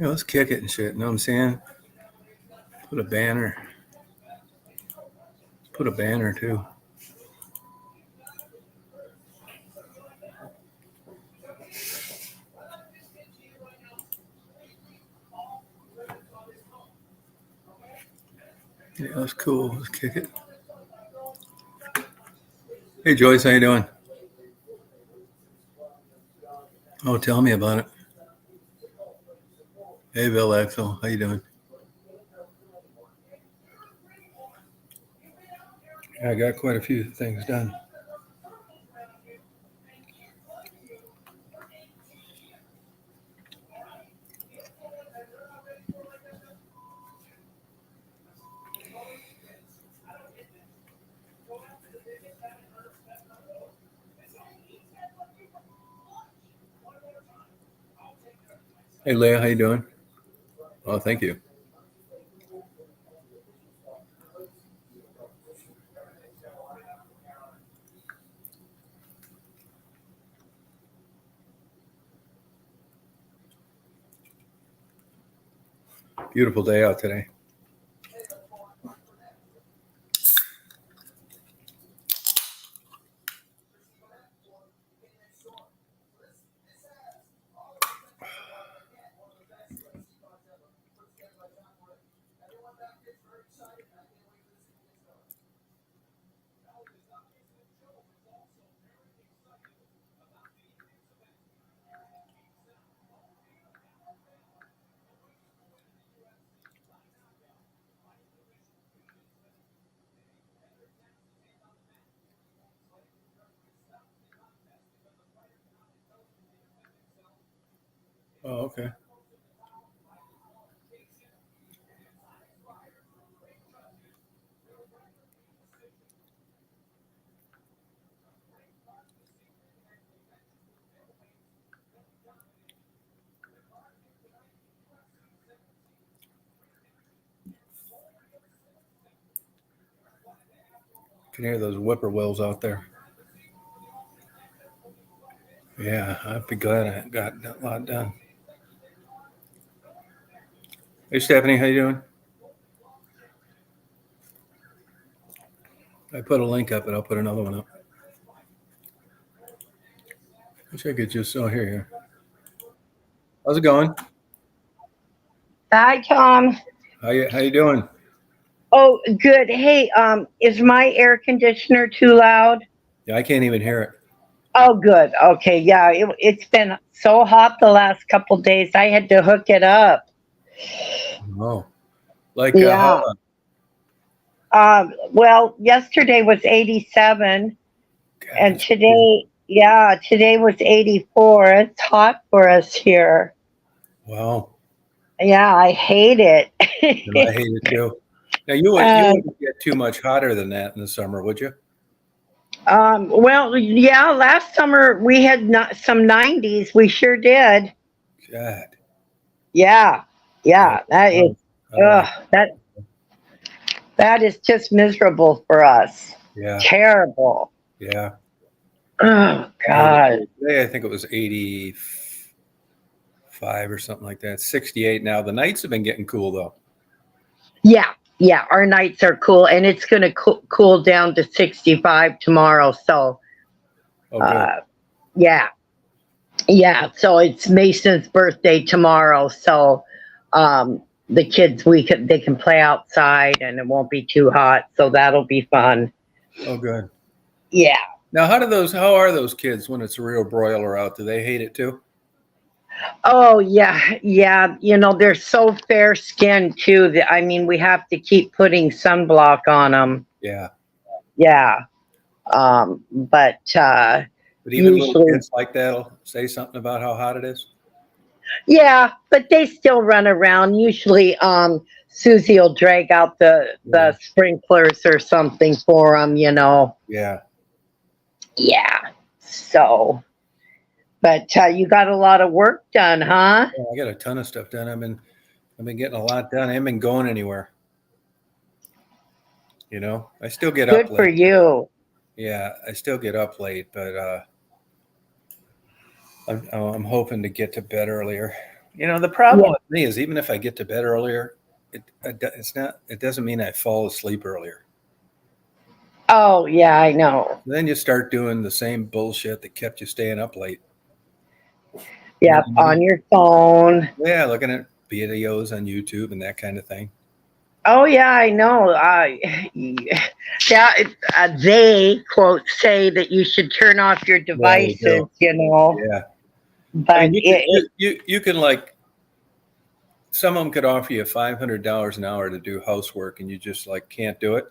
let's kick it and shit. You know what I'm saying? Put a banner. Put a banner too. Yeah, that's cool. Let's kick it. Hey Joyce, how you doing? Oh, tell me about it. Hey Bill Axel, how you doing? Yeah, I got quite a few things done. Hey Leah, how you doing? Oh, thank you. Beautiful day out today. Oh, okay. Can hear those whippoorwills out there. Yeah, I'd be glad I got a lot done. Hey Stephanie, how you doing? I put a link up, and I'll put another one up. Wish I could just. Oh, here. How's it going? Hi, Tom. How you doing? Oh, good. Hey, is my air conditioner too loud? Yeah, I can't even hear it. Oh, good. Okay, yeah. It's been so hot the last couple days. I had to hook it up. Oh, like how? Yeah. Well, yesterday was 87, God, and that's crazy. today was 84. It's hot for us here. Wow. Yeah, I hate No, I it. hate it too. Now you uh, wouldn't get too much hotter than that in the summer, would you? well, yeah. Last summer we had some 90s. We sure did. God, Yeah, that's yeah, that is, fun. I don't like. that that is just miserable for us. Yeah, Terrible. yeah. Oh Yeah, God. today I think it was 85 or something like that. 68 now. The nights have been getting cool though. Yeah, yeah. Our nights are cool, and it's going to cool down to 65 tomorrow. So, Oh, good. uh, yeah, yeah. So it's Mason's birthday tomorrow. So, the kids they can play outside, and it won't be too hot. So that'll be fun. Oh, good. Yeah. Now, how are those kids when it's a real broiler out? Do they hate it too? Oh yeah, yeah. They're so fair skinned too. That I mean, we have to keep putting sunblock on them. Yeah. Yeah. But But even little usually, kids like that'll say something about how hot it is. yeah. But they still run around. Usually, Susie will drag out Yeah. the sprinklers or something for them. Yeah. Yeah. So, but you got a lot of work done, huh? Yeah, I got a ton of stuff done. I've been getting a lot done. I haven't been going anywhere. I still get up Good for late. you. Yeah, I still get up late, but I'm hoping to get to bed earlier. The problem Yeah. with me is even if I get to bed earlier, it doesn't mean I fall asleep earlier. Oh, yeah, I know. Then you start doing the same bullshit that kept you staying up late. You know Yeah, what I mean? on your phone. Yeah, looking at videos on YouTube and that kind of thing. Oh, yeah, I know. Yeah, they quote say that you should turn off your Yeah, they devices, do. Yeah. I but mean, you can like some of them could offer you $500 an hour to do housework, and you just like can't do it.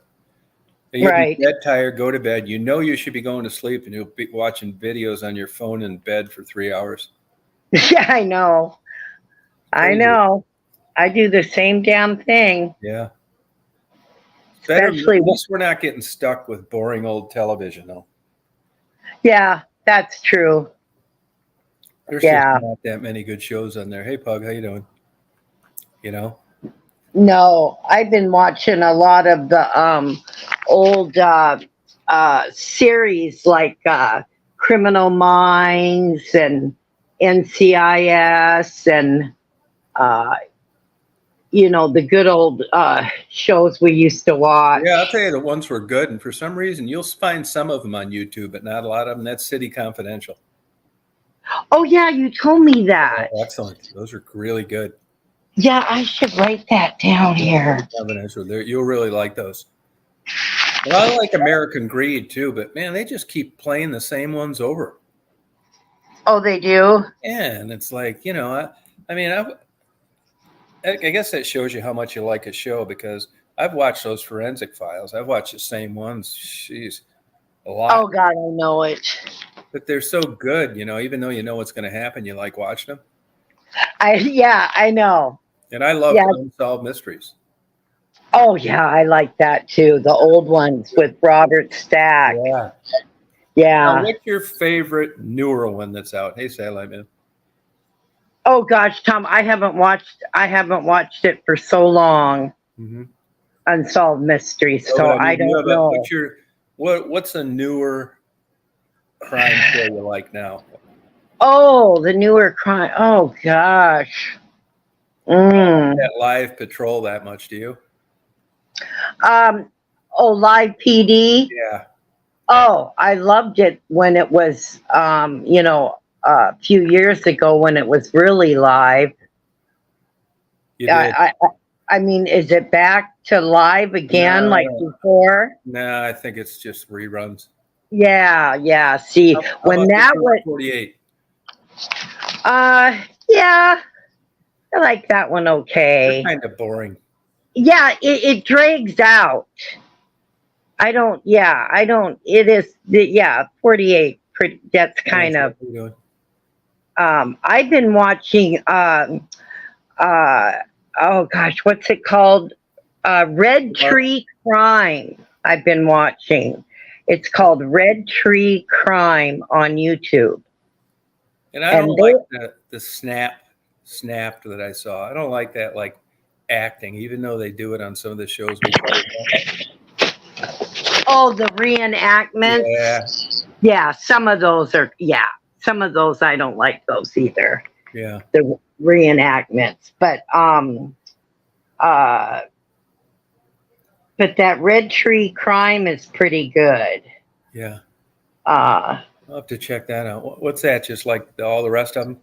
And you'll be right. dead tired, go to bed. You know you should be going to sleep, and you'll be watching videos on your phone in bed for 3 hours. Yeah, I know. I Crazy. know. I do the same damn thing. Yeah. Better, at Especially, least we're not getting stuck with boring old television, though. yeah, that's true. There's just Yeah. not that many good shows on there. Hey, Pug, how you doing? You know? No, I've been watching a lot of the old series like Criminal Minds and NCIS and uh, the good old shows we used to watch. Yeah, I'll tell you, the ones were good, and for some reason, you'll find some of them on YouTube, but not a lot of them. That's City Confidential. Oh yeah, you told me that. Oh, excellent. Those are really good. Yeah, I should write that down here. Confidential. You'll really like those. Well, I like American Greed too, but man, they just keep playing the same ones over. Oh, they do? Yeah, and it's like, I guess that shows you how much you like a show, because I've watched those Forensic Files. I've watched the same ones. Jeez, a lot. Oh God, I know it. But they're so good, even though you know what's going to happen, you like watching them. I know. And I love Unsolved Mysteries. Oh yeah, I like that too. The old ones with Robert Stack. Yeah. Yeah. Now, what's your favorite newer one that's out? Hey, Satellite Man. Oh gosh, Tom, I haven't watched it for so long. Mm-hmm. Unsolved Mysteries, so I don't know. What's a newer crime show you like now? Oh, the newer crime. Oh gosh. That Live Patrol that much, do you? Live PD. Yeah. Oh, I loved it when it was a few years ago when it was really live. You did. I mean, is it back to live again like before? No, I think it's just reruns. Yeah. See, when that was 48. Yeah, I like that one. Okay. Kind of boring. Yeah, it drags out. I don't. It is. 48. Pretty. That's kind of. I've been watching. Oh gosh, what's it called? Red Tree Crime. I've been watching. It's called Red Tree Crime on YouTube. And I don't like the snapped that I saw. I don't like that like acting, even though they do it on some of the shows we play. Oh, the reenactments. Yeah, some of those are. Yeah, some of those I don't like those either. Yeah. The reenactments, but that Red Tree Crime is pretty good. Yeah. I'll have to check that out. What's that? Just like all the rest of them?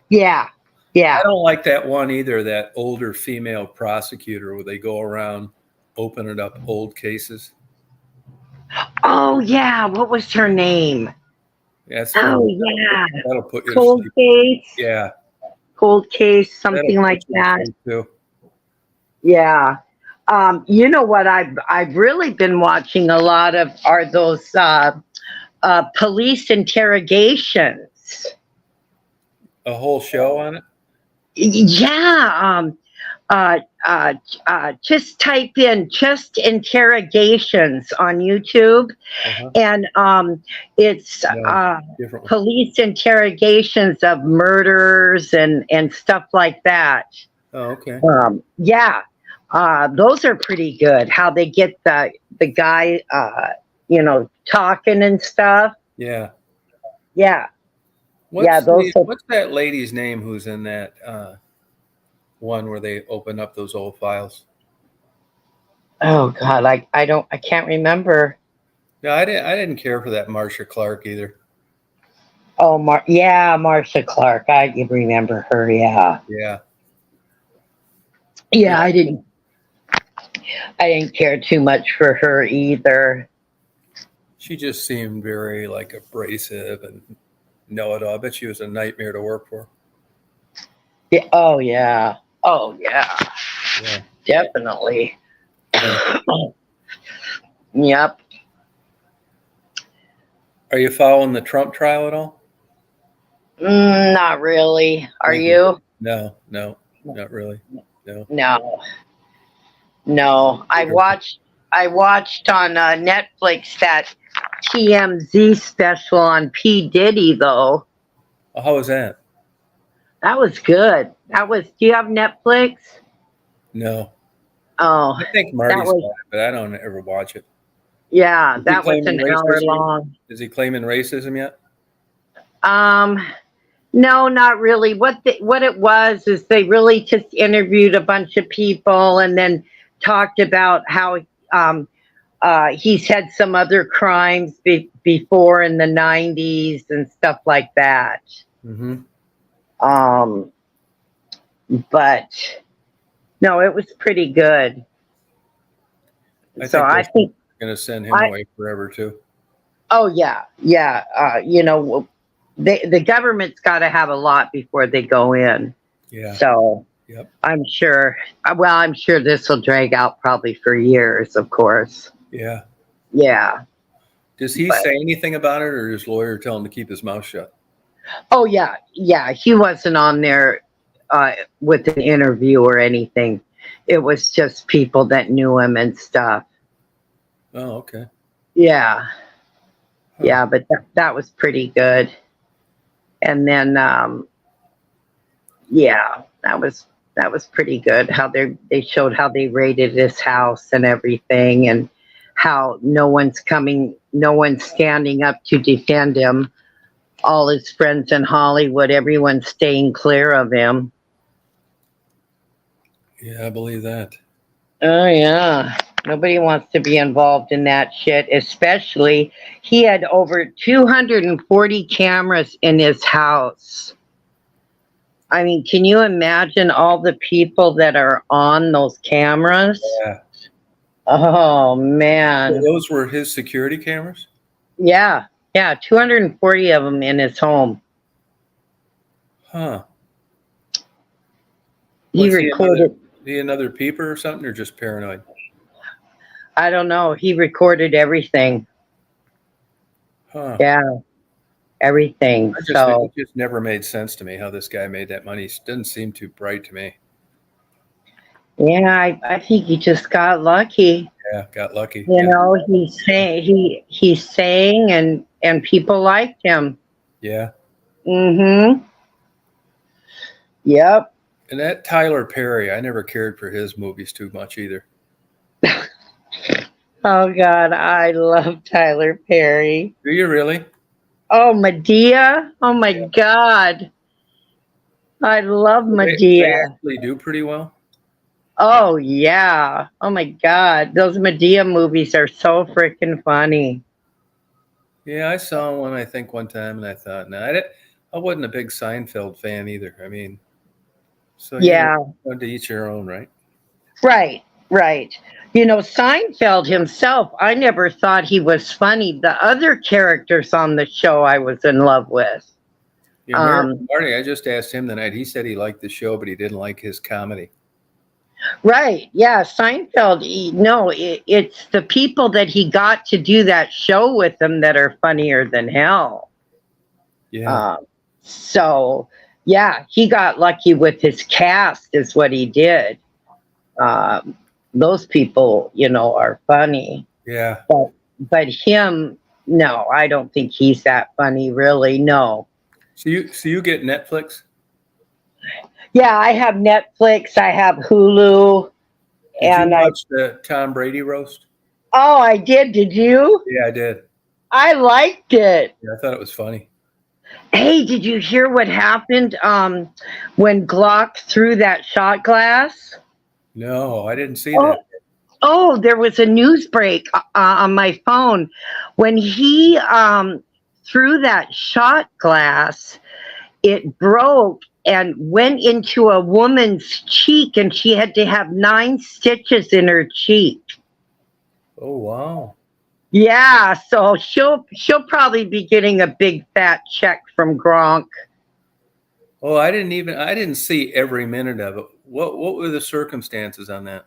Yeah. I don't like that one either, that older female prosecutor where they go around opening up old cases. Oh, yeah. What was her name? Yeah. That'll put you Cold to sleep. Case. Yeah. Cold Case, something like that. Too. Yeah. You know what I've really been watching a lot of are those police interrogations. A whole show on it? Yeah. Just type in just interrogations on YouTube, and it's police interrogations of murders and stuff like that. Oh, okay. Those are pretty good. How they get the guy, talking and stuff. Yeah. Yeah. Yeah, those are, What's that lady's name who's in that one where they open up those old files? oh God, I can't remember. No, I didn't care for that Marsha Clark either. Oh, yeah, Marcia Clark. I remember her. Yeah. Yeah. Yeah, Yeah. I didn't care too much for her either. She just seemed very like abrasive and know it all. I bet she was a nightmare to work for. Yeah, oh yeah. Oh yeah. Yeah. Definitely. Yeah. Yep. Are you following the Trump trial at all? Not really. Are Thank you. you? No, no, not really. No. No. No. I watched on Netflix that TMZ special on P Diddy though. Oh, how was that? That was good. Do you have Netflix? No. Oh, I think that Marty saw was it, but I don't ever watch it. yeah, Is he that was claiming an hour racism? long. Is he claiming racism yet? Um, no, not really. What it was is they really just interviewed a bunch of people and then talked about how um he's had some other crimes before in the 90s and stuff like that. Mm-hmm. Um, but no, it was pretty good. I So think I they're think going to send him I away forever too. oh yeah, yeah. The government's got to have a lot before they go in. Yeah. So Yep. I'm sure. Well, I'm sure this will drag out probably for years. Of course. Yeah. Yeah. Does he But say anything about it, or does his lawyer tell him to keep his mouth shut? oh yeah, yeah. He wasn't on there with an interview or anything. It was just people that knew him and stuff. Oh, okay. Yeah. Huh. Yeah, but that was pretty good. And then yeah, that was pretty good. How they showed how they raided his house and everything, and how no one's standing up to defend him. All his friends in Hollywood, everyone's staying clear of him. Yeah, I believe that. Oh yeah. Nobody wants to be involved in that shit, especially he had over 240 cameras in his house. I mean, can you imagine all the people that are on those cameras? Yeah. Oh So man. those were his security cameras? Yeah. Yeah, 240 of them in his home. Huh. He What's recorded he another peeper or something, or just paranoid? I don't know, he recorded everything. Huh. Yeah, everything. So, It just never made sense to me how this guy made that money. It doesn't seem too bright to me. yeah, I think he just got lucky. Yeah, got lucky. You Yeah. know, he sang and people liked him. Yeah. Mhm. Yep. And that Tyler Perry, I never cared for his movies too much either. Oh God, I love Tyler Perry. Do you really? Oh, Medea. Oh my God, I love They Medea. actually do pretty well. Oh yeah. Oh my God, those Medea movies are so freaking funny. Yeah, I saw one, I think, one time, and I thought, no, I wasn't a big Seinfeld fan either. I mean, so Yeah. to each your own, right? Right. Right. You know, Seinfeld himself, I never thought he was funny. The other characters on the show, I was in love with. Yeah, Marty, I just asked him tonight. He said he liked the show, but he didn't like his comedy. Right. Yeah. Seinfeld, no, it's the people that he got to do that show with him that are funnier than hell. Yeah. So, yeah, he got lucky with his cast, is what he did. Those people, you know, are funny. Yeah. But him, no, I don't think he's that funny, really. No. So you get Netflix? Yeah, I have Netflix. I have Hulu. Did you watch the Tom Brady roast? Oh, I did. Did you? Yeah, I did. I liked it. Yeah, I thought it was funny. Hey, did you hear what happened when Glock threw that shot glass? No, I didn't see Oh, that. oh, there was a news break on my phone when he threw that shot glass. It broke and went into a woman's cheek, and she had to have 9 stitches in her cheek. Oh, wow. Yeah, so she'll probably be getting a big fat check from Gronk. Oh, I didn't see every minute of it. What were the circumstances on that?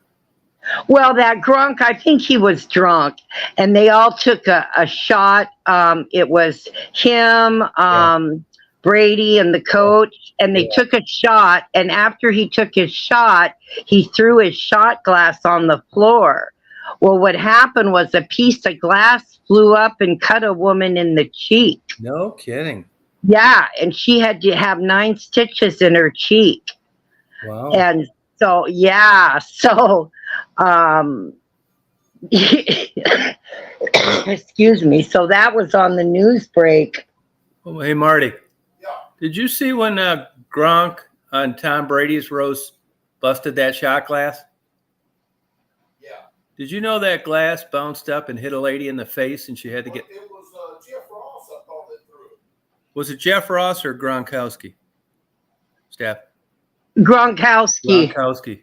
Well, that Gronk, I think he was drunk, and they all took a shot. It was him, Yeah, Brady, and the coach, and they yeah. took a shot. And after he took his shot, he threw his shot glass on the floor. Well, what happened was a piece of glass flew up and cut a woman in the cheek. No kidding. Yeah, and she had to have 9 stitches in her cheek. Wow. And so, yeah, so um excuse me. So that was on the news break. Oh, hey, Marty. Did you see when Gronk on Tom Brady's roast busted that shot glass? Yeah. Did you know that glass bounced up and hit a lady in the face and she had to get. It was Jeff Ross, I thought, that threw it. Was it Jeff Ross or Gronkowski? Steph? Gronkowski. Gronkowski.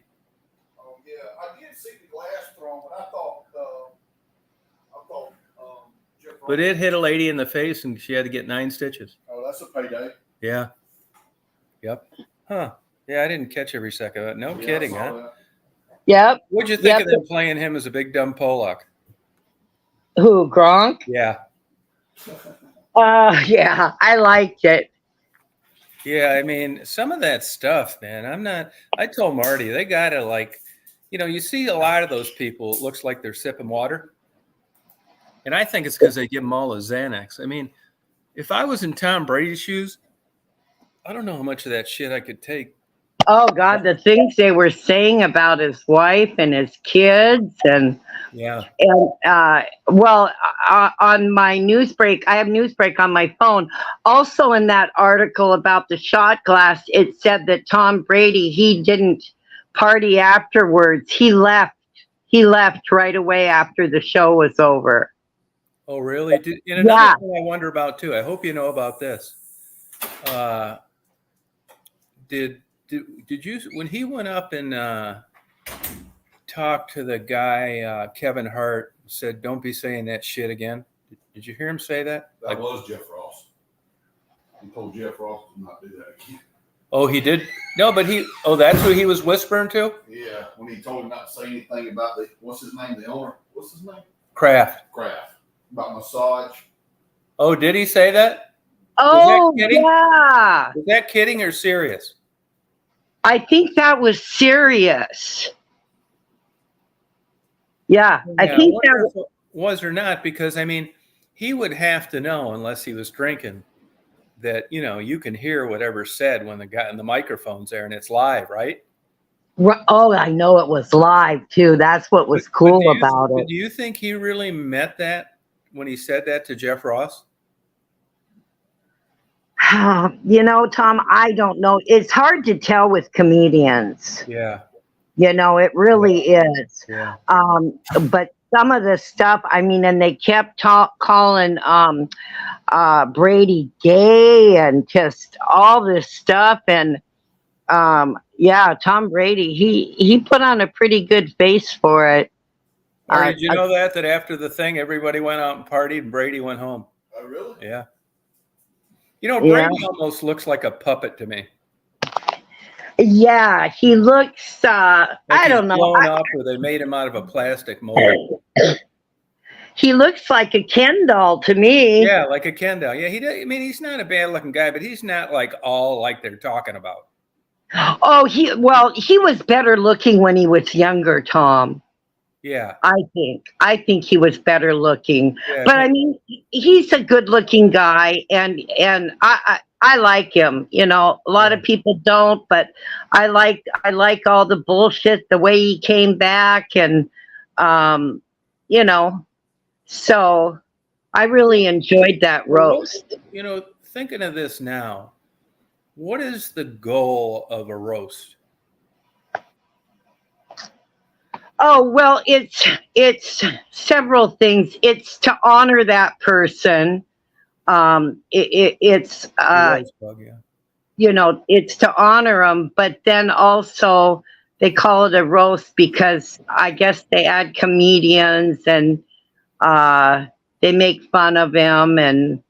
Oh yeah, I did see the glass thrown, but I thought Jeff Ross. But it hit a lady in the face and she had to get 9 stitches. Oh, that's a payday. Yeah. Yep. Huh. Yeah, I didn't catch every second of it. No Yeah, kidding, I saw huh? that. Yep. What'd you think Yep. of them playing him as a big dumb Pollock? Who, Gronk? Yeah. Yeah, I liked it. Yeah, I mean, some of that stuff, man, I told Marty, they got to like, you see a lot of those people, it looks like they're sipping water. And I think it's because they give them all a Xanax. I mean, if I was in Tom Brady's shoes, I don't know how much of that shit I could take. Oh God, the things they were saying about his wife and his kids, and Yeah. well, on my news break, I have news break on my phone. Also, in that article about the shot glass, it said that Tom Brady, he didn't party afterwards. He left. He left right away after the show was over. Oh, really? And Yeah. another thing I wonder about too, I hope you know about this. Did you, when he went up and talked to the guy, Kevin Hart, said, "Don't be saying that shit again." Did you hear him say that? That was Jeff Ross. He told Jeff Ross to not do that again. Oh, he did? No, but that's who he was whispering to? Yeah, when he told him not to say anything about what's his name, the owner? What's his name? Kraft. About massage. Oh, did he say that? Oh, kidding? yeah. Was that kidding or serious? I think that was serious. Yeah, I think that was or not, because I mean, he would have to know, unless he was drinking, that you can hear whatever's said when the microphone's there and it's live, right? Oh, I know it was live too. That's what was cool about it. Do you think he really meant that when he said that to Jeff Ross? Tom, I don't know. It's hard to tell with comedians. Yeah. It really is. Yeah. But some of the stuff, I mean, and they kept calling Brady gay and just all this stuff. And yeah, Tom Brady, he put on a pretty good face for it. Did you know that after the thing, everybody went out and partied and Brady went home? Oh, really? Yeah. Brady almost looks like a puppet to me. Yeah, he looks, I don't know. Blown up, or they made him out of a plastic mold. He looks like a Ken doll to me. Yeah, like a Ken doll. Yeah, he's not a bad looking guy, but he's not like all like they're talking about. Oh, he was better looking when he was younger, Tom. Yeah. I think he was better looking. Yeah, but I mean, he's a good looking guy, and I like him. A lot of people don't, but I like all the bullshit, the way he came back, and so I really enjoyed that roast. thinking of this now, what is the goal of a roast? Oh, well, it's several things. It's to honor that person. It's Rosebud, yeah. it's to honor them, but then also they call it a roast because I guess they add comedians and they make fun of him, and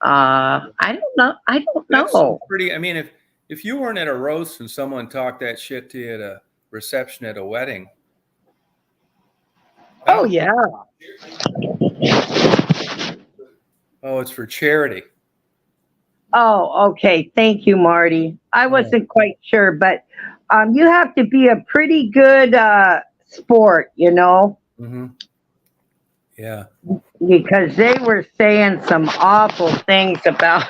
I don't know. I don't That's some know. pretty. I mean, if you weren't at a roast and someone talked that shit to you at a reception at a wedding, Oh yeah. oh, it's for charity. Oh, okay. Thank you, Marty. I wasn't quite sure, but you have to be a pretty good sport, Mm-hmm. Yeah. because they were saying some awful things about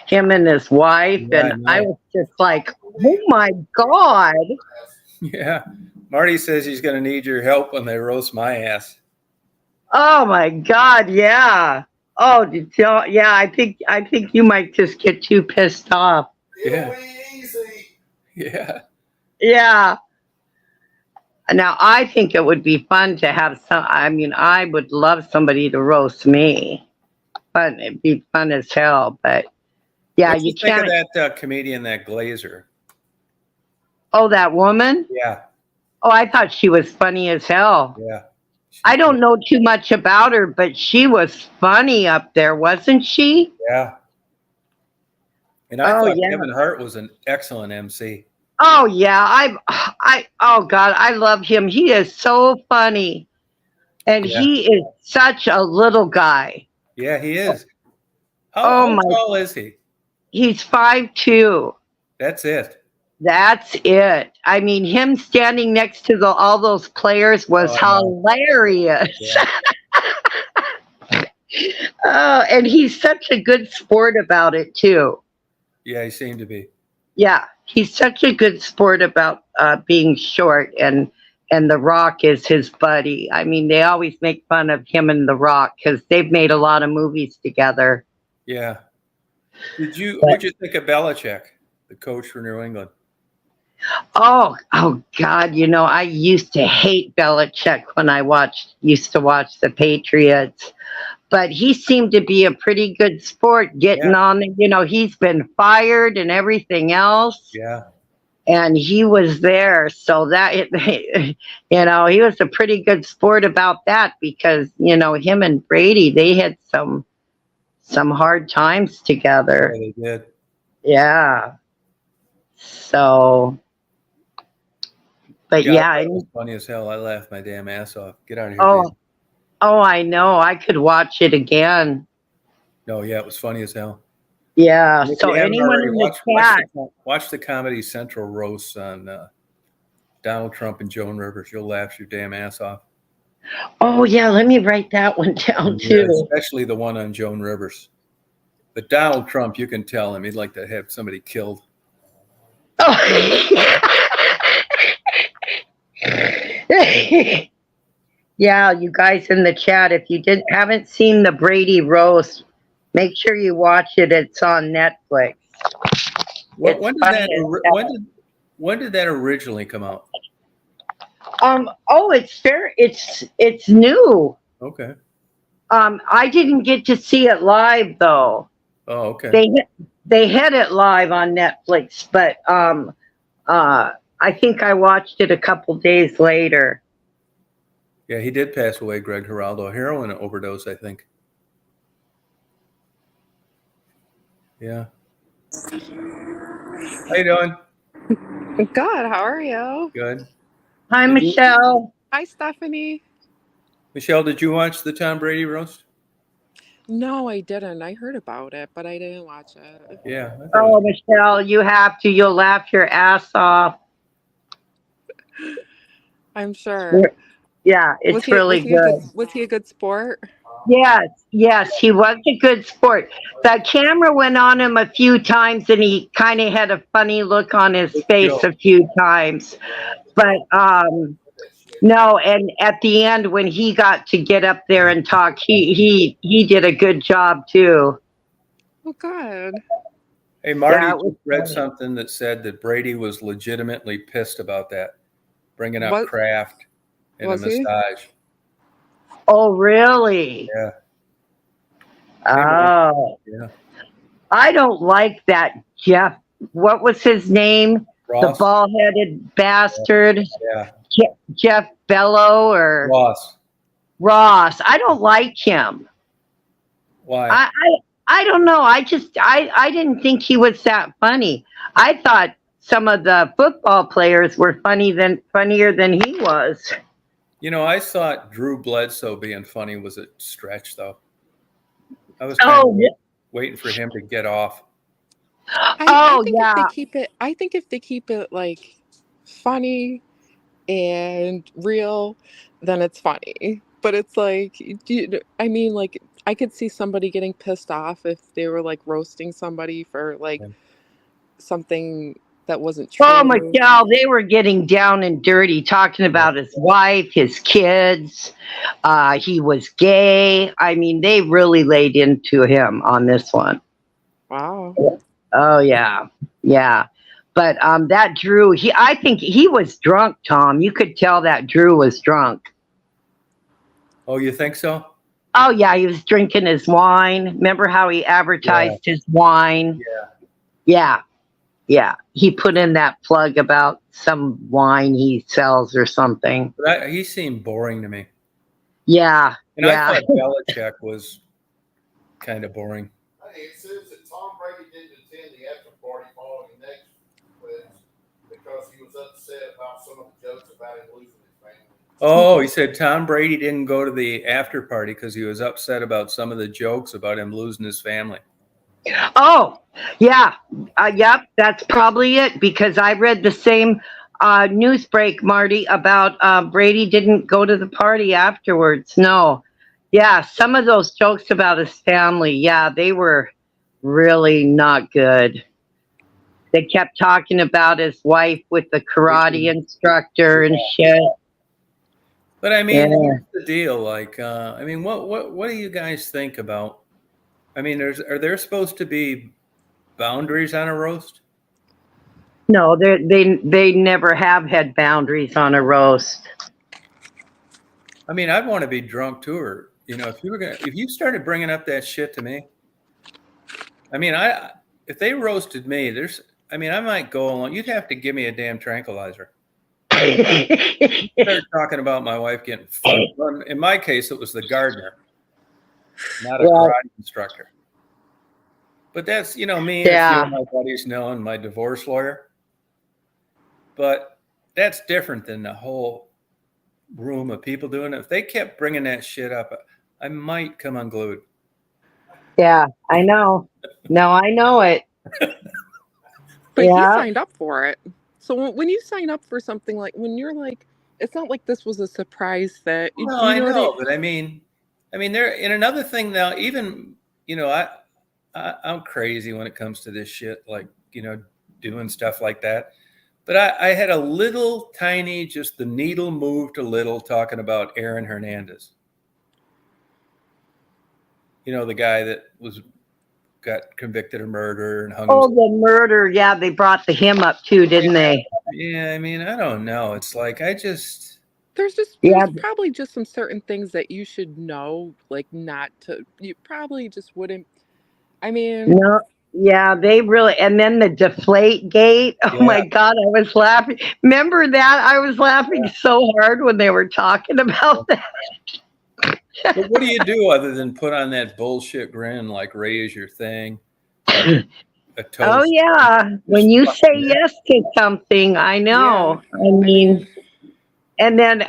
him and his wife, Yeah, and I I know. was just like, oh my God. Yeah. Marty says he's going to need your help when they roast my ass. Oh my God, yeah. Oh, yeah, I think you might just get too pissed off. Yeah. It'll be easy. Yeah. Yeah. Now, I think it would be fun to have I would love somebody to roast me. But it'd be fun as hell. But yeah, What do you you think of can't. that comedian, that Glazer? Oh, that woman? Yeah. Oh, I thought she was funny as hell. Yeah. I don't know too much about her, but she was funny up there, wasn't she? Yeah. And I Oh, thought yeah. Kevin Hart was an excellent MC. Oh yeah, oh God, I love him. He is so funny, and Yeah. he is such a little guy. Yeah, he is. Oh How my, tall is he? he's 5'2". That's it. That's it. I mean, him standing next to all those players was Oh, I know. hilarious. Yeah. Oh, and he's such a good sport about it too. Yeah, he seemed to be. Yeah, he's such a good sport about being short, and The Rock is his buddy. I mean, they always make fun of him and The Rock because they've made a lot of movies together. Yeah. What'd you think of Belichick, the coach for New England? Oh God! I used to hate Belichick when I used to watch the Patriots, but he seemed to be a pretty good sport getting Yeah. on. He's been fired and everything else. Yeah. And he was there, so that he was a pretty good sport about that because him and Brady, they had some hard times Yeah, together. they did. Yeah. So, but Yeah, I yeah, thought it was funny as hell. I laughed my damn ass off. Get out of here, oh, Dave. I know. I could watch it again. No, yeah, it was funny as hell. Yeah. And if So you haven't anyone already, in the chat, watch the Comedy Central roasts on Donald Trump and Joan Rivers. You'll laugh your damn ass off. oh yeah, let me write that one down Yeah, too. especially the one on Joan Rivers. But Donald Trump, you can tell him he'd like to have somebody killed. Oh. Yeah, you guys in the chat, if you haven't seen the Brady roast, make sure you watch it. It's on Netflix. When It's did funny that? as hell. When did that originally come out? Oh, it's fair. It's new. Okay. I didn't get to see it live though. Oh, okay. They had it live on Netflix, but I think I watched it a couple days later. Yeah, he did pass away, Greg Giraldo. Heroin overdose, I think. Yeah. How you doing? Good. How are you? Good. Hi, Did you- Michelle. Hi, Stephanie. Michelle, did you watch the Tom Brady roast? No, I didn't. I heard about it, but I didn't watch it. Yeah. I thought it Oh, was- Michelle, you have to. You'll laugh your ass off. I'm sure. Yeah, it's really good. Was he a good sport? Yes, he was a good sport. The camera went on him a few times and he kind of had a funny look on his face a few times. But no, and at the end when he got to get up there and talk, he did a good job too. Oh, good. Hey, Marty That was just read funny. something that said that Brady was legitimately pissed about that, bringing up What Kraft in a was he? massage. Oh, really? Yeah. Anyway, Oh, yeah. I don't like that Jeff. What was his name? The Ross. bald-headed bastard, Yeah. Jeff Bello or Ross. Ross. I don't like him. Why? I don't know. I didn't think he was that funny. I thought some of the football players were funnier than he was. You know, I thought Drew Bledsoe being funny was a stretch, though. I was kind of Oh, waiting for him to get off. I oh think if they yeah. keep it, I think if they keep it like funny and real, then it's funny. But it's like, I mean, like, I could see somebody getting pissed off if they were like roasting somebody for like Yeah. something that wasn't Oh, true. Michelle, they were getting down and dirty, talking Yeah. about his wife, his kids. He was gay. I mean, they really laid into him on this one. Wow. Oh yeah, yeah. But that Drew, I think he was drunk. Tom, you could tell that Drew was drunk. Oh, you think so? Oh yeah, he was drinking his wine. Remember how he Yeah. advertised his wine? Yeah. Yeah, yeah. He put in that plug about some wine he sells or something. But he seemed boring to me. Yeah, And I yeah. thought Belichick was kind of boring. Hey, it says that Tom Brady didn't attend the after party following the next quiz because he was upset about some of the jokes about him losing his family. Oh, he said Tom Brady didn't go to the after party because he was upset about some of the jokes about him losing his family. Oh, yeah. Yep, that's probably it because I read the same news break, Marty, about Brady didn't go to the party afterwards. No. Yeah, some of those jokes about his family, yeah, they were really not good. They kept talking about his wife with the karate instructor and shit. But I Yeah. mean, here's the deal. Like, I mean, what do you guys think about? I mean, are there supposed to be boundaries on a roast? No, they never have had boundaries on a roast. I mean, I'd want to be drunk too, or if you started bringing up that shit to me, I mean, if they roasted me, I might go along. You'd have to give me a damn tranquilizer. Start talking about my wife getting fucked. Well, in my case, it was the gardener, not a Well, karate instructor. But that's me and a few yeah. of my buddies know and my divorce lawyer. But that's different than the whole room of people doing it. If they kept bringing that shit up, I might come unglued. Yeah, I know. No, I know it. But he Yeah. signed up for it. So when you sign up for something like when you're like, it's not like this was a surprise that No, you I know what know, but I mean, there. And another thing now, even I'm crazy when it comes to this shit, like doing stuff like that. But I had a little tiny, just the needle moved a little, talking about Aaron Hernandez. The guy that got convicted of murder and hung. Oh, the murder. Yeah, they brought the him up too, didn't they? Yeah, I mean, I don't know. It's like there's Yeah. probably just some certain things that you should know, like not to. You probably just wouldn't. I mean, No. Yeah, they really. And then the deflate gate. Oh Yeah. my God, I was laughing. Remember that? I was laughing so hard when they were talking about that. But what do you do other than put on that bullshit grin, like raise your thing, a toast? Oh yeah, when you say yes to something, I know. I mean, and then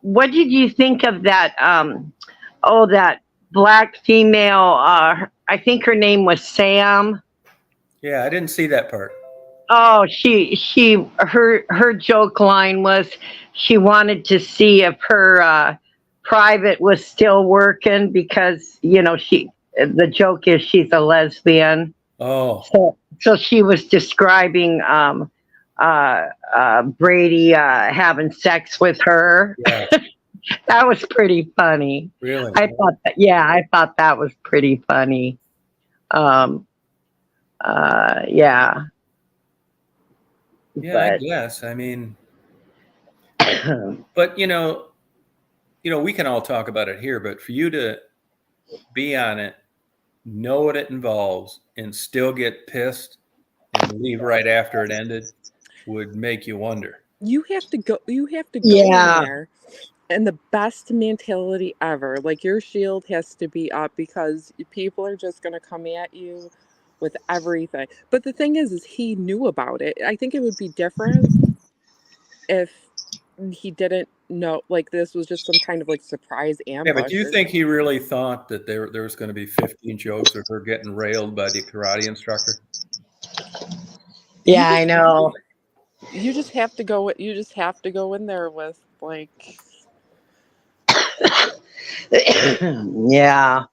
what did you think of that? That black female. I think her name was Sam. Yeah, I didn't see that part. Oh, her joke line was she wanted to see if her private was still working because the joke is she's a lesbian. Oh, So she was describing Brady having sex with her. yeah, That was pretty funny. really? I thought that was pretty funny. Um, yeah. Yeah, I guess. I mean, but we can all talk about it here, but for you to be on it, know what it involves, and still get pissed and leave right after it ended would make you wonder. You have to go Yeah. in there and the best mentality ever. Like your shield has to be up because people are just going to come at you with everything. But the thing is he knew about it. I think it would be different if he didn't know, like this was just some kind of like surprise Yeah, but ambush. do you think he really thought that there was going to be 15 jokes of her getting railed by the karate instructor? Yeah, I know. You just have to go in there with like yeah.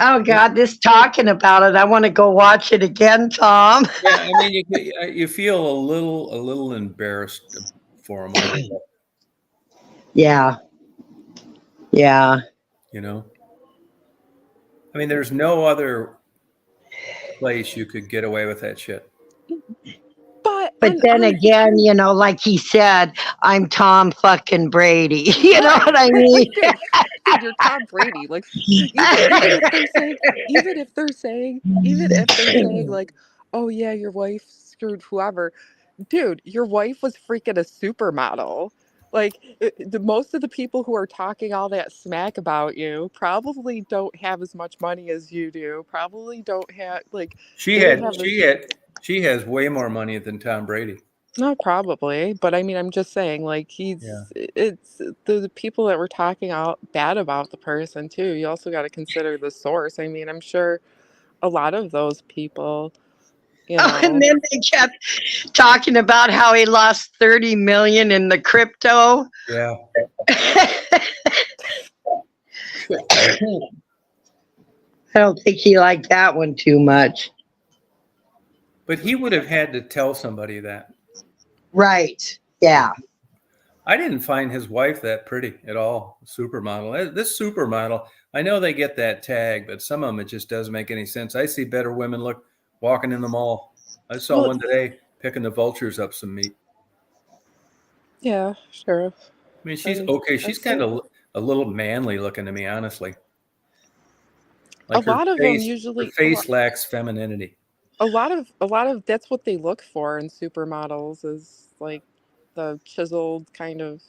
Oh God, this talking about it. I want to go watch it again, Tom. Yeah, I mean, you feel a little embarrassed for him. Yeah. Yeah. I mean, there's no other place you could get away with that shit. But then again, like he said, I'm Tom fucking Brady. You know what I mean? Dude, you're Tom Brady. Like, even if they're saying like, oh yeah, your wife screwed whoever. Dude, your wife was freaking a supermodel. Like, most of the people who are talking all that smack about you probably don't have as much money as you do. Probably don't have like. She has way more money than Tom Brady. No, probably, but I mean, I'm just saying, like it's the people that were talking out bad about the person too. You also got to consider the source. I mean, I'm sure a lot of those people, Oh, and then they kept talking about how he lost 30 million in the crypto. Yeah. I don't think he liked that one too much. But he would have had to tell somebody that. Right. Yeah. I didn't find his wife that pretty at all. Supermodel. This supermodel, I know they get that tag, but some of them it just doesn't make any sense. I see better women walking in the mall. I saw one today picking the vultures up some meat. Yeah, sure. I mean, she's okay. She's kind of a little manly looking to me, honestly. Like a lot of them usually her face lacks femininity. A lot of that's what they look for in supermodels is like the chiseled kind of.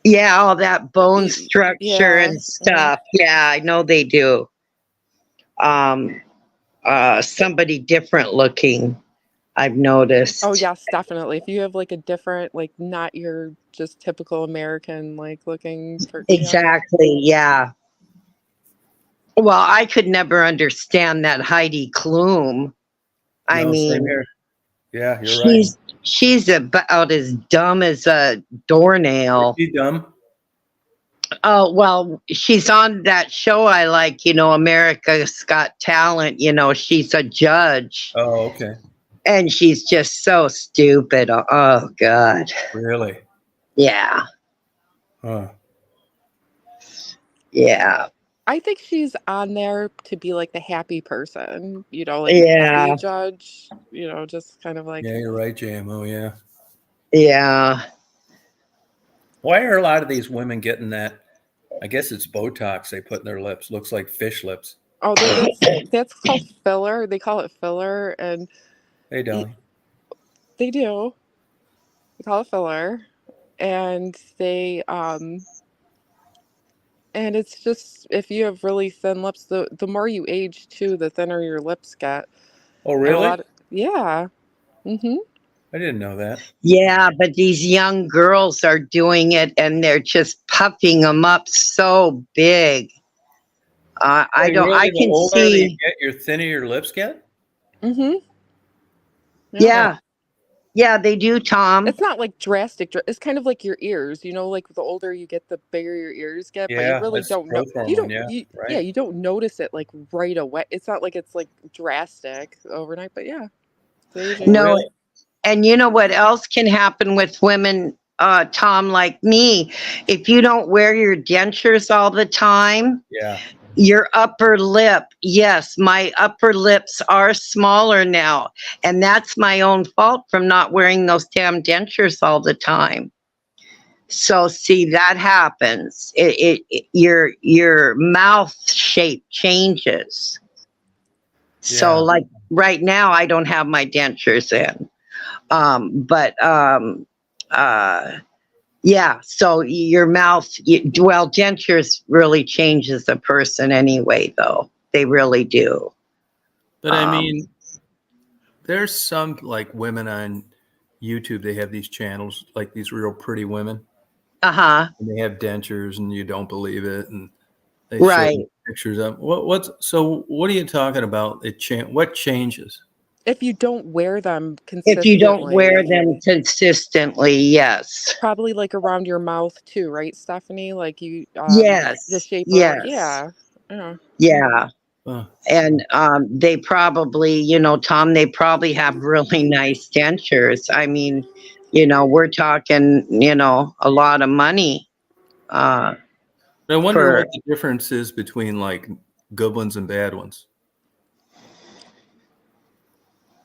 Yeah, all that bone structure and stuff. Yeah, I know they do. Somebody different looking, I've noticed. Oh yes, definitely. If you have like a different, like not your just typical American like looking person. Exactly, yeah. Well, I could never understand that Heidi Klum. I mean, same here. Yeah, you're right. She's about as dumb as a doornail. Is she dumb? Oh, well, she's on that show I like, America's Got Talent. She's a judge. Oh, okay. And she's just so stupid. Oh, God. Really? Yeah. Huh. Yeah. I think she's on there to be like the happy person, like happy judge, just kind of like. Yeah, you're right, JMO. Yeah. Yeah. Why are a lot of these women getting that? I guess it's Botox they put in their lips. Looks like fish lips. Oh, that's called filler. They call it filler, and they don't. They do. They call it filler, and they and it's just if you have really thin lips, the more you age too, the thinner your lips get. Oh, really? Yeah. Mm-hmm. I didn't know that. Yeah, but these young girls are doing it, and they're just puffing them up so big. I can see. Your thinner your lips get. Mm-hmm. Yeah. Yeah, they do, Tom. It's not like drastic. It's kind of like your ears. Like the older you get, the bigger your ears get. Yeah, but you really don't know. You don't notice it like right away. It's not like it's like drastic overnight. But yeah. No. And you know what else can happen with women Tom, like me, if you don't wear your dentures all the time, Yeah. your upper lip, yes, my upper lips are smaller now. And that's my own fault from not wearing those damn dentures all the time. So see, that happens. Your mouth shape changes. So Yeah. like right now, I don't have my dentures in. Yeah. So your mouth, well, dentures really changes a person anyway, though. They really do. But I mean, there's some like women on YouTube, they have these channels, like these real pretty women, Uh-huh. and they have dentures and you don't believe it. And they Right. show pictures of so what are you talking about? What changes? If you don't wear them If you don't wear consistently, them consistently, yes. probably like around your mouth too, right, Stephanie? Like you, Yes. the shape of, Yes. yeah. Yeah. Yeah. Huh. And they probably, Tom, they probably have really nice dentures. I mean, we're talking, a lot of money. I wonder For what the difference is between like good ones and bad ones.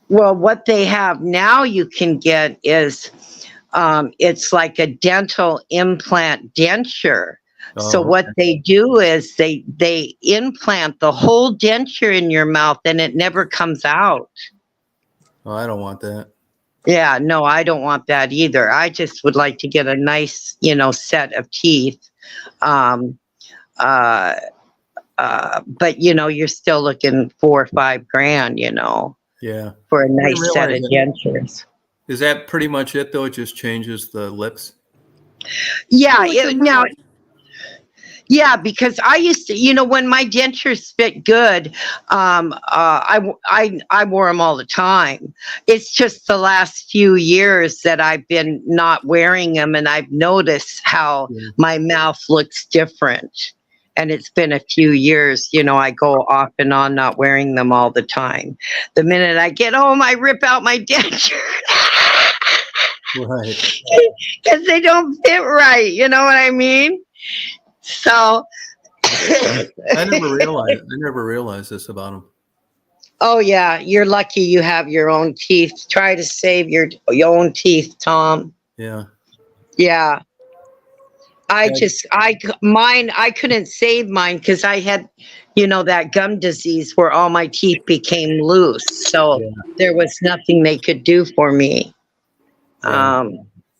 Well, what they have now you can get is it's like a dental implant denture. So Oh, what they do is they implant the whole denture in your mouth and it never comes out. oh, I don't want that. Yeah, no, I don't want that either. I just would like to get a nice, set of teeth. Um, but you're still looking 4 or 5 grand, Yeah. for a didn't nice set of realize dentures. Is that pretty much it though? It just changes the lips? Yeah, Like your now, mouth. yeah, because I used to, when my dentures fit good, I wore them all the time. It's just the last few years that I've been not wearing them, and I've noticed how Yeah. my mouth looks different. And it's been a few years, I go off and on not wearing them all the time. The minute I get home, I rip out my denture. Right. Because they don't fit right, you know what I mean? So I never realized this about them. oh yeah, you're lucky you have your own teeth. Try to save your own teeth, Tom. Yeah. Yeah. I Yeah. couldn't save mine because I had, that gum disease where all my teeth became loose. So Yeah. there was nothing they could do for me. Yeah.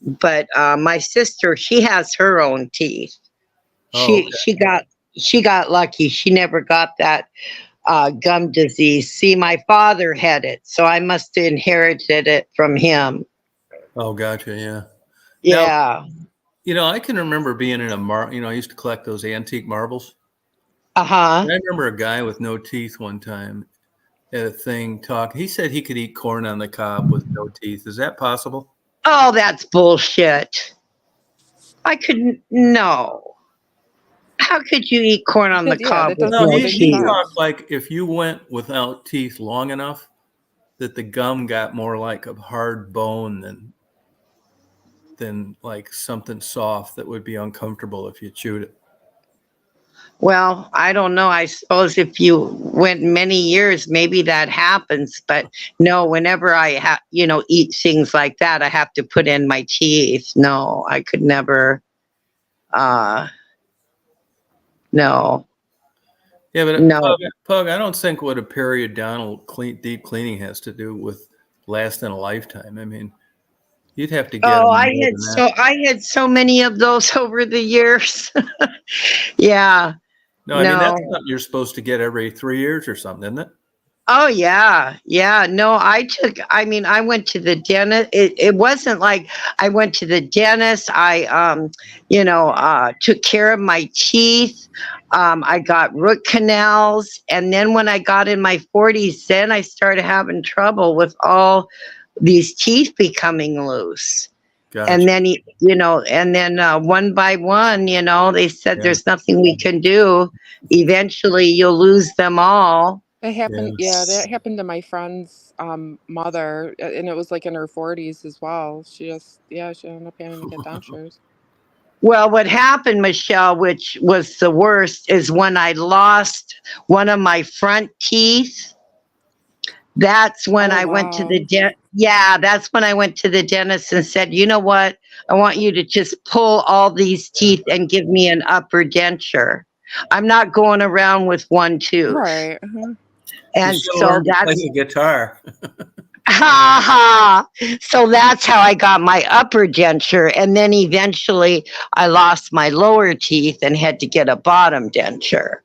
But my sister, she has her own teeth. Oh, She got lucky. She never got that gum disease. See, my father had it, so I must have inherited it from him. Oh, gotcha. Yeah. Yeah. I can remember being in I used to collect those antique marbles. Uh-huh. And I remember a guy with no teeth one time at a thing talking. He said he could eat corn on the cob with no teeth. Is that possible? Oh, that's bullshit. I couldn't. No. How could you eat corn on the Yeah, cob that with doesn't no make he sense. teeth? talked like if you went without teeth long enough, that the gum got more like a hard bone than like something soft that would be uncomfortable if you chewed it. Well, I don't know. I suppose if you went many years, maybe that happens. But no, whenever I eat things like that, I have to put in my teeth. No, I could never. No, Yeah, but no. Pug, I don't think what a periodontal deep cleaning has to do with lasting a lifetime. I mean, you'd have to get Oh, them more than that. I had so many of those over the years. Yeah. No, I mean, that's No. something you're supposed to get every 3 years or something, isn't it? Oh yeah. Yeah. No, I went to the dentist. It wasn't like I went to the dentist. I took care of my teeth. I got root canals. And then when I got in my 40s, then I started having trouble with all these teeth becoming loose. Gotcha. And then one by one, they said Yeah. there's nothing we can do. Eventually you'll lose them all. It happened, yeah, Yeah. that happened to my friend's mother, and it was like in her 40s as well. She ended up having to get dentures. Well, what happened, Michelle, which was the worst, is when I lost one of my front teeth. That's when Oh, I went to the wow. yeah, that's when I went to the dentist and said, you know what? I want you to just pull all these teeth and give me an upper denture. I'm not going around with one tooth. Right. And Michelle so learned to play that's the guitar. ha ha. So that's how I got my upper denture. And then eventually I lost my lower teeth and had to get a bottom denture.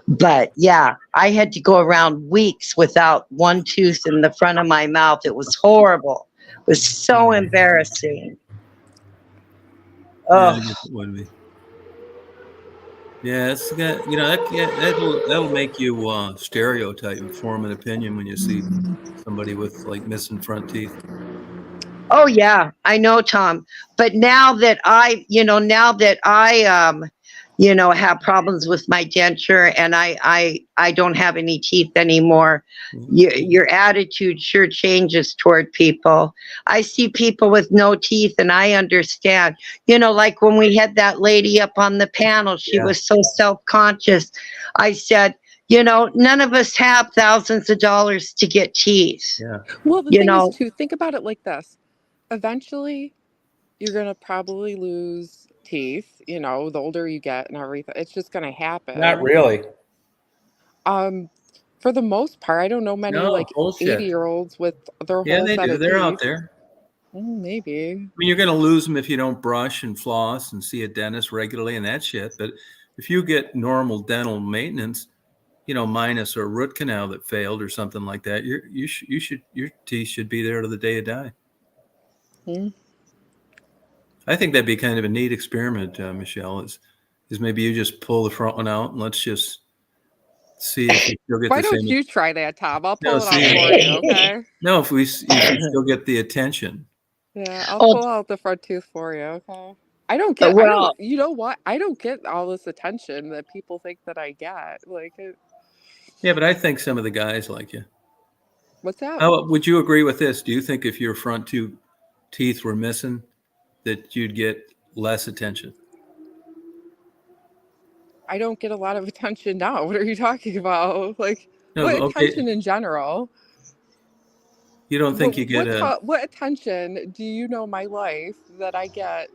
But yeah, I had to go around weeks without one tooth in the front of my mouth. It was horrible. It was so embarrassing. Yeah, I Oh, guess it would be. Yeah, it's got, that'll make you stereotype and form an opinion when you see somebody with like missing front teeth. oh yeah, I know, Tom. But now that I have problems with my denture and I don't have any teeth anymore. Your attitude sure changes toward people. I see people with no teeth and I understand. Like when we had that lady up on the panel, she Yeah. was so self-conscious. I said, none of us have thousands of dollars to get teeth. Yeah. Well, the You thing is, know, too, think about it like this. Eventually, you're going to probably lose teeth, the older you get and everything. It's just going to Not happen. really. For the most part, I don't know many No, like bullshit. 80-year-olds with their Yeah, whole they set do. of They're out teeth. there. Maybe. I mean, you're going to lose them if you don't brush and floss and see a dentist regularly and that shit. But if you get normal dental maintenance, minus a root canal that failed or something like that, your teeth should be there to the day you die. Hmm. I think that'd be kind of a neat experiment, Michelle. Is maybe you just pull the front one out and let's just see if you still get Why the don't same. you try that, Tom? I'll No, pull it out see, for you, okay? no, if you still get the attention. Yeah, I'll oh, pull out the front tooth for you, okay? I don't, well, you know what? I don't get all this attention that people think that I get. Yeah, but I think some of the guys like you. What's that? How would you agree with this? Do you think if your front two teeth were missing, that you'd get less attention? I don't get a lot of attention now. What are you talking about? No, What okay. attention in general? You don't think you get What attention do you know my life that I get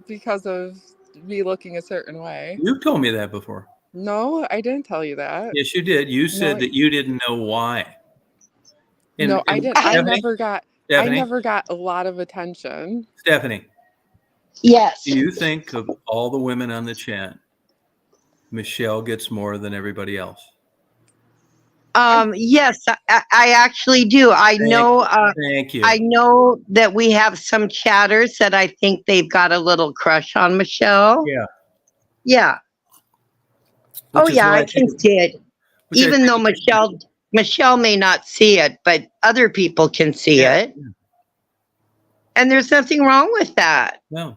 because of me looking a certain way? You've told me that before. No, I didn't tell you that. Yes, you did. You said No, that you didn't know why. no, I didn't. I Stephanie, never got a lot of attention. Stephanie, yes. do you think of all the women on the chat, Michelle gets more than everybody else? Yes, I actually do. Thank you. I know that we have some chatters that I think they've got a little crush on Michelle. Yeah. Yeah. Which Oh is yeah, why I can see it. which I Even think- though Michelle may not see it, but other people can see Yeah. it. And there's nothing wrong with that. No,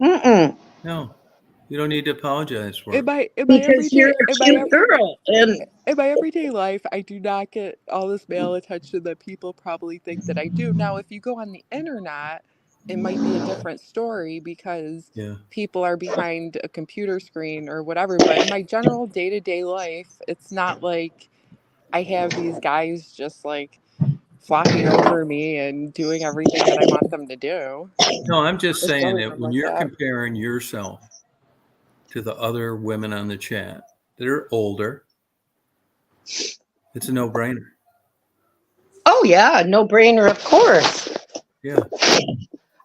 Mm-mm. no, you don't need to apologize for In it. my Because you're a cute girl. And in my everyday life, I do not get all this male attention that people probably think that I do. Now, if you go on the internet, it might be a different story because Yeah. people are behind a computer screen or whatever. But in my general day-to-day life, it's not like I have these guys just flocking over me and doing everything that I want them to do. No, I'm just It's saying never that been when like you're that. comparing yourself to the other women on the chat that are older, it's a no-brainer. oh yeah, no brainer, of course. Yeah.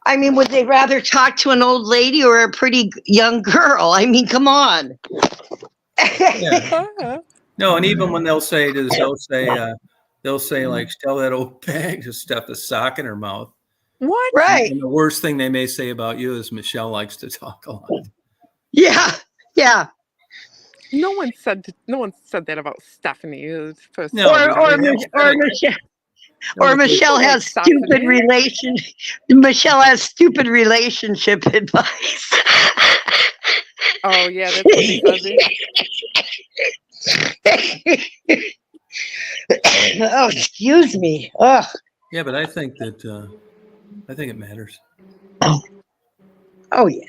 I mean, would they rather talk to an old lady or a pretty young girl? I mean, come on. Yeah. No, and even when they'll say like, tell that old bag to stuff a sock in her mouth. What? Right. And the worst thing they may say about you is Michelle likes to talk a lot. Yeah. Yeah. No one said that about Stephanie. It was supposed No, to be- Or Michelle has stupid Michelle has stupid relationship advice. Oh yeah, that's what they said. Oh, excuse me. Ugh. Yeah, but I think that I think it matters. Oh yeah,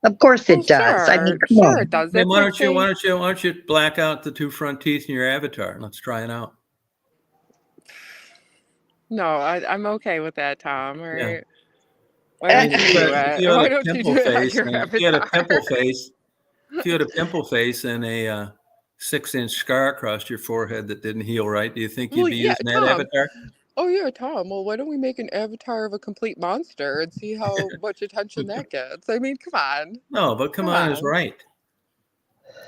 of course Well, it does. I mean, come sure it on. does. I mean, That's like saying, why don't you black out the two front teeth in your avatar? Let's try it out. no, I'm okay with that, Tom. All Yeah. right. Why I don't mean, you do if you it? had Why a don't you pimple do it on face, your if you had a avatar? pimple face, if you had a pimple face and a 6-inch scar across your forehead that didn't heal right, do you think you'd Well, be yeah, using that Tom. avatar? Oh, yeah, Tom. Well, why don't we make an avatar of a complete monster and see how much attention that gets? I mean, come on. No, but come Come on, is on. right.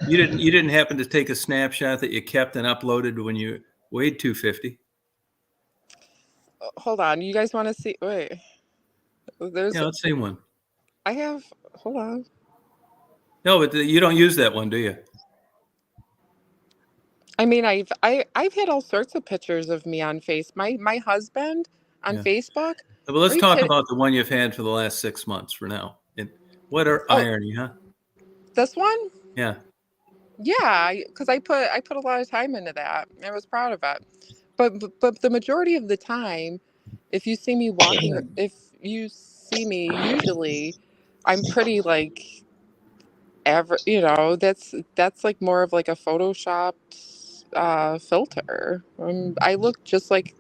You didn't happen to take a snapshot that you kept and uploaded when you weighed 250? Hold on. You guys want to see? Wait. There's, Yeah, let's see one. I have, hold on. No, but you don't use that one, do you? I mean, I've had all sorts of pictures of me on my husband on Yeah. Facebook. But let's Are you talk kidding? about the one you've had for the last 6 months for now. And what an Oh, irony, huh? this one? Yeah. Yeah, because I put a lot of time into that. I was proud of it. But the majority of the time, if you see me walking, if you see me, usually I'm pretty like ever, that's like more of like a photoshopped filter. I look just like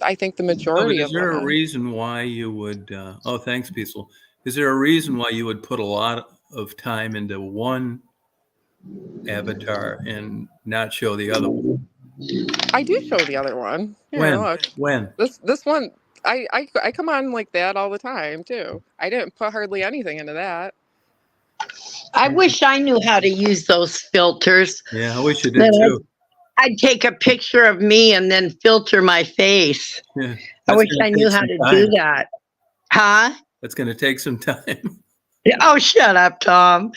I think the Oh, but majority is of there a women. reason why you would? Oh, thanks, Peaceful. Is there a reason why you would put a lot of time into one avatar and not show the other one? I do show the other one. Here, When? look. When? This one I come on like that all the time too. I didn't put hardly anything into that. I wish I knew how to use those filters. Yeah, I wish you did Then too. I'd take a picture of me and then filter my face. Yeah, I that's wish going I to knew take how some to time. do that. Huh? That's going to take some time. Oh, shut up, Tom.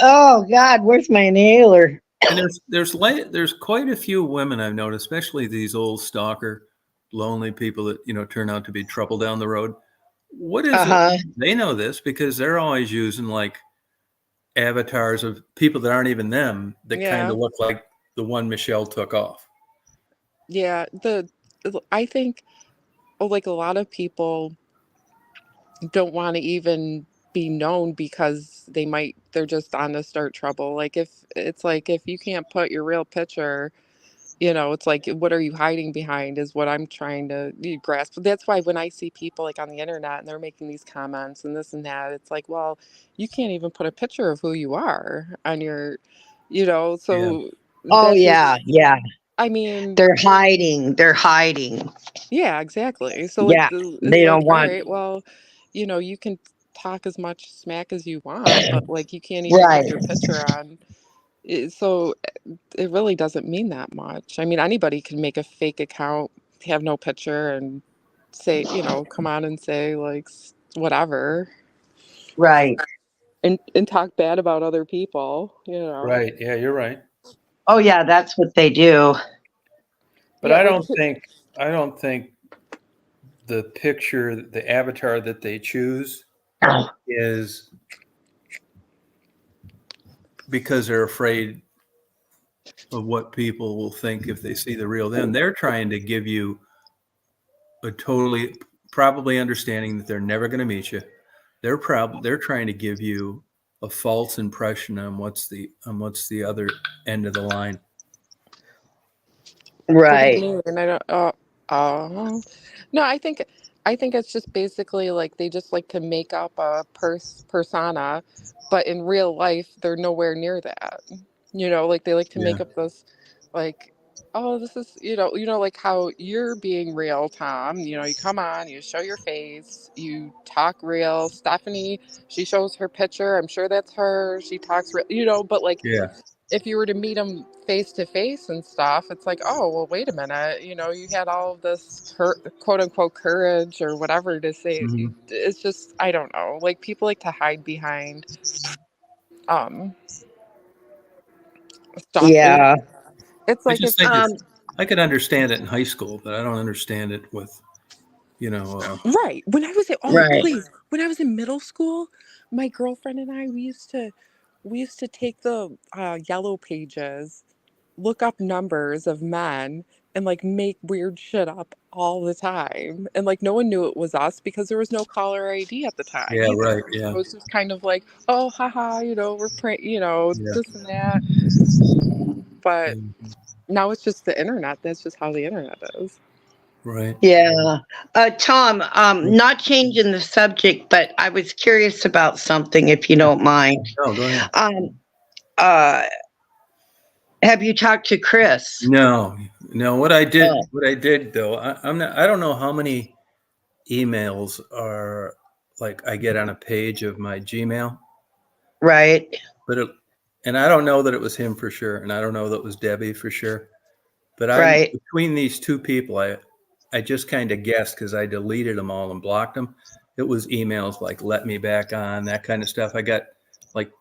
Oh God, where's my inhaler? And there's quite a few women I've noticed, especially these old stalker, lonely people that turn out to be trouble down the road. What is it? Uh-huh. They know this because they're always using like avatars of people that aren't even them that kind Yeah. of look like the one Michelle took off. Yeah, I think like a lot of people don't want to even be known because they're just on to start trouble. Like if you can't put your real picture, it's like what are you hiding behind is what I'm trying to grasp. That's why when I see people like on the internet and they're making these comments and this and that, it's like, well, you can't even put a picture of who you are on your, Yeah. so Oh that's yeah, just, yeah. I mean, They're hiding. They're hiding. yeah, exactly. So like Yeah. it's They like, don't all want right, well, you can talk as much smack as you want, but like you can't even put right. your picture on. So it really doesn't mean that much. I mean, anybody can make a fake account, have no picture, and say, come on and say like whatever, Right. and talk bad about other people. Right. Yeah, you're right. Oh yeah, that's what they do. But Yeah, I like don't think the picture, the avatar that they choose is because they're afraid of what people will think if they see the real them. They're trying to give you a totally, probably understanding that they're never going to meet you. They're trying to give you a false impression on what's the other end of the line. what do you Right. mean? I don't. No, I think it's just basically like they just like to make up a persona, but in real life they're nowhere near that. Like they like to Yeah. make up this, like, oh, this is like how you're being real, Tom. You come on, you show your face, you talk real. Stephanie, she shows her picture. I'm sure that's her. She talks real, but like Yeah. if you were to meet them face to face and stuff, it's like, oh, well, wait a minute. You had all of this quote unquote courage or whatever to say. Mhm. It's just, I don't know. Like people like to hide behind um stuff. Yeah. It's I like just if think Um. I could understand it in high school, but I don't understand it with, right when I was Right. please when I was in middle school, my girlfriend and I we used to we used to take the yellow pages, look up numbers of men, and like make weird shit up all the time. And like no one knew it was us because there was no caller ID at the time Yeah, either. right. So Yeah. it was just kind of like, oh, haha, we're Yeah. this and that. But Mhm. now it's just the internet. That's just how the internet is. Right. Yeah. Tom, not changing the subject, but I was curious about something, if you don't mind. No, go ahead. Uh, have you talked to Chris? No, no. What I did, Oh. though, I'm not. I don't know how many emails are like I get on a page of my Gmail, Right. but and I don't know that it was him for sure, and I don't know that it was Debbie for sure. But Right. between these two people, I just kind of guessed because I deleted them all and blocked them. It was emails like "let me back on," that kind of stuff. I got like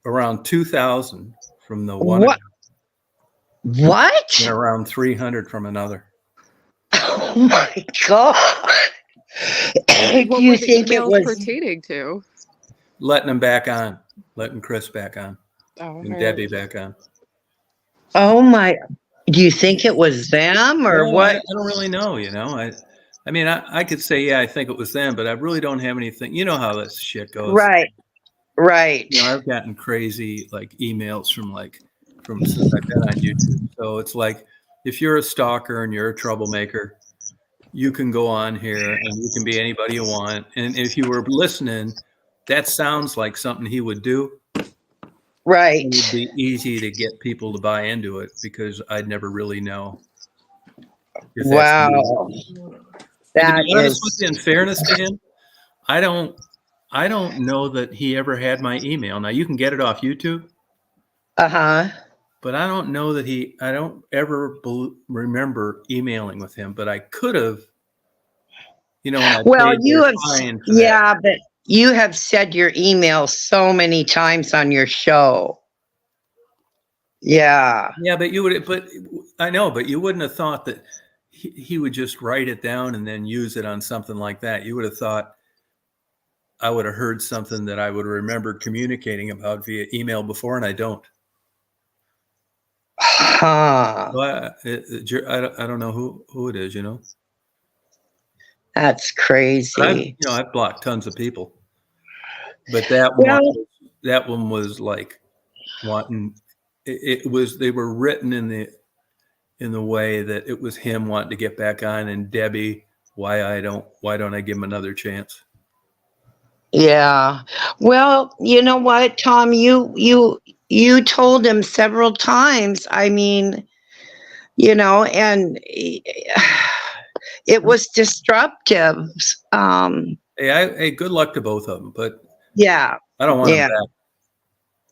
around 2,000 from the one, What? What? and around 300 from another. Oh my God. Do What you were the think it emails was? pertaining to? Letting them back on, letting Chris back on, Oh, and okay. Debbie back on. Oh my. Do you think it was them or No, I what? don't really know. I mean, I could say, yeah, I think it was them, but I really don't have anything. You know how this shit goes. Right. Right. I've gotten crazy like emails from since I've been on YouTube. So it's like if you're a stalker and you're a troublemaker, you can go on here and you can be anybody you want. And if you were listening, that sounds like something he would do. Right. It would be easy to get people to buy into it because I'd never really know. If that's Wow. And That to be honest with is. you, in fairness to him, I don't know that he ever had my email. Now you can get it off YouTube, Uh-huh. but I don't know that I don't ever remember emailing with him, but I could have, when I Well, paid you their have, fine for that. yeah, but you have said your email so many times on your show. Yeah. Yeah, but I know, but you wouldn't have thought that he would just write it down and then use it on something like that. You would have thought I would have heard something that I would remember communicating about via email before, and I don't. Huh. Well, I don't know who it is, That's But crazy. I've blocked tons of people, but Well, that one was like wanting. It was they were written in the way that it was him wanting to get back on, and Debbie, why don't I give him another chance? yeah. Well, you know what, Tom, you told him several times. I mean, and it was disruptive. Hey, good luck to both of them, but Yeah. I don't want Yeah. them back.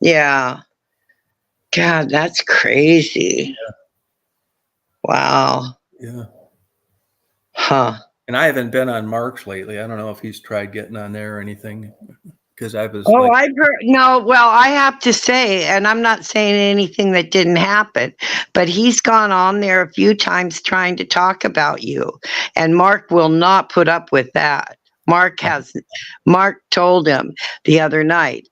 Yeah. God, that's crazy. Yeah. Wow. Yeah. Huh. And I haven't been on Mark's lately. I don't know if he's tried getting on there or anything because I was Oh, I've heard. No, well, I have to say, and I'm not saying anything that didn't happen, but he's gone on there a few times trying to talk about you, and Mark will not put up with that. Mark told him the other night,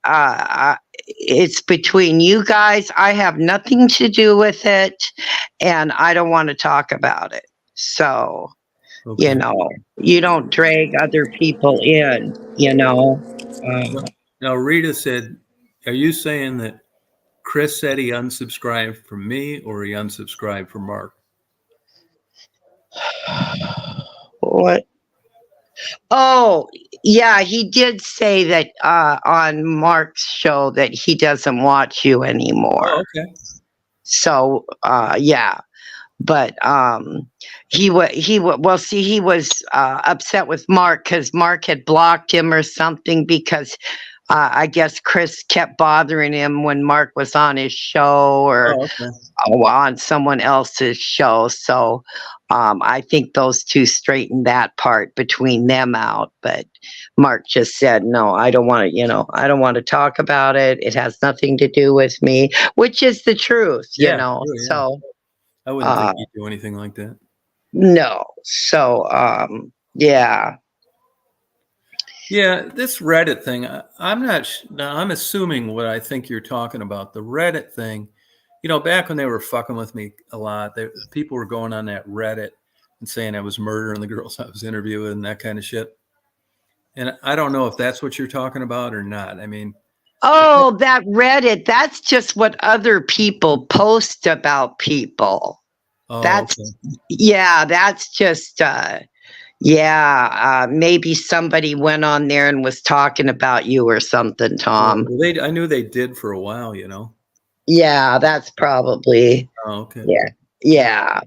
it's between you guys. I have nothing to do with it, and I don't want to talk about it. So, okay. you don't drag other people in, Now Rita said, "Are you saying that Chris said he unsubscribed from me or he unsubscribed from Mark?" What? Oh, yeah, he did say that on Mark's show that he doesn't watch you anymore. Oh, okay. So, yeah. But he was upset with Mark because Mark had blocked him or something because I guess Chris kept bothering him when Mark was on his show or okay. on someone else's show. So I think those two straightened that part between them out. But Mark just said, no, I don't want to, I don't want to talk about it. It has nothing to do with me, which is the truth, Yeah, sure, yeah. So I wouldn't think he'd do anything like that. no. So yeah. Yeah, this Reddit thing, I'm not, now I'm assuming what I think you're talking about. The Reddit thing, back when they were fucking with me a lot, people were going on that Reddit and saying I was murdering the girls I was interviewing and that kind of shit. And I don't know if that's what you're talking about or not. I mean, Oh, that Reddit, that's just what other people post about people. oh, That's, okay. yeah, that's just, maybe somebody went on there and was talking about you or something, Tom. Well, I knew they did for a while, Yeah, that's probably, Oh, okay. yeah.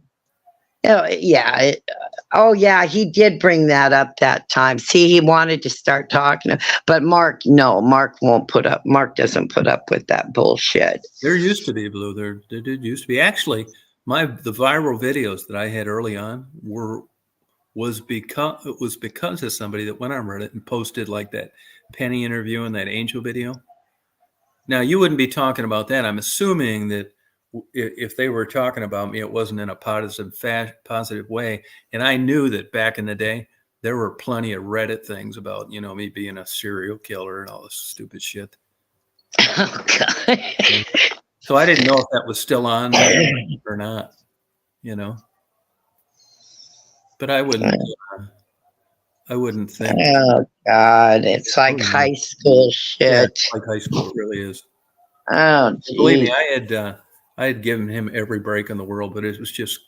Oh, yeah. He did bring that up that time. See, he wanted to start talking, but Mark doesn't put up with that bullshit. There used to be, Blue. There did used to be. Actually, the viral videos that I had early on was because of somebody that went on Reddit and posted like that Penny interview and that Angel video. Now, you wouldn't be talking about that. I'm assuming that if they were talking about me, it wasn't in a positive way. And I knew that back in the day, there were plenty of Reddit things about, me being a serial killer and all this stupid shit. Oh, God. So I didn't know if that was still on there or not, But I wouldn't think. Oh, God. It's like high school shit. Yeah, it's like high school, it really is. Oh, geez. Believe me, I had given him every break in the world, but it's just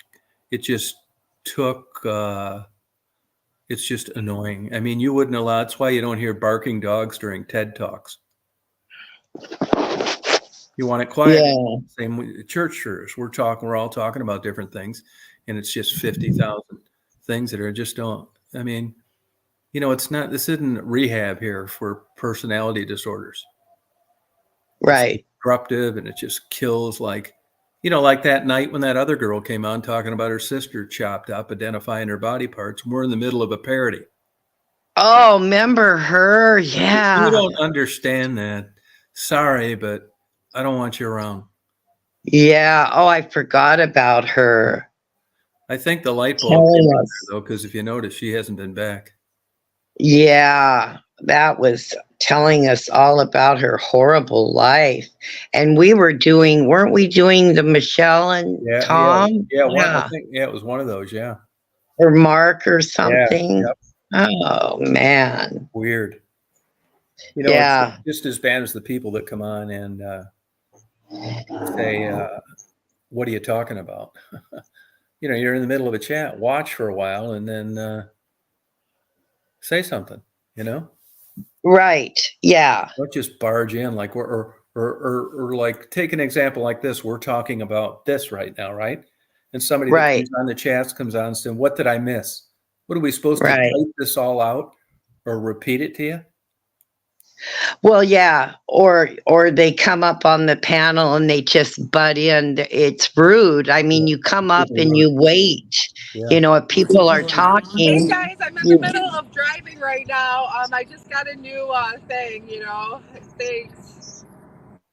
annoying. I mean, you wouldn't allow, that's why you don't hear barking dogs during TED Talks. You want it quiet. Yeah. Same with churches. We're all talking about different things, and it's just 50,000 things that are just don't, I mean, this isn't rehab here for personality disorders. Right. It's disruptive, and it just kills like that night when that other girl came on talking about her sister chopped up, identifying her body parts. We're in the middle of a parody. Oh, remember her? Yeah. You don't understand that. Sorry, but I don't want you around. Yeah. Oh, I forgot about her. I think the light bulb came on her, though, because if you notice, she hasn't been back. Yeah, that was telling us all about her horrible life. And weren't we doing the Michelle and Tom? I think it was one of those, yeah. Or Mark or something. Yeah, yep. Oh, man. Weird. Yeah. It's just as bad as the people that come on and say, what are you talking about? You're in the middle of a chat, watch for a while, and then say something, Right. Yeah. Don't just barge in like or like take an example like this. We're talking about this right now, right? And somebody that comes on the chats comes on and says, what did I miss? What are we supposed to type this all out or repeat it to you? Well, yeah. Or they come up on the panel and they just butt in. It's rude. I mean, you come up and you wait. Yeah. If people are talking. Hey guys, I'm in the middle of driving right now. I just got a new thing, Thanks.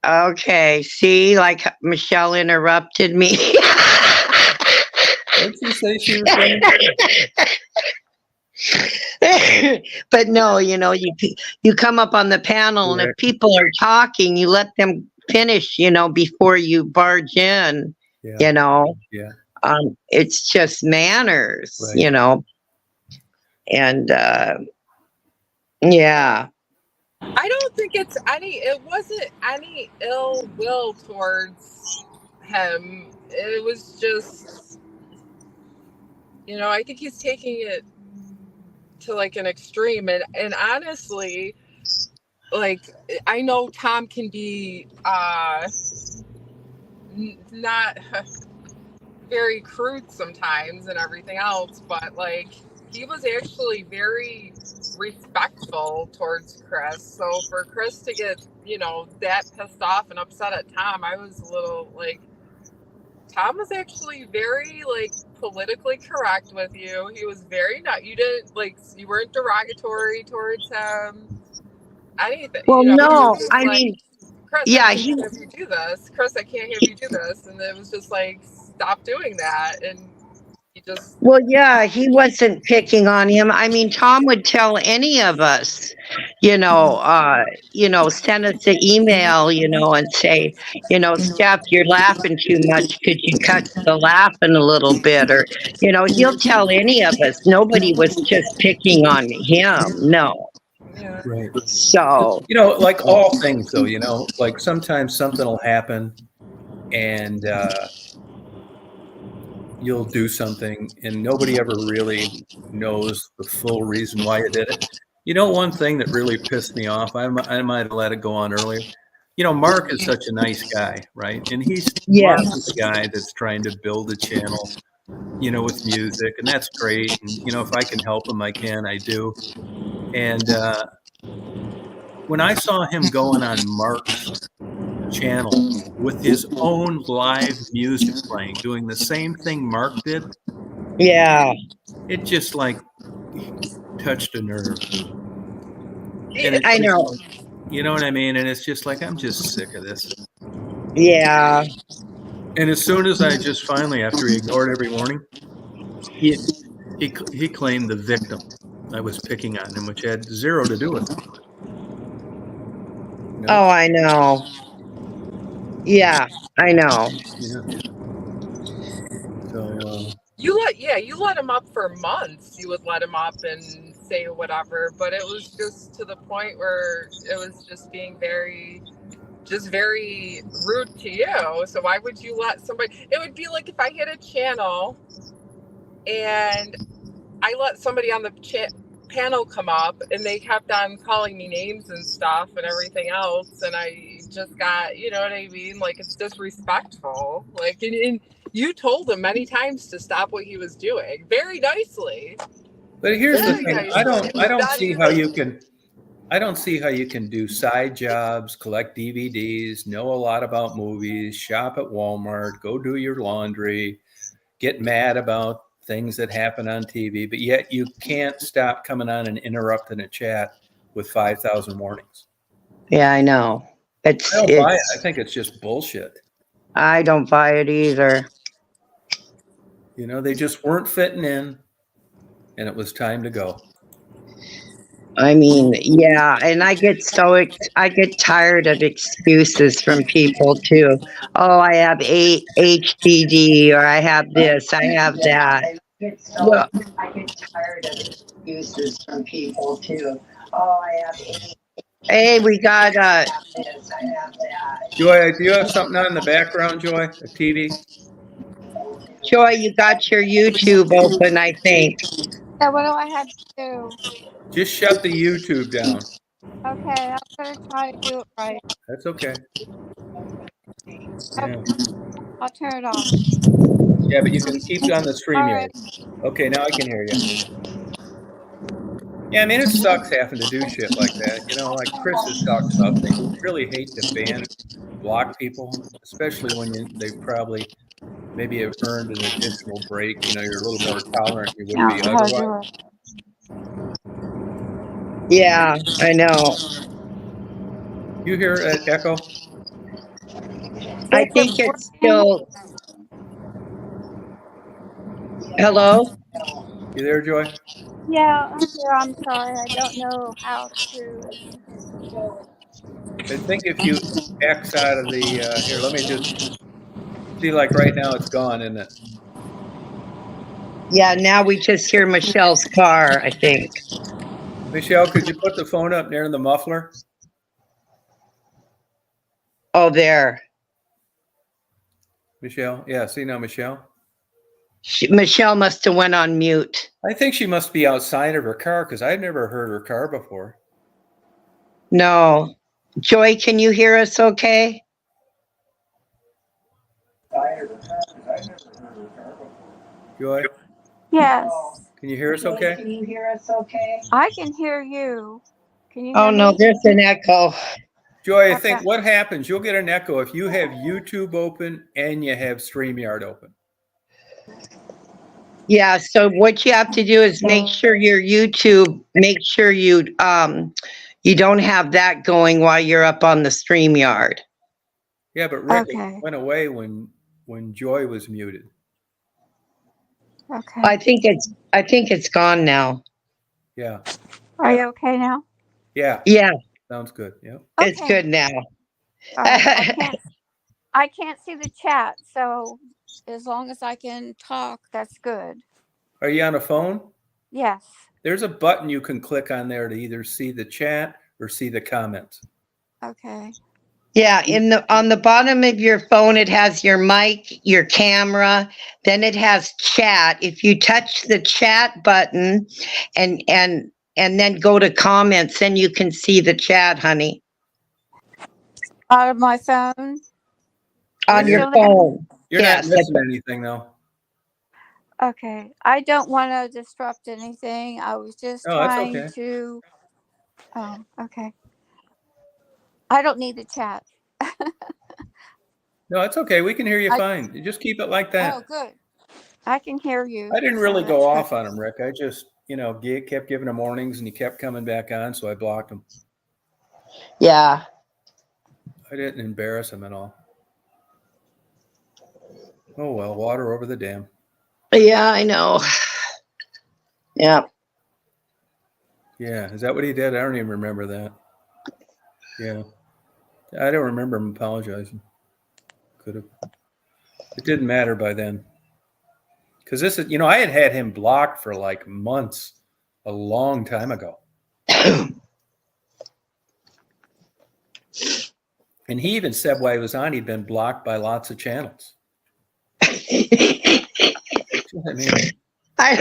Okay. See, like Michelle interrupted me. What did you say she was saying? But no, you come up on the panel and if people are talking, you let them finish, before you barge in, Yeah. It's just manners, right. And yeah. I don't think it wasn't any ill will towards him. It was just, I think he's taking it to like an extreme, and honestly, like, I know Tom can be not very crude sometimes and everything else, but like he was actually very respectful towards Chris. So for Chris to get that pissed off and upset at Tom, I was a little like, Tom was actually very like politically correct with you. He was very you weren't derogatory towards him. Anything. Well, no, I like, mean, Chris, yeah, I can't have you do this. Chris, I can't have you do this. And it was just like, stop doing that. And He just Well, yeah, he wasn't picking on him. I mean, Tom would tell any of us, send us an email, and say, Steph, you're laughing too much. Could you cut the laughing a little bit? Or, he'll tell any of us. Nobody was just picking on him. No. yeah. Right. So, Like all things, though, like sometimes something will happen and you'll do something and nobody ever really knows the full reason why you did it. One thing that really pissed me off, I might have let it go on earlier. Mark is such a nice guy, right? And he's yes. Mark is the guy that's trying to build a channel, with music, and that's great. And, if I can help him, I can, I do. And when I saw him going on Mark's channel with his own live music playing, doing the same thing Mark did, Yeah. it just like touched a nerve. And I know. You know what I mean? And it's just like, I'm just sick of this. Yeah. And as soon as I just finally, after he ignored every warning, he claimed the victim I was picking on him, which had zero to do with it. Oh, I know. Yeah, I know. Yeah. So You let him up for months. You would let him up and say whatever, but it was just to the point where it was just being very rude to you. So why would you let somebody? It would be like if I hit a channel and I let somebody on the panel come up and they kept on calling me names and stuff and everything else, and I just got, you know what I mean? Like, it's disrespectful. Like, and you told him many times to stop what he was doing very nicely. But here's the Very thing: nicely. I don't see how you can. I don't see how you can do side jobs, collect DVDs, know a lot about movies, shop at Walmart, go do your laundry, get mad about things that happen on TV, but yet you can't stop coming on and interrupting a chat with 5,000 warnings. Yeah, I know. I don't buy it. I think it's just bullshit. I don't buy it either. They just weren't fitting in, and it was time to go. I mean, yeah, and I get tired of excuses from people too. Oh, I have HDD, or I have this, I have that. Well, I get tired of excuses from people too. Oh, I have Hey, we got this, I have that. Joy, do you have something on in the background, Joy? A TV? Joy, you got your YouTube open, I think. Yeah, what do I have to do? Just shut the YouTube down. Okay, I'm gonna try to do it right. That's okay. Okay, I'll turn it off. Yeah, but you can keep it on the stream. All right. Okay, now I can hear you. Yeah, I mean, it sucks having to do shit like that. Like Chris has talked about, they really hate to ban, block people, especially when they probably maybe have earned an additional break. You're a little more tolerant than you would be otherwise. Yeah, I know. You hear an echo? I think it's still. Hello? You there, Joy? Yeah, I'm here. I'm sorry. I don't know how to. I think if you X out of the here, let me just see. Like right now, it's gone, isn't it? Yeah, now we just hear Michelle's car, I think. Michelle, could you put the phone up near the muffler? Oh, there. Michelle? Yeah, see now, Michelle? Michelle must have went on mute. I think she must be outside of her car because I've never heard her car before. No. Joy, can you hear us okay? Joy? Yes. Can you hear us okay? Can you hear us okay? I can hear you. Can you hear Oh, no, me? there's an echo. Joy, I think what happens, you'll get an echo if you have YouTube open and you have StreamYard open. Yeah, so what you have to do is make sure your YouTube, you don't have that going while you're up on the StreamYard. Yeah, but Rick Okay. went away when Joy was muted. Okay. I think it's gone now. Yeah. Are you okay now? Yeah. Yeah, Sounds good. Yep. it's Okay. good now. All right. I can't see the chat, so as long as I can talk, that's good. Are you on a phone? Yes. There's a button you can click on there to either see the chat or see the comments. Okay. Yeah, on the bottom of your phone it has your mic, your camera, then it has chat. If you touch the chat button and then go to comments, then you can see the chat, honey, Out of my phone. on Yeah, your Still there? phone. You're not Yes. missing anything though. Okay. I don't want to disrupt anything. I was just No, that's trying okay. to. Oh, okay. I don't need the chat. No, it's okay. We can hear you I- fine. You just keep it like that. Oh, good. I can hear you. I didn't so really that's go good. off on him, Rick. I just, kept giving him warnings and he kept coming back on, so I blocked him. Yeah. I didn't embarrass him at all. Oh, well, water over the dam. Yeah, I know. Yeah. Yeah. Is that what he did? I don't even remember that. Yeah. I don't remember him apologizing. Could have. It didn't matter by then. Because this is, I had him blocked for like months, a long time ago. And he even said while he was on, he'd been blocked by lots of channels. I mean, I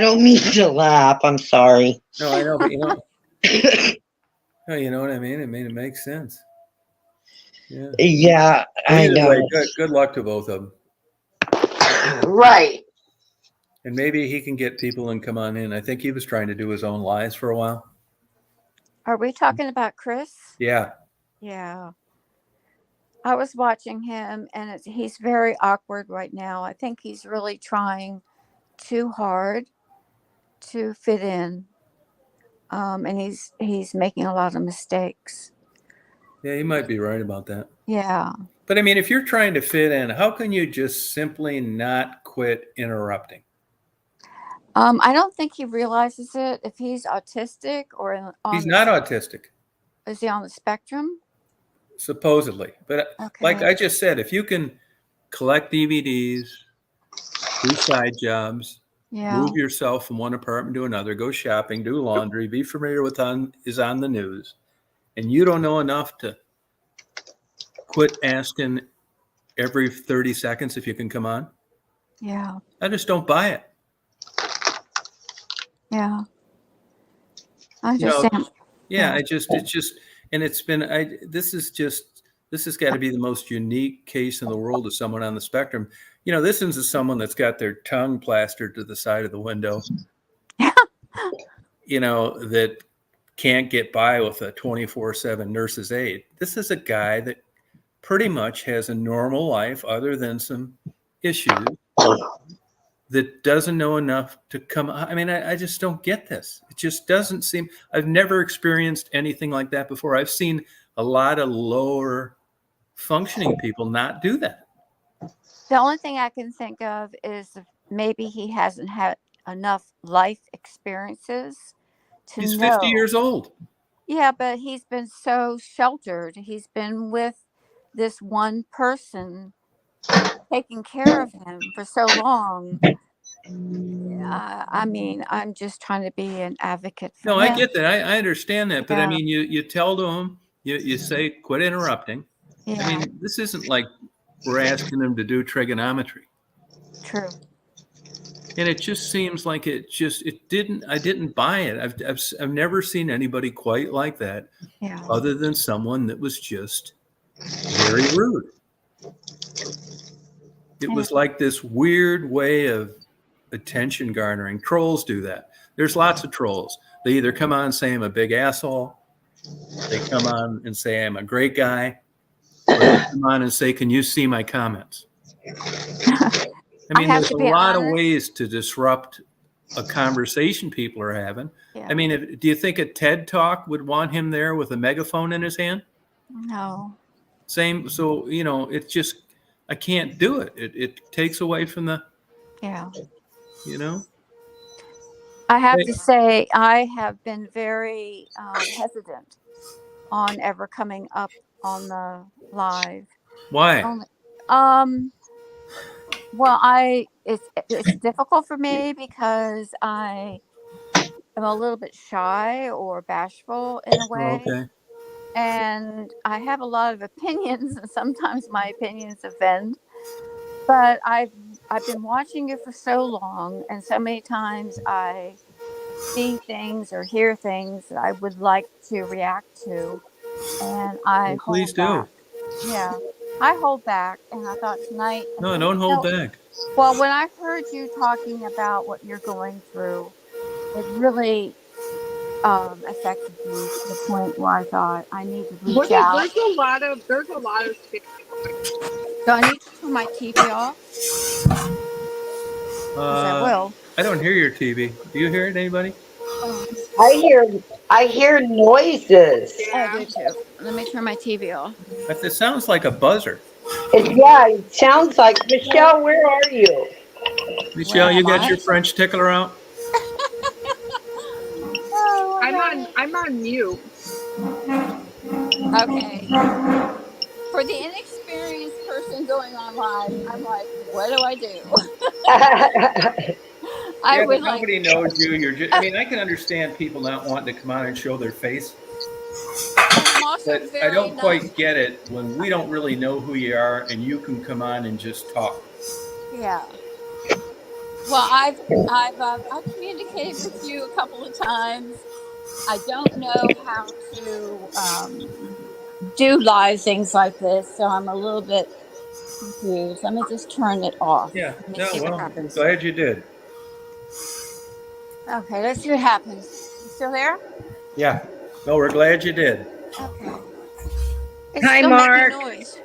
don't mean to laugh. I'm sorry. no, I know, but no, you know what I mean? I mean, it makes sense. Yeah. Yeah, Well, I either know. way, good luck to both of them. Right. And maybe he can get people and come on in. I think he was trying to do his own lives for a while. Are we talking about Chris? Yeah. Yeah. I was watching him, and he's very awkward right now. I think he's really trying too hard to fit in, and he's making a lot of mistakes. Yeah, he might be right about that. Yeah. But I mean, if you're trying to fit in, how can you just simply not quit interrupting? I don't think he realizes it. If he's autistic or He's not autistic, is he on the spectrum? supposedly. But Okay. like I just said, if you can collect DVDs, do side jobs, Yeah. move yourself from one apartment to another, go shopping, do laundry, be familiar with is on the news, and you don't know enough to quit asking every 30 seconds if you can come on, Yeah. I just don't buy it. Yeah. I You know, understand. Yeah, this has got to be the most unique case in the world of someone on the spectrum. This is someone that's got their tongue plastered to the side of the window, that can't get by with a 24/7 nurse's aide. This is a guy that pretty much has a normal life other than some issues, that doesn't know enough to come. I mean, I just don't get this. It just doesn't seem, I've never experienced anything like that before. I've seen a lot of lower functioning people not do that. The only thing I can think of is maybe he hasn't had enough life experiences to He's know. 50 years old. Yeah, but he's been so sheltered. He's been with this one person taking care of him for so long. I mean, I'm just trying to be an advocate for No, him. I get that. I understand that. But I Yeah. mean, you tell to him, you say, quit interrupting. Yeah, I mean, this isn't like we're asking him to do trigonometry. true. And it just seems like I didn't buy it. I've never seen anybody quite like that, Yeah. other than someone that was just very rude. It was like this weird way of attention garnering. Trolls do that. There's lots of trolls. They either come on and say I'm a big asshole, they come on and say I'm a great guy, or they come on and say, can you see my comments? I mean, have there's to a be lot of honest. ways to disrupt a conversation people are having. Yeah. I mean, do you think a TED Talk would want him there with a megaphone in his hand? No. Same. So, it's just, I can't do it. It takes away from the Yeah. You know? I have Hey. to say, I have been very hesitant on ever coming up on the live. Why? Only, well, it's difficult for me because I am a little bit shy or bashful in a Oh, way, okay. and I have a lot of opinions, and sometimes my opinions offend. But I've been watching you for so long, and so many times I see things or hear things that I would like to react to, and I Well, please hold do. back. Yeah, I hold back, and I thought tonight, I No, said, don't hold back. well, when I heard you talking about what you're going through, it really affected me to the point where I thought I need to reach out. There's a lot of shit. Do I need to turn my TV off? Because I will. I don't hear your TV. Do you hear it, anybody? Oh, I hear noises. I Yeah. do too. Let me turn my TV off. It sounds like a buzzer. It sounds like Michelle. Where are you? Where Michelle, you am got I? your French tickler out? Oh my I'm on mute. God. Okay. For the inexperienced person going on live, I'm like, what do I do? I Yeah, but would like, nobody knows you. You're just, I mean, I can understand people not wanting to come on and show their face, and I'm also but I very don't not. quite get it when we don't really know who you are and you can come on and just talk. Yeah. Well, I've communicated with you a couple of times. I don't know how to do live things like this, so I'm a little bit confused. Let me just turn it off. Yeah. Let me No, see what well, I'm happens. glad you did. Okay, let's see what happens. You still there? Yeah. No, we're glad you did. Okay. It's Hi, still making Mark. noise.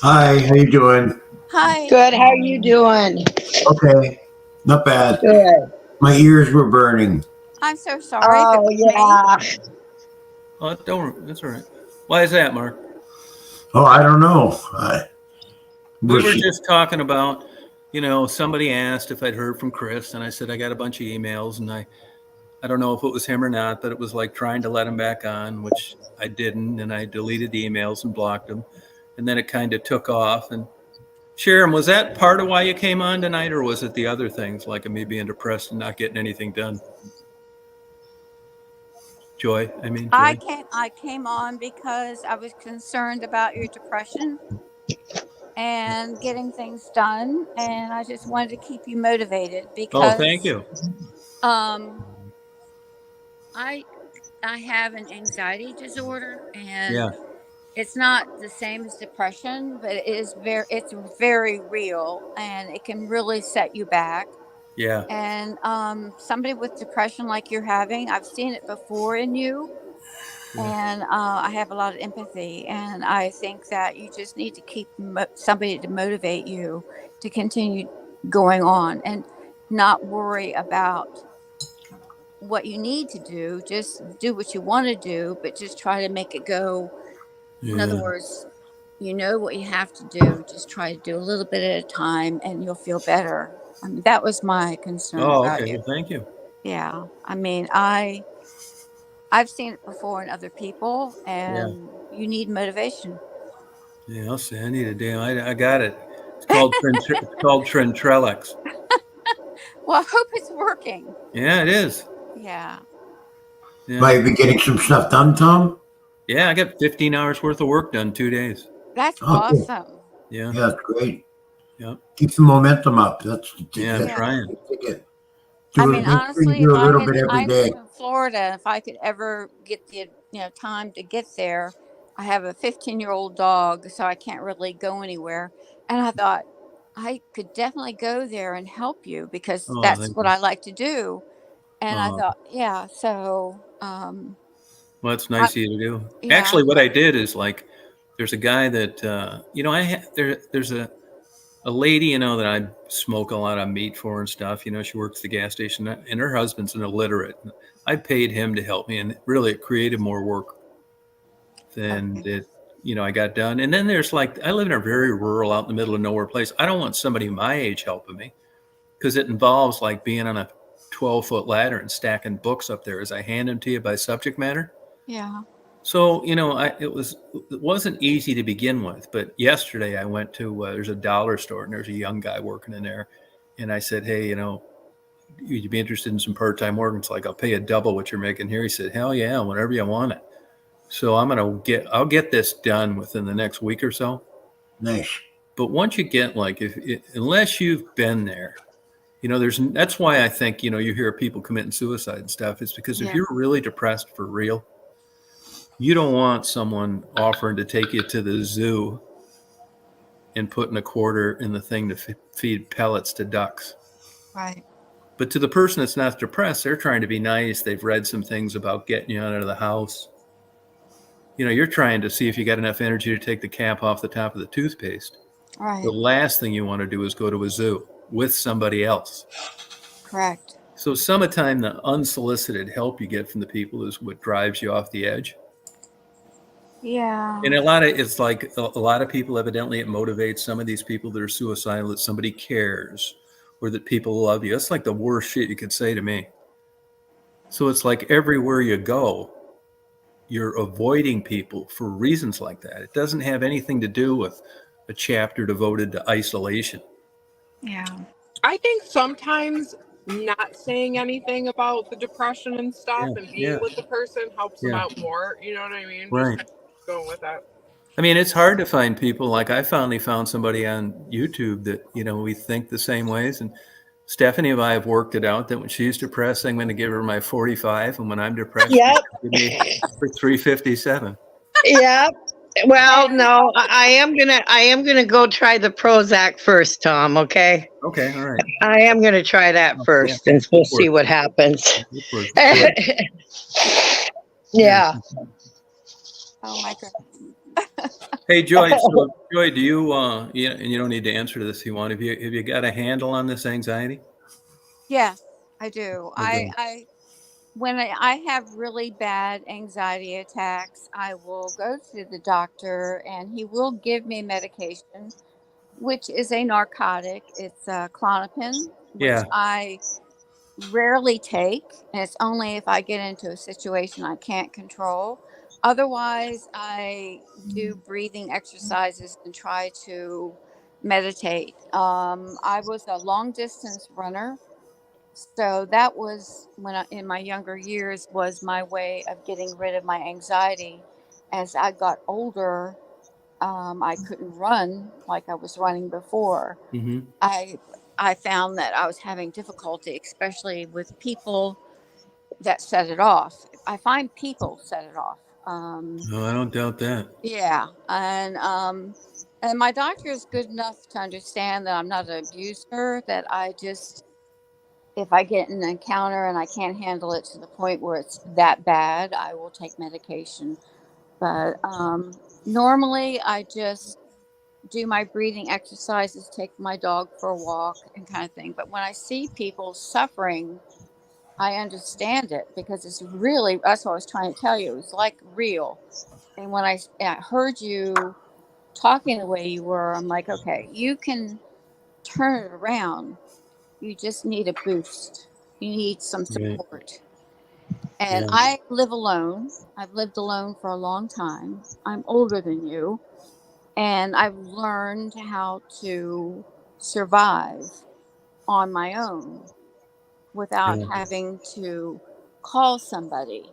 Hi, how you doing? Hi. Good. How you doing? Okay, not bad. Good. My ears were burning. I'm so sorry if it Oh was me. yeah. Oh, don't. That's all right. Why is that, Mark? Oh, I don't know. I We was were just talking about, somebody asked if I'd heard from Chris, and I said I got a bunch of emails, and I don't know if it was him or not, but it was like trying to let him back on, which I didn't, and I deleted the emails and blocked them, and then it kind of took off. And Sharon, was that part of why you came on tonight, or was it the other things like me being depressed and not getting anything done? Joy, Joy. I came on because I was concerned about your depression and getting things done, and I just wanted to keep you motivated Oh, thank because you. um I I have an anxiety disorder, and Yeah, it's not the same as depression, but it's very real, and it can really set you back. yeah, And somebody with depression like you're having, I've seen it before in you, yeah, and I have a lot of empathy, and I think that you just need to keep somebody to motivate you to continue going on and not worry about what you need to do. Just do what you want to do, but just try to make it go. In other yeah. words, you know what you have to do, just try to do a little bit at a time, and you'll feel better. I mean, that was my concern Oh, about okay. you. Well, thank you. Yeah, I mean, I've seen it before in other people, Yeah, and you need motivation. yeah. I'll say I need a damn. I got it. It's called Trentrelex. Well, I hope it's working. Yeah, it is. Yeah, Yeah. might be getting some stuff done, Tom. Yeah, I got 15 hours worth of work done 2 days. that's Oh, cool. awesome. Yeah, Yeah, that's great. yeah, Keep the momentum up. That's the yeah. I'm ticket. Yeah. trying. I Do mean, it. Make sure you honestly, if do a little bit every I day. live in Florida, if I could ever get the time to get there, I have a 15-year-old dog, so I can't really go anywhere. And I thought I could definitely go there and help you because Oh, that's thank what you. I like to do. And I Oh, thought, yeah, so well, that's I, nice of you to do. yeah, Actually, what I did is like, there's a guy that there's a lady that I smoke a lot of meat for and stuff. She works at the gas station, and her husband's an illiterate. I paid him to help me, and really it created more work than okay, I got done. And then there's like, I live in a very rural, out in the middle of nowhere place. I don't want somebody my age helping me. because it involves like being on a 12-foot ladder and stacking books up there as I hand them to you by subject matter. Yeah. So, it wasn't easy to begin with, but yesterday I went to, there's a dollar store and there's a young guy working in there. And I said, hey, you'd be interested in some part-time work? It's like, I'll pay you double what you're making here. He said, hell yeah, whenever you want it. So I'll get this done within the next week or so. Nice. But once you get unless you've been there, that's why I think, you hear people committing suicide and stuff. It's because if Yeah. you're really depressed for real, you don't want someone offering to take you to the zoo and putting a quarter in the thing to feed pellets to ducks. Right. But to the person that's not depressed, they're trying to be nice. They've read some things about getting you out of the house. You're trying to see if you got enough energy to take the cap off the top of the toothpaste. Right. The last thing you want to do is go to a zoo with somebody else. Correct. So some of the time, the unsolicited help you get from the people is what drives you off the edge. Yeah. And a lot of people, evidently, it motivates some of these people that are suicidal that somebody cares or that people love you. That's like the worst shit you could say to me. So it's like everywhere you go, you're avoiding people for reasons like that. It doesn't have anything to do with a chapter devoted to isolation. Yeah. I think sometimes not saying anything about the depression and stuff Yeah, and being yeah. with the person helps them Yeah. out more. You know what I mean? Right. Just going with that. I mean, it's hard to find people. Like I finally found somebody on YouTube that, we think the same ways. And Stephanie and I have worked it out that when she's depressed, I'm going to give her my 45. And when I'm depressed, Yep. give me for 357. Yeah. Well, no, I am gonna go try the Prozac first, Tom. Okay. Okay. All right. I am gonna try that first, and we'll see what happens. Yeah. Oh my goodness. Hey, Joy. So, Joy, do you, and you don't need to answer this if you want. Have you got a handle on this anxiety? Yes, I do. Okay. When I have really bad anxiety attacks, I will go to the doctor and he will give me medication, which is a narcotic. It's Klonopin, which Yeah. I rarely take. And it's only if I get into a situation I can't control. Otherwise, I do breathing exercises and try to meditate. I was a long distance runner. So that was in my younger years, was my way of getting rid of my anxiety. As I got older, I couldn't run like I was running before. Mm-hmm. I found that I was having difficulty, especially with people that set it off. I find people set it off. No, I don't doubt that. Yeah, and my doctor is good enough to understand that I'm not an abuser. That I just, if I get in an encounter and I can't handle it to the point where it's that bad, I will take medication. But normally I just do my breathing exercises, take my dog for a walk and kind of thing. But when I see people suffering, I understand it because it's really, that's what I was trying to tell you. It's like real. And when I heard you talking the way you were, I'm like, okay, you can turn it around. You just need a boost. You need some support. And Yeah. I live alone. I've lived alone for a long time. I'm older than you. And I've learned how to survive on my own without Yeah. having to call somebody.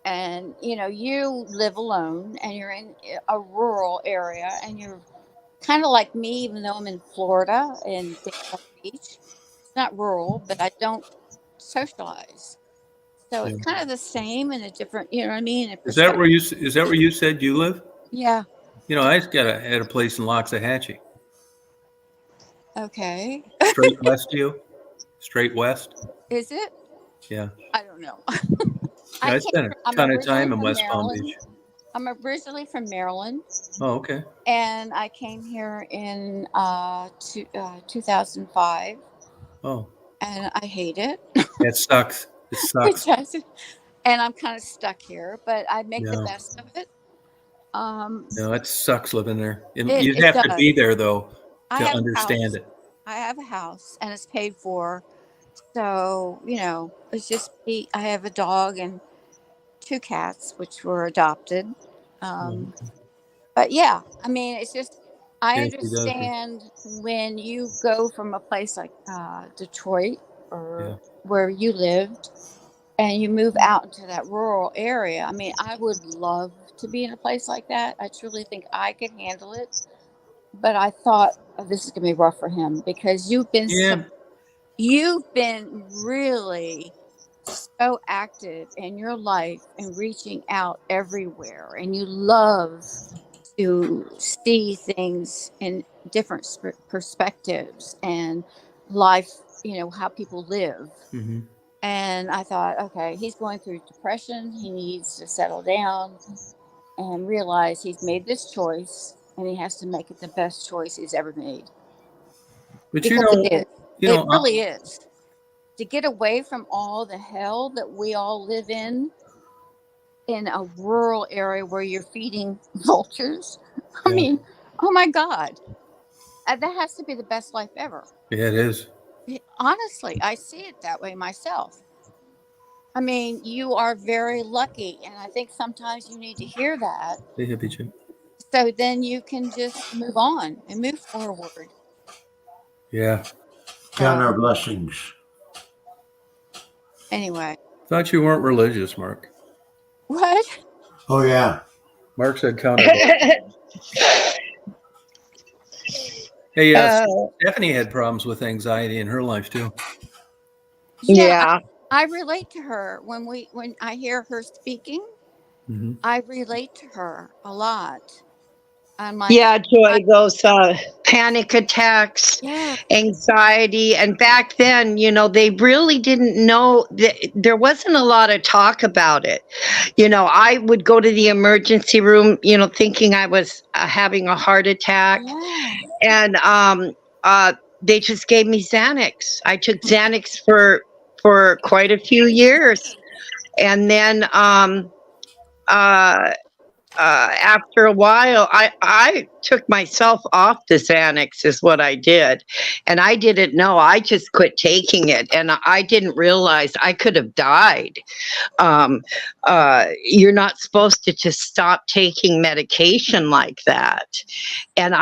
And, you live alone and you're in a rural area and you're kind of like me, even though I'm in Florida in Daytona Beach. It's not rural, but I don't socialize. So it's kind of the same in a different, you know what I mean? Is that where you said you live? Yeah. I just had a place in Loxahatchee. Okay. Straight west of you? Straight west? Is it? Yeah. I don't know. Yeah, I spent a ton of time in West Palm Beach. I'm originally from Maryland. Oh, okay. And I came here in 2005. Oh. And I hate it. It sucks. It sucks. And I'm kind of stuck here, but I make the best of it. No, it sucks living there. You'd It have to does. be there, though, I to have a understand house. it. I have a house and it's paid for. So, it's just me. I have a dog and 2 cats, which were adopted. Um, but yeah, I mean, it's just, I Yeah, she does. understand when you go from a place like Detroit Yeah. or where you lived and you move out into that rural area. I mean, I would love to be in a place like that. I truly think I could handle it. But I thought, oh, this is going to be rough for him because Yeah. you've been really so active in your life and reaching out everywhere, and you love to see things in different perspectives and life, how people live. Hmm. And I thought, okay, he's going through depression. He needs to settle down and realize he's made this choice and he has to make it the best choice he's ever made. But Because it is. It I- really is. To get away from all the hell that we all live in a rural area where you're feeding vultures. I Yeah. mean, oh my God. That has to be the best life ever. Yeah, it is. Honestly, I see it that way myself. I mean, you are very lucky. And I think sometimes you need to hear that. Hey, hippie chick. So then you can just move on and move forward. Yeah. Count So our blessings. anyway, Thought you weren't religious, Mark. what? Oh, yeah. Mark said count our blessings. Hey, yes. Stephanie had problems with anxiety in her life too. Yeah, I relate to her when I hear her speaking. Hmm. I relate to her a lot. I'm like, Yeah, Joy, those panic attacks, yeah, anxiety. And back then, they really didn't know that there wasn't a lot of talk about it. I would go to the emergency room, thinking I was having a heart attack. yeah. And they just gave me Xanax. I took Xanax for quite a few years. And then after a while, I took myself off the Xanax is what I did. And I didn't know. I just quit taking it. And I didn't realize I could have died. You're not supposed to just stop taking medication like that. And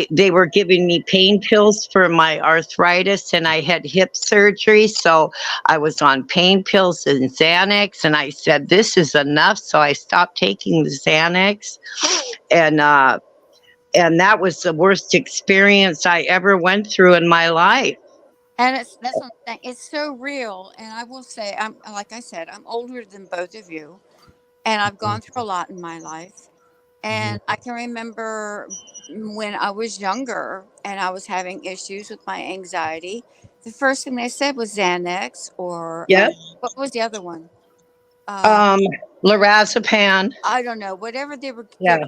they were giving me pain pills for my arthritis, and I had hip surgery. So I was on pain pills and Xanax, and I said, this is enough. So I stopped taking the Xanax. And that was the worst experience I ever went through in my life. And that's what I'm saying. It's so real. And I will say, like I said, I'm older than both of you, and I've gone through a lot in my life. And I can remember when I was younger and I was having issues with my anxiety. The first thing they said was Xanax, or Yes. what was the other one? Lorazepam. I don't know. Whatever they were, Yeah.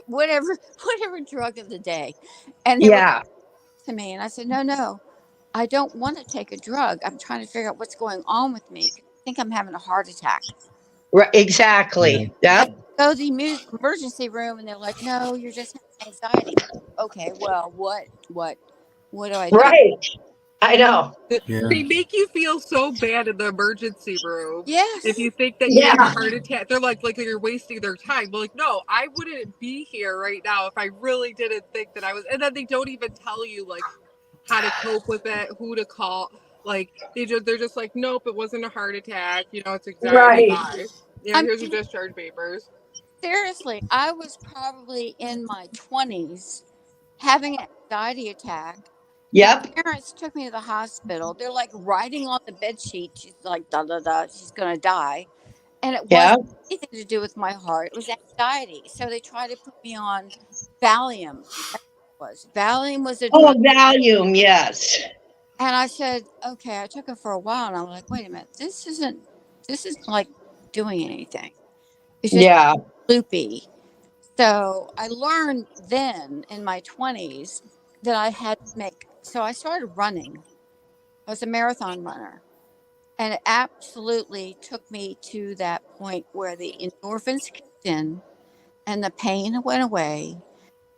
whatever drug of the day. And they were Yeah. to me, and I said, no, I don't want to take a drug. I'm trying to figure out what's going on with me. I think I'm having a heart attack. Right, exactly. Yeah. Yep. Go to the emergency room, and they're like, no, you're just having anxiety. Okay, well, what do I do? Right. I know. Yeah. They make you feel so bad in the emergency room. Yes. If you think that you're having Yeah. a heart attack, they're like you're wasting their time. We're like, no, I wouldn't be here right now if I really didn't think that I was. And then they don't even tell you like how to cope with it, who to call. Like they're just like, nope, it wasn't a heart attack. It's anxiety. Right. Bye. Here's your discharge papers. Seriously, I was probably in my 20s having an anxiety attack. Yep. My parents took me to the hospital. They're like writing on the bed sheet. She's like, da da da, she's gonna die. And it Yeah. wasn't anything to do with my heart. It was anxiety. So they tried to put me on Valium. Valium was a Oh, drug. Valium. Yes. And I said, okay, I took it for a while, and I'm like, wait a minute, this isn't like doing anything. It's just Yeah. loopy. So I learned then in my 20s that I had to so I started running. I was a marathon runner. And it absolutely took me to that point where the endorphins kicked in and the pain went away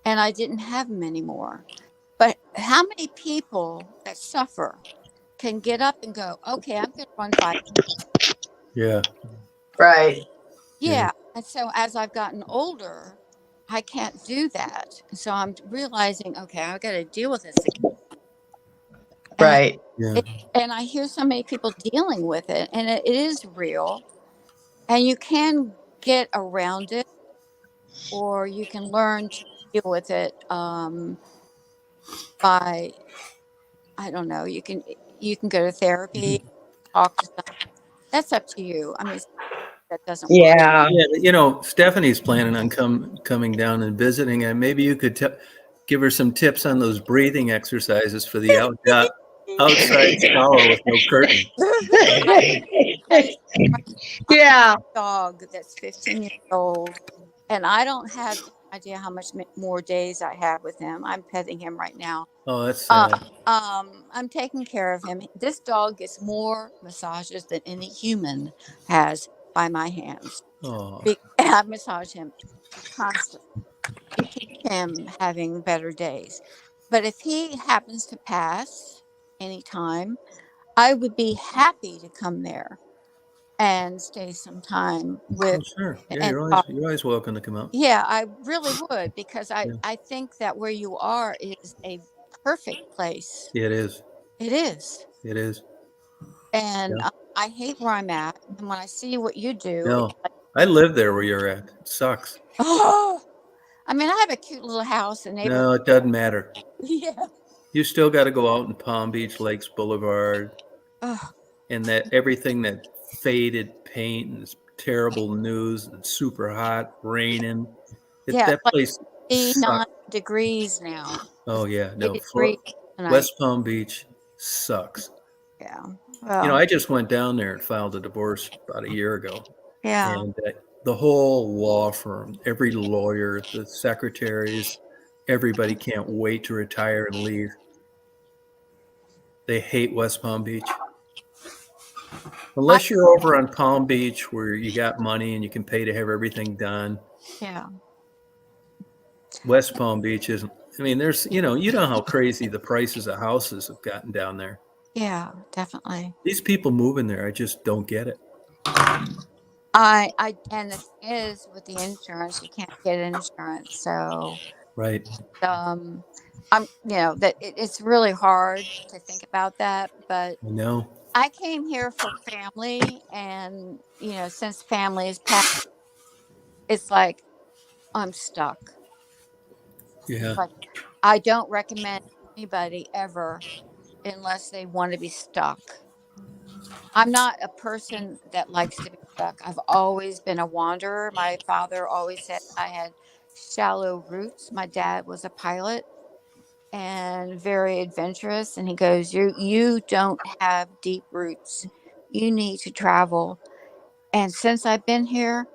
and I didn't have them anymore. But how many people that suffer can get up and go, okay, I'm going to run 5? Yeah. Right. Yeah. And so as I've gotten older, I can't do that. And so I'm realizing, okay, I've got to deal with this again. Right. Yeah. And I hear so many people dealing with it, and it is real. And you can get around it, or you can learn to deal with it by, I don't know, you can go to therapy, talk to someone. That's up to you. I mean, that doesn't work. Yeah. Yeah, you know, Stephanie's planning on coming down and visiting, and maybe you could give her some tips on those breathing exercises for the outside shower with no curtain. Yeah. Dog that's 15 years old, and I don't have any idea how much more days I have with him. I'm petting him right now. Oh, that's sad. I'm taking care of him. This dog gets more massages than any human has by my hands. Oh, I massage him constantly to keep him having better days. But if he happens to pass anytime, I would be happy to come there and stay some time with. sure. Yeah, and you're talk. always welcome to come out. Yeah, I really would, because Yeah. I think that where you are is a perfect place. Yeah, it is. It is. It is. And Yeah. I hate where I'm at. And when I see what you do, No, it's like, I live there where you're at. It sucks. oh, I mean, I have a cute little house and neighborhood. No, it doesn't matter. Yeah. You still got to go out in Palm Beach Lakes Boulevard, Oh, and that everything that faded paint and this terrible news and super hot, raining. Yeah, That like place 89 sucks. degrees now. Oh yeah, no. 80 degrees tonight. West Palm Beach sucks. Yeah. You Well, know, I just went down there and filed a divorce about a year ago, yeah. and the whole law firm, every lawyer, the secretaries, everybody can't wait to retire and leave. They hate West Palm Beach. Unless you're over on Palm Beach where you got money and you can pay to have everything done. Yeah. West Palm Beach isn't. I mean, there's, you know how crazy the prices of houses have gotten down there. Yeah, definitely. These people moving there, I just don't get it. And the thing is, with the insurance, you can't get insurance. So, Right. that it's really hard to think about that. But I know. I came here for family, and since family is passed, it's like I'm stuck. Yeah. Like, I don't recommend anybody ever unless they want to be stuck. I'm not a person that likes to be stuck. I've always been a wanderer. My father always said I had shallow roots. My dad was a pilot and very adventurous, and he goes, you don't have deep roots. You need to travel. And since I've been here,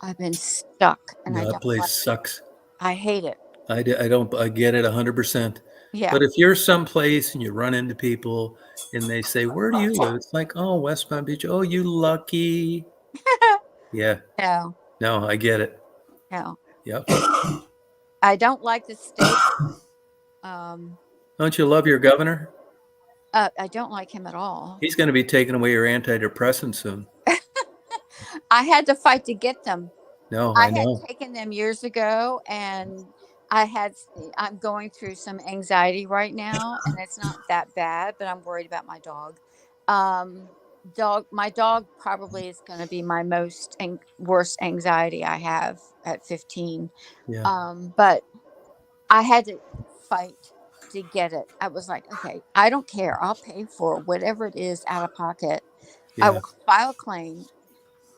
I've been stuck, and I No, that don't place like it. sucks. I hate it. I get it 100%. Yeah. But if you're someplace and you run into people and they say, "Where do you live?" It's like, "Oh, West Palm Beach." Oh, you lucky. Yeah. No, I get it. no. Yep. I don't like the state. Um, Don't you love your governor? I don't like him at all. He's going to be taking away your antidepressants soon. I had to fight to get them. No, I I know. had taken them years ago, and I'm going through some anxiety right now, and it's not that bad, but I'm worried about my dog. My dog probably is going to be my worst anxiety I have at 15. Yeah. But I had to fight to get it. I was like, okay, I don't care. I'll pay for whatever it is out of pocket. I Yeah. will file a claim.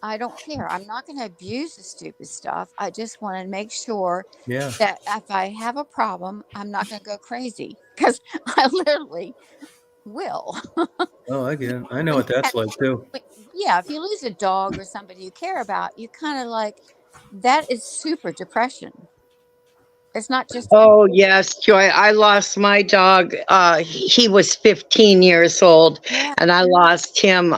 I don't care. I'm not going to abuse the stupid stuff. I just want to make sure Yeah. that if I have a problem, I'm not going to go crazy, because I literally will. Oh, I get it. I know what that's like too. Yeah, if you lose a dog or somebody you care about, you kind of like, that is super depression. It's not just. Oh, yes, Joy. I lost my dog. He was 15 years old, Yeah. and I lost him,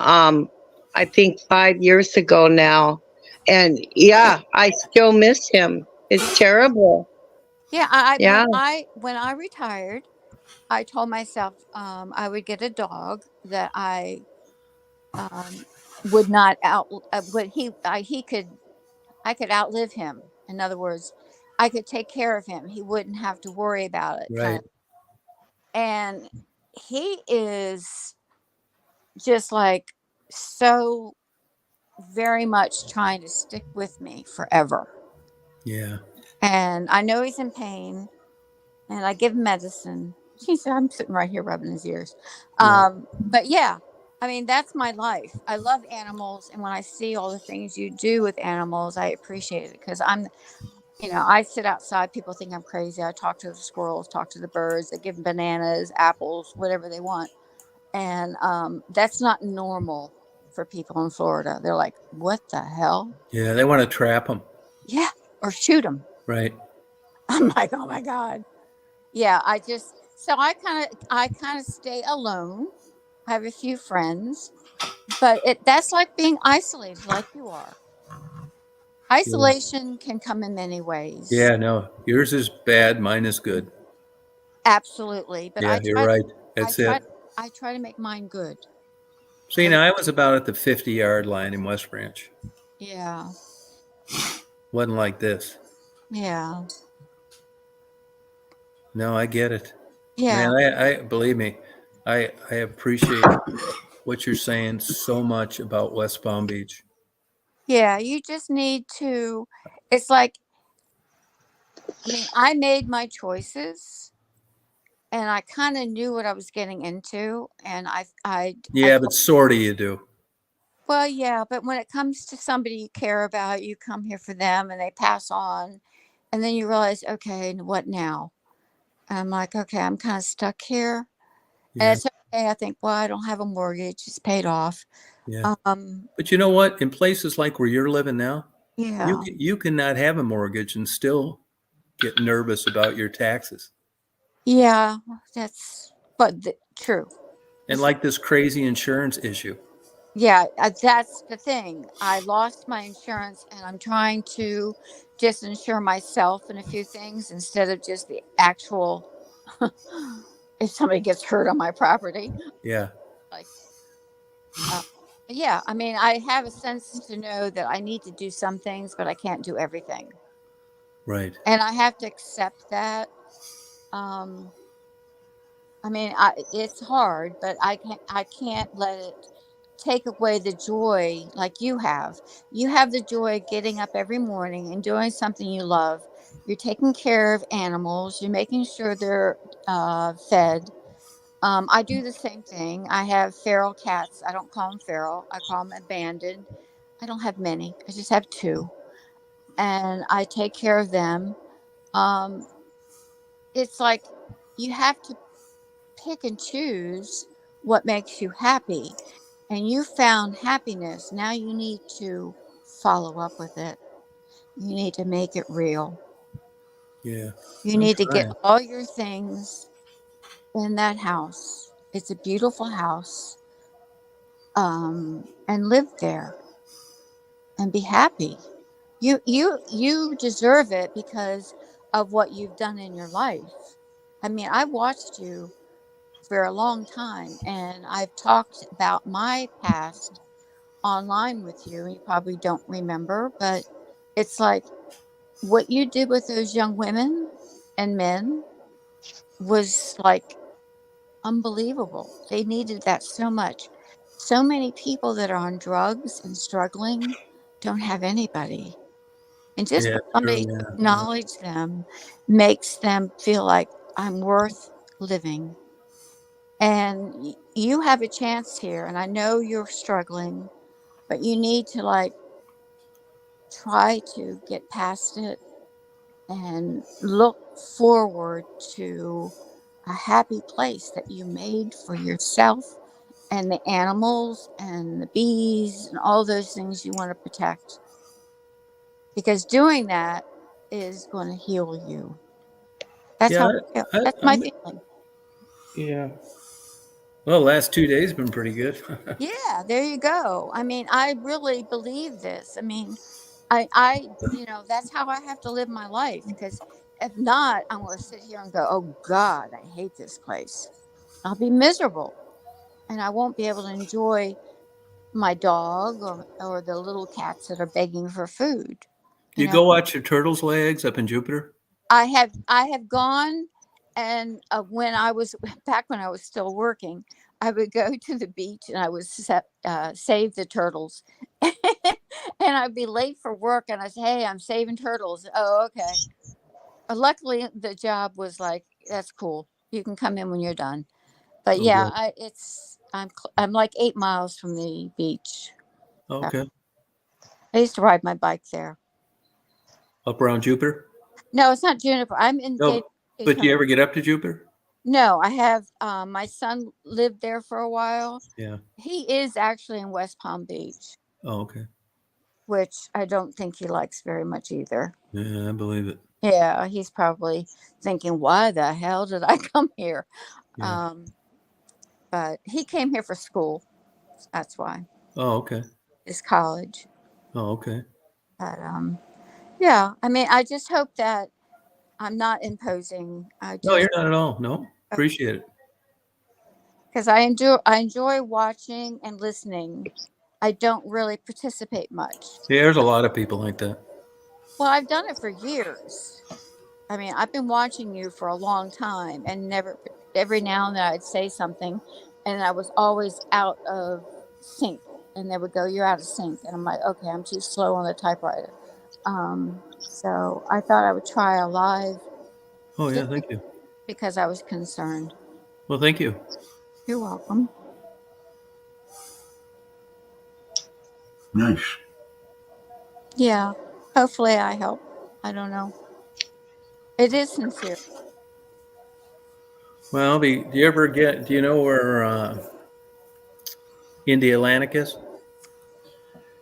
I think 5 years ago now. And yeah, I still miss him. It's terrible. Yeah, Yeah. when I retired, I told myself I would get a dog that I would not out, but he could, I could outlive him. In other words, I could take care of him. He wouldn't have to worry about it. Kind Right. of. And he is just like so very much trying to stick with me forever. Yeah. And I know he's in pain, and I give him medicine. He said, I'm sitting right here rubbing his ears. Yeah. But yeah, I mean, that's my life. I love animals. And when I see all the things you do with animals, I appreciate it because I sit outside. People think I'm crazy. I talk to the squirrels, talk to the birds. I give them bananas, apples, whatever they want. And that's not normal for people in Florida. They're like, what the hell? Yeah. They want to trap them. Yeah. Or shoot them. Right. I'm like, oh my God. Yeah. I kind of stay alone. I have a few friends, but that's like being isolated like you are. Isolation can come in many ways. Yeah. No, yours is bad. Mine is good. Absolutely. But Yeah, you're right. That's it. I try to make mine good. See, now I was about at the 50-yard line in West Branch. Yeah. Wasn't like this. Yeah. No, I get it. Yeah. Man, I believe me, I appreciate what you're saying so much about West Palm Beach. Yeah. You just need to, it's like, I mean, I made my choices and I kind of knew what I was getting into. And Yeah, but sort of you do. well, yeah, but when it comes to somebody you care about, you come here for them and they pass on. And then you realize, okay, what now? And I'm like, okay, I'm kind of stuck here. And Yeah, it's okay. I think, well, I don't have a mortgage. It's paid off. yeah. But you know what? In places like where you're living now, Yeah. you cannot have a mortgage and still get nervous about your taxes. Yeah. True. And like this crazy insurance issue. Yeah. That's the thing. I lost my insurance and I'm trying to just insure myself in a few things instead of just the actual, if somebody gets hurt on my property. Yeah. Like, yeah, I mean, I have a sense to know that I need to do some things, but I can't do everything. Right. And I have to accept that. I mean, it's hard, but I can't let it take away the joy like you have. You have the joy of getting up every morning and doing something you love. You're taking care of animals. You're making sure they're fed. I do the same thing. I have feral cats. I don't call them feral. I call them abandoned. I don't have many. I just have 2. And I take care of them. It's like you have to pick and choose what makes you happy. And you found happiness. Now you need to follow up with it. You need to make it real. Yeah. You need to trying. get all your things in that house. It's a beautiful house. And live there and be happy. You deserve it because of what you've done in your life. I mean, I watched you for a long time and I've talked about my past online with you. You probably don't remember, but it's like what you did with those young women and men was like unbelievable. They needed that so much. So many people that are on drugs and struggling don't have anybody. And just Yeah. for somebody True, to yeah. acknowledge them makes them feel like I'm worth living. And you have a chance here. And I know you're struggling, but you need to like try to get past it and look forward to a happy place that you made for yourself and the animals and the bees and all those things you want to protect. Because doing that is going to heal you. That's Yeah. how I feel. That's my feeling. Yeah. Well, the last 2 days been pretty good. Yeah, there you go. I mean, I really believe this. I mean, I that's how I have to live my life because If not, I'm going to sit here and go, oh God, I hate this place. I'll be miserable and I won't be able to enjoy my dog or the little cats that are begging for food. Do You you know, go watch the turtles lay eggs up in Jupiter? I have gone, and when I was back when I was still working, I would go to the beach and I would save the turtles, and I'd be late for work, and I say, "Hey, I'm saving turtles." Oh, okay. Luckily, the job was like, "That's cool. You can come in when you're done." But Oh, yeah, good. I'm like 8 miles from the beach. So Okay. I used to ride my bike there. Up around Jupiter? No, it's not Juniper. I'm in No, but do Daytona. you ever get up to Jupiter? No, I have my son lived there for a while. Yeah. He is actually in West Palm Beach, Oh, okay. which I don't think he likes very much either. Yeah, I believe it. Yeah, he's probably thinking, why the hell did I come here? Yeah. Um, but he came here for school. That's why. Oh, okay. It's college. Oh, okay. But yeah, I mean, I just hope that I'm not imposing. I No, just you're not at all. No, appreciate it. because I enjoy watching and listening. I don't really participate much. Yeah, there's a lot of people like that. Well, I've done it for years. I mean, I've been watching you for a long time, and never every now and then I'd say something, and I was always out of sync. And they would go, "You're out of sync," and I'm like, "Okay, I'm too slow on the typewriter." So I thought I would try a live Oh, yeah, just thank you. because I was concerned. Well, thank you. You're welcome. Nice. Yeah, hopefully I help. I don't know. It is sincere. Well, do you know where Indialantic is?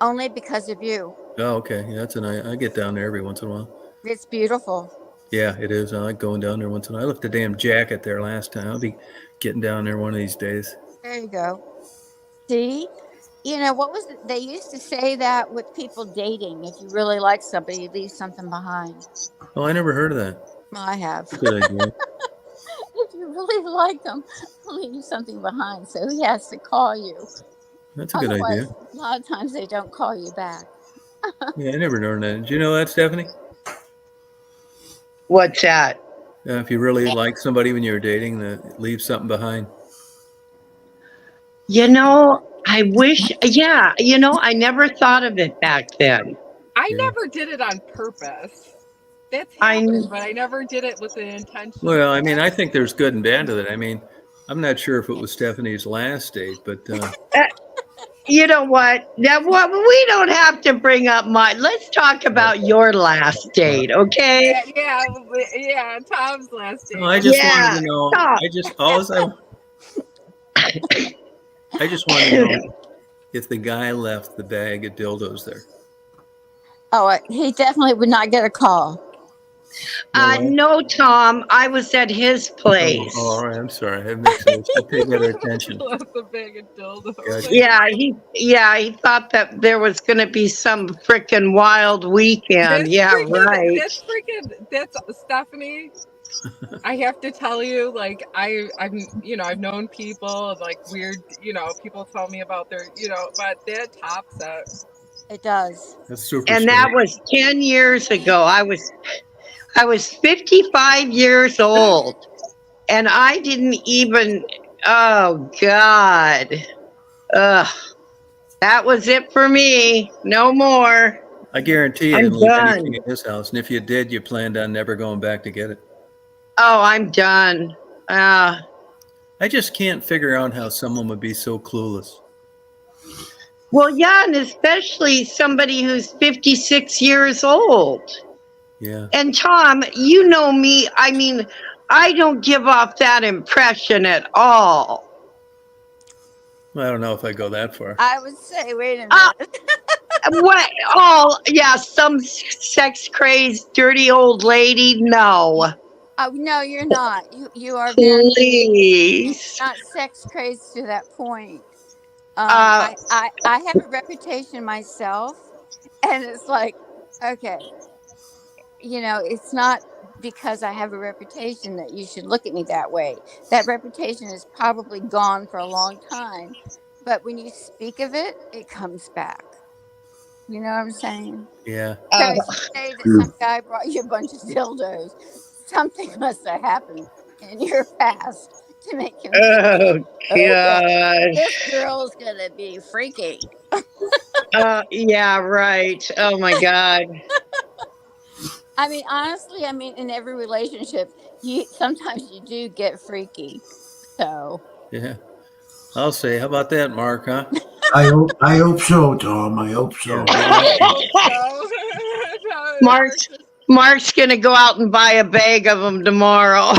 Only because of you. Oh, okay. Yeah, I get down there every once in a while. It's beautiful. Yeah, it is. I like going down there once in a while. I left the damn jacket there last time. I'll be getting down there one of these days. There you go. See? You know, what was it? They used to say that with people dating. If you really like somebody, you leave something behind. Oh, I never heard of that. Well, I have. Good idea. If you really like them, leave something behind. So he has to call you. That's a good Otherwise, idea. a lot of times they don't call you back. Yeah, I never known that. Did you know that, Stephanie? What's that? If you really like somebody when you're dating, leave something behind. You know, I wish, yeah, you know, I never thought of it back then. I Yeah. never did it on purpose. That's I- happened, but I never did it with the intention. Well, I mean, I think there's good and bad to that. I mean, I'm not sure if it was Stephanie's last date, but You know what? Now, what we don't have to bring up my. Let's talk about your last date, okay? yeah, Tom's last day. no, I just Yeah, wanted to know. stop. I just wanted to know if the guy left the bag of dildos there. Oh, he definitely would not get a call. No, Tom. I was at his place. Oh, all right. I'm sorry. I mixed it. I paid better attention. Left the bag of dildos. Gotcha. Yeah, he thought that there was going to be some freaking wild weekend. That's Stephanie. I have to tell you, like I've known people like weird, people tell me about their, but that tops it. It does. That's super. And that was 10 years ago. I was 55 years old, and I didn't even. Oh God. Ugh. That was it for me. No more. I guarantee you I'm didn't leave done. anything in this house, and if you did, you planned on never going back to get it. Oh, I'm done. I just can't figure out how someone would be so clueless. Well, yeah, and especially somebody who's 56 years old. Yeah. And Tom, you know me. I mean, I don't give off that impression at all. Well, I don't know if I go that far. I would say, wait a Ah. minute. What? Oh, yeah, some sex crazed, dirty old lady. No, Oh, no, you're not. You are very please. not sex crazed to that point. Uh, I have a reputation myself, and it's like, okay, it's not because I have a reputation that you should look at me that way. That reputation is probably gone for a long time, but when you speak of it, it comes back. You know what I'm saying? Yeah. So Uh, if you say that some guy brought you a bunch of dildos, something must have happened in your past to make him think, oh okay, God. this girl's gonna be freaky. Yeah, right. Oh my God. I mean, honestly, I mean, in every relationship, you sometimes you do get freaky. So Yeah. I'll say, how about that, Mark, huh? I hope so, Tom. I hope so. Yeah. I hope so. Mark's Mark's gonna go out and buy a bag of them tomorrow.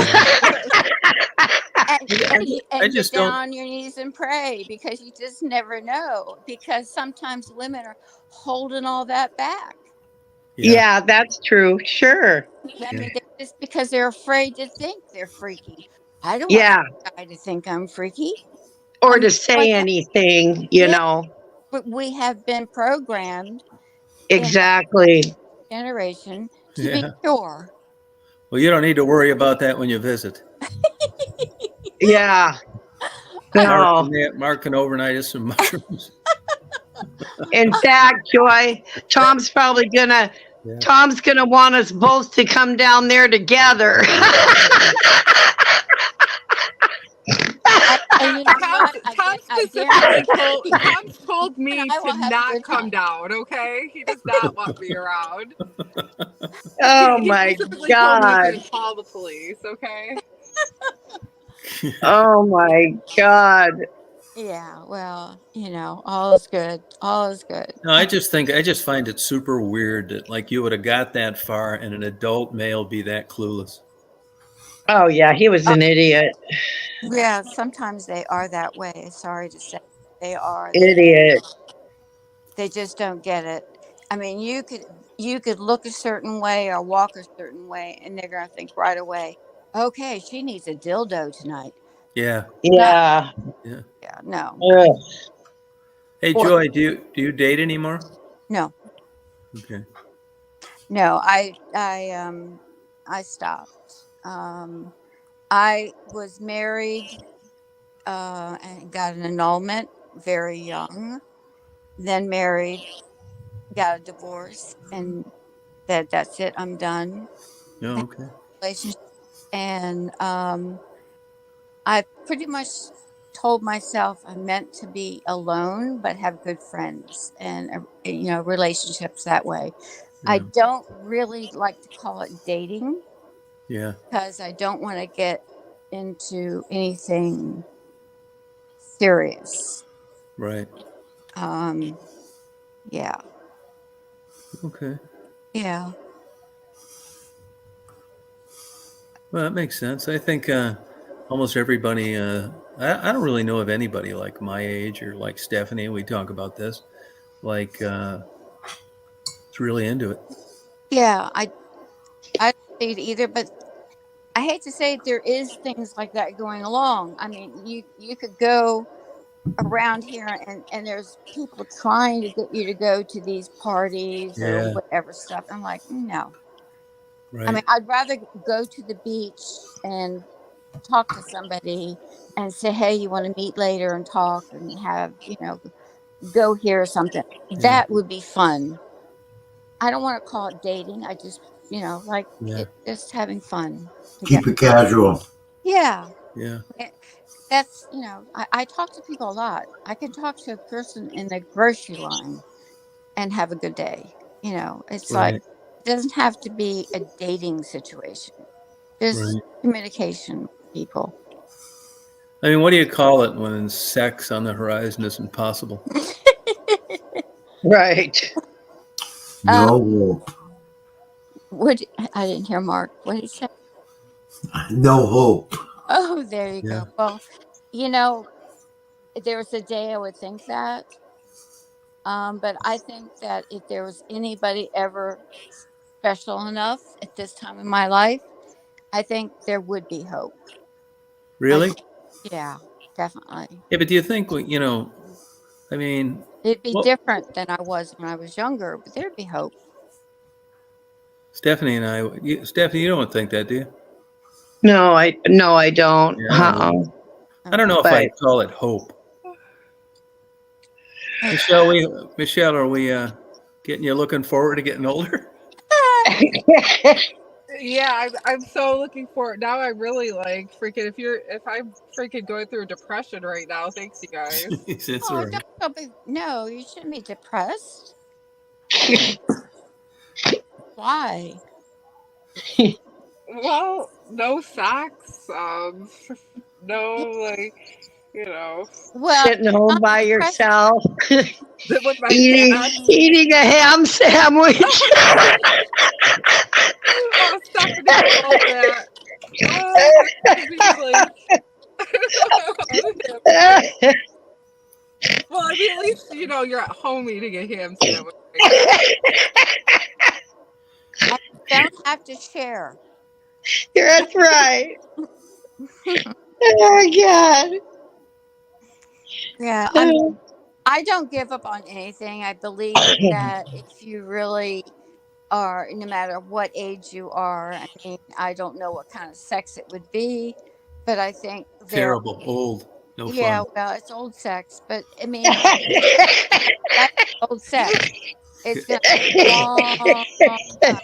and I and get just down don't. on your knees and pray because you just never know. Because sometimes women are holding all that back. Yeah. Yeah, that's true. Sure. I Yeah. mean, just because they're afraid to think they're freaky. I don't want Yeah. some guy to think I'm freaky. Or I mean, to say like, anything, yeah, know. but we have been programmed in our Exactly. generation to be Yeah. pure. Well, you don't need to worry about that when you visit. Yeah. Mark No. Mark can overnight us some mushrooms. In fact, Joy, Yeah. Tom's gonna want us both to come down there together. And you know what? Tom's told me I to will have a not good come time. down, okay? He does not want me around. Oh He my specifically told me God. to call the police, okay? Oh my God. Yeah, well, all is good. All is good. No, I just find it super weird that like you would have got that far and an adult male be that clueless. Oh yeah, he was an idiot. Yeah, sometimes they are that way. Sorry to say, they are. Idiot. They just don't get it. I mean, you could look a certain way or walk a certain way, and they're gonna think right away, okay, she needs a dildo tonight. Yeah. Yeah. Yeah. Yeah, no, Ugh. Hey or Joy, do you date anymore? no, Okay. no. I stopped. I was married and got an annulment very young. Then married, got a divorce, and said, "That's it. I'm done." Oh, okay. Relationship, and I pretty much told myself I meant to be alone, but have good friends and relationships that way. I Yeah. don't really like to call it dating Yeah. because I don't want to get into anything serious. Right. Um, yeah, Okay. yeah. Well, that makes sense. I think almost everybody. I don't really know of anybody like my age or like Stephanie. We talk about this. Like, it's really into it. Yeah, I don't see it either, but I hate to say it, there is things like that going along. I mean, you could go around here and there's people trying to get you to go to these parties or Yeah. whatever stuff. I'm like, no. I Right. mean, I'd rather go to the beach and talk to somebody and say, hey, you want to meet later and talk and have, go here or something. Yeah. That would be fun. I don't want to call it dating. I just, like Yeah. just having fun Keep together. it casual. Yeah. Yeah. That's, I talk to people a lot. I can talk to a person in the grocery line and have a good day. It's like, Right. it doesn't have to be a dating situation. Just Right. communication with people. I mean, what do you call it when sex on the horizon is impossible? Right. No Um, hope. I didn't hear Mark. What did he say? No hope. Oh, there you Yeah. go. Well, there was a day I would think that. But I think that if there was anybody ever special enough at this time in my life, I think there would be hope. Really? Yeah, definitely. Yeah, but do you think, I mean, It'd be well, different than I was when I was younger, but there'd be hope. Stephanie and Stephanie, you don't think that, do you? No, I don't. Yeah, I don't I don't know if I'd call it hope. Michelle, are we getting you looking forward to getting older? Yeah, I'm so looking forward. Now I really like freaking if I'm freaking going through depression right now, thanks you guys. It's Oh, all right. don't be, no, you shouldn't be depressed. Why? Well, no sex, no like, Well, Sitting home not by depressed. yourself, with my cat. eating a ham sandwich. Oh, Stephanie, all that. Oh, this would be like. Well, I mean, at least you're at home eating a ham sandwich. Don't have to share. That's right. Oh God. Yeah, I don't give up on anything. I believe that if you really are, no matter what age you are, I mean, I don't know what kind of sex it would be, but I think Terrible, old, no yeah, fun. well, it's old sex, but I mean, that's old sex. It's been a long, long time.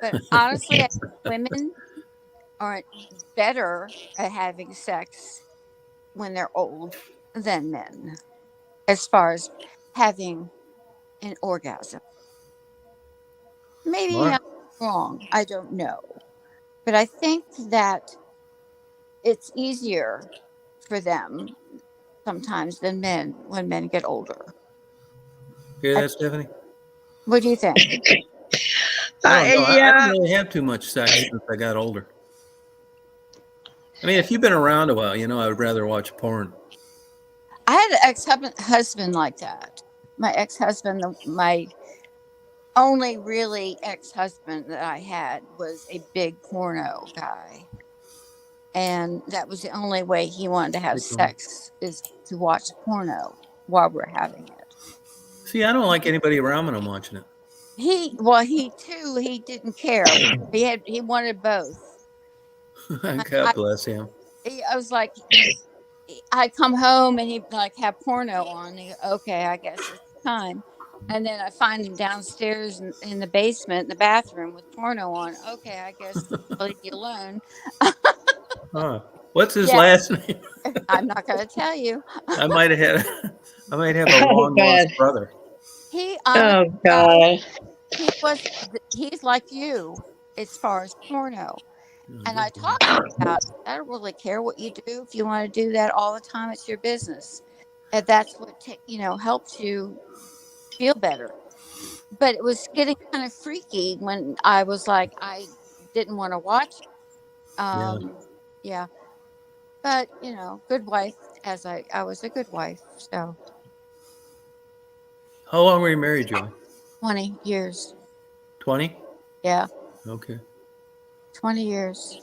But honestly, I think women are better at having sex when they're old than men, as far as having an orgasm. Maybe All right. I'm wrong. I don't know. But I think that it's easier for them sometimes than men when men get older. Hear that, Stephanie? What do you think? No, I yeah. didn't really have too much sex since I got older. I mean, if you've been around a while, I would rather watch porn. I had an ex-husband like that. My ex-husband, my only really ex-husband that I had was a big porno guy. And that was the only way he wanted to have sex, is to watch porno while we're having it. See, I don't like anybody around when I'm watching it. He didn't care. He wanted both. God bless him. I was like, I'd come home and he'd like have porno on. He'd go, okay, I guess it's time. And then I find him downstairs in the basement, in the bathroom with porno on. Okay, I guess I'll leave you alone. Huh. What's his Yeah. last name? I'm not going to tell you. I might have a long lost brother. He Oh God. he's like you as far as porno. And I talked to him about, I don't really care what you do. If you want to do that all the time, it's your business. And that's what helps you feel better. But it was getting kind of freaky when I was like, I didn't want to watch. Yeah. But good wife, as I was a good wife. So How long were you married, Joey? 20 years. 20? Yeah. Okay. 20 years.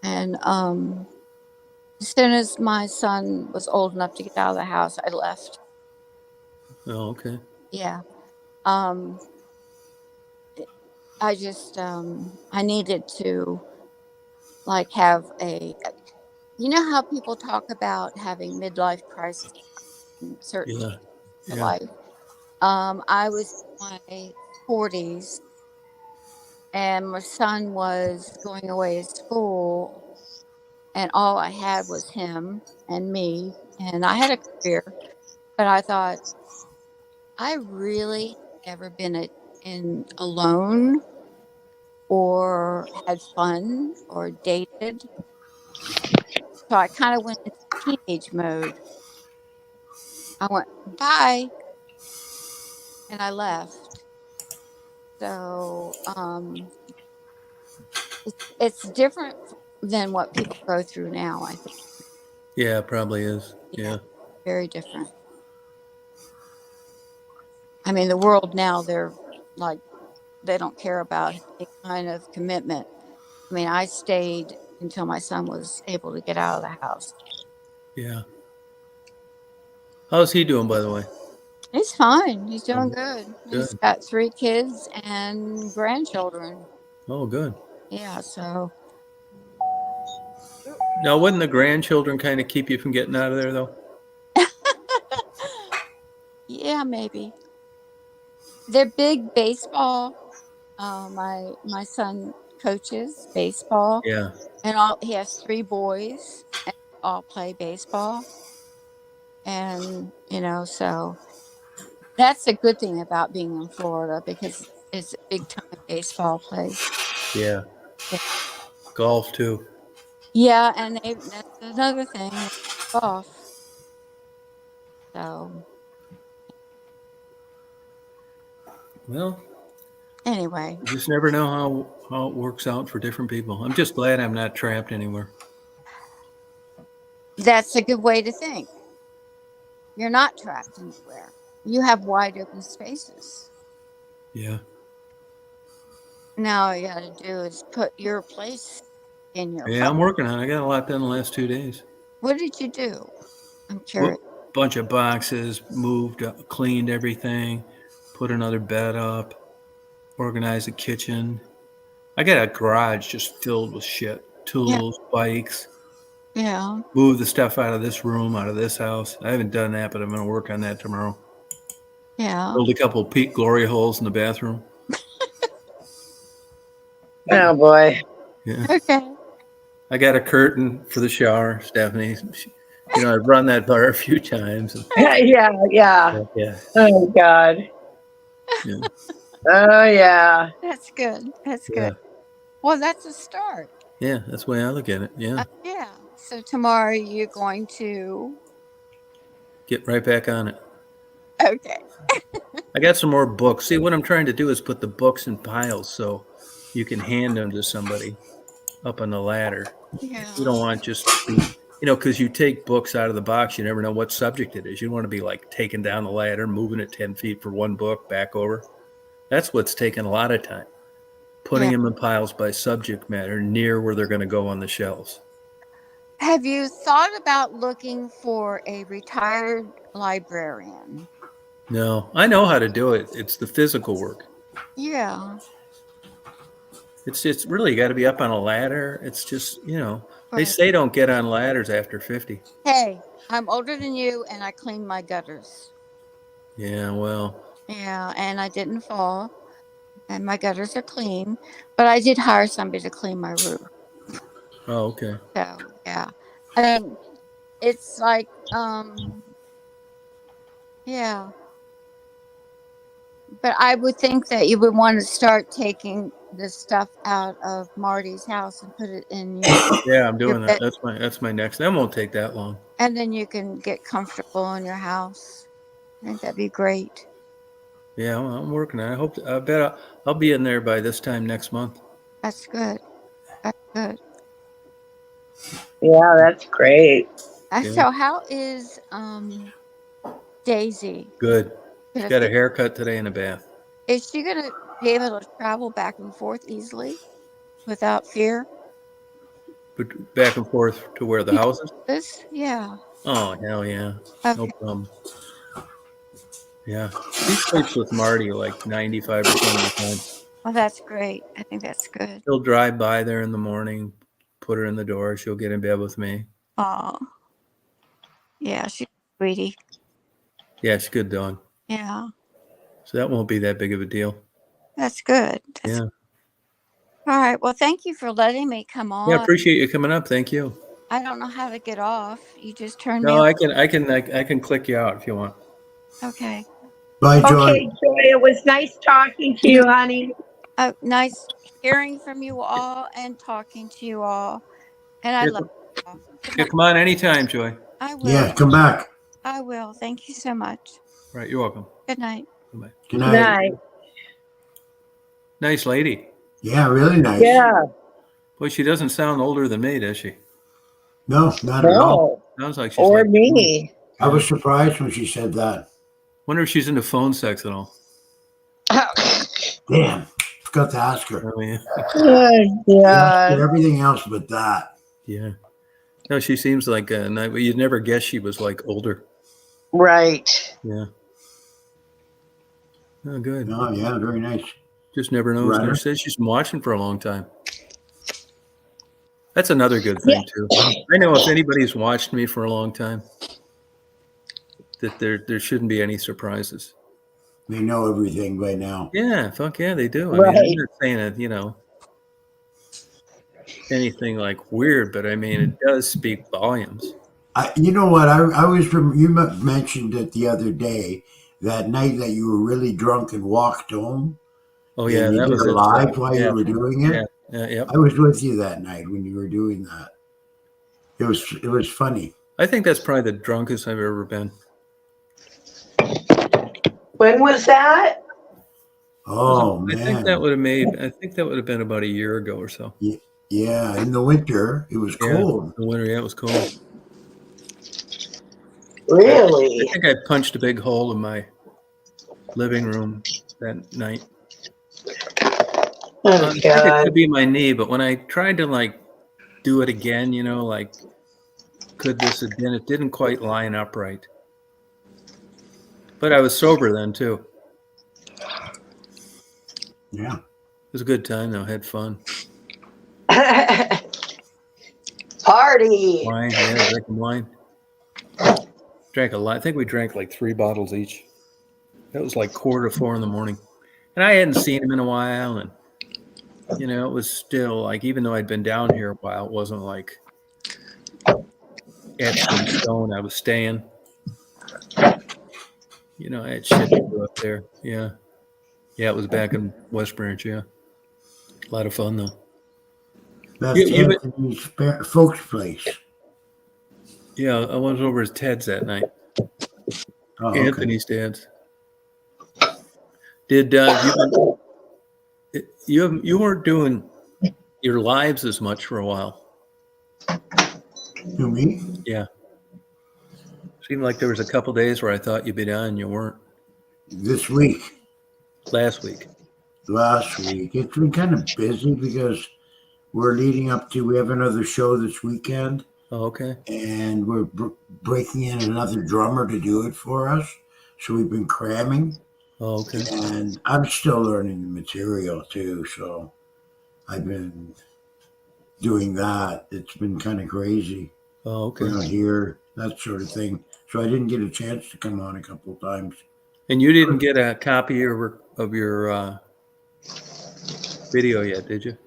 And as soon as my son was old enough to get out of the house, I left. Oh, okay. Yeah. I just I needed to like have how people talk about having midlife crisis in certain life. I was in my 40s and my son was going away to school and all I had was him and me, and I had a career, but I thought I really never been alone or had fun or dated. So I kind of went into teenage mode. I went, bye, and I left. So it's different than what people go through now, I think. Yeah, it probably is. Yeah. Very different. I mean, the world now, they're like, they don't care about any kind of commitment. I mean, I stayed until my son was able to get out of the house. Yeah. How's he doing, by the way? He's fine. He's doing Oh, good. He's good. got 3 kids and grandchildren. Oh, good. Yeah, so Now, wouldn't the grandchildren kind of keep you from getting out of there, though? yeah, maybe. They're big baseball. My son coaches baseball, Yeah. and he has 3 boys, and all play baseball. And so that's a good thing about being in Florida because it's a big time baseball place. Yeah. Yeah. Golf, too. Yeah, and that's another thing. Golf. So Well, anyway, you just never know how it works out for different people. I'm just glad I'm not trapped anywhere. that's a good way to think. You're not trapped anywhere. You have wide open spaces. Yeah. Now all you got to do is put your place in your Yeah, place. I'm working on it. I got a lot done the last 2 days. What did you do? I'm curious. Bunch of boxes, moved, cleaned everything, put another bed up, organized the kitchen. I got a garage just filled with shit, tools, bikes. Yeah. Move the stuff out of this room, out of this house. I haven't done that, but I'm going to work on that tomorrow. Yeah. Build a couple of Pete Glory holes in the bathroom. Oh boy. Yeah. Okay. I got a curtain for the shower, Stephanie. I've run that bar a few times. And, Yeah, yeah. yeah. Oh God. Yeah. Oh yeah. That's good. That's Yeah. good. Well, that's a start. Yeah, that's the way I look at it. Yeah. Yeah. So tomorrow you're going to. Get right back on it. Okay. I got some more books. See, what I'm trying to do is put the books in piles so you can hand them to somebody up on the ladder. Yeah. You don't want just, because you take books out of the box, you never know what subject it is. You don't want to be like taking down the ladder, moving it 10 feet for one book, back over. That's what's taken a lot of time. Putting them in piles by subject matter near where they're going to go on the shelves. Have you thought about looking for a retired librarian? No, I know how to do it. It's the physical work. Yeah. It's really got to be up on a ladder. It's just, they Right. say don't get on ladders after 50. Hey, I'm older than you and I clean my gutters. Yeah, well. Yeah, and I didn't fall. And my gutters are clean. But I did hire somebody to clean my roof. Oh, okay. So yeah. I mean, it's like yeah. But I would think that you would want to start taking the stuff out of Marty's house and put it in your, Yeah, I'm doing that. bed. That's my next. That won't take that long. And then you can get comfortable in your house. I think that'd be great. Yeah, well, I'm working on it. I bet I'll be in there by this time next month. That's good. That's good. Yeah, that's great. Yeah. So how is Daisy? Good. Gonna Got a fit- haircut today and a bath. Is she gonna be able to travel back and forth easily without fear? But back and forth to where the house is? Yeah. Oh, hell yeah. No Okay. problem. Yeah. He sleeps with Marty like 95% of the time. Well, that's great. I think that's good. He'll drive by there in the morning, put her in the door. She'll get in bed with me. Oh, yeah, she's a sweetie. Yeah, she's a good dog. Yeah, So that won't be that big of a deal. that's good. Yeah. All right. Well, thank you for letting me come on. Yeah, appreciate you coming up. Thank you. I don't know how to get off. You just turn me No, on. I can click you out if you want. Okay. Bye, Joy. Okay, Joy, it was nice talking to you, honey. Nice hearing from you all and talking to you all. And I Yeah, love you all. Yeah, come on anytime, Joy. I will. Yeah, come back. I will. Thank you so much. Right, you're welcome. Good night. Bye-bye. Good Good night. night. Nice lady. Yeah, really nice. Yeah. Boy, she doesn't sound older than me, does she? No, not at all. No. Sounds like she's Or like, me. I was surprised when she said that. Wonder if she's into phone sex at all. Damn, forgot to ask her. I mean, Oh, She God. did everything else but that. yeah. No, she seems like you'd never guess she was like older. Right. Yeah. Oh, good. Oh, yeah, very nice. Just never knows. Runner. Never said she's been watching for a long time. That's another good thing too. I know if anybody's watched me for a long time, that there shouldn't be any surprises. They know everything by now. Yeah, fuck yeah, they do. I Right. mean, I'm not saying it, anything like weird, but I mean, it does speak volumes. You know what? You mentioned it the other day, that night that you were really drunk and walked home. Oh yeah, and you that did was a it. live while Yeah. you were doing it. Yeah. I was with you that night when you were doing that. It was funny. I think that's probably the drunkest I've ever been. When was that? Oh I man. think that would have been about a year ago or so. Yeah, in the winter it was Yeah. cold. The winter, yeah, it was cold. Really? I think I punched a big hole in my living room that night. Oh, I think it God. could be my knee, but when I tried to do it again, could this have been? It didn't quite line up right. But I was sober then too. Yeah. It was a good time though. Had fun. Party. Wine, yeah, drinking wine. Drank a lot. I think we drank like 3 bottles each. That was like 3:45 in the morning, and I hadn't seen him in a while, and it was still like, even though I'd been down here a while, it wasn't like etched in stone. I was staying. I had shit to do up there. Yeah. Yeah, it was back in West Branch, yeah. A lot of fun, though. That's Anthony's folks' place. Yeah, I was over at Ted's that night. Oh, okay. Anthony's dad's. Did you weren't doing your lives as much for a while? To me? Yeah. Seemed like there was a couple days where I thought you'd be on and you weren't. This week. Last week. It's been kind of busy because we're leading up to, we have another show this weekend. Oh, okay. And we're breaking in another drummer to do it for us. So we've been cramming. Oh, okay. And I'm still learning the material too. So I've been doing that. It's been kind of crazy. Oh, okay. Around here, that sort of thing. So I didn't get a chance to come on a couple of times. And you didn't get a copy of your video yet, did you?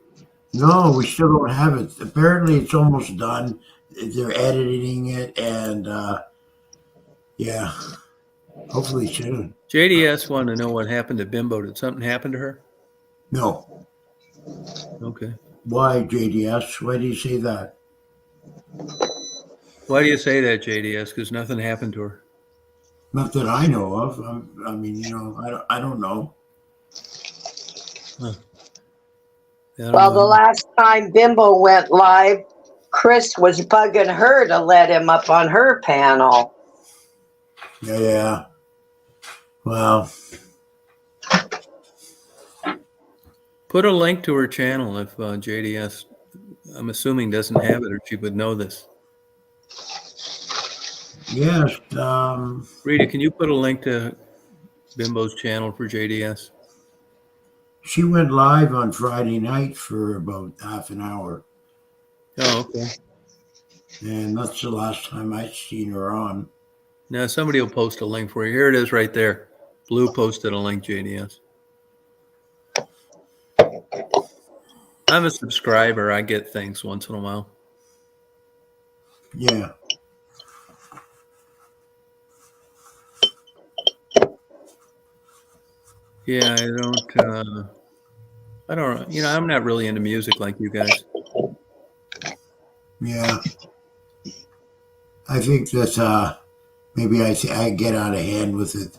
No, we still don't have it. Apparently, it's almost done. They're editing it, and yeah, hopefully soon. JDS wanted to know what happened to Bimbo. Did something happen to her? No. Okay. Why, JDS? Why do you say that? Why do you say that, JDS? Because nothing happened to her. Not that I know of. I mean, I don't know. Huh. Yeah, I don't Well, know. the last time Bimbo went live, Chris was bugging her to let him up on her panel. Yeah. Well, Put a link to her channel if JDS, I'm assuming, doesn't have it, or she would know this. yes. Rita, can you put a link to Bimbo's channel for JDS? She went live on Friday night for about half an hour. Oh, okay. And that's the last time I've seen her on. Now somebody will post a link for you. Here it is right there. Blue posted a link, JDS. I'm a subscriber. I get things once in a while. Yeah. Yeah, I don't, I'm not really into music like you guys. Yeah. I think that maybe I get out of hand with it.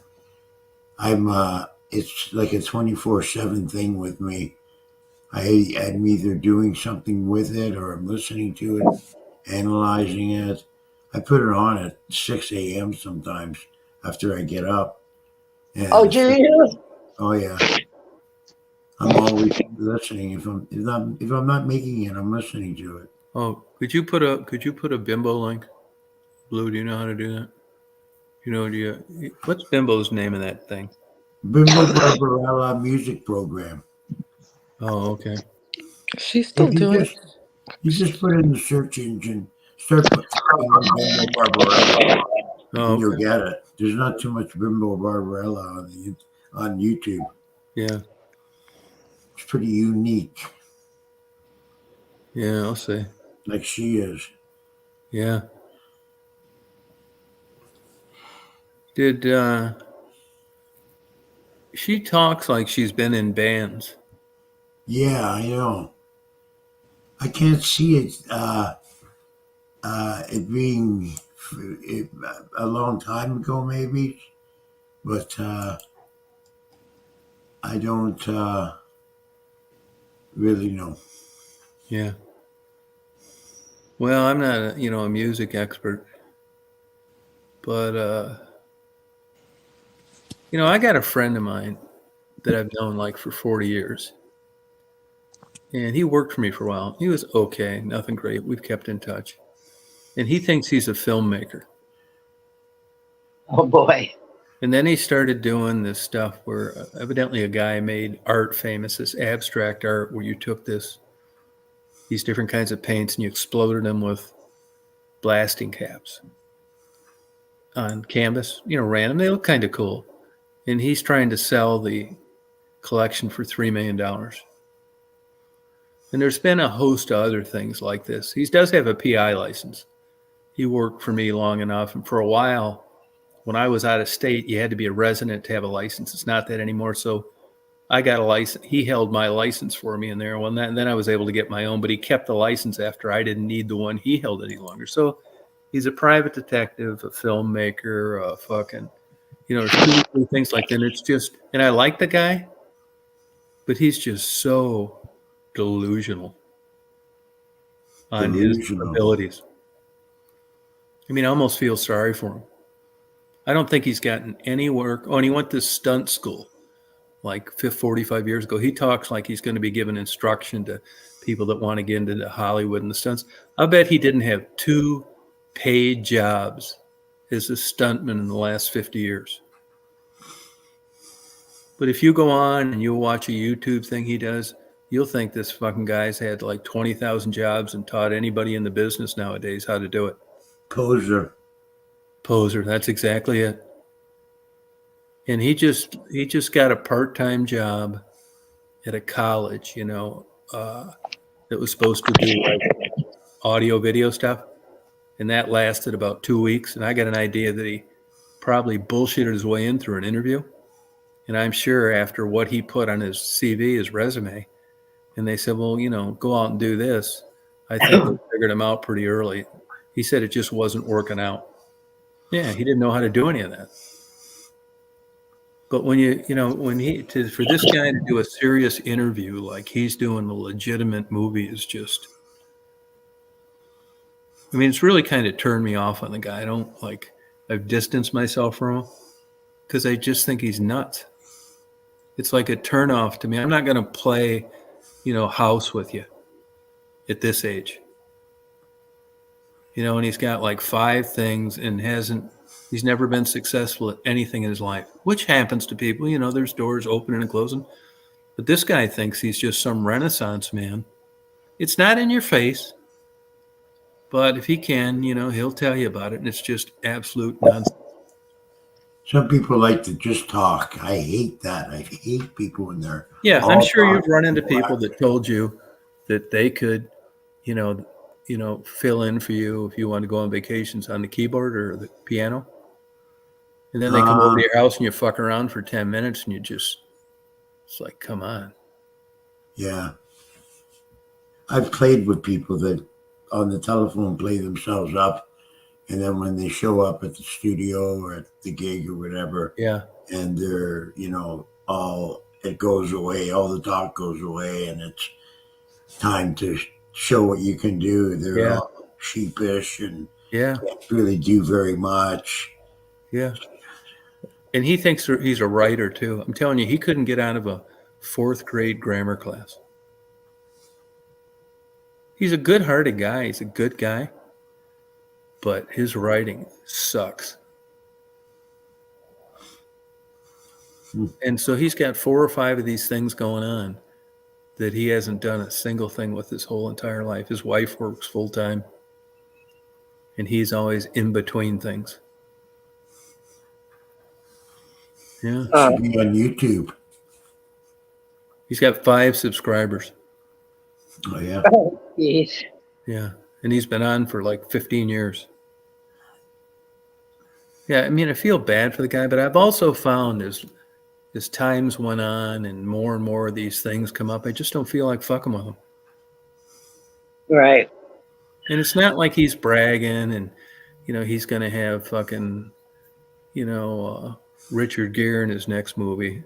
It's like a 24/7 thing with me. I'm either doing something with it or I'm listening to it, analyzing it. I put it on at 6 a.m. sometimes after I get up. And Oh, do you? Oh yeah. I'm always listening. If I'm not making it, I'm listening to it. Oh, could you put a Bimbo link? Blue, do you know how to do that? What's Bimbo's name of that thing? Bimbo Barbarella music program. Oh, okay. She's still If doing. you just put in the search engine, start putting in Bimbo Barbarella, Oh, and you'll okay. get it. There's not too much Bimbo Barbarella on YouTube. Yeah. It's pretty unique, Yeah, I'll see. like she is. Yeah. Did she talks like she's been in bands? Yeah, I know. I can't see it. It being a long time ago, maybe, but I don't really know. Yeah. Well, I'm not a music expert, but I got a friend of mine that I've known like for 40 years. And he worked for me for a while. He was okay, nothing great. We've kept in touch. And he thinks he's a filmmaker. Oh boy. And then he started doing this stuff where evidently a guy made art famous, this abstract art where you took these different kinds of paints and you exploded them with blasting caps on canvas, random. They look kind of cool. And he's trying to sell the collection for $3 million. And there's been a host of other things like this. He does have a PI license. He worked for me long enough. And for a while, when I was out of state, you had to be a resident to have a license. It's not that anymore. So I got a license. He held my license for me in there. And then I was able to get my own, but he kept the license after I didn't need the one he held any longer. So he's a private detective, a filmmaker, a fucking, there's 2 or 3 things like that. And it's just, and I like the guy, but he's just so delusional on his abilities. I mean, I almost feel sorry for him. I don't think he's gotten any work. Oh, and he went to stunt school like 45 years ago. He talks like he's going to be giving instruction to people that want to get into Hollywood and the stunts. I bet he didn't have 2 paid jobs as a stuntman in the last 50 years. But if you go on and you watch a YouTube thing he does, you'll think this fucking guy's had like 20,000 jobs and taught anybody in the business nowadays how to do it. Poser. That's exactly it. And he just got a part-time job at a college, that was supposed to do like audio video stuff. And that lasted about 2 weeks. And I got an idea that he probably bullshitted his way in through an interview. And I'm sure after what he put on his CV, his resume, and they said, well, go out and do this, I think they figured him out pretty early. He said it just wasn't working out. Yeah, he didn't know how to do any of that. But when for this guy to do a serious interview like he's doing a legitimate movie is just, I mean, it's really kind of turned me off on the guy. I've distanced myself from him because I just think he's nuts. It's like a turnoff to me. I'm not going to play, house with you at this age. And he's got like 5 things and he's never been successful at anything in his life, which happens to people. There's doors opening and closing. But this guy thinks he's just some Renaissance man. It's not in your face, but if he can, he'll tell you about it. And it's just absolute nonsense. Some people like to just talk. I hate that. I hate people in there. Yeah, I'm sure you've run into people that told you that they could, fill in for you if you want to go on vacations on the keyboard or the piano. And then they come over to your house and you fuck around for 10 minutes and it's like, come on. Yeah. I've played with people that on the telephone play themselves up. And then when they show up at the studio or at the gig or whatever, yeah, and they're, it goes away, all the talk goes away, and it's time to show what you can do. They're all sheepish and can't really do very much. Yeah. And he thinks he's a writer too. I'm telling you, he couldn't get out of a 4th grade grammar class. He's a good-hearted guy. He's a good guy. But his writing sucks. And so he's got 4 or 5 of these things going on that he hasn't done a single thing with his whole entire life. His wife works full time, and he's always in between things. Yeah. Should be on YouTube. He's got 5 subscribers. Oh yeah. Oh, geez. Yeah. And he's been on for like 15 years. Yeah, I mean, I feel bad for the guy, but I've also found as times went on and more of these things come up, I just don't feel like fucking with him. Right. And it's not like he's bragging and, he's going to have fucking, Richard Gere in his next movie.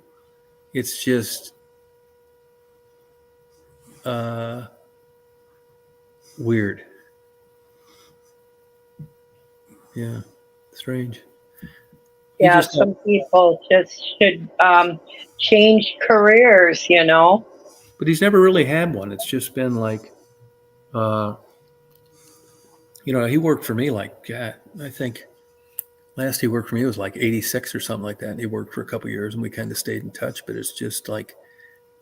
It's just weird. Yeah, strange. Yeah, some people just should change careers, But he's never really had one. It's just been like, he worked for me like, God, I think last he worked for me was like 86 or something like that. And he worked for a couple of years and we kind of stayed in touch, but it's just like,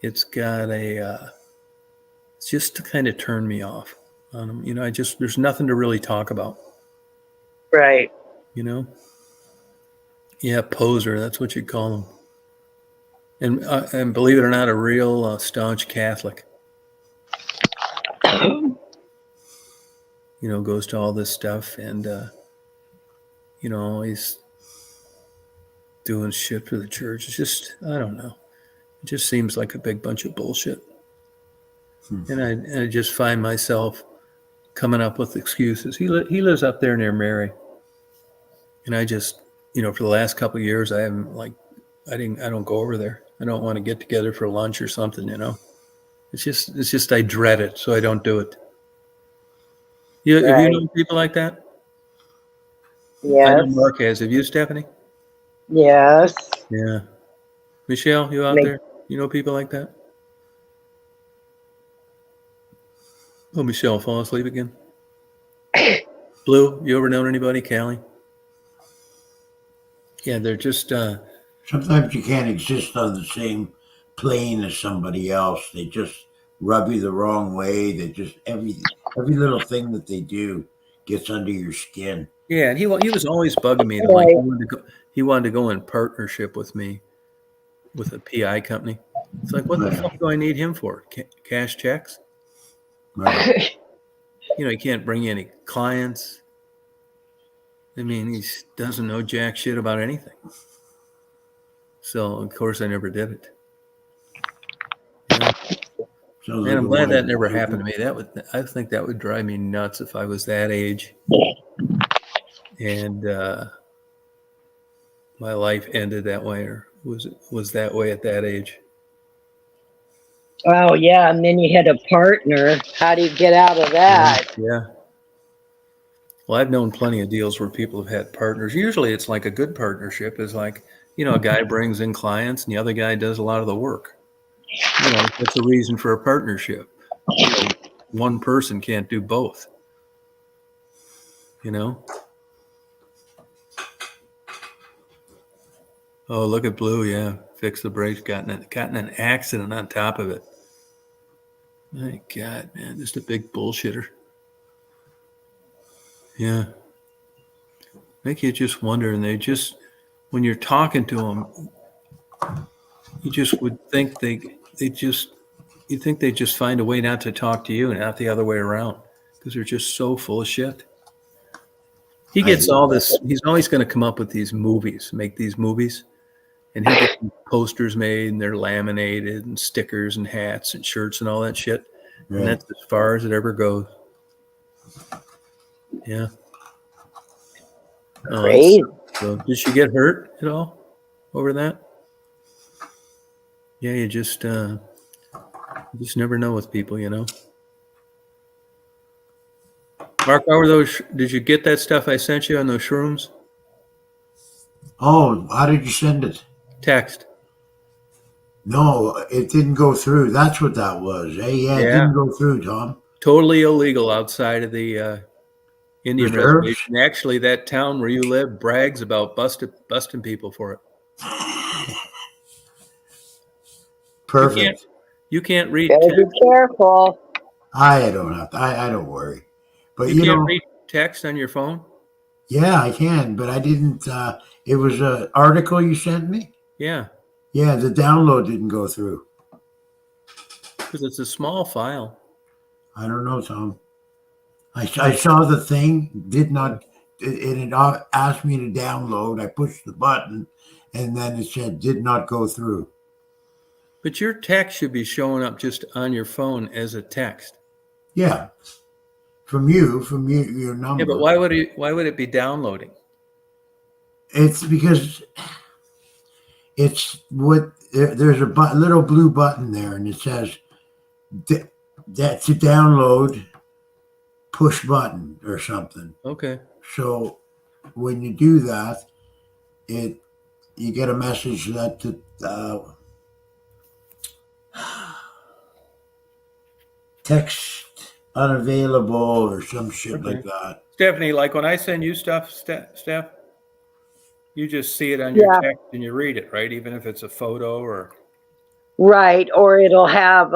it's got it's just to kind of turn me off on him. There's nothing to really talk about. Right. Yeah, poser, that's what you'd call him. And believe it or not, a real staunch Catholic. Goes to all this stuff and, he's doing shit for the church. It's just, I don't know. It just seems like a big bunch of bullshit. And I just find myself coming up with excuses. He lives up there near Mary. And I just, for the last couple of years, I haven't I don't go over there. I don't want to get together for lunch or something, It's just I dread it, so I don't do it. Have you known people like that? Yes. I know Mark has. Have you, Stephanie? Yes. Yeah. Michelle, you out there? You know people like that? Oh, Michelle, fall asleep again? Blue, you ever known anybody? Callie? Yeah, they're just... Sometimes you can't exist on the same plane as somebody else. They just rub you the wrong way. They just every little thing that they do gets under your skin. Yeah, and he was always bugging me. He wanted to go in partnership with me with a PI company. It's like, what the fuck do I need him for? Cash checks? Right. He can't bring you any clients. I mean, he doesn't know jack shit about anything. So, of course, I never did it. And I'm glad that never happened to me. I think that would drive me nuts if I was that age and my life ended that way or was that way at that age. Oh, yeah. And then you had a partner. How do you get out of that? Yeah. Well, I've known plenty of deals where people have had partners. Usually it's like a good partnership is like, a guy brings in clients and the other guy does a lot of the work. That's a reason for a partnership. One person can't do both. Oh, look at Blue. Yeah. Fix the brakes. Gotten an accident on top of it. My God, man. Just a big bullshitter. Yeah. Make you just wonder. And when you're talking to them, you just would think you think they just find a way not to talk to you and not the other way around because they're just so full of shit. He gets all this. He's always going to come up with these movies, make these movies, and he gets posters made and they're laminated and stickers and hats and shirts and all that shit. Right. And that's as far as it ever goes. Yeah. Great. So did she get hurt at all over that? Yeah, you just never know with people, Mark, how were those? Did you get that stuff I sent you on those shrooms? Oh, how did you send it? Text. No, it didn't go through. That's what that was. Hey, yeah, it didn't go through, Tom. Totally illegal outside of the Indian Reserves? reservation. Actually, that town where you live brags about busting people for it. Perfect. You can't read Better text. be careful. I don't have to, I don't worry. But You you can't know, read text on your phone? yeah, I can, but I didn't. It was an article you sent me. Yeah, Yeah, the download didn't go through. because it's a small file. I don't know, Tom. I saw the thing, did not, it had asked me to download. I pushed the button, and then it said did not go through. But your text should be showing up just on your phone as a text. Yeah, from you, your number. Yeah, but why would it be downloading? It's because it's what there's a little blue button there, and it says that's a download push button or something. Okay. So when you do that, you get a message that the text unavailable or some shit like that. Stephanie, like when I send you stuff, Steph, you just see it on your Yeah. text and you read it, right? Even if it's a photo or. Right. Or it'll have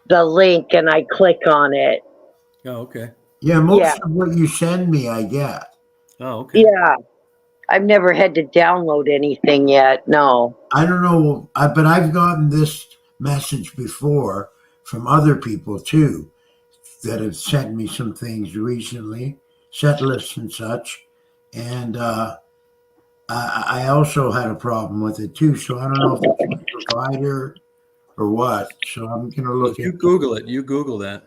the link and I click on it. Oh, okay. Yeah, most Yeah. of what you send me, I get. Oh, okay. Yeah. I've never had to download anything yet. No. I don't know, but I've gotten this message before from other people too that have sent me some things recently, set lists and such. And I also had a problem with it too. So I don't know if it's a provider or what. So I'm going to Well, look if you at Google it, you Google that.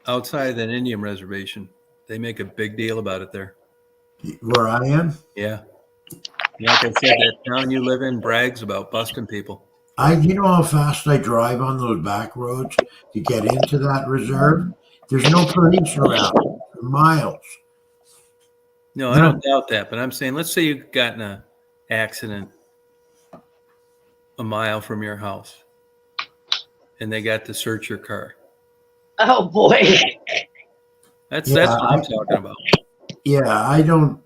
Outside of that Indian reservation, they make a big deal about it there. where I am. Yeah. Like I said, that town you live in brags about busting people. You know how fast I drive on those back roads to get into that reserve? There's no police around for miles. No, I don't doubt that, but I'm saying, let's say you've gotten a accident a mile from your house and they got to search your car. Oh boy. That's Yeah, what I'm talking about. Yeah, I don't.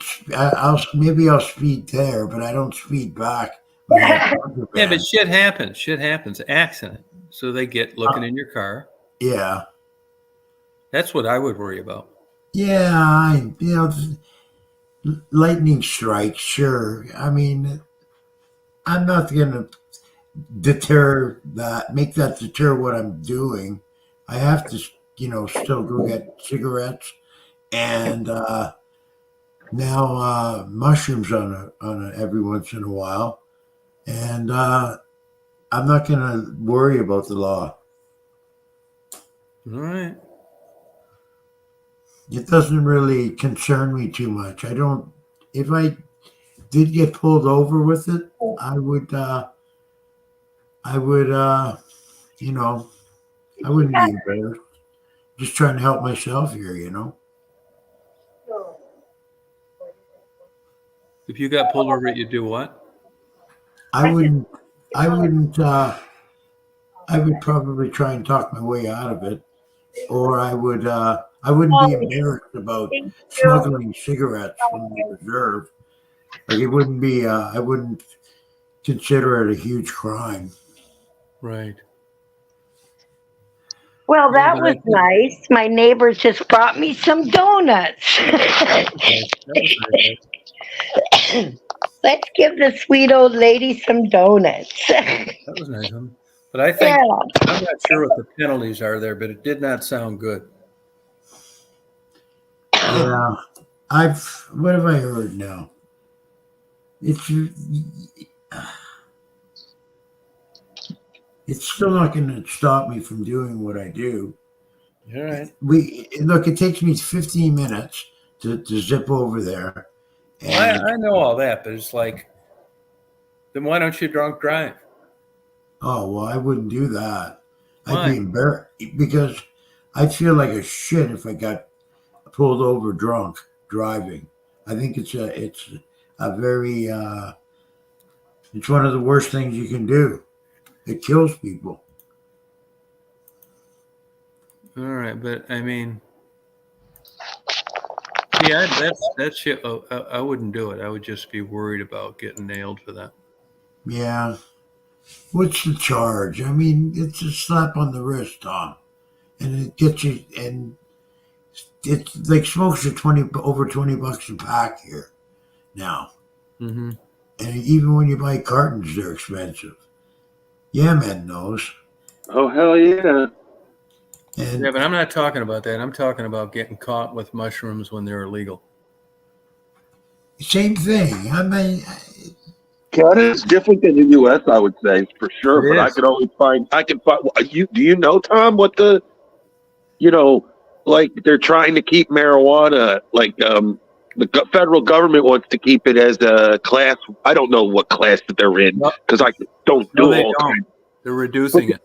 Maybe I'll speed there, but I don't speed back. when I have Yeah, contraband. but shit happens. Shit happens. Accident. So they get looking in your car. Yeah, That's what I would worry about. yeah. Lightning strikes. Sure. I mean, I'm not gonna make that deter what I'm doing. I have to, still go get cigarettes and now mushrooms on a every once in a while, and I'm not going to worry about the law. All right. It doesn't really concern me too much. I don't. If I did get pulled over with it, I would. I wouldn't be embarrassed. Just trying to help myself here. If you got pulled over, you do what? I wouldn't. I wouldn't. I would probably try and talk my way out of it, or I would. I wouldn't be embarrassed about smuggling cigarettes from the reserve. Like it wouldn't be. I wouldn't consider it a huge crime. Right. Well, that was nice. My neighbors just brought me some donuts. Let's give the sweet old lady some donuts. That was nice. But I think, Yeah. I'm not sure what the penalties are there, but it did not sound good. Yeah, What have I heard now? It's still not going to stop me from doing what I do. All right. It takes me 15 minutes to zip over there. Well, I know all that, but it's like, then why don't you drunk drive? Oh, well, I wouldn't do that. Why? I'd be embarrassed because I'd feel like a shit if I got pulled over drunk driving. I think it's a very it's one of the worst things you can do. It kills people. All right, but I mean, yeah, that's shit. I wouldn't do it. I would just be worried about getting nailed for that. Yeah. What's the charge? I mean, it's a slap on the wrist, Tom, and it gets you. And it's like smokes are over $20 a pack here now. Mm-hmm. And even when you buy cartons, they're expensive. Yeah, man knows. Oh, hell yeah. And Yeah, but I'm not talking about that. I'm talking about getting caught with mushrooms when they're illegal. same thing. I mean, Canada's different than the U.S., I would say, for sure. It But I is. could always find, do you know, Tom, what the, like they're trying to keep marijuana, like the federal government wants to keep it as a class. I don't know what class that they're in No, because I don't no, do they all don't. kinds. They're reducing it.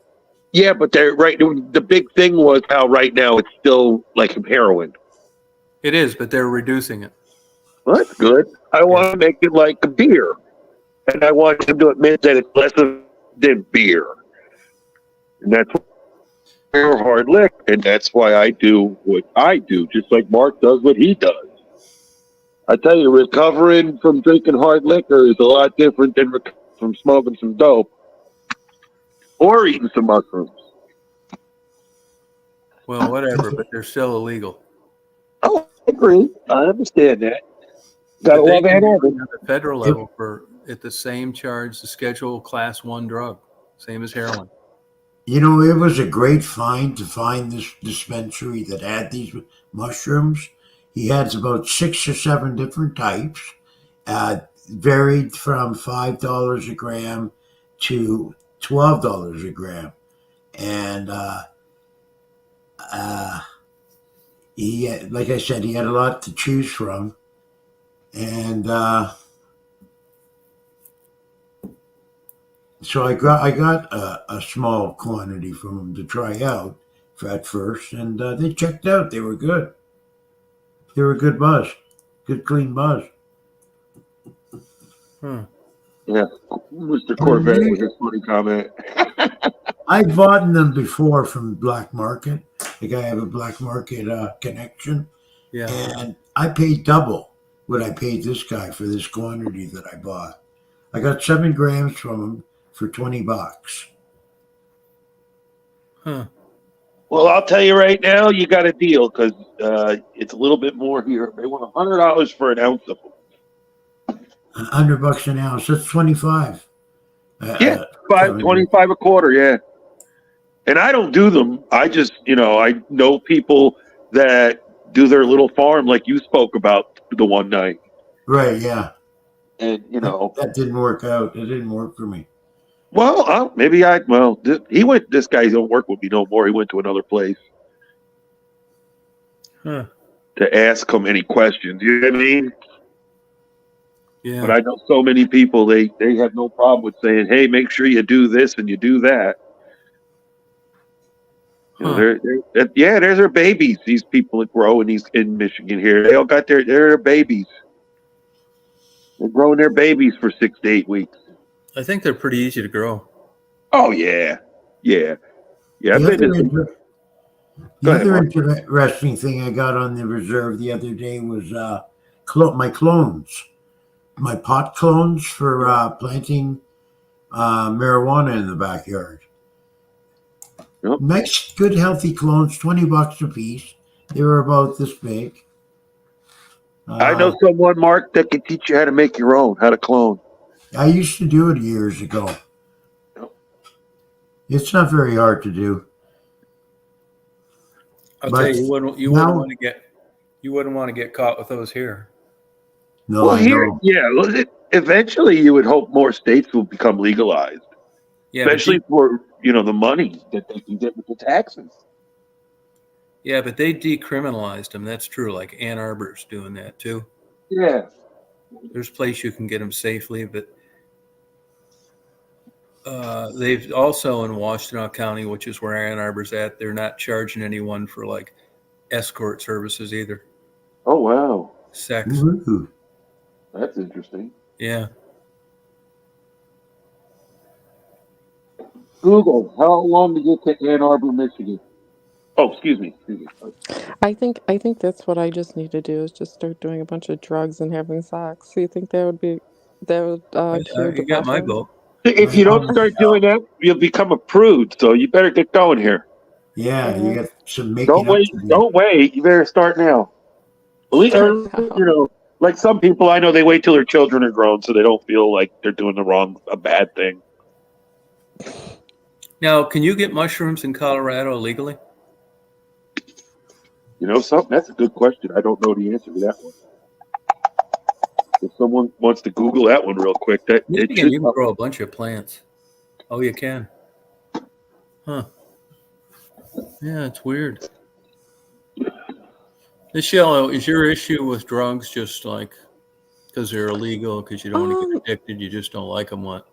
Yeah, but they're right. The big thing was how right now it's still like heroin. It is, but they're reducing it. Well, that's good. I want to make it like a beer, and I want them to admit that it's less than beer, and that's hard lick, and that's why I do what I do, just like Mark does what he does. I tell you, recovering from drinking hard liquor is a lot different than from smoking some dope or eating some mushrooms. Well, whatever, but they're still illegal. Oh, I agree. I understand that. Got to But they love can Ann be Arbor. on the federal level for at the same charge, the Schedule Class 1 drug, same as heroin. you know, it was a great find to find this dispensary that had these mushrooms. He has about 6 or 7 different types, varied from $5 a gram to $12 a gram, and he, like I said, he had a lot to choose from, and so I got a small quantity from him to try out at first, and they checked out. They were good. They were good buzz, good clean buzz. Yeah, Mr. Corvette with his funny comment. I've bought them before from black market. Like I have a black market connection, Yeah. and I paid double what I paid this guy for this quantity that I bought. I got 7 grams from him for $20. Huh. Well, I'll tell you right now, you got a deal because it's a little bit more here. They want $100 for an ounce of them. $100 an ounce. That's 25. Yeah, 25 a quarter. Yeah, and I don't do them. I just, I know people that do their little farm, like you spoke about the one night, Right. Yeah. and That didn't work out. It didn't work for me. well, this guy don't work with me no more. He went to another place Huh. to ask him any questions. You know what I mean? Yeah. But I know so many people, they have no problem with saying, hey, make sure you do this and you do that. Huh. There's their babies. These people that grow in Michigan here, they all got their babies. They're growing their babies for 6 to 8 weeks. I think they're pretty easy to grow. Oh, yeah. Yeah. Yeah. The Go ahead, other Mark. interesting thing I got on the reserve the other day was my clones, my pot clones for planting marijuana in the backyard. Yep. Nice, good, healthy clones, $20 a piece. They were about this big. I know someone, Mark, that can teach you how to make your own, how to clone. I used to do it years ago. Yep. It's not very hard to do. I'll But tell you, you now- wouldn't want to get caught with those here. No, Well, I here, know. yeah, eventually you would hope more states will become legalized, Yeah, but especially for, the money that they can get with the taxes. but they decriminalized them. That's true. Like Ann Arbor's doing that too. Yeah. There's a place you can get them safely, but they've also in Washtenaw County, which is where Ann Arbor's at, they're not charging anyone for like escort services either. Oh, wow. Sex. Ooh. That's interesting. Yeah. Google, how long to get to Ann Arbor, Michigan? Oh, excuse me. I think that's what I just need to do is just start doing a bunch of drugs and having sex. So you think that would cure You got my depression? vote. If you don't start doing that, you'll become a prude. So you better get going here. Yeah, you got some making Don't up wait. to do. Don't wait. You better start now. Like some people I know, they wait till their children are grown so they don't feel like they're doing a bad thing. Now, can you get mushrooms in Colorado legally? You know something? That's a good question. I don't know the answer to that one. If someone wants to Google that one real quick, Michigan, you can grow a bunch of plants. Oh, you can. Huh. Yeah, it's weird. Michelle, is your issue with drugs just like because they're illegal, because you don't want to get addicted, you just don't like them? What?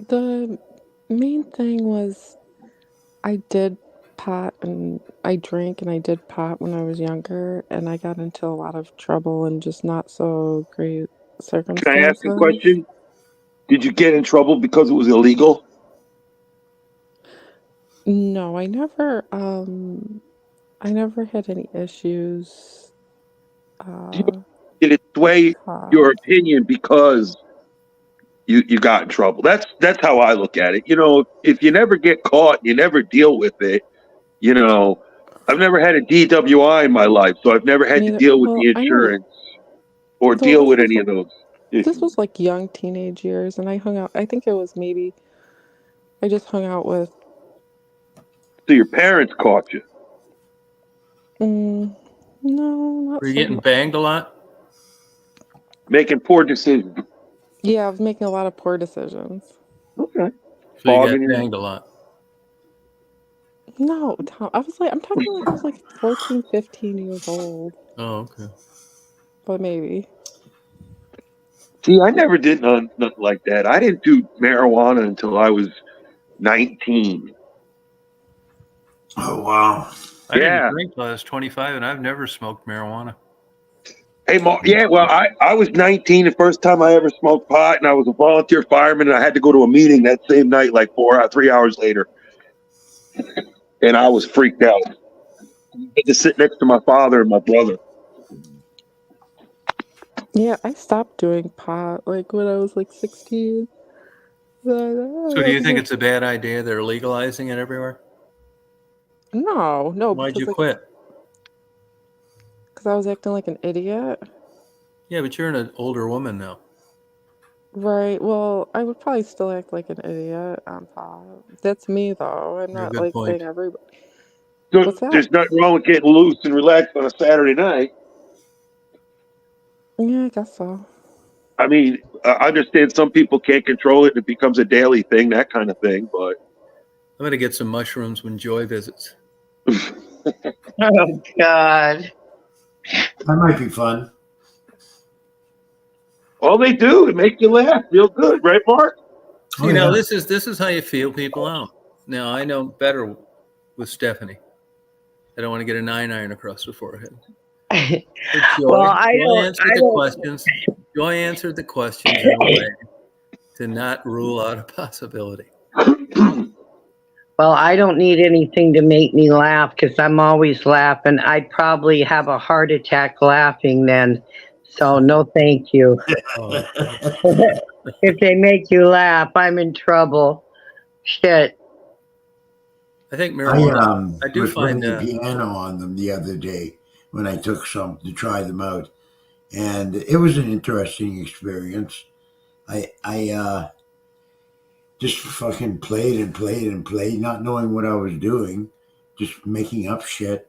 The main thing was I did pot and I drank and I did pot when I was younger, and I got into a lot of trouble and just not so great circumstances. Can I ask a question? Did you get in trouble because it was illegal? No, I never had any issues. Did it sway your opinion because you got in trouble? That's how I look at it. You know, if you never get caught, you never deal with it. You know, I've never had a DWI in my life, so I've never had to deal with the insurance or deal with any of those issues. This was like young teenage years, and I hung out. I think it was maybe I just hung out with. So your parents caught you? No, not. Were you getting banged a lot? Making poor decisions. Yeah, I was making a lot of poor decisions. Okay. So you got banged a lot. No, Tom, I'm talking like I was like 14, 15 years old. Oh, okay. But maybe. See, I never did nothing like that. I didn't do marijuana until I was 19. Oh, wow. I didn't drink till I was 25, and I've never smoked marijuana. Hey, Mark. Yeah, well, I was 19 the first time I ever smoked pot, and I was a volunteer fireman, and I had to go to a meeting that same night, like 3 hours later. And I was freaked out. I had to sit next to my father and my brother. Yeah, I stopped doing pot like when I was like 16. So do you think it's a bad idea they're legalizing it everywhere? No. Why'd you quit? Because I was acting like an idiot. Yeah, but you're an older woman now. Right. Well, I would probably still act like an idiot on pot. That's me, though. I'm not like saying everybody. So What's that? there's nothing wrong with getting loose and relaxed on a Saturday night. Yeah, I guess so. I mean, I understand some people can't control it and it becomes a daily thing, that kind of thing, but I'm going to get some mushrooms when Joy visits. Oh, God. That might be fun. all they do is make you laugh real good, right, Mark? See, now this is how you feel people out. Now I know better with Stephanie. I don't want to get a 9 iron across the forehead. Joy, Well, Joy answered the questions in a way to not rule out a possibility. Well, I don't need anything to make me laugh because I'm always laughing. I'd probably have a heart attack laughing then. So no, thank you. Oh. If they make you laugh, I'm in trouble. Shit. I think marijuana. I do was find playing the piano on them the other day when I took some to try them out, and it was an interesting experience. I just fucking played and played and played, not knowing what I was doing, just making up shit,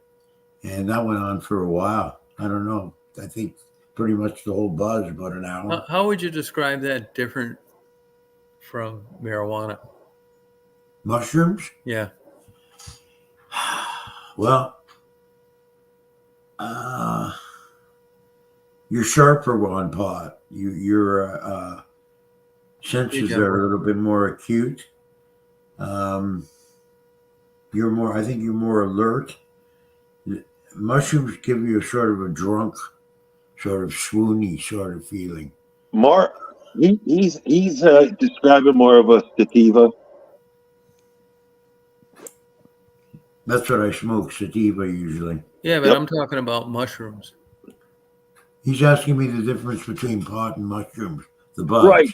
and that went on for a while. I don't know. I think pretty much the whole buzz, about an hour. How would you describe that different from marijuana? Mushrooms? Yeah. Well, you're sharper on pot. Your senses are a little bit more acute. You're more. I think you're more alert. Mushrooms give you a sort of a drunk, sort of swoony sort of feeling. Mark, he's describing more of a sativa. That's what I smoke, sativa usually. Yeah, but I'm talking about mushrooms. He's asking me the difference between pot and mushrooms. the buds. Right,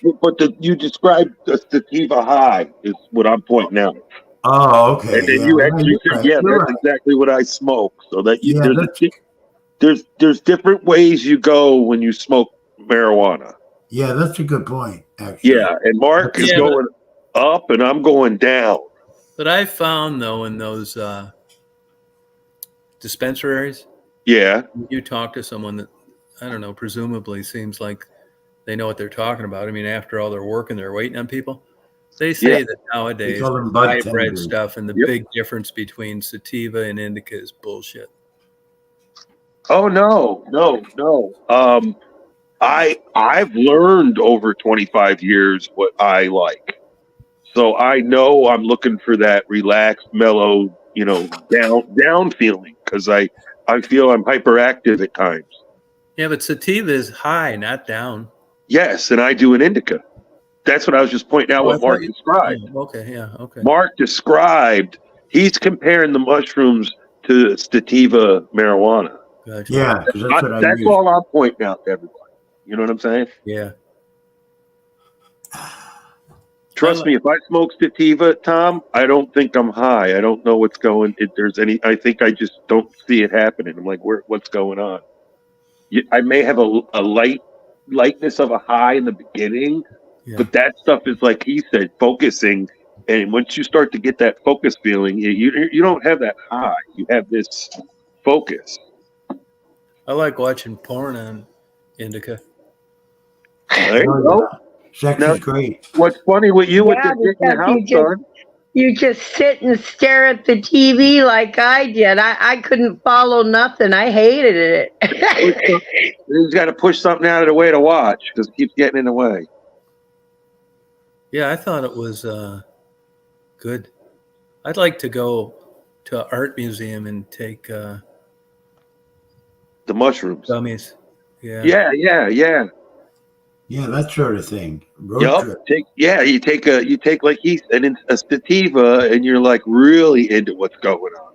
you described the sativa high is what I'm pointing out. Oh, okay. And then Yeah, you no, actually you're said, right. yeah, You're that's right. exactly what I smoke. So that you, Yeah, there's different ways you go when you smoke marijuana. that's a good point, actually. Yeah, and Mark is Yeah, going up and I'm going down. But I found though in those dispensaries, Yeah, you talk to someone that I don't know, presumably seems like they know what they're talking about. I mean, after all their work and they're waiting on people, they say Yeah. that They nowadays call them bud hybrid tenders. stuff and the Yep. big difference between sativa and indica is bullshit. Oh no. I've learned over 25 years what I like. So I know I'm looking for that relaxed, mellow, down feeling because I feel I'm hyperactive at times. Yeah, but sativa is high, not down. Yes, and I do an indica. That's what I was just pointing out Oh, I what Mark thought you- described. Oh, okay, yeah, okay. Mark described he's comparing the mushrooms to sativa marijuana. Gotcha. Yeah, because that's what I That's use. all I'm pointing out to everybody. You know what I'm saying? Yeah. Trust me, if I smoke sativa, Tom, I don't think I'm high. I don't know what's going. If there's any, I think I just don't see it happening. I'm like, what's going on? I may have a lightness of a high in the beginning, Yeah. but that stuff is like he said, focusing. And once you start to get that focus feeling, you don't have that high. You have this focus. I like watching porn on indica. There you Oh, go. yeah. Sex Now- is great. What's funny with you with Yeah, the dick in the because house, son? you just sit and stare at the TV like I did. I couldn't follow nothing. I hated it. He's got to push something out of the way to watch because it keeps getting in the way. Yeah, I thought it was good. I'd like to go to an art museum and take The mushrooms. dummies. Yeah. Yeah. Yeah, that sort of thing. Road Yup. trip. You take like a sativa, and you're like really into what's going on.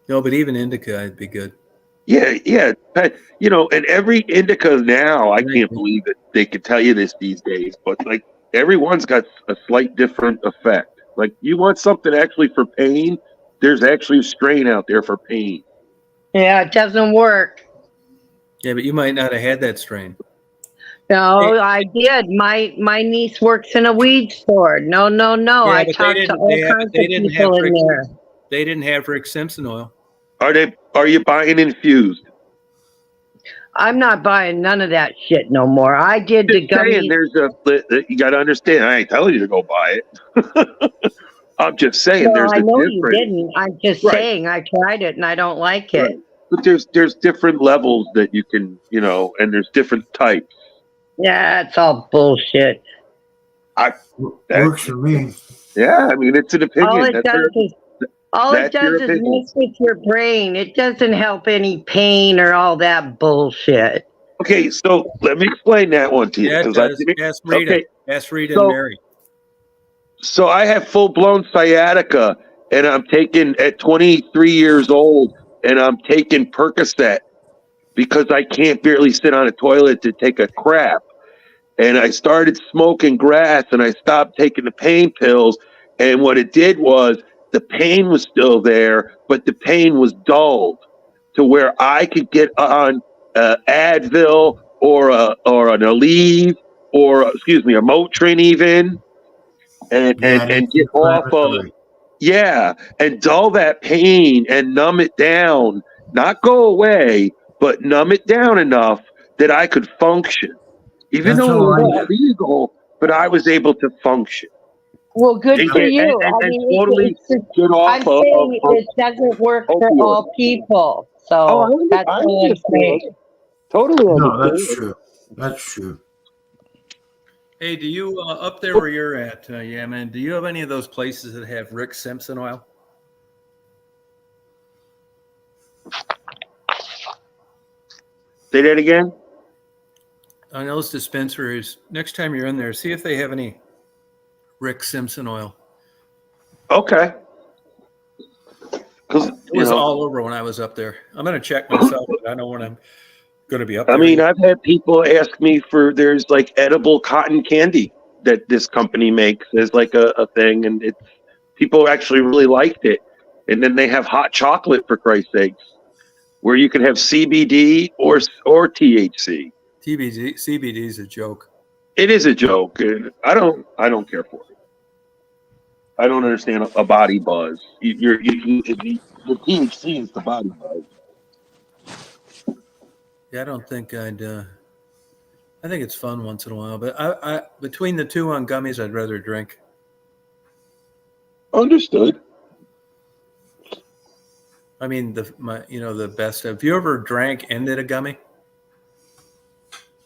No, but even indica, I'd be good. Yeah. And every indica now, I can't believe that they can tell you this these days, but like everyone's got a slight different effect. Like you want something actually for pain, there's actually a strain out there for pain. Yeah, it doesn't work. Yeah, but you might not have had that strain. No, I did. My niece works in a weed store. No. Yeah, I but they talked to didn't- all they kinds of didn't have people in Rick- there. They didn't have Rick Simpson oil. Are you buying infused? I'm not buying none of that shit no more. I did the Just saying, gummies. you got to understand. I ain't telling you to go buy it. I'm just saying No, there's I a know you difference. didn't. I'm just Right. saying I tried it and I don't like it. Right. But there's different levels that you can, and there's different types. Yeah, it's all bullshit. Works for me. Yeah, I mean it's an opinion. All it That's does your- is all it that's your does is opinion. mess with your brain. It doesn't help any pain or all that bullshit. Okay, so let me explain that one to you Yeah, it because I does. didn't. Ask Rita. Okay. Ask Rita So- and Mary. So I have full blown sciatica, and I'm taking at 23 years old, and I'm taking Percocet because I can't barely sit on a toilet to take a crap. And I started smoking grass, and I stopped taking the pain pills. And what it did was the pain was still there, but the pain was dulled to where I could get on Advil or an Aleve or a Motrin even. And get off of and dull that pain and numb it down, not go away, but numb it down enough that I could function. Even That's though how it I was illegal, but I was able to function. Well, good And for get- you. and I mean, totally it's just, Get I'm off saying of it doesn't work for opioids. all people. So Oh, that's I all I'm understand. saying. Totally No, understand. that's true. That's true. Hey, do you up there where you're at, man? Do you have any of those places that have Rick Simpson oil? Say that again? On those dispensaries, next time you're in there, see if they have any Rick Simpson oil. Okay. Because It was all over when I was up there. I'm going to check myself, but I don't want to going to be up I there. mean, I've had people ask me for there's like edible cotton candy that this company makes as like a thing, and it's people actually really liked it. And then they have hot chocolate for Christ's sakes, where you can have CBD or THC. CBD is a joke. It is a joke, and I don't care for it. I don't understand a body buzz. The THC is the body buzz. Yeah, I don't think I'd. I think it's fun once in a while, but I between the two on gummies, I'd rather drink. Understood. I mean, the best. Have you ever drank and did a gummy?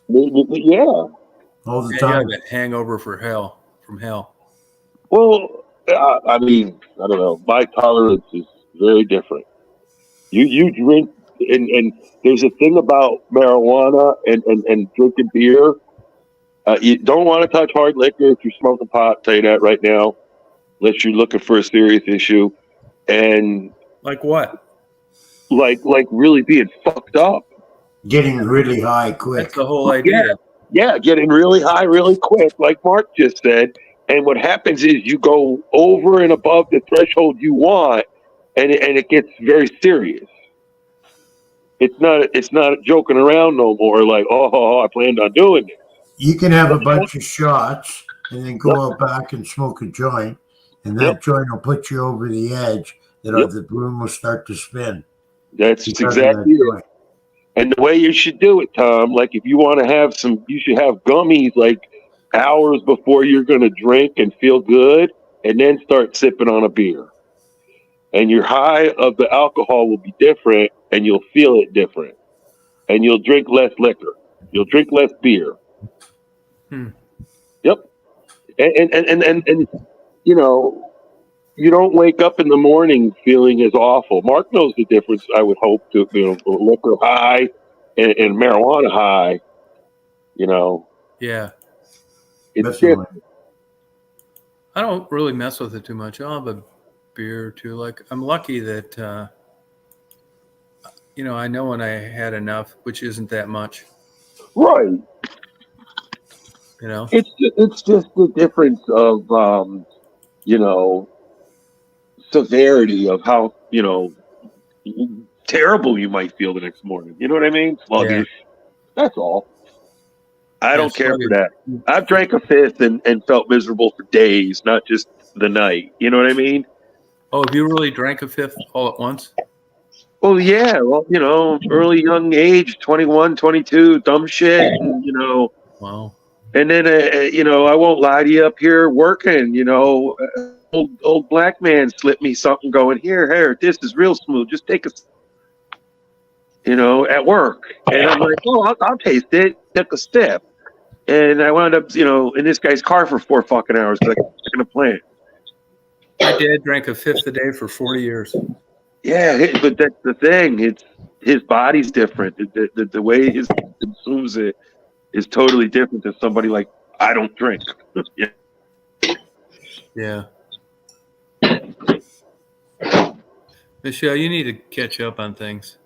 Yeah. All the Yeah, you time. have a hangover from hell. Well, I mean, I don't know. My tolerance is very different. You drink, and there's a thing about marijuana and drinking beer. You don't want to touch hard liquor if you're smoking pot. I'll tell you that right now, unless you're looking for a serious issue, and Like what? like really being fucked up. Getting really high quick. That's the whole idea. Yeah, getting really high really quick, like Mark just said. And what happens is you go over and above the threshold you want, and it gets very serious. It's not joking around no more. Like, oh, I planned on doing it. You can have a bunch of shots and then go out back and smoke a joint, and that Yep. joint will put you over the edge that Yep. the room will start to spin. That's because of exactly that it. joint. And the way you should do it, Tom, like if you want to have you should have gummies like hours before you're going to drink and feel good, and then start sipping on a beer. And your high of the alcohol will be different, and you'll feel it different. And you'll drink less liquor. You'll drink less beer. Hmm. Yep. And you know, you don't wake up in the morning feeling as awful. Mark knows the difference, I would hope, to liquor high and marijuana high. You know, Yeah, it's Messing different. with it. I don't really mess with it too much. I'll have a beer or two. Like I'm lucky that I know when I had enough, which isn't that much. Right. You know. It's just the difference of you know, severity of how, terrible you might feel the next morning. You know what I mean? Sluggish. That's all. I don't care for that. I've drank a fifth and felt miserable for days, not just the night. You know what I mean? Oh, have you really drank a fifth all at once? Well, yeah. Well, early young age, 21, 22, dumb shit. And, Wow. and then, I won't lie to you up here working, old black man slipped me something going, here, this is real smooth. Just take a, at work. And I'm like, oh, I'll taste it. Took a sip. And I wound up, in this guy's car for 4 fucking hours because I got stuck in a plant. My dad drank a fifth a day for 40 years. Yeah, but that's the thing. It's his body's different. The way he consumes it is totally different than somebody like, I don't drink. Yeah. Michelle, you need to catch up on things.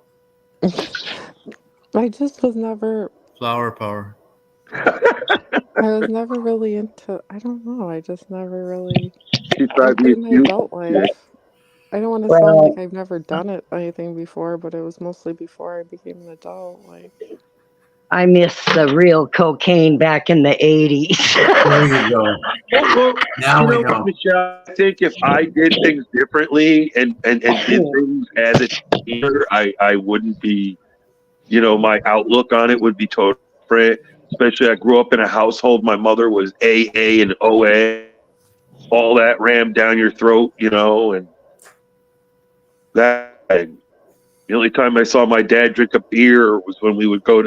I just was never, Flower power. I was never really into, I don't know, I just never really, She tried to in my adult life. I don't want to sound Well- like I've never done anything before, but it was mostly before I became an adult. Like, I miss the real cocaine back in the 80s. There you go. Well, Now we what, know. Michelle, I think if I did things differently and did things as a teenager, I wouldn't be, my outlook on it would be totally different. Especially I grew up in a household, my mother was AA and OA, all that rammed down your throat, and that the only time I saw my dad drink a beer was when we would go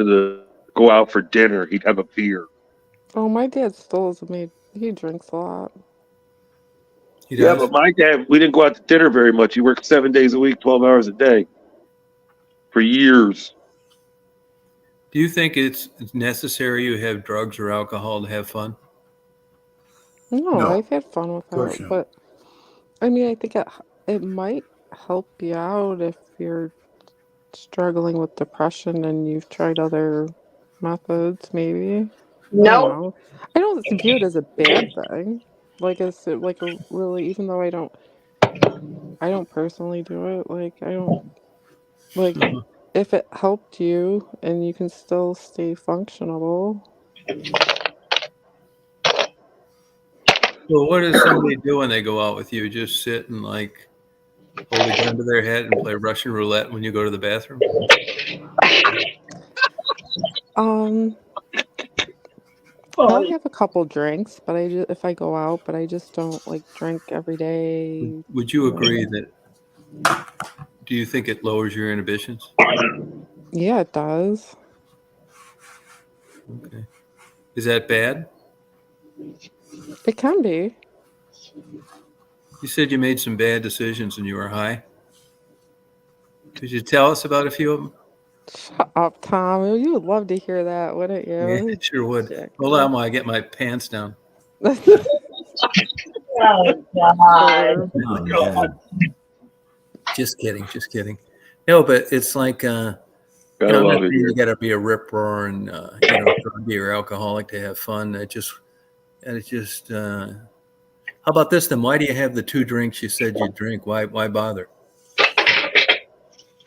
out for dinner. He'd have a beer. oh, my dad still is he drinks a lot. He Yeah, does? but my dad, we didn't go out to dinner very much. He worked 7 days a week, 12 hours a day for years. Do you think it's necessary you have drugs or alcohol to have fun? No, No, I've had fun with course it, not. but I mean, I think it might help you out if you're struggling with depression and you've tried other methods, maybe. I No, don't know. I don't view it as a bad thing. Like it's like a really, even though I don't personally do it. Like I don't like if it helped you and you can still stay functional. Well, what does somebody do when they go out with you? Just sit and like hold a gun to their head and play Russian roulette when you go to the bathroom? I'll have a couple drinks, but if I go out, but I just don't like drink every day. Would you agree that? Do you think it lowers your inhibitions? Yeah, it does. Okay. Is that bad? It can be. You said you made some bad decisions and you were high. Could you tell us about a few of them? Shut up, Tom. You would love to hear that, wouldn't Yeah, you? sure would. Jack. Hold on while I get my pants down. oh God. Or- Oh, God. Just kidding, just kidding. No, but it's like Gotta I'm not love it. saying you got to be a rip roar and druggie or alcoholic to have fun. It just. How about this then? Why do you have the 2 drinks you said you drink? Why bother?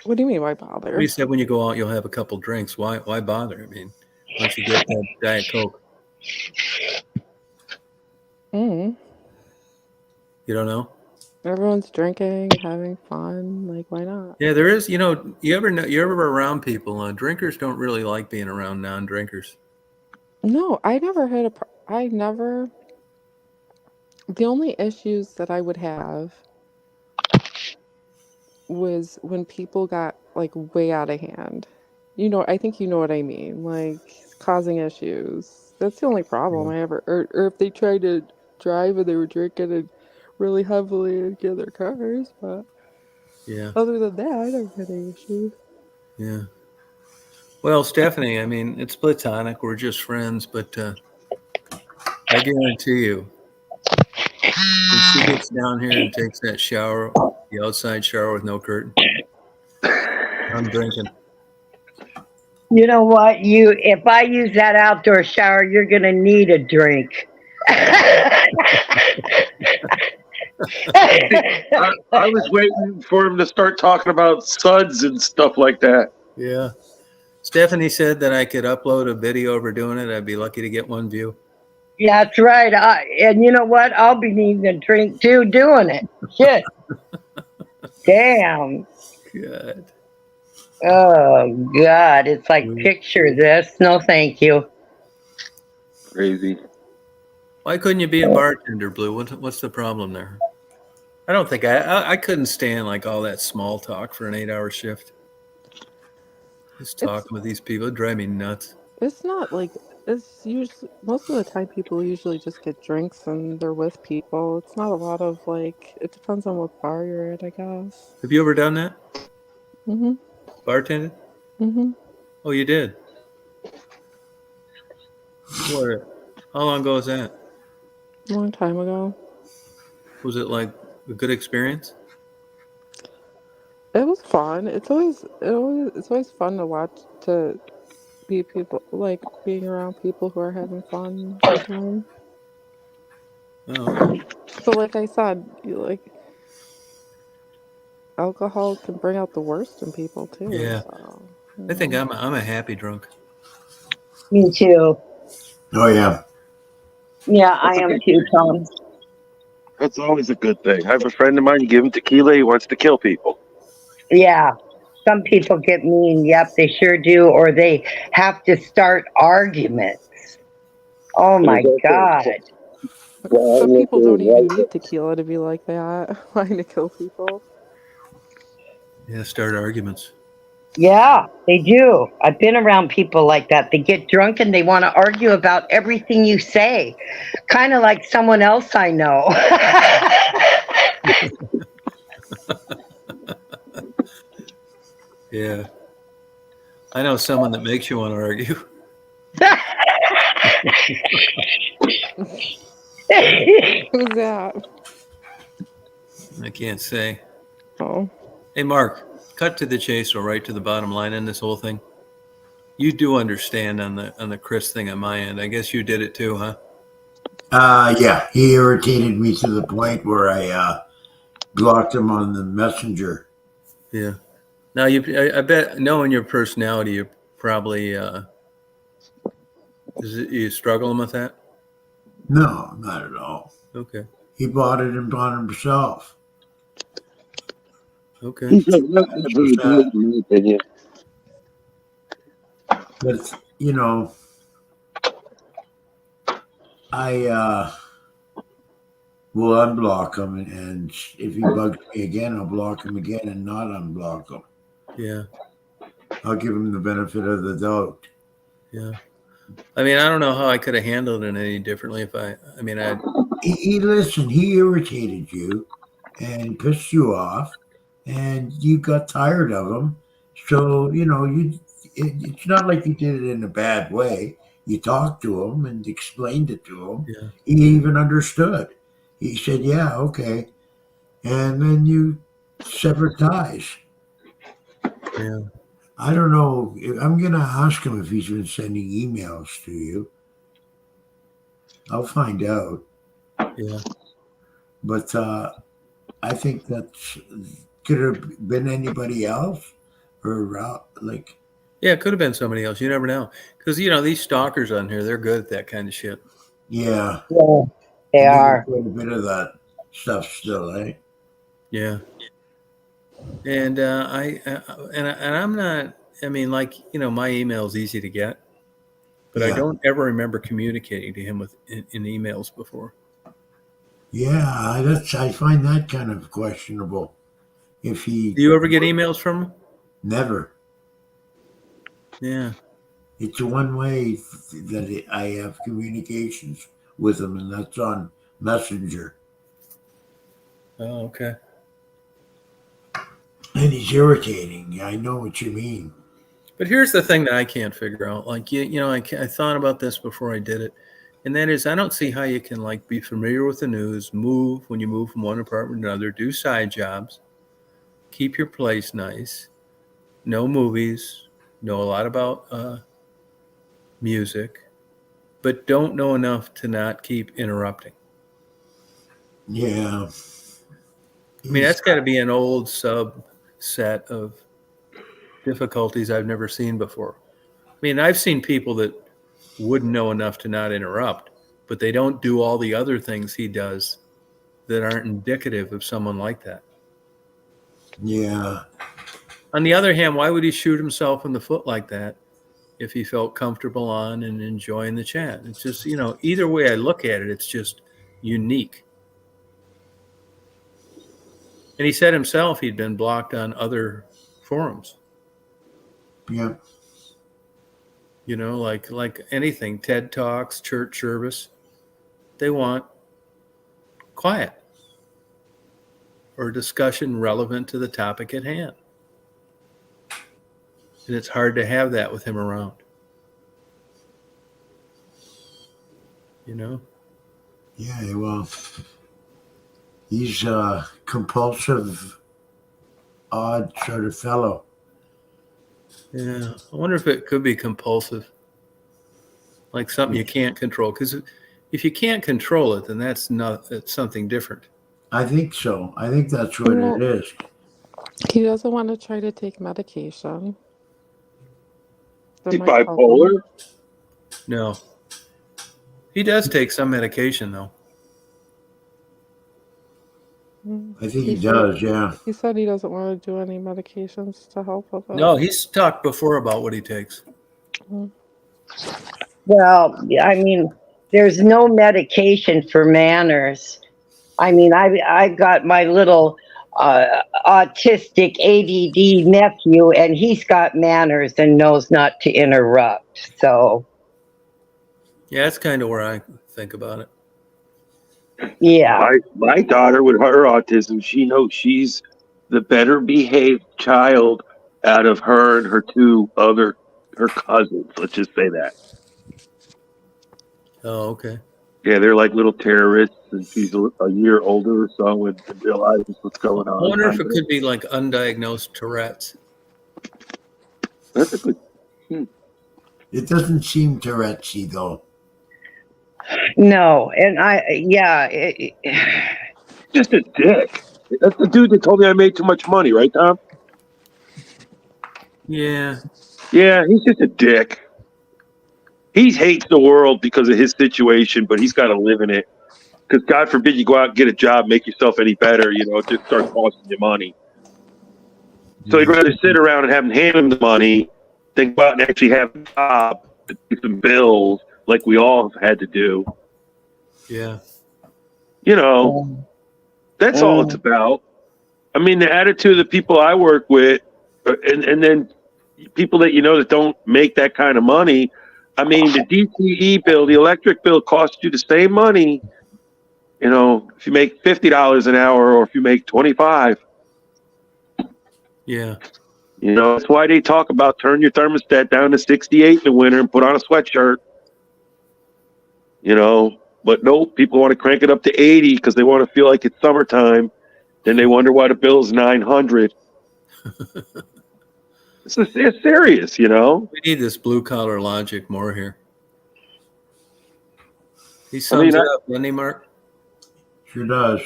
What do you mean, why bother? You said when you go out you'll have a couple drinks. Why bother? I mean, why don't you get that Diet Coke? Mm. You don't know? Everyone's drinking, having fun. Like, why not? Yeah, there is. You're ever around people. Drinkers don't really like being around non-drinkers. No, I never had I never. The only issues that I would have was when people got like way out of hand. I think you know what I mean, like causing issues. That's the only problem I ever, or if they tried to drive and they were drinking and really heavily and get their cars. But Yeah, other than that, I don't have any issues. yeah. Well, Stephanie, I mean, it's platonic. We're just friends, but I guarantee you, when she gets down here and takes that shower, the outside shower with no curtain, I'm drinking. You know what? If I use that outdoor shower, you're gonna need a drink. I was waiting for him to start talking about suds and stuff like that. Yeah. Stephanie said that I could upload a video of her doing it. I'd be lucky to get 1 view. Yeah, that's right. And you know what? I'll be needing a drink too doing it. Shit. Damn. God. Oh God. It's like picture this. No, thank you. Crazy. Why couldn't you be a bartender, Blue? What's the problem there? I don't think I couldn't stand like all that small talk for an 8-hour shift. Just talking with these people, it'd drive me nuts. It's not like it's usually most of the time people usually just get drinks and they're with people. It's not a lot of like. It depends on what bar you're at, I guess. Have you ever done that? Mm-hmm. Bartended? Mm-hmm. Oh, you did? Where? How long ago was that? A long time ago. Was it like a good experience? It was fun. It's always fun to watch, to be people, like being around people who are having fun all the time. Oh, But like I said, alcohol can bring out the worst in people too. Yeah. So, I think I'm a happy drunk. Me too. Oh, yeah. Yeah, I am too, Tom. That's always a good thing. I have a friend of mine, you give him tequila, he wants to kill people. Yeah. Some people get mean. Yep, they sure do. Or they have to start arguments. Oh my God. Some people don't even need tequila to be like that, wanting to kill people. Yeah, start arguments. Yeah, they do. I've been around people like that. They get drunk and they want to argue about everything you say. Kind of like someone else I know. Yeah. I know someone that makes you want to argue. Who's that? I can't say. Oh. Hey, Mark, cut to the chase or right to the bottom line in this whole thing. You do understand on the Chris thing on my end. I guess you did it too, huh? Yeah, he irritated me to the point where I blocked him on the messenger. Yeah. Now I bet knowing your personality, you probably you struggling with that? No, not at all. Okay. He bought it and bought it himself. Okay. He's not very good, in my opinion. But you know, I will unblock him, and if he bugs me again, I'll block him again and not unblock him. Yeah. I'll give him the benefit of the doubt. Yeah. I mean, I don't know how I could have handled it any differently if I Listen, he irritated you and pissed you off, and you got tired of him. So you know, it's not like you did it in a bad way. You talked to him and explained it to him. Yeah. He even understood. He said, "Yeah, okay," and then you severed ties. Yeah. I don't know. I'm going to ask him if he's been sending emails to you. I'll find out. Yeah. But I think that's could have been anybody else, or like. Yeah, it could have been somebody else. You never know. Because, these stalkers on here, they're good at that kind of shit. Yeah, Yeah, they and are. there's quite a bit of that stuff still, eh? Yeah. And I'm not, my email is easy to get, but I Yeah. don't ever remember communicating to him in emails before. Yeah, I find that kind of questionable. If he Do you ever get emails from him? never, Yeah. it's one way that I have communications with him, and that's on Messenger. Oh, okay. And he's irritating. I know what you mean. But here's the thing that I can't figure out. Like, I thought about this before I did it. And that is, I don't see how you can be familiar with the news, when you move from one apartment to another, do side jobs, keep your place nice, know movies, know a lot about music, but don't know enough to not keep interrupting. Yeah. I mean, that's got to be an old subset of difficulties I've never seen before. I mean, I've seen people that wouldn't know enough to not interrupt, but they don't do all the other things he does that aren't indicative of someone like that. Yeah. On the other hand, why would he shoot himself in the foot like that if he felt comfortable on and enjoying the chat? It's just, either way I look at it, it's just unique. And he said himself he'd been blocked on other forums. Yeah. Like anything, TED Talks, church service, they want quiet or discussion relevant to the topic at hand. And it's hard to have that with him around. Yeah, well, he's a compulsive, odd sort of fellow. Yeah. I wonder if it could be compulsive. Like something you can't control. Because if you can't control it, then it's something different. I think so. I think that's what it is. He doesn't want to try to take medication. That He's might help him. bipolar. No. He does take some medication, though. I think he does, yeah. He said he doesn't want to do any medications to help with it. No, he's talked before about what he takes. Well, I mean, there's no medication for manners. I mean, I got my little autistic ADD nephew, and he's got manners and knows not to interrupt. So, Yeah, that's kind of where I think about it. yeah. My daughter, with her autism, she knows she's the better behaved child out of her and her her cousins. Let's just say that. Oh, okay. Yeah, they're like little terrorists, and she's a year older or so and realizes what's going I on. wonder if it could be like undiagnosed Tourette's. That's a good. It doesn't seem Tourette'sy though. No, and Just a dick. That's the dude that told me I made too much money, right, Tom? Yeah. Yeah, he's just a dick. He hates the world because of his situation, but he's got to live in it. Because God forbid you go out and get a job, make yourself any better, it just starts costing you money. So he'd rather sit around and have him hand him the money than go out and actually have a job to pay some bills like we all have had to do. Yeah. That's all it's about. I mean, the attitude of the people I work with, and then people that that don't make that kind of money. I mean, the DTE bill, the electric bill costs you the same money, if you make $50 an hour or if you make 25. Yeah. That's why they talk about turn your thermostat down to 68 in the winter and put on a sweatshirt. But nope, people want to crank it up to 80 because they want to feel like it's summertime. Then they wonder why the bill's $900. It's serious, We need this blue collar logic more here. He sums it up, doesn't he, Mark? Sure does.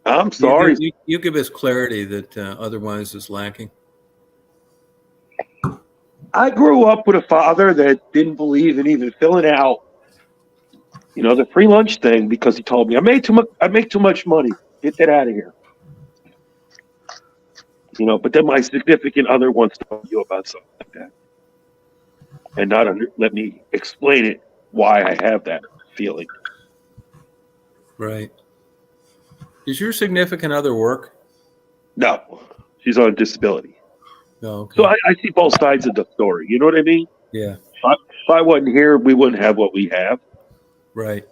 I'm sorry. You give us clarity that otherwise is lacking. I grew up with a father that didn't believe in even filling out, the free lunch thing because he told me I make too much money. Get that out of here. But then my significant other wants to tell you about something like that, and not let me explain it why I have that feeling. Right. Does your significant other work? No, she's on disability. No. Okay. So I see both sides of the story. You know what I mean? Yeah. If I wasn't here, we wouldn't have what we have. Right.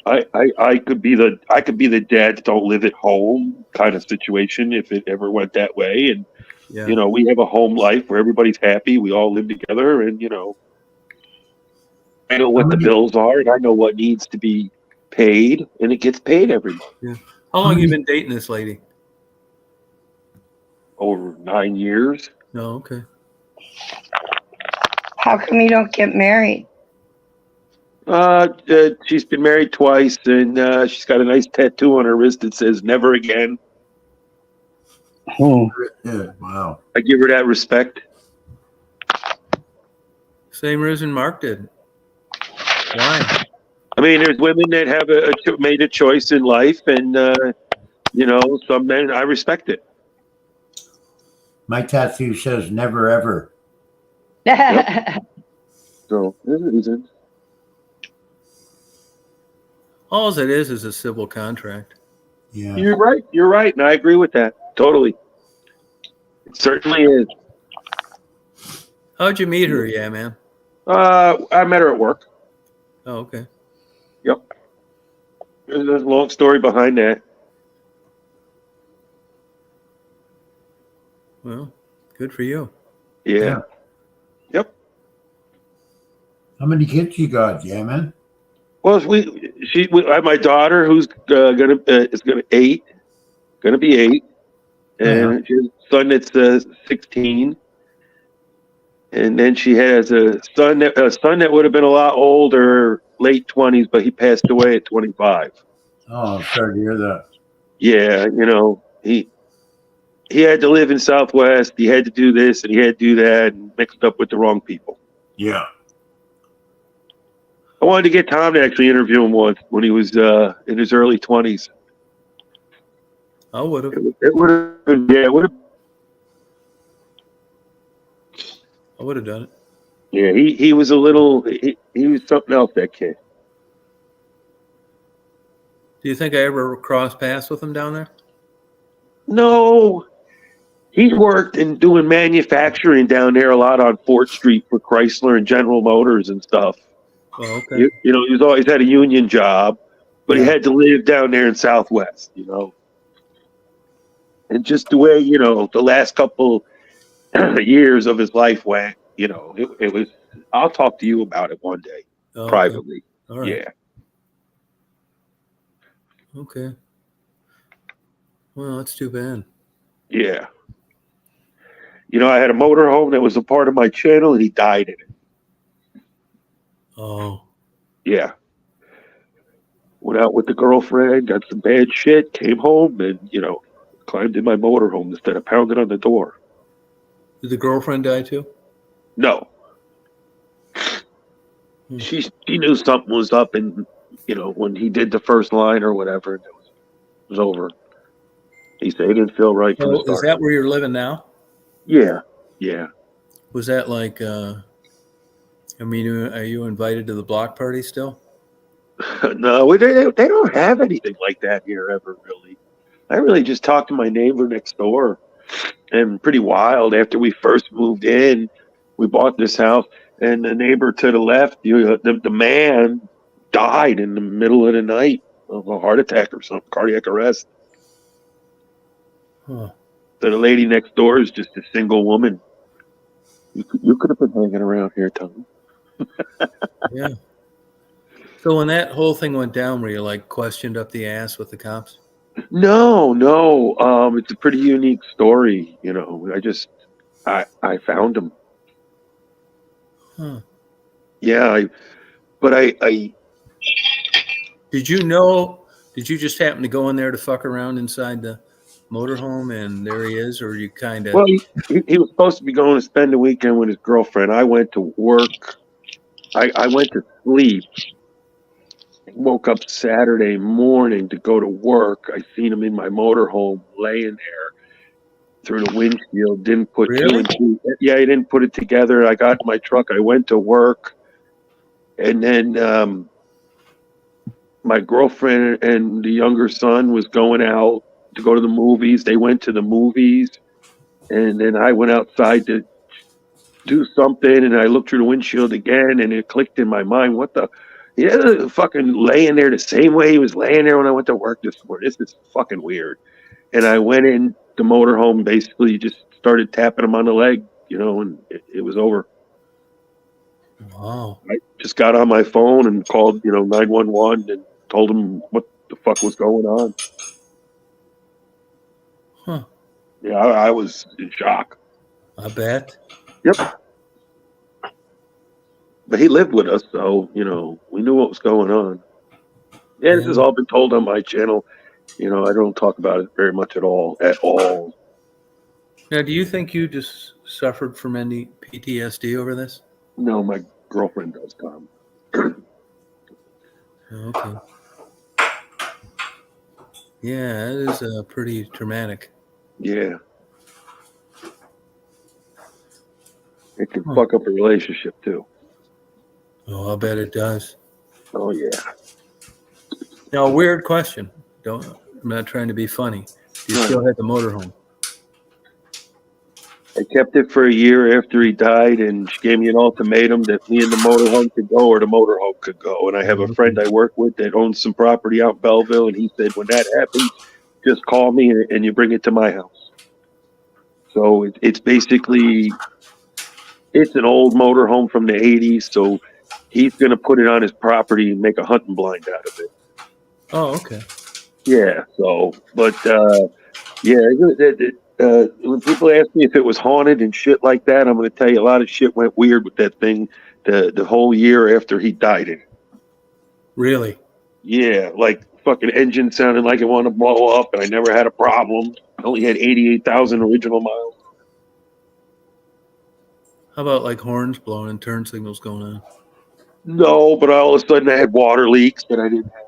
I could be the dad don't live at home kind of situation if it ever went that way. And Yeah. we have a home life where everybody's happy. We all live together, and I know what the bills are, and I know what needs to be paid, and it gets paid every month. Yeah. How long have you been dating this lady? Over 9 years. No. Okay. how come you don't get married? She's been married twice, and she's got a nice tattoo on her wrist that says "Never again." Yeah, wow. I give her that respect. Same reason Mark did. Why? I mean, there's women that have made a choice in life, and some men, I respect it. My tattoo says never ever. So there's a reason. All it is a civil contract. Yeah. You're right, and I agree with that totally. It certainly is. How'd you meet her? Yeah, man. I met her at work. Oh, okay. Yep. There's a long story behind that. Well, good for you. Yeah. Yep. How many kids you got? Yeah, man. Well, I have my daughter who's gonna be 8, and she has a son that's 16, and then she has a son that would have been a lot older, late 20s, but he passed away at 25. Oh, I'm sorry to hear that. Yeah, he had to live in Southwest. He had to do this and he had to do that, and mixed up with the wrong people. Yeah. I wanted to get Tom to actually interview him once when he was in his early 20s. I would have. It would have been, yeah, it would have. I would have done it. Yeah, he was a little, he was something else, that kid. Do you think I ever crossed paths with him down there? No, he's worked in doing manufacturing down there a lot on 4th Street for Chrysler and General Motors and stuff. Oh, okay. He was always had a union job, but he had to live down there in Southwest, And just the way, the last couple years of his life went, it was, I'll talk to you about it one day, Oh, privately. All right. Yeah. Okay. Well, that's too bad. Yeah. You know, I had a motorhome that was a part of my channel, and he died in it. Oh. Yeah. Went out with the girlfriend, got some bad shit, came home, and, you know, climbed in my motorhome instead of pounding on the door. Did the girlfriend die too? No. Hmm. She knew something was up, and, you know, when he did the first line or whatever, it was over. He said it didn't feel right from the So is start. that where you're living now? Yeah. Yeah. Was that like, I mean, are you invited to the block party still? No, they don't have anything like that here ever, really. I really just talked to my neighbor next door, and pretty wild. After we first moved in, we bought this house, and the neighbor to the left, the man died in the middle of the night of a heart attack or something, cardiac arrest. Huh. So the lady next door is just a single woman. You could have been hanging around here, Tom. Yeah. So when that whole thing went down, were you like questioned up the ass with the cops? No. It's a pretty unique story. You know, I found him. Huh. Yeah, I Did you know? Did you just happen to go in there to fuck around inside the motorhome, and there he is, or you kind of? well, he was supposed to be going to spend the weekend with his girlfriend. I went to work. I went to sleep. Woke up Saturday morning to go to work. I seen him in my motorhome laying there through the windshield. Didn't put two Really? and two. Yeah, he didn't put it together. I got in my truck. I went to work, and then my girlfriend and the younger son was going out to go to the movies. They went to the movies, and then I went outside to do something, and I looked through the windshield again, and it clicked in my mind, what the, yeah, fucking laying there the same way he was laying there when I went to work this morning. This is fucking weird. And I went in the motorhome, basically just started tapping him on the leg, you know, and it was over. Wow. I just got on my phone and called, 911 and told them what the fuck was going on. Huh. Yeah, I was in shock. I bet. Yep. But he lived with us, so, we knew what was going on. Yeah, this has all been told on my channel. I don't talk about it very much at all. Now, do you think you just suffered from any PTSD over this? No, my girlfriend does, Tom. Okay. Yeah, it is pretty traumatic. Yeah. It can fuck up a relationship, too. Oh, I bet it does. Oh, yeah. Now, a weird question. I'm not trying to be funny. Do you still have the motorhome? I kept it for a year after he died, and she gave me an ultimatum that me and the motorhome could go or the motorhome could go. And I have a friend I work with that owns some property out in Belleville, and he said, when that happens, just call me and you bring it to my house. So it's basically, it's an old motorhome from the 80s, so he's going to put it on his property and make a hunting blind out of it. Oh, okay. Yeah, so, but, when people ask me if it was haunted and shit like that, I'm going to tell you a lot of shit went weird with that thing the whole year after he died. Really? Yeah, like fucking engine sounded like it wanted to blow up, and I never had a problem. I only had 88,000 original miles. How about like horns blowing and turn signals going on? No, but all of a sudden I had water leaks that I didn't have.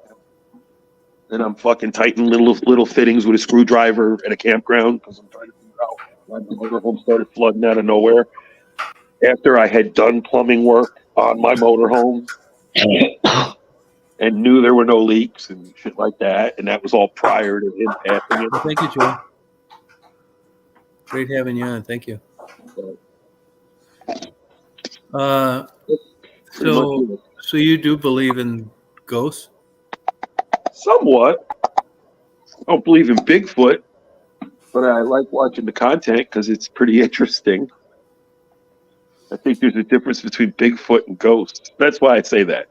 And I'm fucking tightening little fittings with a screwdriver at a campground because I'm trying to figure out why the motorhome started flooding out of nowhere. After I had done plumbing work on my motorhome and knew there were no leaks and shit like that, and that was all prior to him passing it. Well, thank you, Joe. Great having you on. Thank you. So you do believe in ghosts? Somewhat. I don't believe in Bigfoot, but I like watching the content because it's pretty interesting. I think there's a difference between Bigfoot and ghosts. That's why I say that.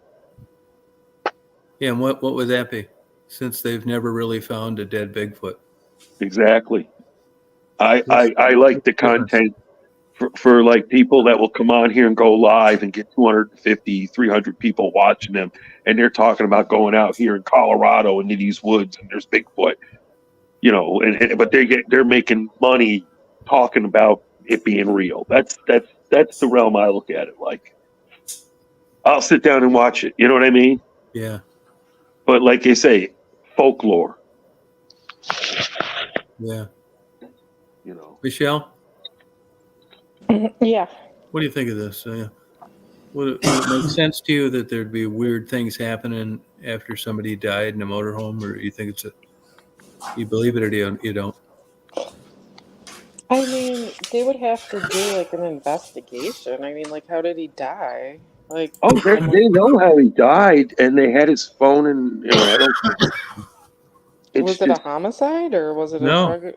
Yeah, and what would that be? Since they've never really found a dead Bigfoot. Exactly. I like the content for like people that will come on here and go live and get 250, 300 people watching them. And they're talking about going out here in Colorado into these woods and there's Bigfoot, you know, but they're making money talking about it being real. That's the realm I look at it like. I'll sit down and watch it. You know what I mean? Yeah. But like they say, folklore, Yeah. you know. Michelle, Yeah. what do you think of this? Would it make sense to you that there'd be weird things happening after somebody died in a motorhome, or you think you believe it or you don't? I mean, they would have to do like an investigation. I mean, like, how did he die? Like, Oh, they know how he died, and they had his phone, and you know, I don't. It's was it a just, homicide or was it a No. drug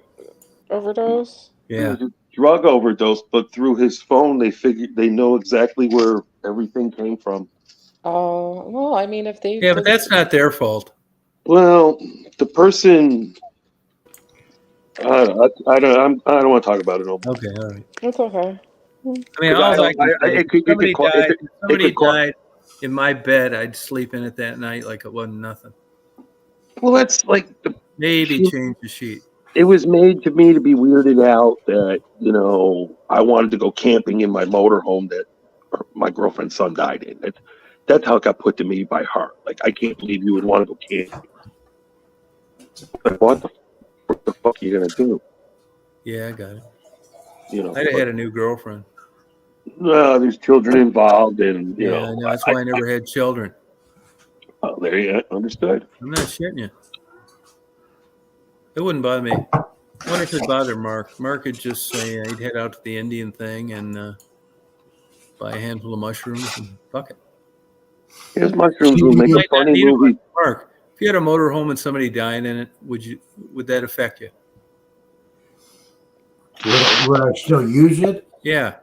overdose? it Yeah. was a drug overdose, but through his phone, they know exactly where everything came from. Oh, well, I mean, if they Yeah, but did- that's not their fault. Well, the person, I don't want to talk about it no more. Okay, all right. it's okay. I mean, all I can say, if somebody died in my bed, I'd sleep in it that night like it wasn't nothing. Well, that's like Maybe change the sheet. it was made to me to be weirded out that, you know, I wanted to go camping in my motorhome that my girlfriend's son died in. That's how it got put to me by heart. Like, I can't believe you would want to go camping. Like, what the fuck are you gonna do? Yeah, I got it. You know, I'd have had a new girlfriend. there's children involved, and you Yeah, know, I know. That's why I never had children. there you understood. I'm not shitting you. It wouldn't bother me. I wonder if it'd bother Mark. Mark would just say he'd head out to the Indian thing and buy a handful of mushrooms and fuck it. His mushrooms will make a Might not funny need 'em. movie. Mark, if you had a motorhome and somebody died in it, would that affect you? Would I still use it? Yeah.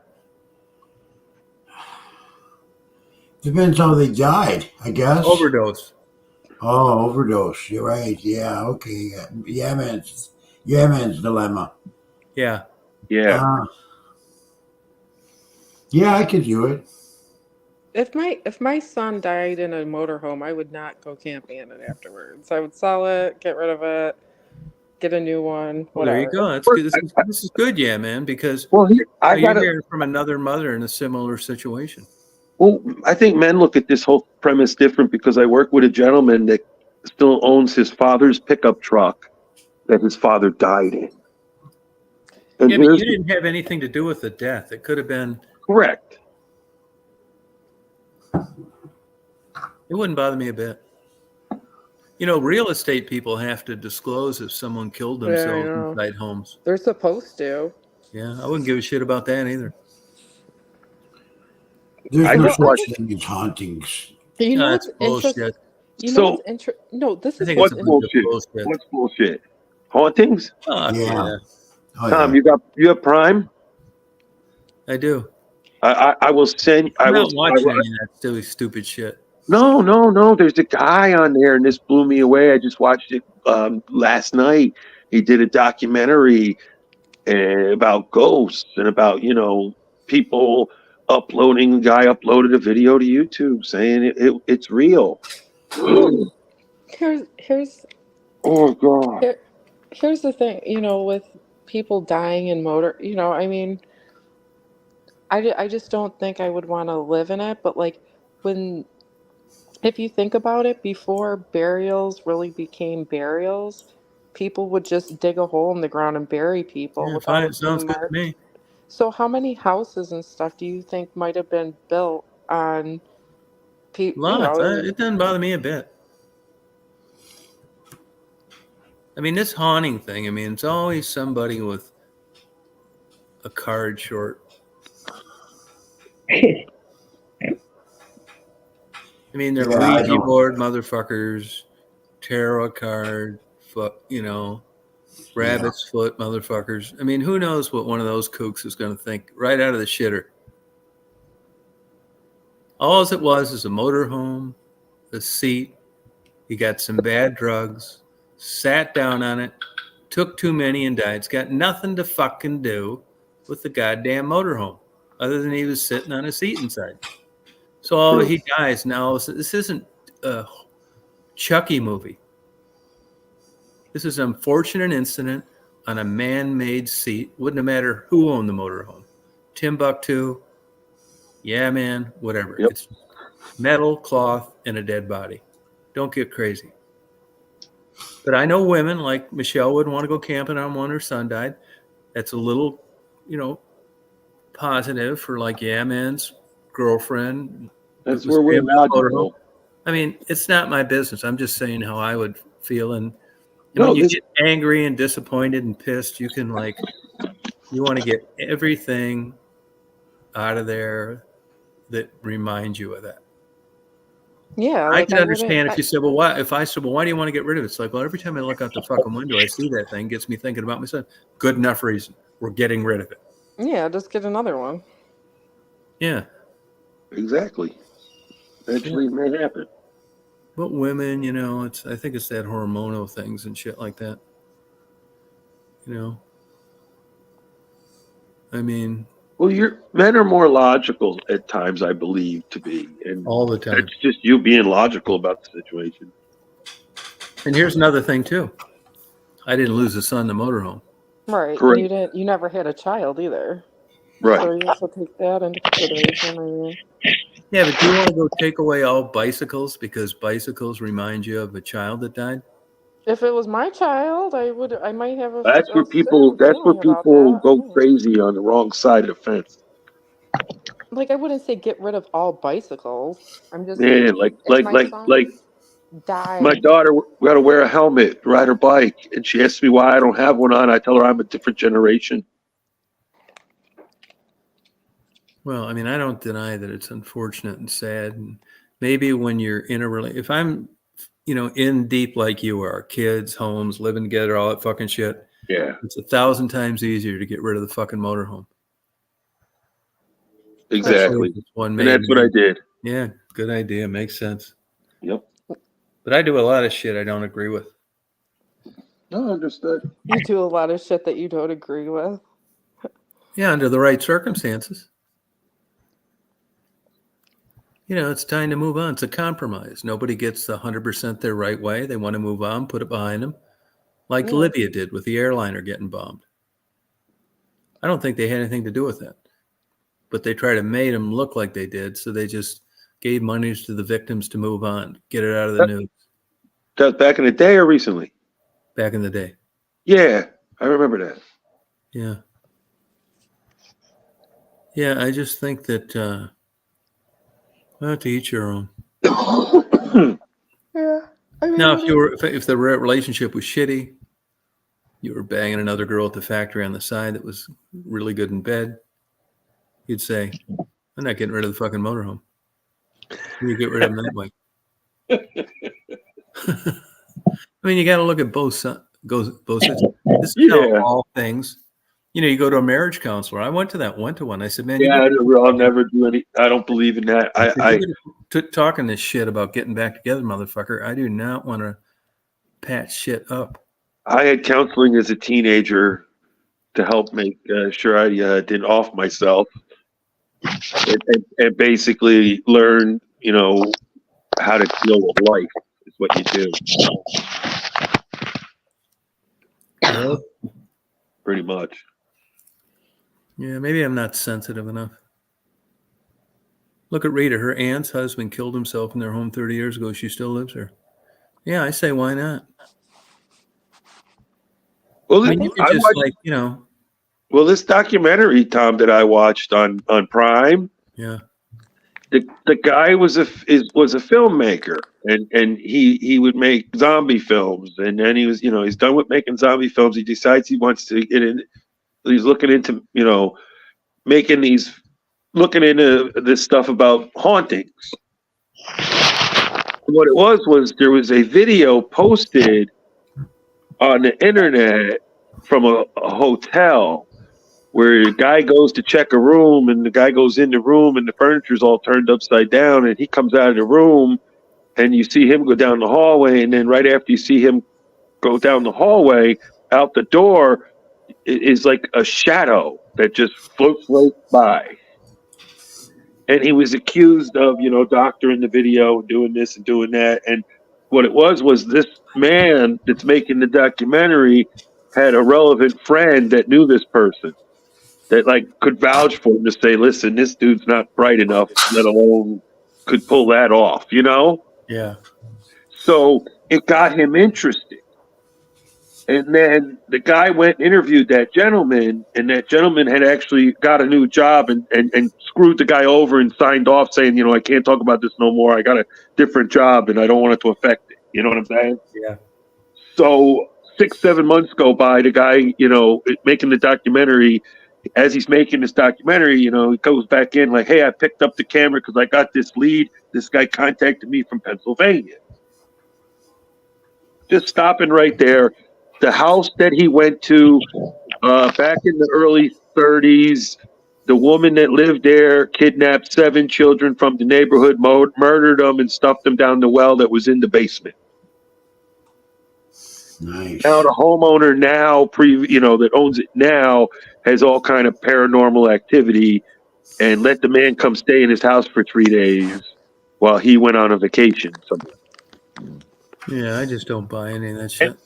Depends how they died, I guess. Overdose. Oh, overdose. You're right. Yeah. Okay. Yeah, man's dilemma. Yeah. Yeah, Yeah, I could do it. If my son died in a motorhome, I would not go camping in it afterwards. I would sell it, get rid of it, get a new one. Well, Whatever. there you go. That's good. This is good, yeah, man. Because well, I you're got hearing from another mother in a similar situation. Well, I think men look at this whole premise different because I work with a gentleman that still owns his father's pickup truck that his father died in. And Yeah, but here's you didn't have anything to do with the death. It could have been. correct. It wouldn't bother me a bit. You know, real estate people have to disclose if someone killed Yeah, I themselves know. inside homes. They're supposed to. Yeah, I wouldn't give a shit about that either. There's I no just such watched- thing as hauntings. You know That's what's interesting? bullshit. You know So- what's No, this I is think What's it's a what's bunch of bullshit? bullshit. What's bullshit? Hauntings? Fuck Yeah. yeah, Oh, Tom, yeah. you have Prime? I do. I will send. I I'm will. not watching any of that silly, stupid shit. No. There's a guy on there, and this blew me away. I just watched it last night. He did a documentary about ghosts and about people uploading. The guy uploaded a video to YouTube saying it's real. here's Oh God! here's the thing. With people dying in motor. I mean, I just don't think I would want to live in it. But like if you think about it, before burials really became burials, people would just dig a hole in the ground and bury people Yeah, without fine. it It sounds being good to me. So how many houses and stuff do you think might have been built on people? Lots. It doesn't bother me a bit. I mean, this haunting thing, I mean, it's always somebody with a card short. I mean, they're Yeah, I Ouija know. board motherfuckers, tarot card, rabbit's foot motherfuckers. I mean, who knows what one of those kooks is going to think right out of the shitter. All it was is a motorhome, a seat, He got some bad drugs, sat down on it, took too many and died. It's got nothing to fucking do with the goddamn motorhome, other than he was sitting on a seat inside. So True. he dies now. This isn't a Chucky movie. This is an unfortunate incident on a man-made seat. Wouldn't have mattered who owned the motorhome. Timbuktu, yeah, man, whatever. Yep. It's metal, cloth, and a dead body. Don't get crazy. But I know women like Michelle wouldn't want to go camping on one. Her son died. That's a little, positive for like, yeah, man's girlfriend. That's was where we're in the motorhome. logical. I mean, it's not my business. I'm just saying how I would feel. And No, when you this- get angry and disappointed and pissed, you can you want to get everything out of there that reminds you of that. Yeah, I like, can wouldn't- understand if you said, well, why? If I said, well, why do you want to get rid of it? It's like, well, every time I look out the fucking window, I see that thing, gets me thinking about my son. Good enough reason. We're getting rid of it. yeah, just get another one. Yeah. Exactly. Eventually, it may happen. But women, I think it's that hormonal things and shit like that. I mean, Well, men are more logical at times, I believe, to be, and all the time. it's just you being logical about the situation. And here's another thing too. I didn't lose a son in the motorhome. Right. Correct. And you never had a child either. Right. So you also take that into consideration. I mean, Yeah, but do you want to go take away all bicycles because bicycles remind you of a child that died? if it was my child, I might have a That's where a people. certain That's where feeling about people that. go Yeah. crazy on the wrong side of the fence. Like, I wouldn't say get rid of all bicycles. I'm just Yeah, saying, like if my son died. my daughter got to wear a helmet, ride her bike, and she asks me why I don't have one on. I tell her I'm a different generation. Well, I mean, I don't deny that it's unfortunate and sad. And maybe when you're in a if I'm, in deep like you are, kids, homes, living together, all that fucking shit, Yeah, it's 1,000 times easier to get rid of the fucking motorhome. exactly. It's one And that's what I did. Yeah, good idea. Makes sense. Yep. But I do a lot of shit I don't agree with. No, understood. You do a lot of shit that you don't agree with. Yeah, under the right circumstances. It's time to move on. It's a compromise. Nobody gets the 100% their right way. They want to move on, put it behind them, like Yeah. Libya did with the airliner getting bombed. I don't think they had anything to do with that. But they tried to make them look like they did, so they just gave money to the victims to move on, get it out of the news That was back in the day or recently? back in the day. Yeah, I remember that. Yeah. Yeah, I just think that well, to each your own. Yeah. I mean, Now, if the relationship was shitty, you were banging another girl at the factory on the side that was really good in bed, you'd say, I'm not getting rid of the fucking motorhome. You get rid of them that way. I mean, you got to look at both sides. This is how Yeah. all things. You go to a marriage counselor. I went to one. I said, man, Yeah, I'll never do any. I don't believe in that. I talking this shit about getting back together, motherfucker. I do not want to patch shit up. I had counseling as a teenager to help make sure I didn't off myself, and basically learn, how to deal with life is what you do, Well, pretty much. yeah, maybe I'm not sensitive enough. Look at Rita. Her aunt's husband killed himself in their home 30 years ago. She still lives there. Yeah, I say, why not? Well, I mean, you could I just watched- well, this documentary, Tom, that I watched on Prime. Yeah. The guy was a filmmaker, and he would make zombie films, and then he was he's done with making zombie films. He decides he wants to get in. He's looking into looking into this stuff about hauntings. What it was there was a video posted on the internet from a hotel where a guy goes to check a room, and the guy goes in the room, and the furniture's all turned upside down, and he comes out of the room, and you see him go down the hallway, and then right after you see him go down the hallway, out the door is like a shadow that just floats right by. And he was accused of, doctoring the video, doing this and doing that. And what it was this man that's making the documentary had a relevant friend that knew this person that like could vouch for him to say, listen, this dude's not bright enough, let alone could pull that off, Yeah. So it got him interested. And then the guy went and interviewed that gentleman, and that gentleman had actually got a new job and screwed the guy over and signed off saying, I can't talk about this no more. I got a different job and I don't want it to affect it. You know what I'm saying? Yeah. So 6-7 months go by, the guy, making the documentary, as he's making this documentary, he goes back in like, hey, I picked up the camera because I got this lead. This guy contacted me from Pennsylvania. Just stopping right there. The house that he went to back in the early 30s, the woman that lived there kidnapped 7 children from the neighborhood, murdered them, and stuffed them down the well that was in the basement. Nice. Now the homeowner that owns it now has all kind of paranormal activity, and let the man come stay in his house for 3 days while he went on a vacation somewhere. Yeah, I just don't buy any of that shit.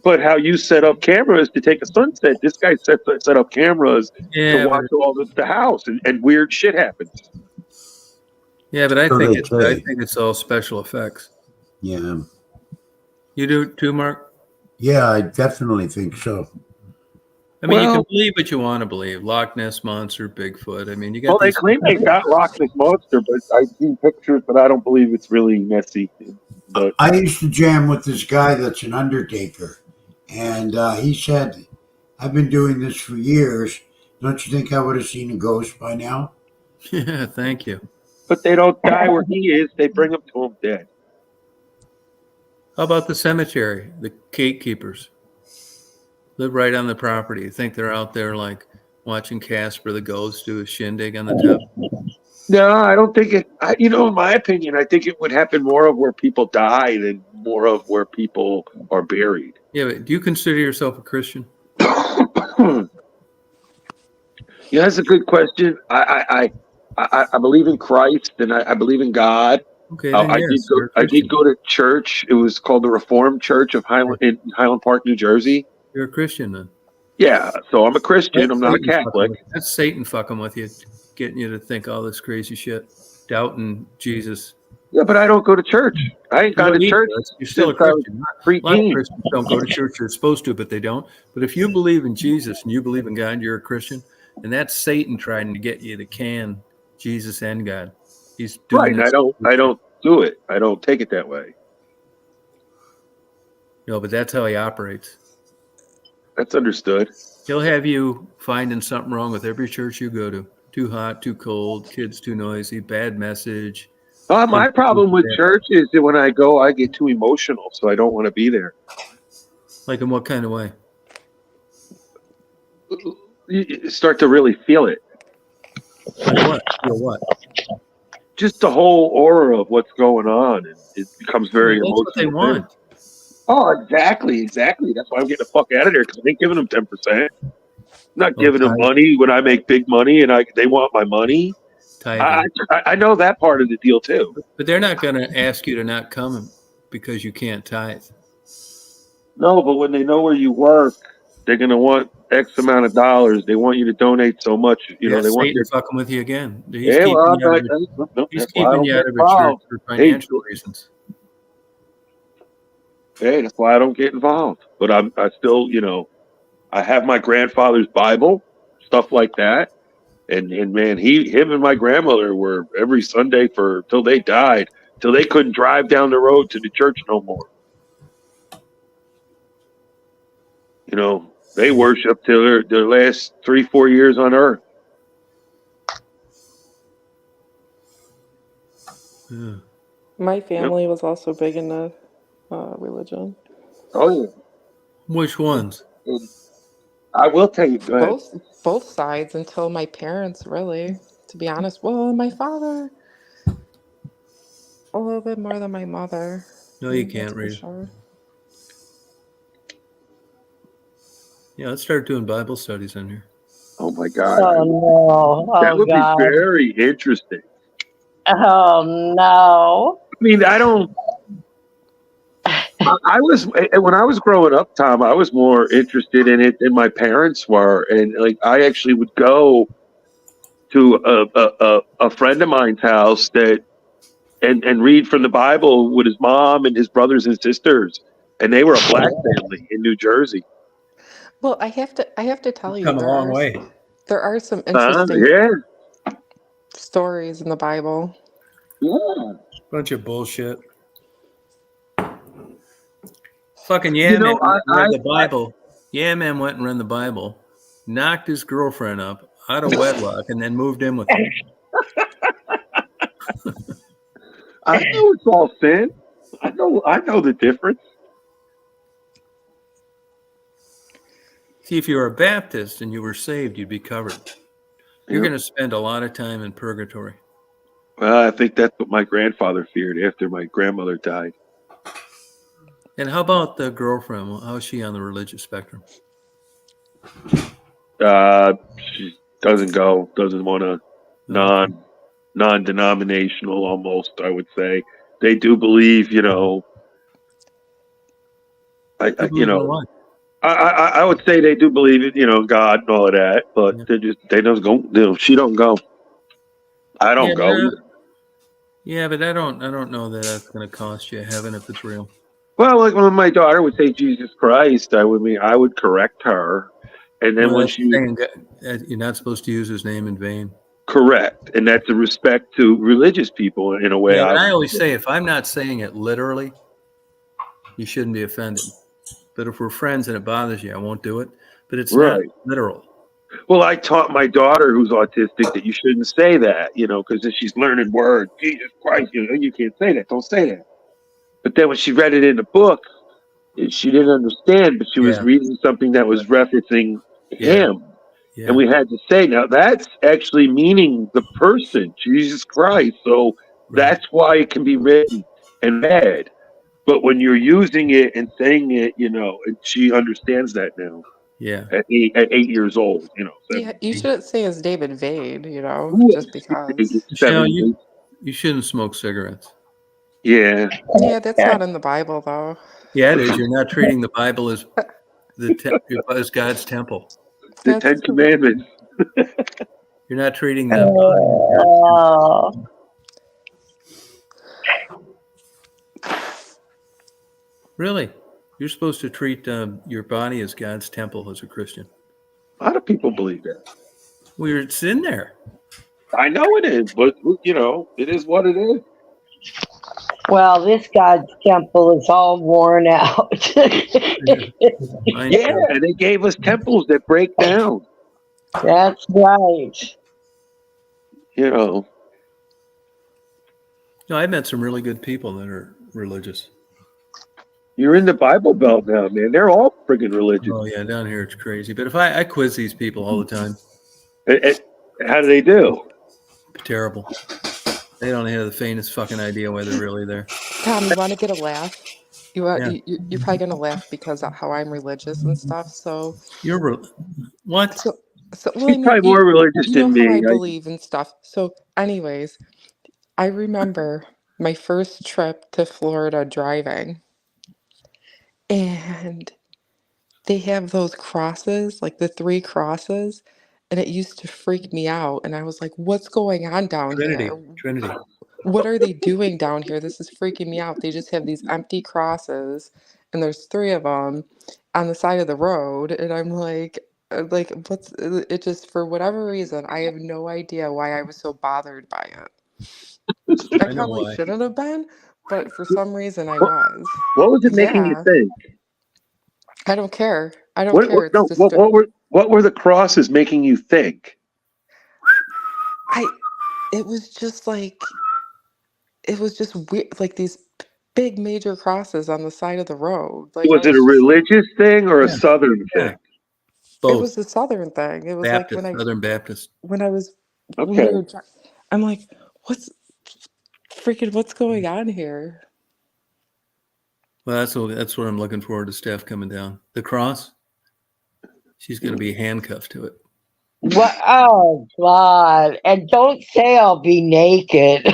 But how you set up cameras to take a sunset, this guy set up cameras to watch all the house, and weird shit happens. Yeah, but I So think they say. it's all special effects. Yeah. You do too, Mark? Yeah, I definitely think so. I mean, you Well- can believe what you want to believe. Loch Ness Monster, Bigfoot. I mean, you got Well, they these- claim they got Loch Ness Monster, but I've seen pictures, but I don't believe it's really messy. But I used to jam with this guy that's an undertaker, and he said, I've been doing this for years. Don't you think I would have seen a ghost by now? Yeah, thank you. they don't die where he is. They bring him to him dead. How about the cemetery? The gatekeepers live right on the property. You think they're out there like watching Casper the Ghost do a shindig on the top? No, I don't think it. In my opinion, I think it would happen more of where people die than more of where people are buried. Yeah, but do you consider yourself a Christian? Yeah, that's a good question. I believe in Christ and I believe in God. Okay, then I yes, you're a did Christian. go to church. It was called the Reformed Church of in Highland Park, New Jersey. You're a Christian then. Yeah, so I'm a Christian. I'm not a Satan fucking Catholic. with you. That's Satan fucking with you, getting you to think all this crazy shit, doubting Jesus. Yeah, but I don't go to church. I ain't You gone don't to need church to. You're still a since I was Christian. A lot of preteen. Christians don't go to church. They're supposed to, but they don't. But if you believe in Jesus and you believe in God, you're a Christian. And that's Satan trying to get you to can Jesus and God. He's doing Right, and this. I don't do it. I don't take it that way. No, but that's how he operates. That's understood. He'll have you finding something wrong with every church you go to. Too hot, too cold, kids too noisy, bad message. My problem with church is that when I go, I get too emotional, so I don't want to be there. Like in what kind of way? You start to really feel it. Like what? Feel what? Just the whole aura of what's going on. It becomes very That's emotional. what they want. Oh, exactly. That's why I'm getting the fuck out of there, because I ain't giving them 10%. I'm not giving them money when I make big money and they want my money. I know that part of the deal too. But they're not going to ask you to not come because you can't tithe. No, but when they know where you work, they're going to want X amount of dollars. They want you to donate so much. They want Satan fucking with you again. He's Yeah, keeping well, he's keeping you out of a church for financial reasons. Hey, that's why I don't get involved. But I still, I have my grandfather's Bible, stuff like that. And man, him and my grandmother were every Sunday till they died, till they couldn't drive down the road to the church no more. They worshiped till their last 3-4 years on earth. Yeah. My family was also big into religion. Oh yeah. Which ones? I will tell you. Go ahead. Both sides until my parents, really, to be honest. Well, my father, a little bit more than my mother. No, you That's can't for read it. sure. Yeah, let's start doing Bible studies in here. Oh my God. Oh no! That Oh would be God! very interesting. Oh no! I mean, I don't. I was when I was growing up, Tom. I was more interested in it than my parents were, and like I actually would go to a friend of mine's house that and read from the Bible with his mom and his brothers and sisters, and they were a black family in New Jersey. Well, I have to tell you, Come a long way. there are some interesting Yeah, stories in the Bible. yeah. Bunch of bullshit. Fucking You know, read the Bible. Man went and read the Bible, knocked his girlfriend up out of wedlock, and then moved in with her. I know it's all sin. I know the difference. See, if you were a Baptist and you were saved, you'd be covered. You're Yep. going to spend a lot of time in purgatory. Well, I think that's what my grandfather feared after my grandmother died. And how about the girlfriend? How is she on the religious spectrum? She doesn't want to non-denominational almost, I would say. They do believe, I would say they do believe it, God and all of that, but Yeah. they don't go, she don't go. I don't go. Yeah, but I don't know that that's going to cost you heaven if it's real. Well, like when my daughter would say Jesus Christ, I would correct her. And then Well, when that's she saying you're not supposed to use his name in vain. correct, and that's a respect to religious people in a way. Yeah, I always say if I'm not saying it literally, you shouldn't be offended. But if we're friends and it bothers you, I won't do it. But it's not literal. Well, I taught my daughter who's autistic that you shouldn't say that, because if she's learning words, Jesus Christ, you can't say that. Don't say that. But then when she read it in the book, she didn't understand, but she was reading something that was referencing him. Yeah. And we had to say, now that's actually meaning the person, Jesus Christ. So that's why it can be written and read. But when you're using it and saying it, and she understands that now. Yeah. At 8 years old, Yeah, you shouldn't say it's David Vade, just because. You shouldn't smoke cigarettes. Yeah. Yeah, that's not in the Bible, though. Yeah, it is. You're not treating the Bible as as God's temple. The Ten Commandments. You're not treating them. Really? You're supposed to treat your body as God's temple as a Christian. A lot of people believe that. It's in there. I know it is, but it is what it is. Well, this God's temple is all worn out. Yeah, and they gave us temples that break down. That's right. No, I met some really good people that are religious. You're in the Bible Belt now, man. They're all friggin' religious. Oh yeah, down here it's crazy. But if I quiz these people all the time. How do they do? Terrible. They don't have the faintest fucking idea why they're really there. Tom, you want to get a laugh? You're probably gonna laugh because of how I'm religious and stuff. So what? So well, He's probably more religious than me. I believe and stuff. So, anyways, I remember my first trip to Florida driving, and they have those crosses, like the 3 crosses, and it used to freak me out. And I was like, "What's going on down here? Trinity. What are they doing down here? This is freaking me out. They just have these empty crosses, and there's 3 of them on the side of the road." And I'm like, what's it? Just for whatever reason, I have no idea why I was so bothered by it. I probably shouldn't have been, but for some reason I was. What was it making you think? I don't care. I don't care. What were the crosses making you think? It was just weird, like these big major crosses on the side of the road. Like, was it a religious thing or a Southern thing? Both. It was a Southern thing. It was Baptist, like Southern Baptist. when I was okay. I'm like, what's freaking what's going on here? Well, that's what I'm looking forward to. Steph coming down the cross. She's going to be handcuffed to it. What? Oh God! And don't say I'll be naked.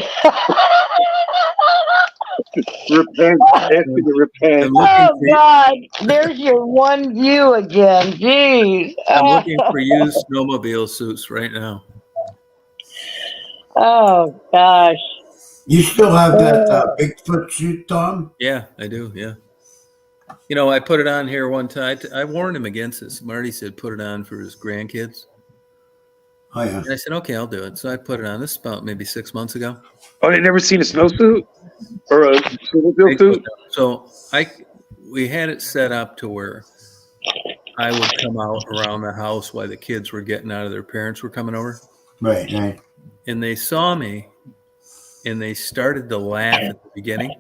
Repent. Ask you to repent. I'm Oh looking for, God! There's your one view again. Jeez. I'm looking for used snowmobile suits right now. Oh gosh. You still have that Bigfoot suit, Tom? Yeah, I do. Yeah. You know, I put it on here one time. I warned him against this. Marty said put it on for his grandkids. Oh yeah. And I said, okay, I'll do it. So I put it on. This is about maybe 6 months ago. Oh, they never seen a snowsuit or a snowmobile suit? So we had it set up to where I would come out around the house while the kids were getting out of their parents were coming over. Right, right. And they saw me and they started to laugh at the beginning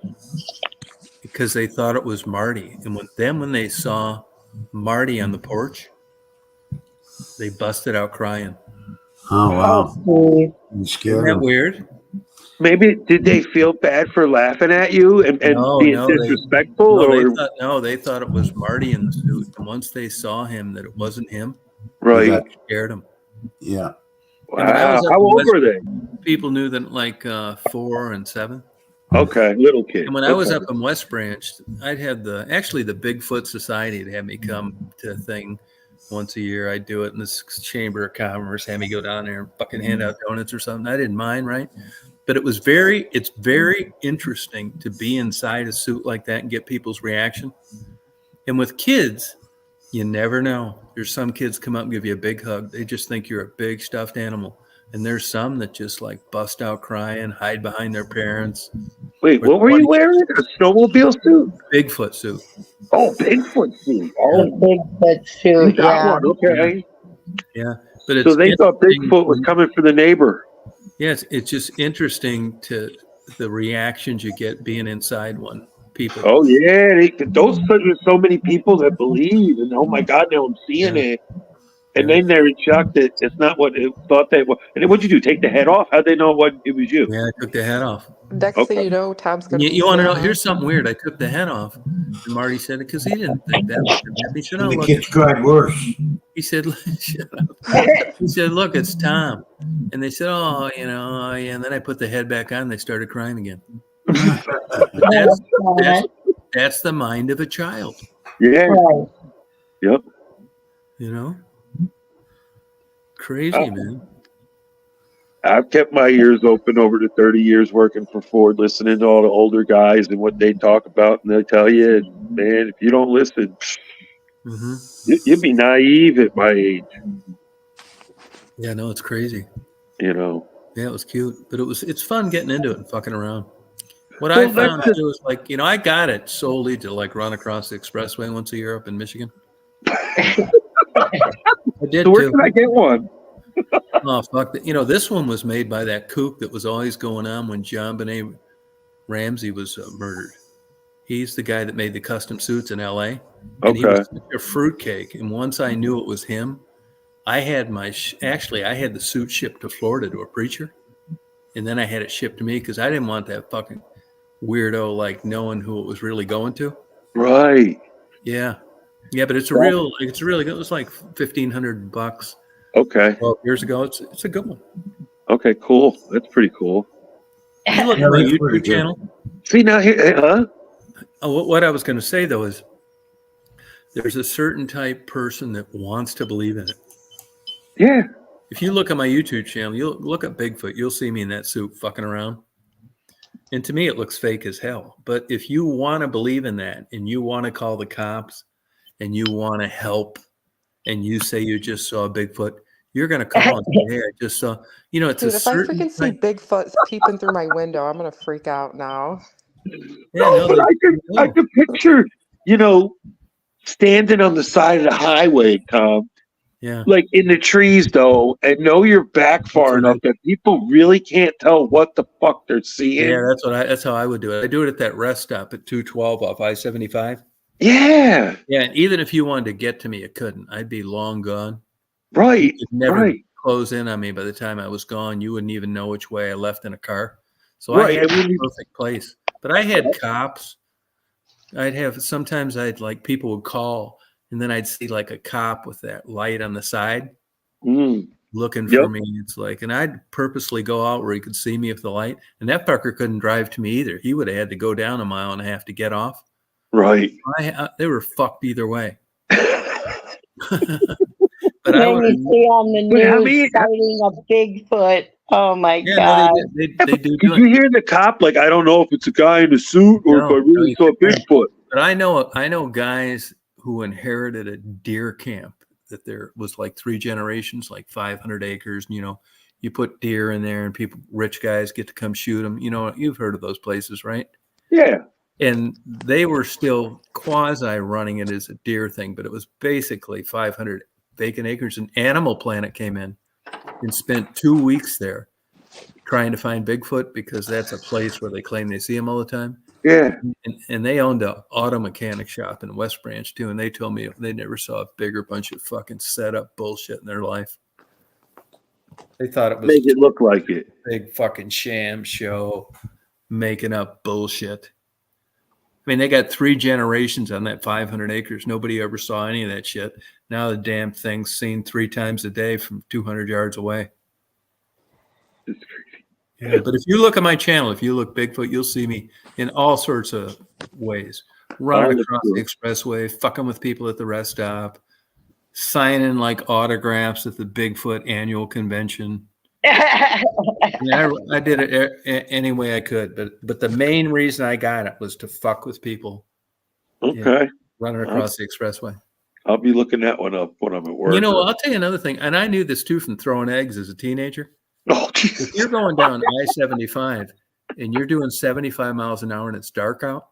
because they thought it was Marty. And when they saw Marty on the porch, they busted out crying. Oh wow. Steve. You Isn't scared that them. weird? Maybe did they feel bad for laughing at you and being disrespectful? They thought it was Marty in the suit. And once they saw him that it wasn't him, Right. it scared them. Yeah. Wow. How old were they? People knew that like 4 and 7. Okay, little kids. And when I was up in West Branch, I'd have the Bigfoot Society would have me come to a thing once a year. I'd do it in this Chamber of Commerce, have me go down there and fucking hand out donuts or something. I didn't mind, right? But it's very interesting to be inside a suit like that and get people's reaction. And with kids, you never know. There's some kids come up and give you a big hug. They just think you're a big stuffed animal. And there's some that just like bust out crying, hide behind their parents. Wait, what were you wearing? A snowmobile suit? Bigfoot suit. Oh, Bigfoot suit. The Oh, Bigfoot you suit. got Yeah. one. Okay. Yeah. But it's So they thought interesting- Bigfoot was coming for the neighbor. Yes, it's just interesting to the reactions you get being inside one. People. Oh yeah, there's so many people that believe, and oh my God, now I'm seeing it, and then they're in shock that it's not what it thought they were. And then what'd you do? Take the head off? How'd they know what it was you? Yeah, I took the head off. Next Okay. thing you know, Tom's gonna. You be want to know? saying, Here's something weird. I took the head off, and Marty said it because he didn't think that was gonna happen. He said, "Oh, And the look." kids cried worse. He said, "Shut up." He said, "Look, it's Tom," and they said, "Oh, yeah." And then I put the head back on. They started crying again. But that's the mind of a child, Yeah. Right. Yep. you know. Crazy, man. I've kept my ears open over the 30 years working for Ford, listening to all the older guys and what they talk about, and they'll tell you, and man, if you don't listen, Hmm. you'd be naive at my age, Yeah, no, it's crazy. you know. Yeah, it was cute, but it's fun getting into it and fucking around. What Well, I found that's too is like, I got it solely to like run across the expressway once a year up in Michigan. I did So where too. can I get one? Oh fuck! This one was made by that kook that was always going on when John Benet Ramsey was murdered. He's the guy that made the custom suits in L.A. And he was such a fruitcake. And once I knew it was him, I had I had the suit shipped to Florida to a preacher, and then I had it shipped to me because I didn't want that fucking weirdo like knowing who it was really going to. Right. Yeah, but it's really good. It was like $1,500. Okay. 12 years ago. It's a good one. Okay, cool. That's pretty cool. You look Yeah, at my that's pretty YouTube good. channel. See now here, huh? Oh, what I was going to say though is there's a certain type person that wants to believe in it. Yeah. If you look at my YouTube channel, you'll look at Bigfoot, you'll see me in that suit fucking around. And to me, it looks fake as hell. But if you want to believe in that and you want to call the cops and you want to help and you say you just saw Bigfoot, you're going to call and say, hey, I just saw, it's Dude, a if I certain freaking see type- Bigfoot peeping through my window, I'm gonna freak out now. Yeah, No, no, but I could picture, standing on the side of the highway, Tom, yeah. like in the trees though, and know you're back far enough that people really can't tell what the fuck they're seeing. Yeah, that's how I would do it. I do it at that rest stop at 212 off I-75. Yeah. Yeah, and even if you wanted to get to me, you couldn't. I'd be long gone. Right. You'd never Right. close in on me by the time I was gone. You wouldn't even know which way I left in a car. So Right, I had I mean, the perfect place. But I had cops. Sometimes I'd like people would call and then I'd see like a cop with that light on the side looking Yep. for me. It's like, and I'd purposely go out where he could see me with the light. And that fucker couldn't drive to me either. He would have had to go down 1.5 miles to get off. Right. They were fucked either way. But Then I you would, see on the But how news many- sighting of Bigfoot. Oh my yeah, God. no, they do Did do you it. hear the cop? Like, I don't know if it's a guy in a suit or if I No, really you saw can't. Bigfoot. But I know guys who inherited a deer camp that there was like 3 generations, like 500 acres. And, you put deer in there and rich guys get to come shoot them. You've heard of those places, right? Yeah. And they were still quasi running it as a deer thing, but it was basically 500 vacant acres. And Animal Planet came in and spent 2 weeks there trying to find Bigfoot because that's a place where they claim they see him all the time. Yeah. And they owned an auto mechanic shop in West Branch too. And they told me they never saw a bigger bunch of fucking setup bullshit in their life. They thought it was Make it look like it. a big fucking sham show, making up bullshit. I mean, they got 3 generations on that 500 acres. Nobody ever saw any of that shit. Now the damn thing's seen 3 times a day from 200 yards away. It's crazy. Yeah, but if you look at my channel, if you look Bigfoot, you'll see me in all sorts of ways. Running Oh, across the expressway, fucking with people at the rest stop, signing like autographs at the Bigfoot annual convention. Yeah, I did it any way I could, but the main reason I got it was to fuck with people Okay. running across the expressway. I'll be looking that one up when I'm at work. I'll tell you another thing, and I knew this too from throwing eggs as a teenager. Oh, If Jesus. you're going down I-75 and you're doing 75 miles an hour and it's dark out,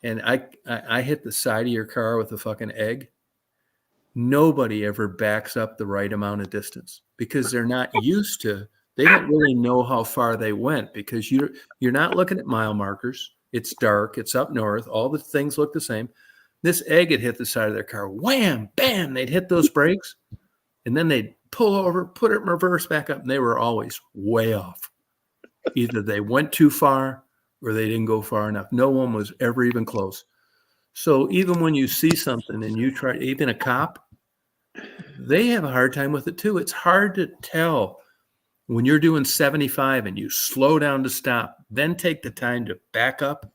and I hit the side of your car with a fucking egg, nobody ever backs up the right amount of distance because they're not used to. They don't really know how far they went because you're not looking at mile markers. It's dark. It's up north. All the things look the same. This egg had hit the side of their car. Wham, bam. They'd hit those brakes, and then they'd pull over, put it in reverse, back up, and they were always way off. Either they went too far or they didn't go far enough. No one was ever even close. So even when you see something and you try, even a cop, they have a hard time with it too. It's hard to tell when you're doing 75 and you slow down to stop, then take the time to back up.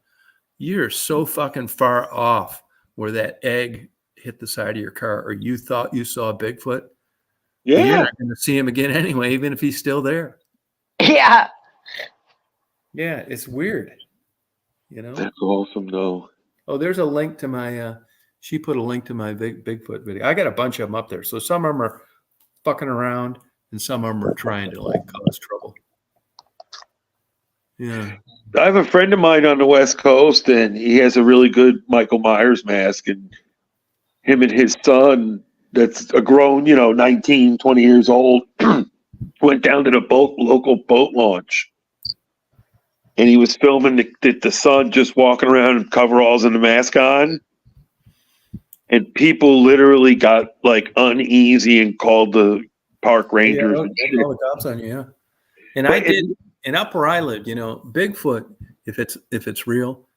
You're so fucking far off where that egg hit the side of your car or you thought you saw a Bigfoot. You're Yeah. not going to see him again anyway, even if he's still there. Yeah. Yeah, it's weird. That's awesome, though. Oh, there's a link to my, she put a link to my Bigfoot video. I got a bunch of them up there. So some of them are fucking around and some of them are trying to like cause trouble. Yeah. I have a friend of mine on the West Coast, and he has a really good Michael Myers mask. And him and his son, that's a grown, 19, 20 years old, went down to the local boat launch. And he was filming the son just walking around in coveralls and the mask on. And people literally got like uneasy and called the park rangers. And Yeah, shit. all the cops on you, yeah. And But I did, and up where I lived, Bigfoot, if it's real,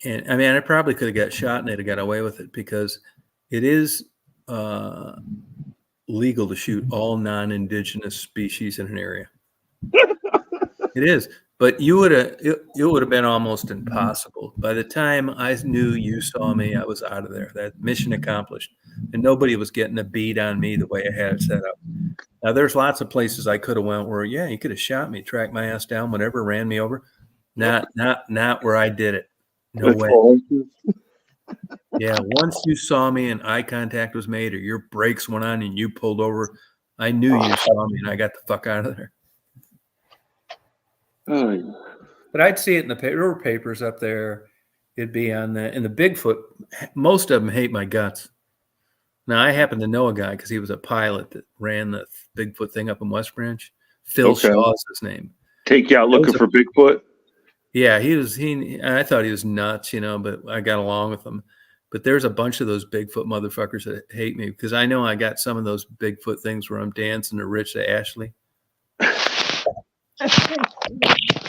and I mean, I probably could have got shot and they'd have got away with it because it is legal to shoot all non-indigenous species in an area. It is, but it would have been almost impossible. By the time I knew you saw me, I was out of there. That mission accomplished, and nobody was getting a beat on me the way I had it set up. Now, there's lots of places I could have went where, yeah, you could have shot me, tracked my ass down, whatever, ran me over. Not where I did it. No That's way. awesome. Yeah, once you saw me and eye contact was made or your brakes went on and you pulled over, I knew you saw me and I got the fuck out of there. Oh, But I'd see it in the there were papers up there. It'd be in the Bigfoot. Most of them hate my guts. Now, I happen to know a guy because he was a pilot that ran the Bigfoot thing up in West Branch. Phil Okay. Shaw is his name. take you out looking for Bigfoot? Yeah, I thought he was nuts, but I got along with him. But there's a bunch of those Bigfoot motherfuckers that hate me because I know I got some of those Bigfoot things where I'm dancing to Rich to Ashley.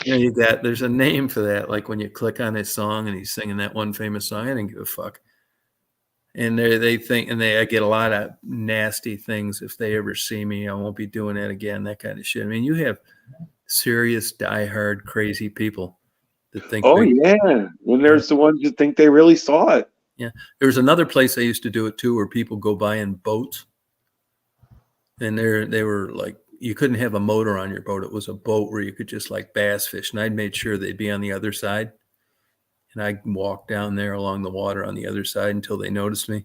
There's a name for that. Like when you click on his song and he's singing that one famous song, I didn't give a fuck. And they think, and I get a lot of nasty things. If they ever see me, I won't be doing that again. That kind of shit. I mean, you have serious, diehard, crazy people that think. Oh yeah, and there's the ones that think they really saw it. Yeah, there's another place I used to do it too, where people go by in boats, and they were like, you couldn't have a motor on your boat. It was a boat where you could just like bass fish, and I'd made sure they'd be on the other side. And I'd walk down there along the water on the other side until they noticed me.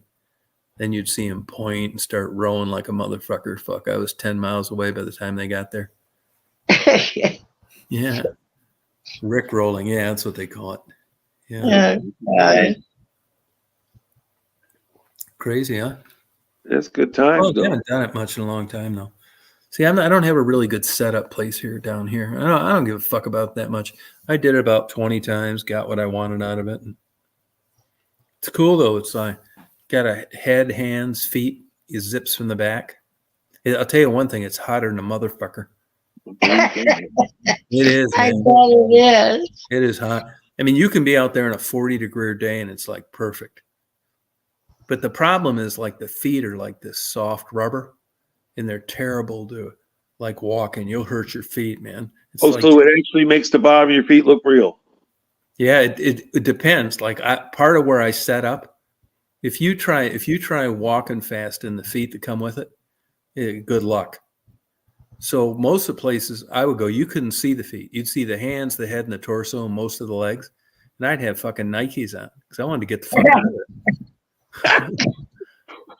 Then you'd see them point and start rowing like a motherfucker. Fuck, I was 10 miles away by the time they got there. Yeah. Rick rolling. Yeah, that's what they call it. Yeah. Crazy, huh? That's good times. Oh, I haven't done it much in a long time, though. See, I don't have a really good setup place here down here. I don't give a fuck about that much. I did it about 20 times, got what I wanted out of it. And it's cool, though. It's like got a head, hands, feet. It zips from the back. I'll tell you one thing. It's hotter than a motherfucker. It is, I man. bet it is. It is hot. I mean, you can be out there on a 40-degree day, and it's like perfect. But the problem is like the feet are like this soft rubber. And they're terrible to like walking. You'll hurt your feet, man. It's so it actually makes the bottom of your feet look real. Yeah, it depends. Like part of where I set up, if you try walking fast in the feet that come with it, good luck. So most of the places I would go, you couldn't see the feet. You'd see the hands, the head, and the torso, and most of the legs. And I'd have fucking Nikes on because I wanted to get the fuck out of it.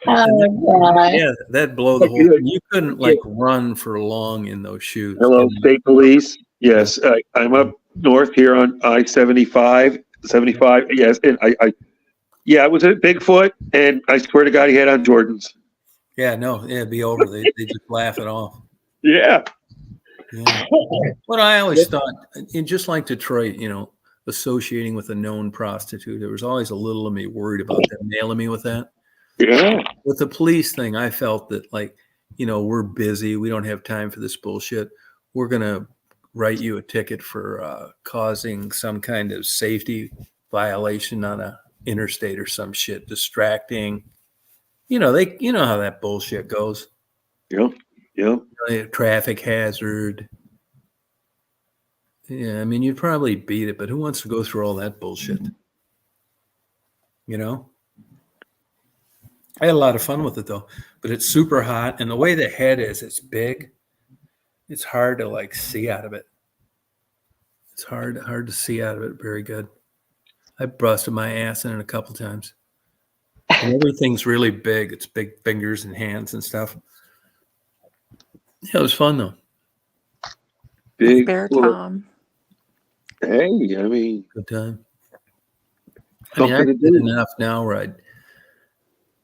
Yeah, that'd blow the whole thing. You couldn't like run for long in those shoes. Hello, state police. Yes, I'm up north here on I-75, 75. Yes, and it was a Bigfoot, and I swear to God, he had on Jordans. Yeah, no, it'd be over. They just laugh it off. Yeah. What I always thought, and just like Detroit, associating with a known prostitute, there was always a little of me worried about them nailing me with that. Yeah. With the police thing, I felt that we're busy. We don't have time for this bullshit. We're going to write you a ticket for causing some kind of safety violation on a interstate or some shit, distracting. You know how that bullshit goes. Yep. Traffic hazard. Yeah, I mean, you'd probably beat it, but who wants to go through all that bullshit? I had a lot of fun with it though, but it's super hot, and the way the head is, it's big. It's hard to like see out of it. It's hard to see out of it. Very good. I busted my ass in it a couple times. And everything's really big. It's big fingers and hands and stuff. Yeah, it was fun though. Big Bear foot. Tom. Hey, I mean, Good time. I did enough now where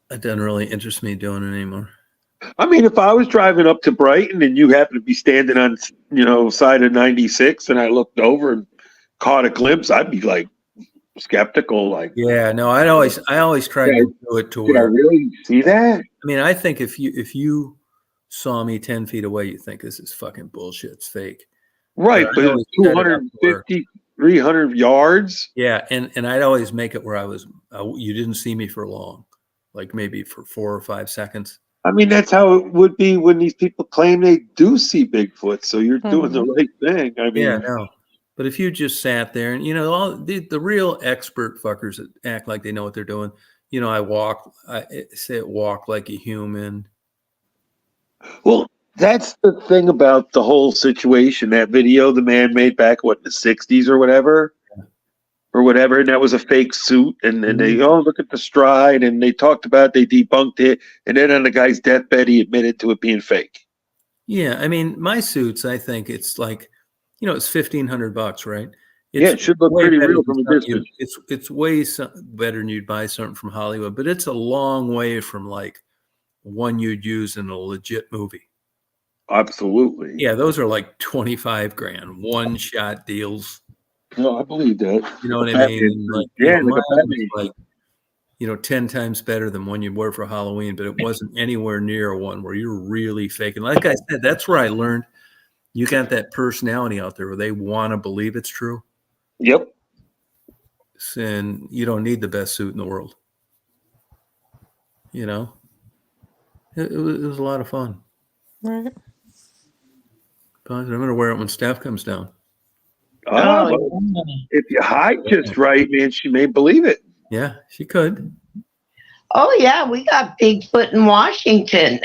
it doesn't really interest me doing it anymore. I mean, if I was driving up to Brighton and you happen to be standing on, side of 96 and I looked over and caught a glimpse, I'd be like skeptical. Like, yeah, no, I always try to do it to did I where. really see that? I mean, I think if you saw me 10 feet away, you think this is fucking bullshit. It's fake. Right, But but I it's always set it up 250, 300 yards. Yeah, and I'd always make it where you didn't see me for long, like maybe for 4 or 5 seconds. I mean, that's how it would be when these people claim they do see Bigfoot. So you're doing the right thing. I mean, Yeah, no. But if you just sat there and all the real expert fuckers that act like they know what they're doing, I say it walk like a human. well, that's the thing about the whole situation. That video the man made back in the 60s or whatever, and that was a fake suit. And they look at the stride, and they talked about it, they debunked it, and then on the guy's deathbed, he admitted to it being fake. Yeah, I mean, my suits, I think it's like, it's $1,500, right? It should look way pretty better real than from a something distance. It's way better than you'd buy something from Hollywood, but it's a long way from like one you'd use in a legit movie. Absolutely. Yeah, those are like $25,000 one shot deals. No, I believe that. You know what I mean? Like, Yeah, mine look at that. was like 10 times better than one you'd wear for Halloween, but it wasn't anywhere near one where you're really faking. Like I said, that's where I learned You got that personality out there where they want to believe it's true, Yep. and you don't need the best suit in the world. You know, it was a lot of fun. Right. But I'm going to wear it when Steph comes down. Oh, well, if you hide just right, man, she may believe it. Yeah, she could. Oh yeah, we got Bigfoot in Washington.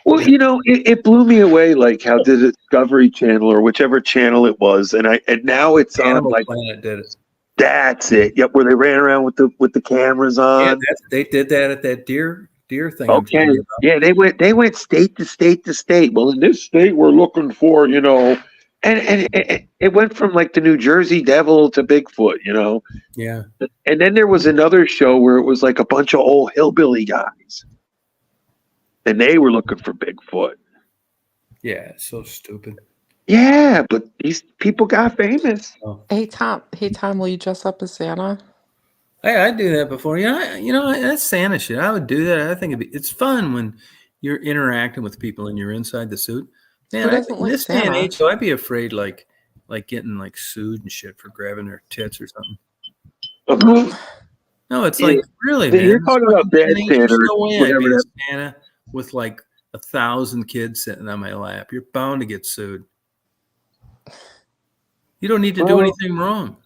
Well, you know, it blew me away, like how the Discovery Channel or whichever channel it was, and now it's on Animal like Planet did it. that's it. Yep, where they ran around with the cameras Yeah, on. they did that at that deer thing. I'm Okay, telling you about. yeah, they went state to state to state. Well, in this state, we're looking for, you know, and it went from like the New Jersey Devil to Bigfoot, you know. Yeah. And then there was another show where it was like a bunch of old hillbilly guys, and they were looking for Bigfoot. Yeah, it's so stupid. Yeah, but these people got famous. Hey Tom, will you dress up as Santa? Hey, I do that before. That's Santa shit. I would do that. I think it's fun when you're interacting with people and you're inside the suit. Man, Who doesn't in like this day and Santa? age, so I'd be afraid like getting like sued and shit for grabbing their tits or something. No, it's like really, man. You're talking about bad There's Santa, no way I'd whatever be a that. Santa with like 1,000 kids sitting on my lap. You're bound to get sued. You don't need to do Well- anything wrong.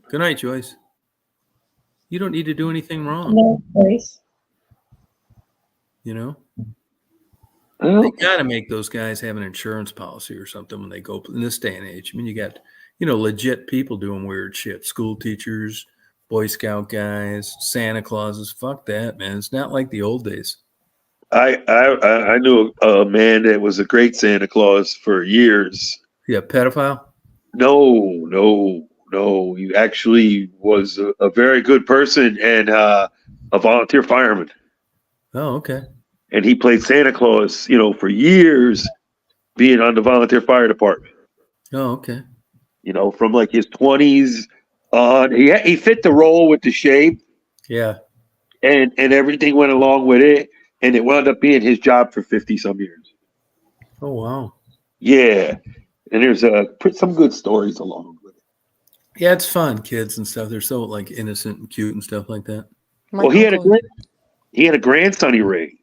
Good night, Joyce. You don't need to do anything wrong. No place. You know, Well, they got to make those guys have an insurance policy or something when they go in this day and age. I mean, you got, legit people doing weird shit. School teachers, Boy Scout guys, Santa Clauses. Fuck that, man. It's not like the old days. I knew a man that was a great Santa Claus for years. Yeah, pedophile. No. He actually was a very good person and a volunteer fireman. Oh, okay. And he played Santa Claus, for years, being on the volunteer fire department. Oh, okay. From like his 20s on. He fit the role with the shape Yeah. and everything went along with it. And it wound up being his job for 50 some years. Oh, wow. Yeah. And there's some good stories along with it. Yeah, it's fun, kids and stuff. They're so like innocent and cute and stuff like that. My Well, he had uncle- a grandson he raised.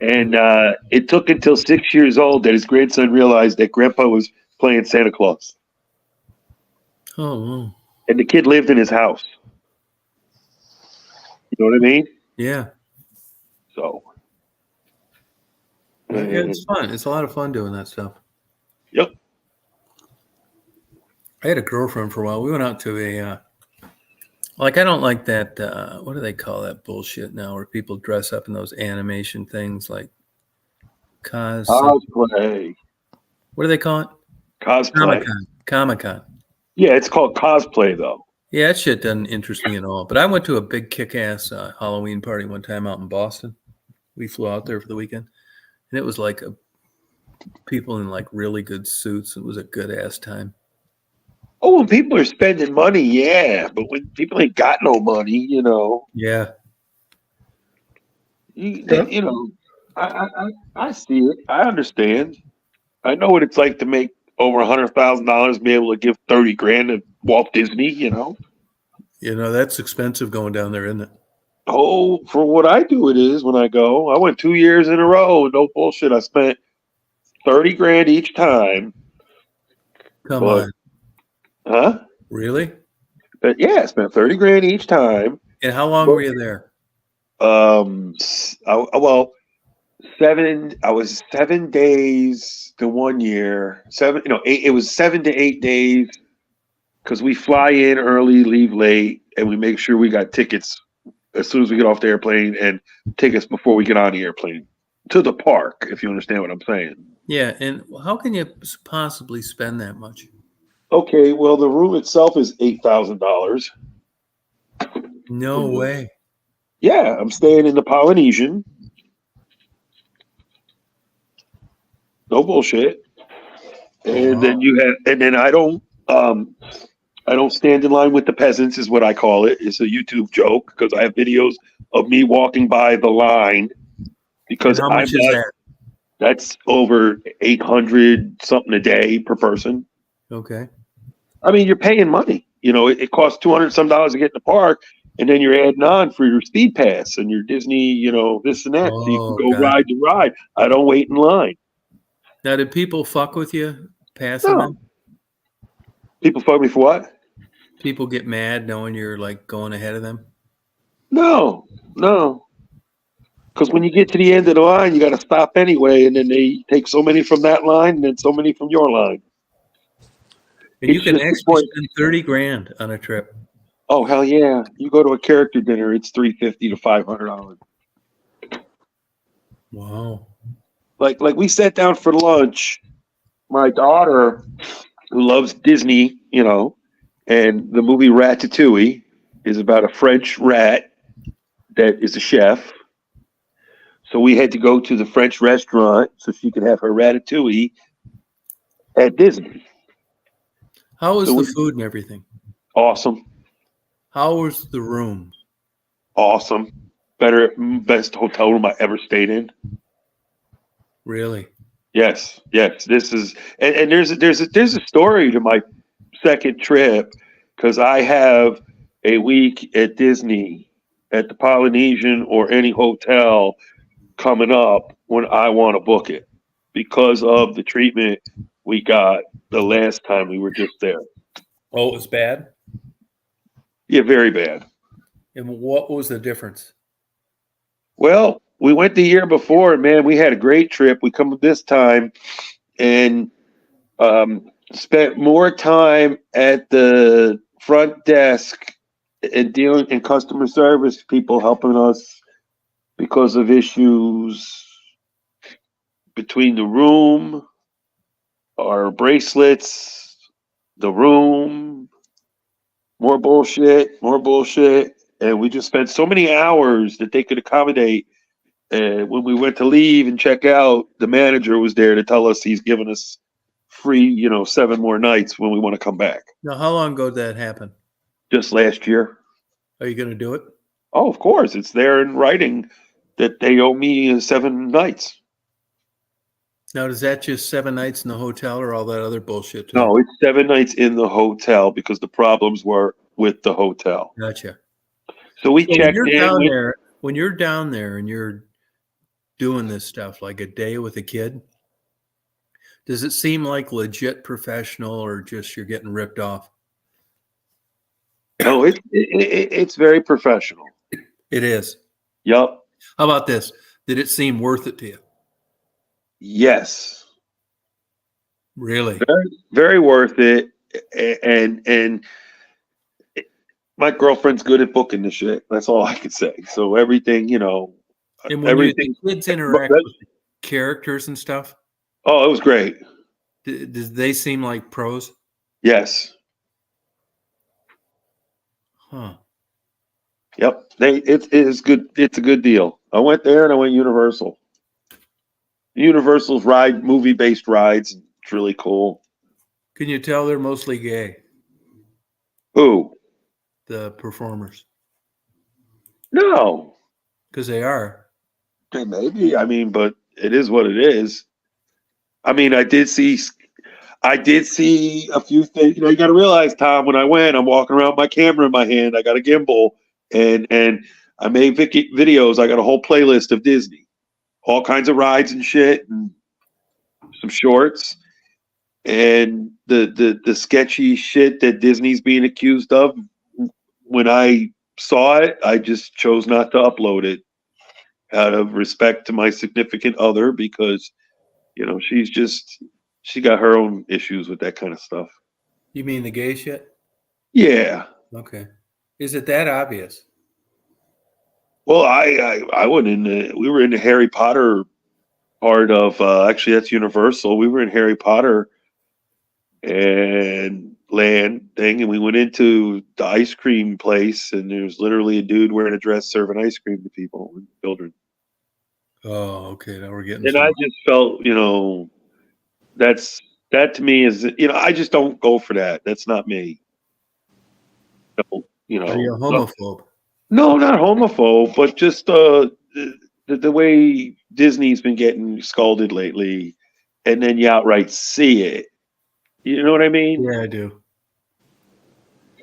And it took until 6 years old that his grandson realized that grandpa was playing Santa Claus. Oh, wow. And the kid lived in his house. You know what I mean? Yeah. So. Yeah, it's fun. It's a lot of fun doing that stuff. Yep. I had a girlfriend for a while. We went out to I don't like that. What do they call that bullshit now where people dress up in those animation things like Cosplay. what do they call it? Cosplay. Comic-Con. Yeah, it's called cosplay, though. Yeah, that shit doesn't interest me at all. But I went to a big kick-ass Halloween party one time out in Boston. We flew out there for the weekend. And it was like people in like really good suits. It was a good-ass time. Oh, when people are spending money, yeah. But when people ain't got no money, Yeah. I see it. I understand. I know what it's like to make over $100,000, be able to give 30 grand to Walt Disney, That's expensive going down there, isn't it? Oh, for what I do, it is when I go. I went 2 years in a row. No bullshit. I spent 30 grand each time. Come But- on. Huh? Really? But yeah, I spent 30 grand each time. And how long were you there? I was 7 days to 1 year. 8. It was 7 to 8 days because we fly in early, leave late, and we make sure we got tickets as soon as we get off the airplane and tickets before we get on the airplane to the park. If you understand what I'm saying. Yeah. And how can you possibly spend that much? Okay, well, the room itself is $8,000. No way. Yeah, I'm staying in the Polynesian. No bullshit. And then I don't stand in line with the peasants is what I call it. It's a YouTube joke because I have videos of me walking by the line because And how much is that? That's over 800 something a day per person. Okay. I mean, you're paying money. You know, it costs 200 some dollars to get in the park, and then you're adding on for your speed pass and your Disney, you know, this and that. So you can Oh, go gotcha. ride the ride. I don't wait in line. Now, did people fuck with you passing No. them? People fuck me for what? People get mad knowing you're like going ahead of them? No. Because when you get to the end of the line, you got to stop anyway, and then they take so many from that line and then so many from your line. And you It's can just the actually point. spend 30 grand on a trip. Oh hell yeah! You go to a character dinner, it's $350 to $500. Wow. Like we sat down for lunch. My daughter, who loves Disney, you know, and the movie Ratatouille is about a French rat that is a chef. So we had to go to the French restaurant so she could have her ratatouille at Disney. How was So the we- food and everything? Awesome. How was the room? Awesome. Best hotel room I ever stayed in. Really? Yes. This is, and there's a story to my second trip because I have a week at Disney, at the Polynesian or any hotel coming up when I want to book it because of the treatment we got the last time we were just there. Oh, it was bad? Yeah, very bad. And what was the difference? Well, we went the year before, and man, we had a great trip. We come this time and spent more time at the front desk and dealing in customer service, people helping us because of issues between the room, our bracelets, the room, more bullshit, and we just spent so many hours that they could accommodate. And when we went to leave and check out, the manager was there to tell us he's giving us free, 7 more nights when we want to come back. Now, how long ago did that happen? Just last year. Are you going to do it? Oh, of course. It's there in writing that they owe me 7 nights. Now, is that just 7 nights in the hotel or all that other bullshit too? No, it's 7 nights in the hotel because the problems were with the hotel. Gotcha. So we So checked in. when you're down there and you're doing this stuff like a day with a kid, does it seem like legit professional or just you're getting ripped off? No, it's very professional. It is. Yup. How about this? Did it seem worth it to you? Yes. Really? Very, very worth it. And my girlfriend's good at booking the shit. That's all I could say. So everything, And when everything. the kids interact with the characters and stuff, Oh, it was great. did they seem like pros? Yes. Huh. Yep. It is good. It's a good deal. I went there and I went Universal. Universal's movie based rides. It's really cool. Can you tell they're mostly gay, Who? the performers? No. Because they are. Okay, maybe. I mean, but it is what it is. I mean, I did see a few things. You got to realize, Tom, when I went, I'm walking around with my camera in my hand. I got a gimbal, and I made videos. I got a whole playlist of Disney, all kinds of rides and shit, and some shorts, and the sketchy shit that Disney's being accused of. When I saw it, I just chose not to upload it out of respect to my significant other because, she got her own issues with that kind of stuff. You mean the gay shit? Yeah. Okay. Is it that obvious? Well, I went we were in the Harry Potter part of, actually that's Universal. We were in Harry Potter and land thing, and we went into the ice cream place, and there's literally a dude wearing a dress serving ice cream to people and children. Oh, okay. Now we're getting. And I just felt, that to me is, I just don't go for that. That's not me. So, Are you a homophobe? No, not homophobe, but just the way Disney's been getting scolded lately, and then you outright see it. You know what I mean? Yeah, I do.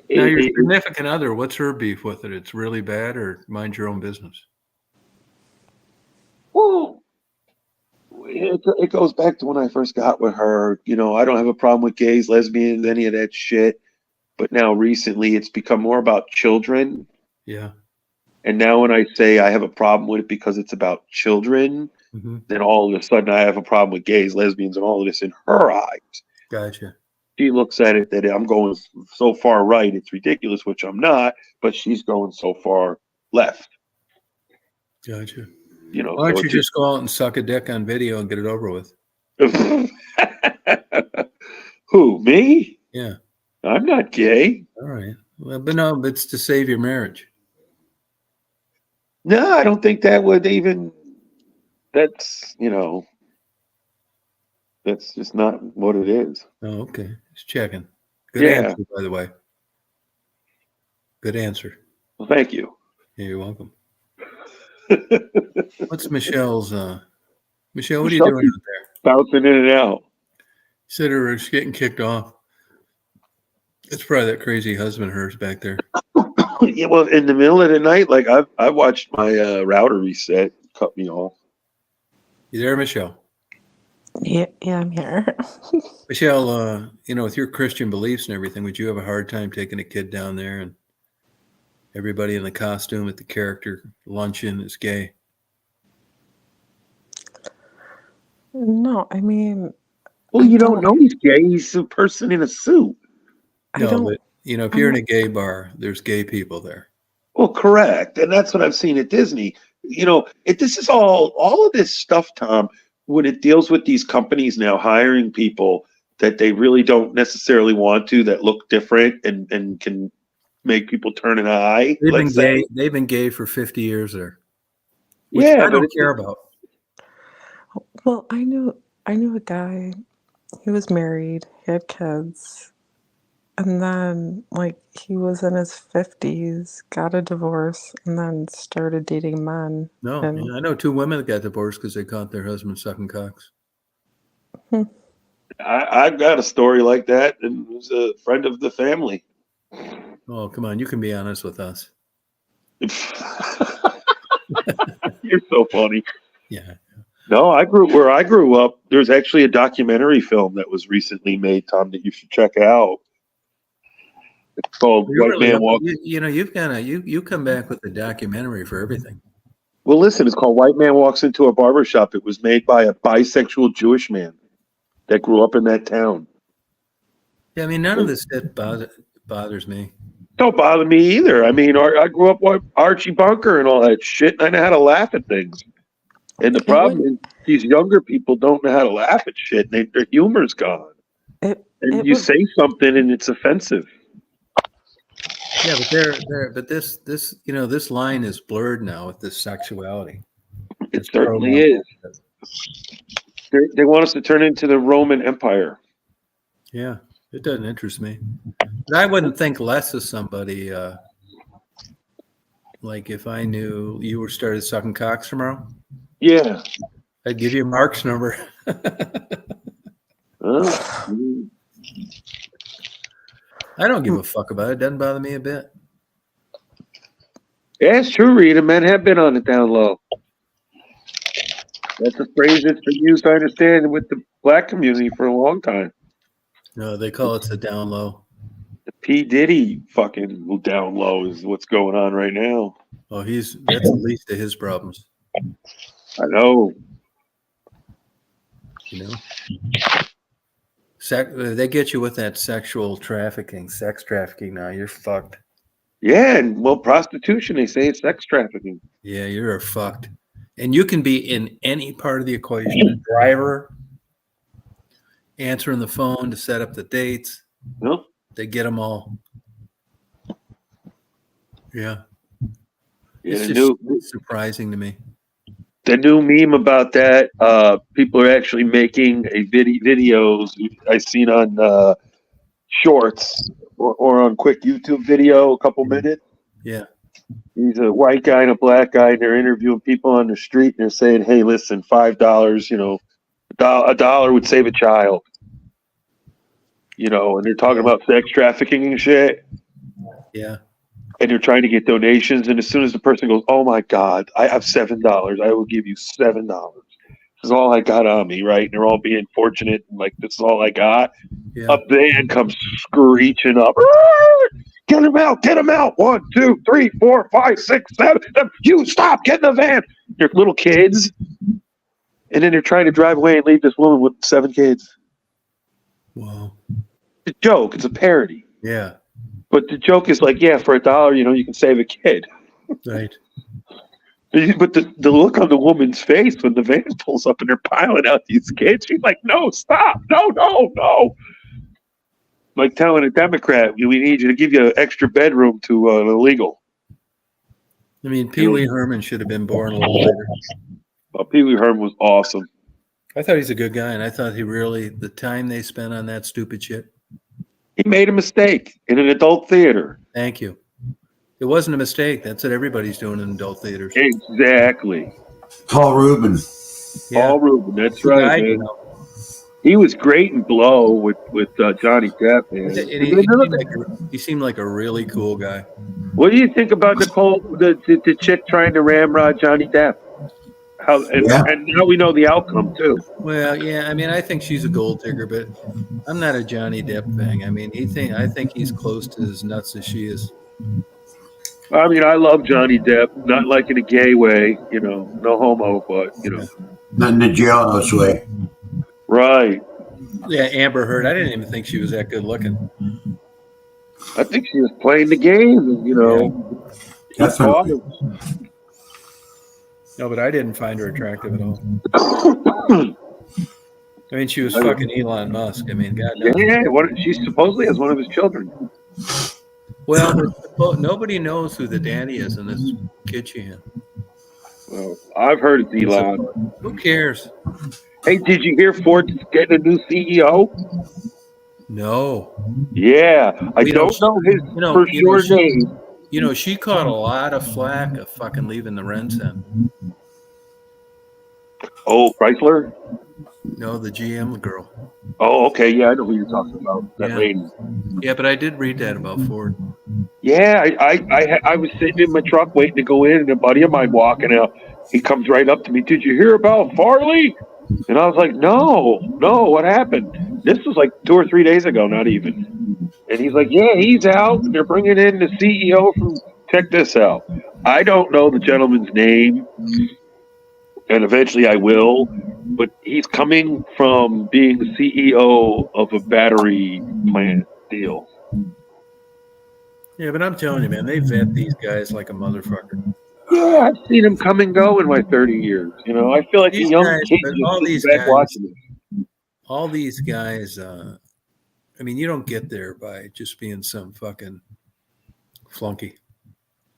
Now, your It- significant other, what's her beef with it? It's really bad, or mind your own business? well, it goes back to when I first got with her. You know, I don't have a problem with gays, lesbians, any of that shit. But now recently, it's become more about children. Yeah. And now when I say I have a problem with it because it's about children, Mm-hmm. then all of a sudden I have a problem with gays, lesbians, and all of this in her eyes. Gotcha. She looks at it that I'm going so far right, it's ridiculous, which I'm not, but she's going so far left. Gotcha. You know, Why don't so you just go out and suck a dick on video and get it over with? Who, me? Yeah. I'm not gay. All right. Well, but no, but it's to save your marriage. No, I don't think that would even. That's that's just not what it is. Oh, okay. Just checking. Good Yeah. answer, by the way. Good answer. Well, thank you. Yeah, you're welcome. What's Michelle's? Michelle, what are you Michelle- doing out there? Bouncing in and out. Said her was getting kicked off. It's probably that crazy husband of hers back there. Yeah, well, in the middle of the night, like I watched my router reset, cut me off. You there, Michelle? Yeah, I'm here. Michelle, with your Christian beliefs and everything, would you have a hard time taking a kid down there and everybody in the costume at the character luncheon is gay? No, I mean, Well, I you don't don't- know he's gay. He's a person in a suit. I No, don't. but if you're in a gay bar, there's gay people there. Well, correct, and that's what I've seen at Disney. This is all of this stuff, Tom. When it deals with these companies now hiring people that they really don't necessarily want to, that look different and can make people turn an eye. They've been let's say. gay. They've been gay for 50 years there. Which Yeah, I but don't it's- care about. Well, I knew a guy. He was married. He had kids, and then he was in his 50s, got a divorce, and then started dating men. No, And- yeah, I know 2 women that got divorced because they caught their husband sucking cocks. I've got a story like that, and it was a friend of the family. Oh, come on. You can be honest with us. You're so funny. Yeah. No, where I grew up. There's actually a documentary film that was recently made, Tom, that you should check out. It's called You're White really Man up- Walks. you've got to, you come back with a documentary for everything. Well, listen, it's called White Man Walks into a Barbershop. It was made by a bisexual Jewish man that grew up in that town. Yeah, I mean, none of this shit bothers me. Don't bother me either. I mean, I grew up with Archie Bunker and all that shit, and I know how to laugh at things. And the problem is these younger people don't know how to laugh at shit. Their humor's gone. It And you would- say something and it's offensive. Yeah, but this line is blurred now with this sexuality. It certainly is. They want us to turn into the Roman Empire. Yeah, it doesn't interest me. But I wouldn't think less of somebody. Like if I knew you were started sucking cocks tomorrow, Yeah. I'd give you Mark's number. Mm. I don't give a fuck about it. It doesn't bother me a bit. Yeah, it's true, Rita. Men have been on the down low. That's a phrase that's been used, I understand, with the black community for a long time. No, they call it the down low. The P. Diddy fucking down low is what's going on right now. Oh, that's the least of his problems. I know. You know, they get you with that sexual trafficking, sex trafficking. Now you're fucked. Yeah, and well, prostitution, they say it's sex trafficking. Yeah, you're fucked. And you can be in any part of the equation: a driver, answering the phone to set up the dates. No? They get them all. Yeah, Yeah, it's the just new, surprising to me. the new meme about that, people are actually making a videos I seen on shorts or on quick YouTube video, a couple minutes. Yeah. He's a white guy and a black guy, and they're interviewing people on the street, and they're saying, "Hey, listen, $5, a dollar would save a child." And they're talking about sex trafficking and shit, Yeah. and they're trying to get donations. And as soon as the person goes, "Oh my God, I have $7. I will give you $7. This is all I got on me," right? And they're all being fortunate, and like, this is all I got. Yeah. A van comes screeching up. Get him out! Get him out! 1, 2, 3, 4, 5, 6, 7. You stop! Get in the van! They're little kids, and then they're trying to drive away and leave this woman with 7 kids. Wow. It's a joke. It's a parody. Yeah. But the joke is like, yeah, for $1, you can save a kid. Right. But the look on the woman's face when the van pulls up and they're piling out these kids, she's like, "No, stop! No, no, no!" Like telling a Democrat, "We need you to give you an extra bedroom to illegal." I mean, Pee Wee Herman should have been born a little later. Well, Pee Wee Herman was awesome. I thought he's a good guy, and I thought the time they spent on that stupid shit. He made a mistake in an adult theater. Thank you. It wasn't a mistake. That's what everybody's doing in adult theaters. Exactly. Paul Rubin. Yeah. Paul Rubin, that's He right, died, man. you know. He was great in Blow with Johnny Depp, man. And he seemed like a really cool guy. What do you think about the chick trying to ramrod Johnny Depp? And now we know the outcome too. Well, yeah, I mean, I think she's a gold digger, but I'm not a Johnny Depp fan. I mean, I think he's close to as nuts as she is. I mean, I love Johnny Depp, not like in a gay way, no homo, but Not in the jailhouse way. Right. Yeah, Amber Heard. I didn't even think she was that good looking. I think she was playing the game, Definitely. No, but I didn't find her attractive at all. I mean, she was fucking Elon Musk. I mean, God knows. Yeah, she supposedly has one of his children. Well, nobody knows who the daddy is in this kid she had. Well, I've heard it's Elon. Who cares? Hey, did you hear Ford's getting a new CEO? No. Yeah, I don't know his for sure name. She caught a lot of flack of fucking leaving the rents in. Oh, Chrysler? No, the GM girl. Oh, okay. Yeah, I know who you're talking about. That lady. Yeah, but I did read that about Ford. Yeah, I was sitting in my truck waiting to go in, and a buddy of mine walking out. He comes right up to me. "Did you hear about Farley?" And I was like, no, what happened? This was like 2 or 3 days ago, not even. And he's like, "Yeah, he's out. They're bringing in the CEO from, check this out." I don't know the gentleman's name, and eventually I will, but he's coming from being the CEO of a battery plant deal. Yeah, but I'm telling you, man, they vet these guys like a motherfucker. Yeah, I've seen him come and go in my 30 years. I feel like These a young guys, kid but just all sits these back guys- watching it. All these guys, I mean, you don't get there by just being some fucking flunky.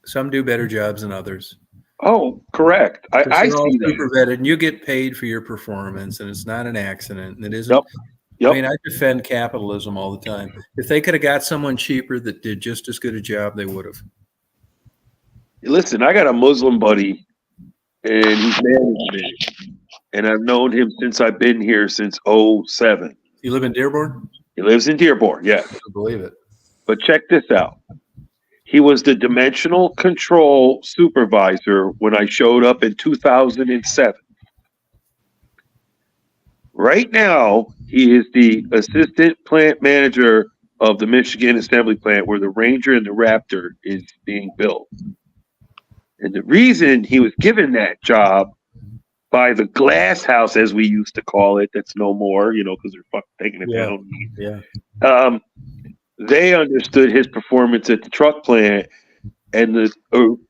Some do better jobs than others. Oh, correct. I They're all see super that. vetted, and you get paid for your performance, and it's not an accident, and it isn't. Yep. I mean, I defend capitalism all the time. If they could have got someone cheaper that did just as good a job, they would have. Listen, I got a Muslim buddy, and he's managed me, and I've known him since I've been here since 2007. You live in Dearborn? He lives in Dearborn, yes. I believe it. But check this out. He was the dimensional control supervisor when I showed up in 2007. Right now, he is the assistant plant manager of the Michigan Assembly Plant where the Ranger and the Raptor is being built. And the reason he was given that job by the Glass House, as we used to call it, that's no more, because they're fucking taking it down. Yeah. They understood his performance at the truck plant, and the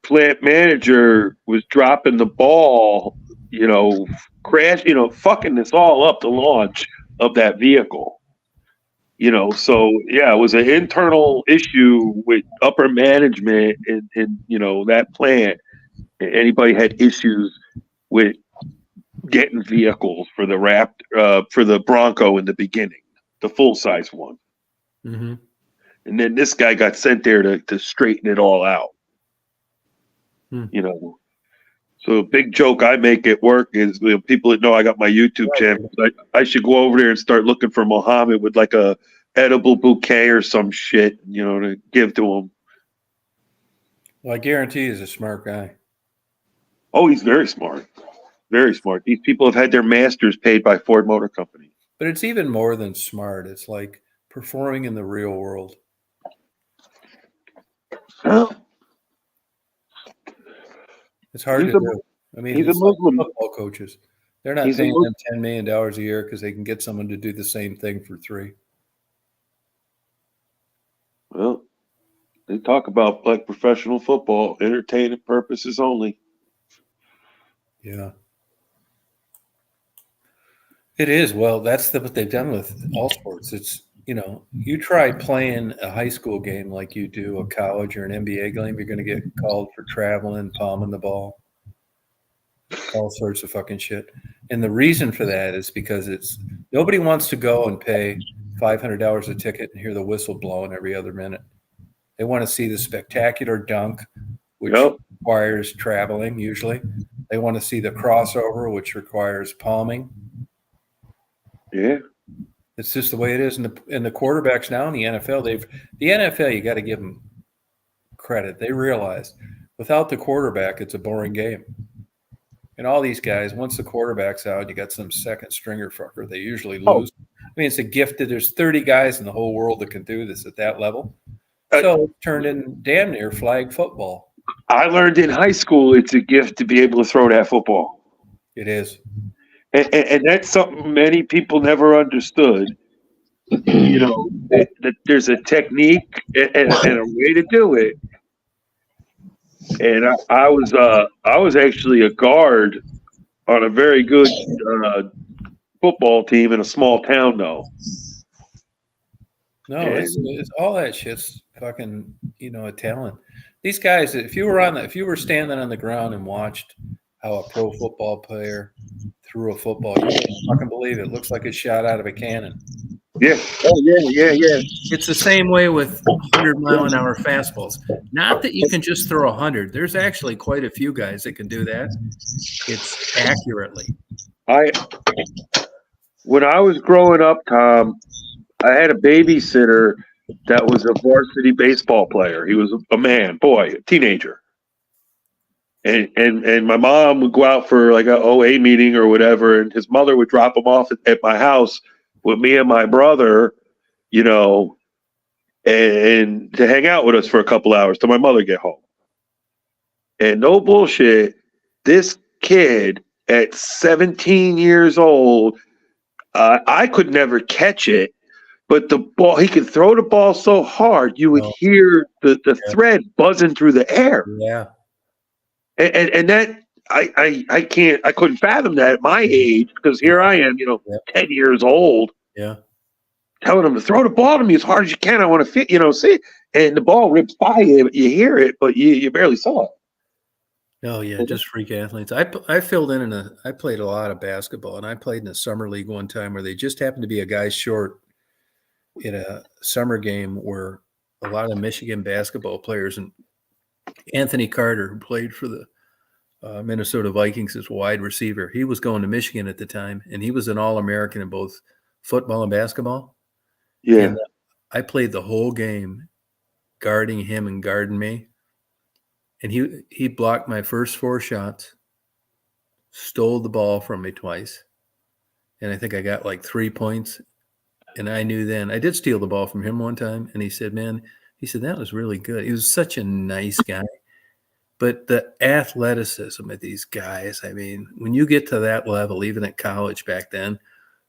plant manager was dropping the ball, fucking this all up, the launch of that vehicle. So yeah, it was an internal issue with upper management in that plant. Anybody had issues with getting vehicles for the for the Bronco in the beginning, the full size one. Mm-hmm. And then this guy got sent there to straighten it all out. You know. So a big joke I make at work is, people that know I got my YouTube channel. I should go over there and start looking for Muhammad with like a edible bouquet or some shit, to give to him. Well, I guarantee he's a smart guy. Oh, he's very smart. Very smart. These people have had their masters paid by Ford Motor Company. But it's even more than smart. It's like performing in the real world. Well, It's hard He's to a- do. I mean, he's a it's like Muslim. football coaches. They're not He's a paying Muslim. them $10 million a year because they can get someone to do the same thing for $3. Well, they talk about like professional football, entertainment purposes only. Yeah. It is. Well, that's what they've done with all sports. It's, you try playing a high school game like you do a college or an NBA game, you're going to get called for traveling, palming the ball, all sorts of fucking shit. And the reason for that is because nobody wants to go and pay $500 a ticket and hear the whistle blowing every other minute. They want to see the spectacular dunk, which Yep. requires traveling usually. They want to see the crossover, which requires palming. Yeah. It's just the way it is. And the quarterbacks now in the NFL, the NFL, you got to give them credit. They realize without the quarterback, it's a boring game. And all these guys, once the quarterback's out, you got some second stringer fucker. They usually lose. I mean, it's a gift that there's 30 guys in the whole world that can do this at that level. So it's turned in damn near flag football. I learned in high school it's a gift to be able to throw that football. It is. And that's something many people never understood. That there's a technique and a way to do it. And I was actually a guard on a very good football team in a small town, though. No, it's all that shit's fucking, a talent. These guys, if you were standing on the ground and watched how a pro football player threw a football, you wouldn't fucking believe it. It looks like it's shot out of a cannon. Yeah. Oh, yeah. It's the same way with 100-mile-an-hour fastballs. Not that you can just throw 100. There's actually quite a few guys that can do that. It's accurately. When I was growing up, Tom, I had a babysitter that was a varsity baseball player. He was a teenager. And my mom would go out for like a OA meeting or whatever, and his mother would drop him off at my house with me and my brother, and to hang out with us for a couple hours till my mother get home. And no bullshit, this kid at 17 years old, I could never catch it, but the ball, he could throw the ball so hard you would hear the thread buzzing through the air. Yeah. And that I couldn't fathom that at my age, because here I am, 10 years old. Yeah. Telling him to throw the ball to me as hard as you can. I want to fit, see it. And the ball rips by you. You hear it, but you barely saw it. Oh yeah, just freak athletes. I filled in I played a lot of basketball, and I played in a summer league one time where they just happened to be a guy short in a summer game where a lot of Michigan basketball players, and Anthony Carter, who played for the Minnesota Vikings as wide receiver, he was going to Michigan at the time, and he was an All-American in both football and basketball. Yeah. And I played the whole game guarding him and guarding me. And he blocked my first 4 shots, stole the ball from me twice. And I think I got like 3 points. And I knew then, I did steal the ball from him one time. And he said, that was really good. He was such a nice guy. But the athleticism of these guys, I mean, when you get to that level, even at college back then,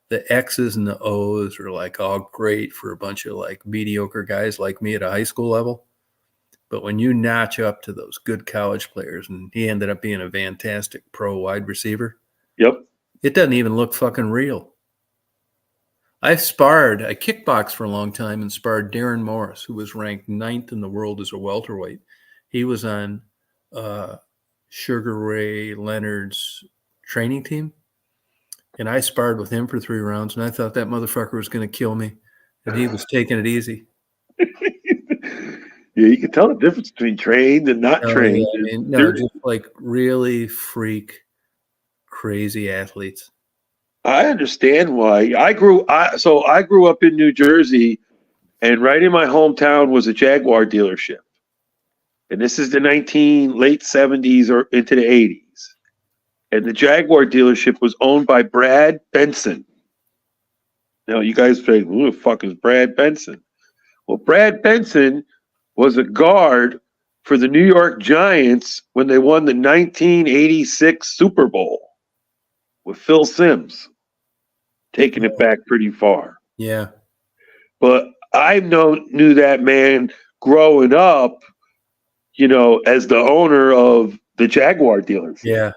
the X's and the O's are like all great for a bunch of like mediocre guys like me at a high school level. But when you notch up to those good college players, and he ended up being a fantastic pro wide receiver. Yep. It doesn't even look fucking real. I kickboxed for a long time and sparred Darren Morris, who was ranked 9th in the world as a welterweight. He was on Sugar Ray Leonard's training team. And I sparred with him for 3 rounds, and I thought that motherfucker was going to kill me. And he was taking it easy. Yeah, you can tell the difference between trained and not Oh, yeah, trained. I mean, no, There- just like really freak, crazy athletes. I understand why. I grew up in New Jersey, and right in my hometown was a Jaguar dealership. And this is the late 70s or into the 80s. And the Jaguar dealership was owned by Brad Benson. Now you guys say, who the fuck is Brad Benson? Well, Brad Benson was a guard for the New York Giants when they won the 1986 Super Bowl with Phil Simms, taking it back pretty far. Yeah. But I knew that man growing up, as the owner of the Jaguar dealership. Yeah.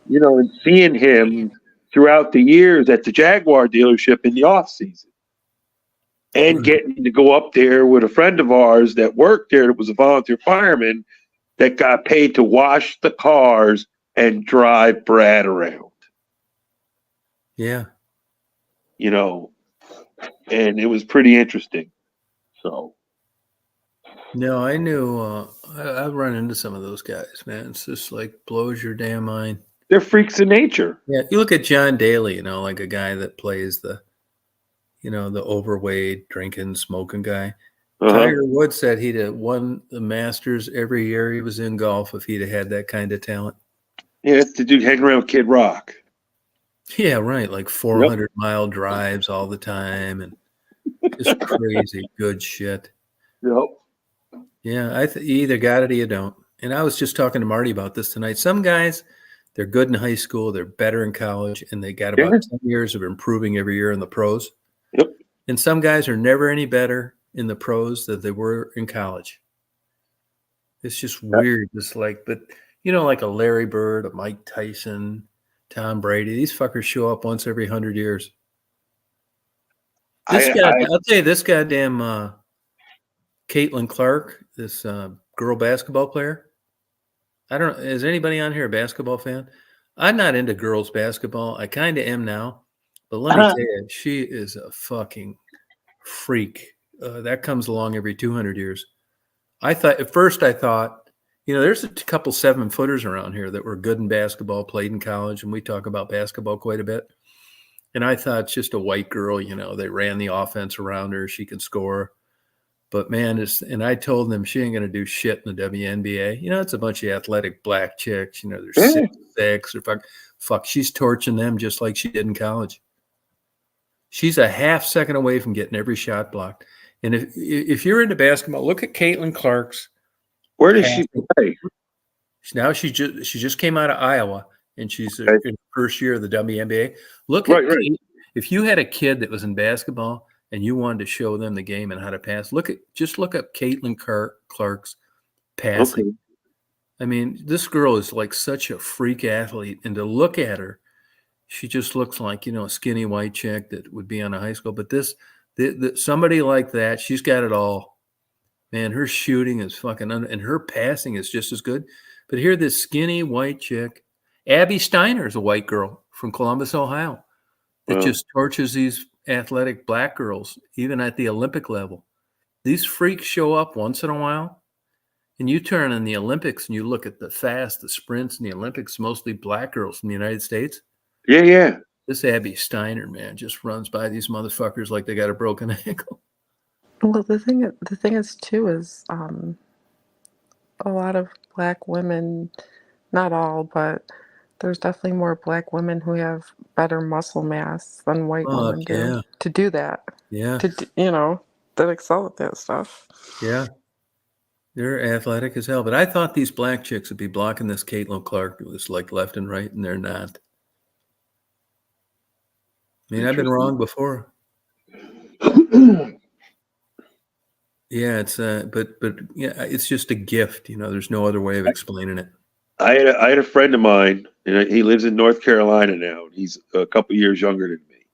And seeing him throughout the years at the Jaguar dealership in the off season. And getting to go up there with a friend of ours that worked there that was a volunteer fireman that got paid to wash the cars and drive Brad around. Yeah. And it was pretty interesting. So No, I knew I've run into some of those guys, man. It's just like blows your damn mind. they're freaks of nature. Yeah. You look at John Daly, like a guy that plays the overweight, drinking, smoking guy. Uh-huh. Tiger Woods said he'd have won the Masters every year he was in golf if he'd have had that kind of talent. Yeah, that's the dude hanging around with Kid Rock. Yeah, right. Like 400-mile drives all the time and just crazy good shit. Yep. Yeah, you either got it or you don't. And I was just talking to Marty about this tonight. Some guys, they're good in high school, they're better in college, and they got about 10 years of improving every year in the pros. Yep. And some guys are never any better in the pros than they were in college. It's just weird. It's like, but like a Larry Bird, a Mike Tyson, Tom Brady, these fuckers show up once every 100 years. I'll tell you, this goddamn Caitlin Clark, this girl basketball player. Is anybody on here a basketball fan? I'm not into girls basketball. I kind of am now. But let me tell you, she is a fucking freak. That comes along every 200 years. At first I thought, there's a couple 7-footers around here that were good in basketball, played in college, and we talk about basketball quite a bit. And I thought it's just a white girl, they ran the offense around her. She can score. But man, and I told them she ain't going to do shit in the WNBA. It's a bunch of athletic black chicks. They're 6'6" or fuck. She's torching them just like she did in college. She's a half second away from getting every shot blocked. And if you're into basketball, look at Caitlin Clark's. Where does she play? Now she just came out of Iowa, and she's in the first year of the WNBA. Look at if you had a kid that was in basketball and you wanted to show them the game and how to pass, look up Caitlin Clark's passing. Okay. I mean, this girl is like such a freak athlete, and to look at her, she just looks like a skinny white chick that would be on a high school. But somebody like that, she's got it all. Man, her shooting is fucking and her passing is just as good. But here, this skinny white chick, Abby Steiner, is a white girl from Columbus, Ohio, that just torches these athletic black girls, even at the Olympic level. These freaks show up once in a while, and you turn on the Olympics and you look at the sprints in the Olympics, mostly black girls from the United States. Yeah. This Abby Steiner, man, just runs by these motherfuckers like they got a broken ankle. Well, the thing is too is a lot of black women, not all, but there's definitely more black women who have better muscle mass than white women do to do that. Yeah. That excel at that stuff. Yeah. They're athletic as hell. But I thought these black chicks would be blocking this Caitlin Clark. It was like left and right, and they're not. I mean, I've been wrong before. Yeah, it's but yeah, it's just a gift. There's no other way of explaining it. I had a friend of mine, and he lives in North Carolina now. He's a couple years younger than me,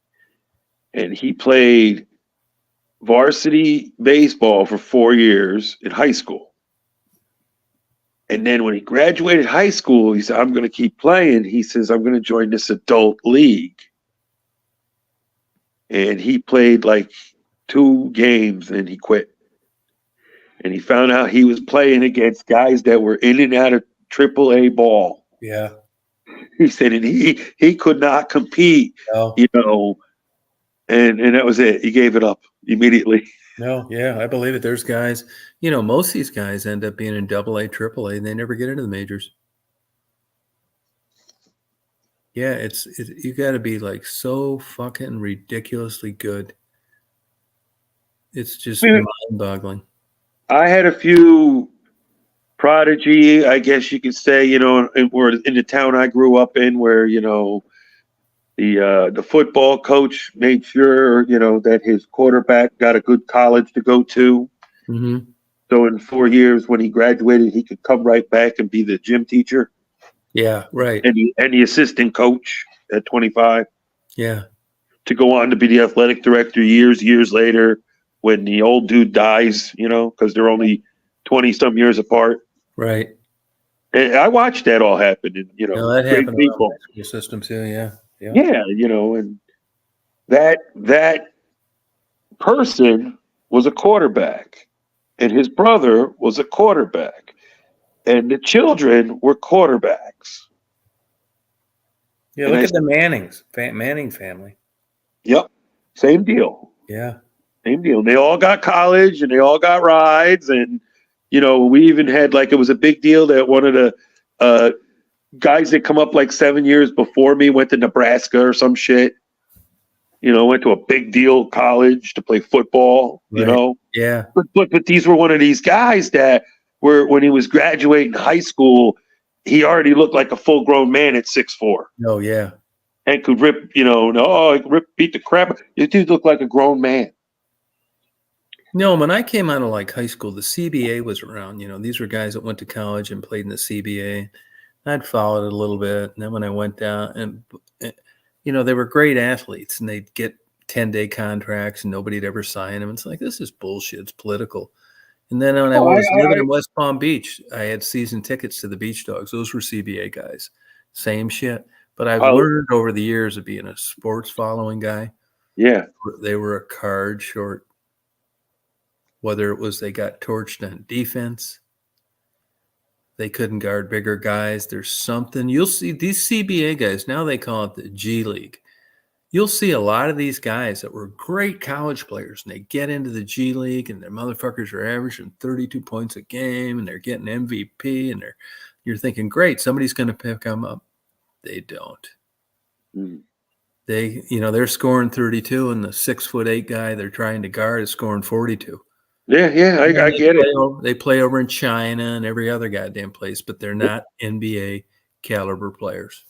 and he played varsity baseball for 4 years in high school. And then when he graduated high school, he said, "I'm going to keep playing." He says, "I'm going to join this adult league." And he played like 2 games and he quit. and he found out he was playing against guys that were in and out of AAA ball. Yeah. He said, and he could not compete, No. you know, and that was it. He gave it up immediately. No. Yeah, I believe it. There's guys, most of these guys end up being in AA, AAA, and they never get into the majors. Yeah, you got to be like so fucking ridiculously good. It's just mind-boggling. I had a few prodigy, I guess you could say, in the town I grew up in, where the football coach made sure that his quarterback got a good college to go to. Mm-hmm. So in 4 years, when he graduated, he could come right back and be the gym teacher. Yeah, right. And the assistant coach at 25. Yeah. To go on to be the athletic director years later when the old dude dies, because they're only 20 some years apart. Right. And I watched that all happen. And, that great happened people. in the system too. Yeah. Yeah, and that person was a quarterback, and his brother was a quarterback, and the children were quarterbacks. Yeah, And look at the Mannings, Manning family. Yep, same deal. Yeah. Same deal. They all got college, and they all got rides, and we even had it was a big deal that one of the guys that come up 7 years before me went to Nebraska or some shit. Went to a big deal college to play football. Right. Yeah. But these were one of these guys that were, when he was graduating high school, he already looked like a full grown man at 6'4". Oh yeah. And could rip, he could beat the crap. This dude looked like a grown man. No, when I came out of high school, the CBA was around. These were guys that went to college and played in the CBA. I'd followed it a little bit, and then when I went down, and they were great athletes, and they'd get 10-day contracts, and nobody'd ever sign them. It's like, this is bullshit. It's political. And then when I was living in West Palm Beach, I had season tickets to the Beach Dogs. Those were CBA guys. Same shit. But I've learned over the years of being a sports following guy. Yeah. They were a card short. Whether it was they got torched on defense, they couldn't guard bigger guys. There's something. You'll see these CBA guys, now they call it the G League. You'll see a lot of these guys that were great college players, and they get into the G League, and their motherfuckers are averaging 32 points a game, and they're getting MVP, and you're thinking, great, somebody's going to pick them up. They don't. Mm. They're scoring 32, and the 6'8" guy they're trying to guard is scoring 42. Yeah, I get it. They play over in China and every other goddamn place, but they're not NBA caliber players.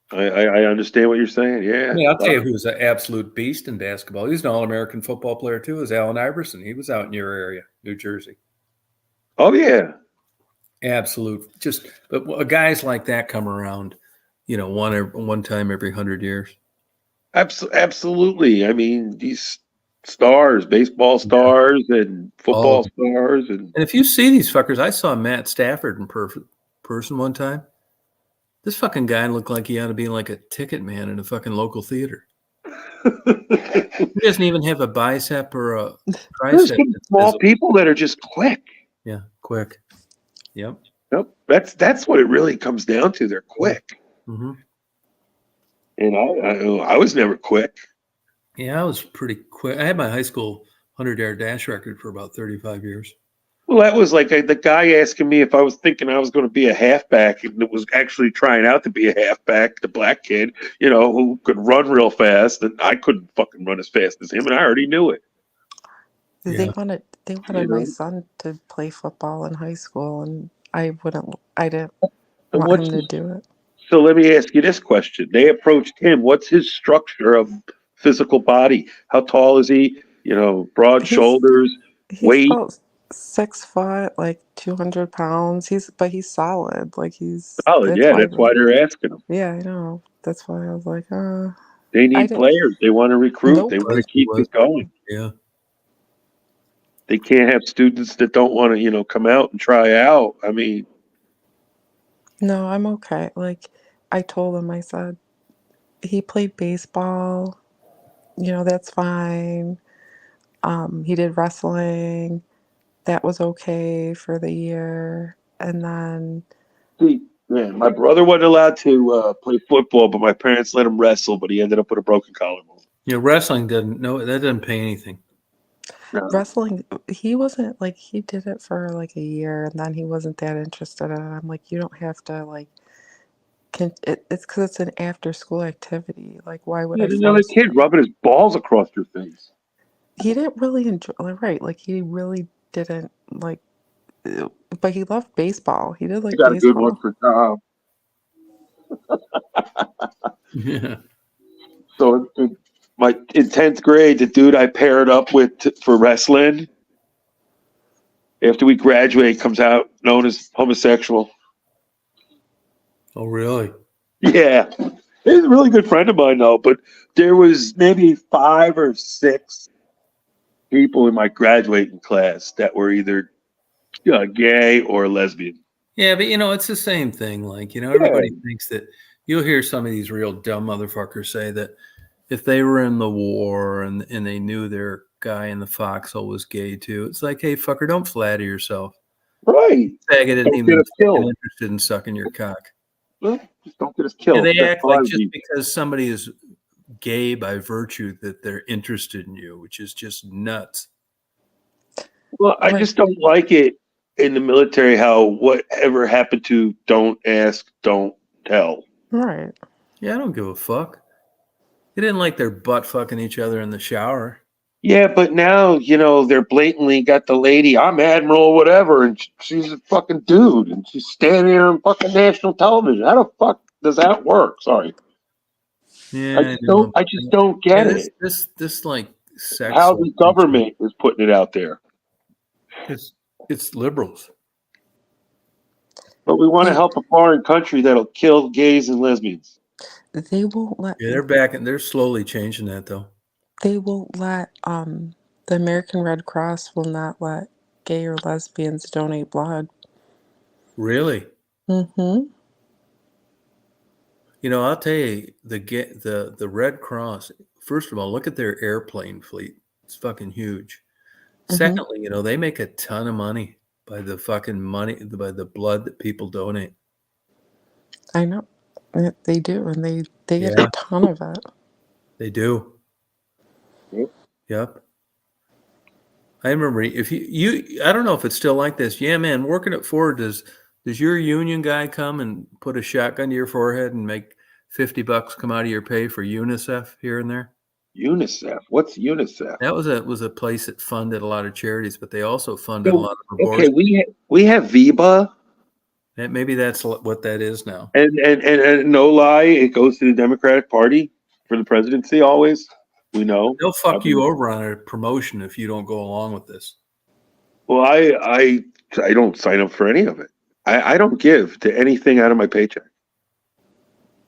I understand what you're saying. Yeah. I'll tell you who's an absolute beast in basketball. He's an All-American football player too. Is Allen Iverson? He was out in your area, New Jersey. Oh yeah. Absolute. But guys like that come around, one time every 100 years. Absolutely. I mean, these stars, baseball stars, and football stars, and if you see these fuckers, I saw Matt Stafford in person one time. This fucking guy looked like he ought to be like a ticket man in a fucking local theater. He doesn't even have a bicep or a tricep. There's some small people that are just quick. Yeah, quick. Yep. That's what it really comes down to. They're quick. Mm-hmm. And I was never quick. Yeah, I was pretty quick. I had my high school 100-yard dash record for about 35 years. Well, that was like the guy asking me if I was thinking I was going to be a halfback, and it was actually trying out to be a halfback, the black kid, who could run real fast, and I couldn't fucking run as fast as him, and I already knew it. They wanted my son to play football in high school, and I didn't want him to do it. So let me ask you this question. They approached him. What's his structure of physical body? How tall is he? Broad shoulders, weight? About 6 foot, 200 pounds. He's solid. He's solid. Yeah, that's why they're asking him. Yeah, I know. That's why I was like, they need players. They want to recruit. Nope. They want to keep it going. Yeah. They can't have students that don't want to, come out and try out. I mean, no, I'm okay. I told him, I said, he played baseball. That's fine. He did wrestling. That was okay for the year. And then, See, man, my brother wasn't allowed to play football, but my parents let him wrestle. But he ended up with a broken collarbone. Wrestling that doesn't pay anything. No. wrestling, he wasn't like, he did it for like a year and then he wasn't that interested in it. I'm like, you don't have to like, it's because it's an after school activity. Like, why would Yeah, I another force kid him? rubbing his balls across your face. He didn't really enjoy, like, right? Like, he really didn't like, but he loved baseball. He did I like got a good one baseball. for Tom. Yeah. So in 10th grade, the dude I paired up with for wrestling, after we graduate, comes out known as homosexual. Oh, really? Yeah. He's a really good friend of mine, though. But there was maybe 5 or 6 people in my graduating class that were either gay or lesbian. Yeah, but it's the same thing. Like, Yeah. everybody thinks that you'll hear some of these real dumb motherfuckers say that if they were in the war and they knew their guy in the foxhole was gay too, it's like, hey, fucker, don't flatter yourself. Right. Faggot isn't Don't get even us fucking killed. interested in sucking your cock. Well, just don't get us Yeah, killed. they That's act all I like just need. because somebody is gay by virtue that they're interested in you, which is just nuts. Well, I Right. just don't like it in the military how whatever happened to don't ask, don't tell. Right. Yeah, I don't give a fuck. They didn't like their butt fucking each other in the shower. Yeah, but now, they're blatantly got the lady, I'm Admiral whatever, and she's a fucking dude, and she's standing there on fucking national television. How the fuck does that work? Sorry. Yeah, I just don't get it. This like sex. How the government is putting it out there. It's liberals. But we want to help a foreign country that'll kill gays and lesbians. They won't let. Yeah, they're back and they're slowly changing that though. They won't let. The American Red Cross will not let gay or lesbians donate blood. Really? Mm-hmm. I'll tell you, the Red Cross. First of all, look at their airplane fleet. It's fucking huge. Mm-hmm. Secondly, they make a ton of money by the fucking money by the blood that people donate. I know. They do, and they get Yeah. a ton of it. They do. Yep. I remember if you I don't know if it's still like this. Yeah, man, working at Ford, does your union guy come and put a shotgun to your forehead and make $50 come out of your pay for UNICEF here and there? UNICEF. What's UNICEF? That was a place that funded a lot of charities, but they also funded a lot of Okay, abortion. we have VIVA. Maybe that's what that is now. And no lie, it goes to the Democratic Party for the presidency always. We know. They'll fuck you over on a promotion if you don't go along with this. Well, I don't sign up for any of it. I don't give to anything out of my paycheck.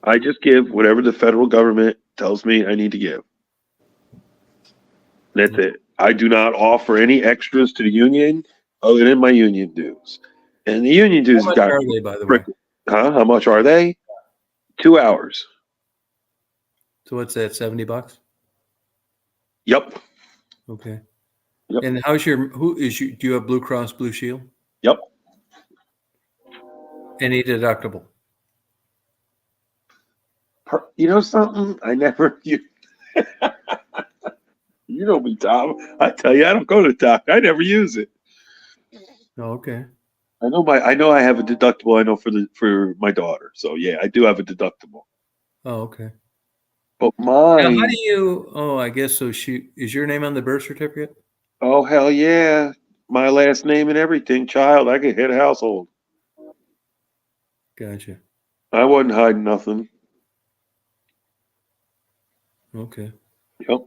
I just give whatever the federal government tells me I need to give. That's it. I do not offer any extras to the union other than my union dues. And the union dues How much got are they, by the way? How much are they? 2 hours. So what's that, $70? Yep. Okay. Yep. And do you have Blue Cross Blue Shield? Yep. Any deductible? You know something? I never. You know me, Tom. I tell you, I don't go to the doctor. I never use it. Oh, okay. I know I have a deductible. I know for my daughter. So yeah, I do have a deductible. Oh, okay. But mine. Now, how do you? Oh, I guess so. Is your name on the birth certificate? Oh hell yeah! My last name and everything. Child, I could hit a household. Gotcha. I wasn't hiding nothing. Okay. Yep.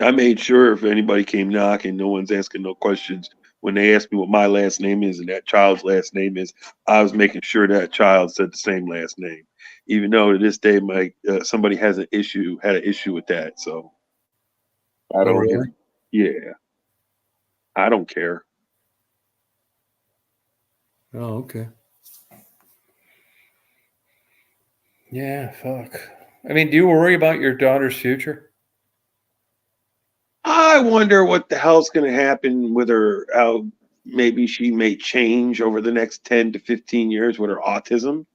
I made sure if anybody came knocking, no one's asking no questions. When they asked me what my last name is and that child's last name is, I was making sure that child said the same last name. Even though to this day, somebody had an issue with that. So I don't. Really? Yeah. I don't care. Oh, okay. Yeah, fuck. I mean, do you worry about your daughter's future? I wonder what the hell's going to happen with her. How maybe she may change over the next 10 to 15 years with her autism,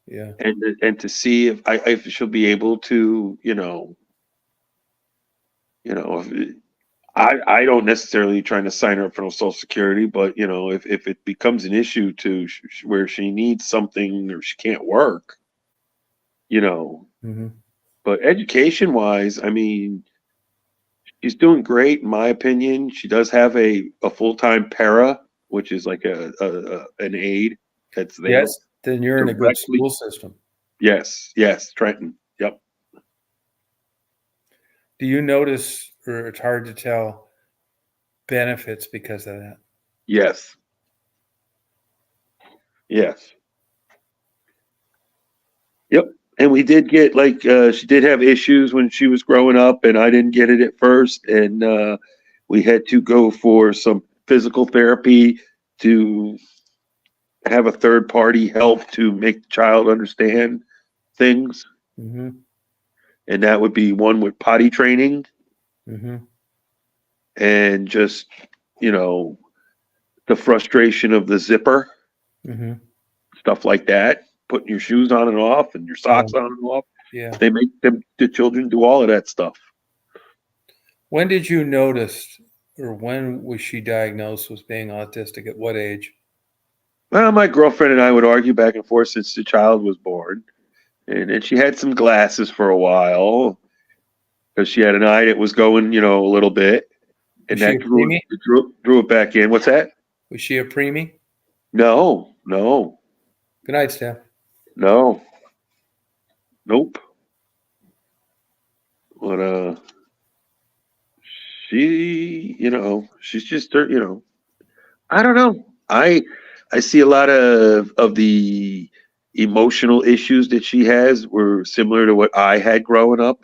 Yeah. and to see if she'll be able to, if, I don't necessarily trying to sign her up for no Social Security, but if it becomes an issue to where she needs something or she can't work, you know. Hmm. But education wise, I mean, she's doing great in my opinion. She does have a full time para, which is like an aide that's there Yes. Then you're in a good directly. school system. Yes, Trenton. Yep. Do you notice, or it's hard to tell, benefits because of that? Yes. Yes. Yep. And we did get she did have issues when she was growing up, and I didn't get it at first, and we had to go for some physical therapy to have a third party help to make the child understand things, Mm-hmm. and that would be one with potty training Mm-hmm. and just the frustration of the zipper, Mm-hmm. stuff like that, putting your shoes on and off and your socks on and off. Yeah. They make the children do all of that stuff. When did you notice, or when was she diagnosed with being autistic? At what age? Well, my girlfriend and I would argue back and forth since the child was born. And then she had some glasses for a while because she had an eye that was going, a little bit. And Was she a that drew, preemie? drew it back in. What's that? Was she a preemie? No. Good night, Steph. Nope. But she, she's just, I don't know. I see a lot of the emotional issues that she has were similar to what I had growing up.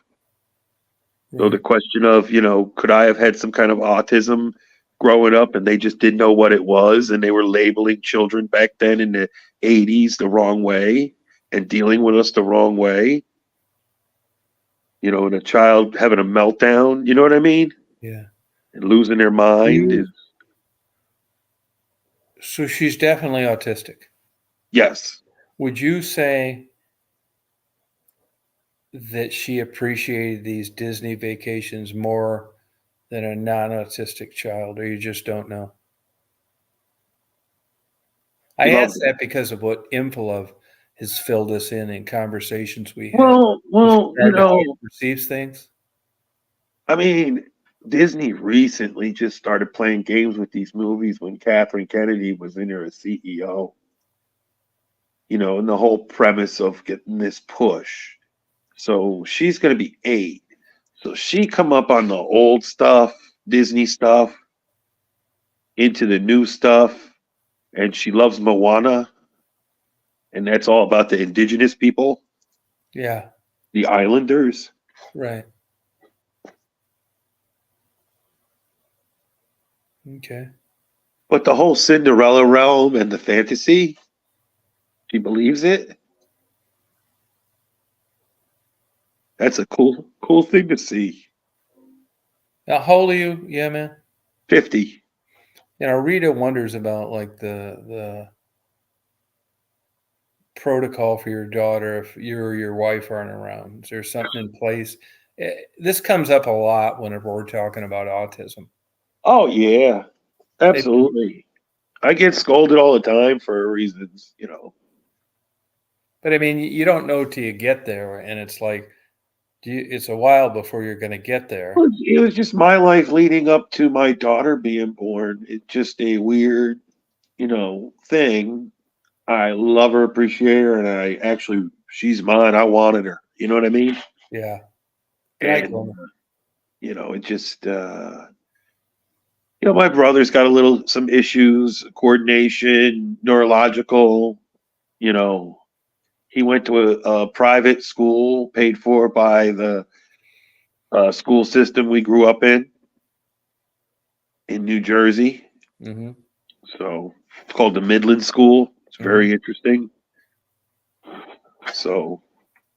So the question of, could I have had some kind of autism growing up and they just didn't know what it was and they were labeling children back then in the 80s the wrong way and dealing with us the wrong way? And a child having a meltdown, you know what I mean? Yeah. And losing their mind is, So she's definitely autistic. yes. Would you say that she appreciated these Disney vacations more than a non-autistic child, or you just don't know? I Love asked that because of what Infilov has filled us in conversations we had. Well, With regard to how he perceives things. I mean, Disney recently just started playing games with these movies when Catherine Kennedy was in there as CEO. And the whole premise of getting this push. So she's going to be 8. So she come up on the old stuff, Disney stuff, into the new stuff, and she loves Moana, and that's all about the indigenous people, Yeah, the islanders. right. Okay. But the whole Cinderella realm and the fantasy, she believes it. That's a cool thing to see. Now, how old are you? Yeah, man. 50. Rita wonders about like the protocol for your daughter if you or your wife aren't around. Is there something in place? This comes up a lot whenever we're talking about autism. Oh yeah, absolutely. I get scolded all the time for reasons, But I mean, you don't know till you get there, and it's like, it's a while before you're going to get there. It was just my life leading up to my daughter being born. It's just a weird, thing. I love her, appreciate her, and she's mine. I wanted her. You know what I mean? Yeah. And, it just, my brother's got some issues, coordination, neurological, he went to a private school paid for by the school system we grew up in New Jersey. Mm-hmm. So it's called the Midland School. It's very interesting. So,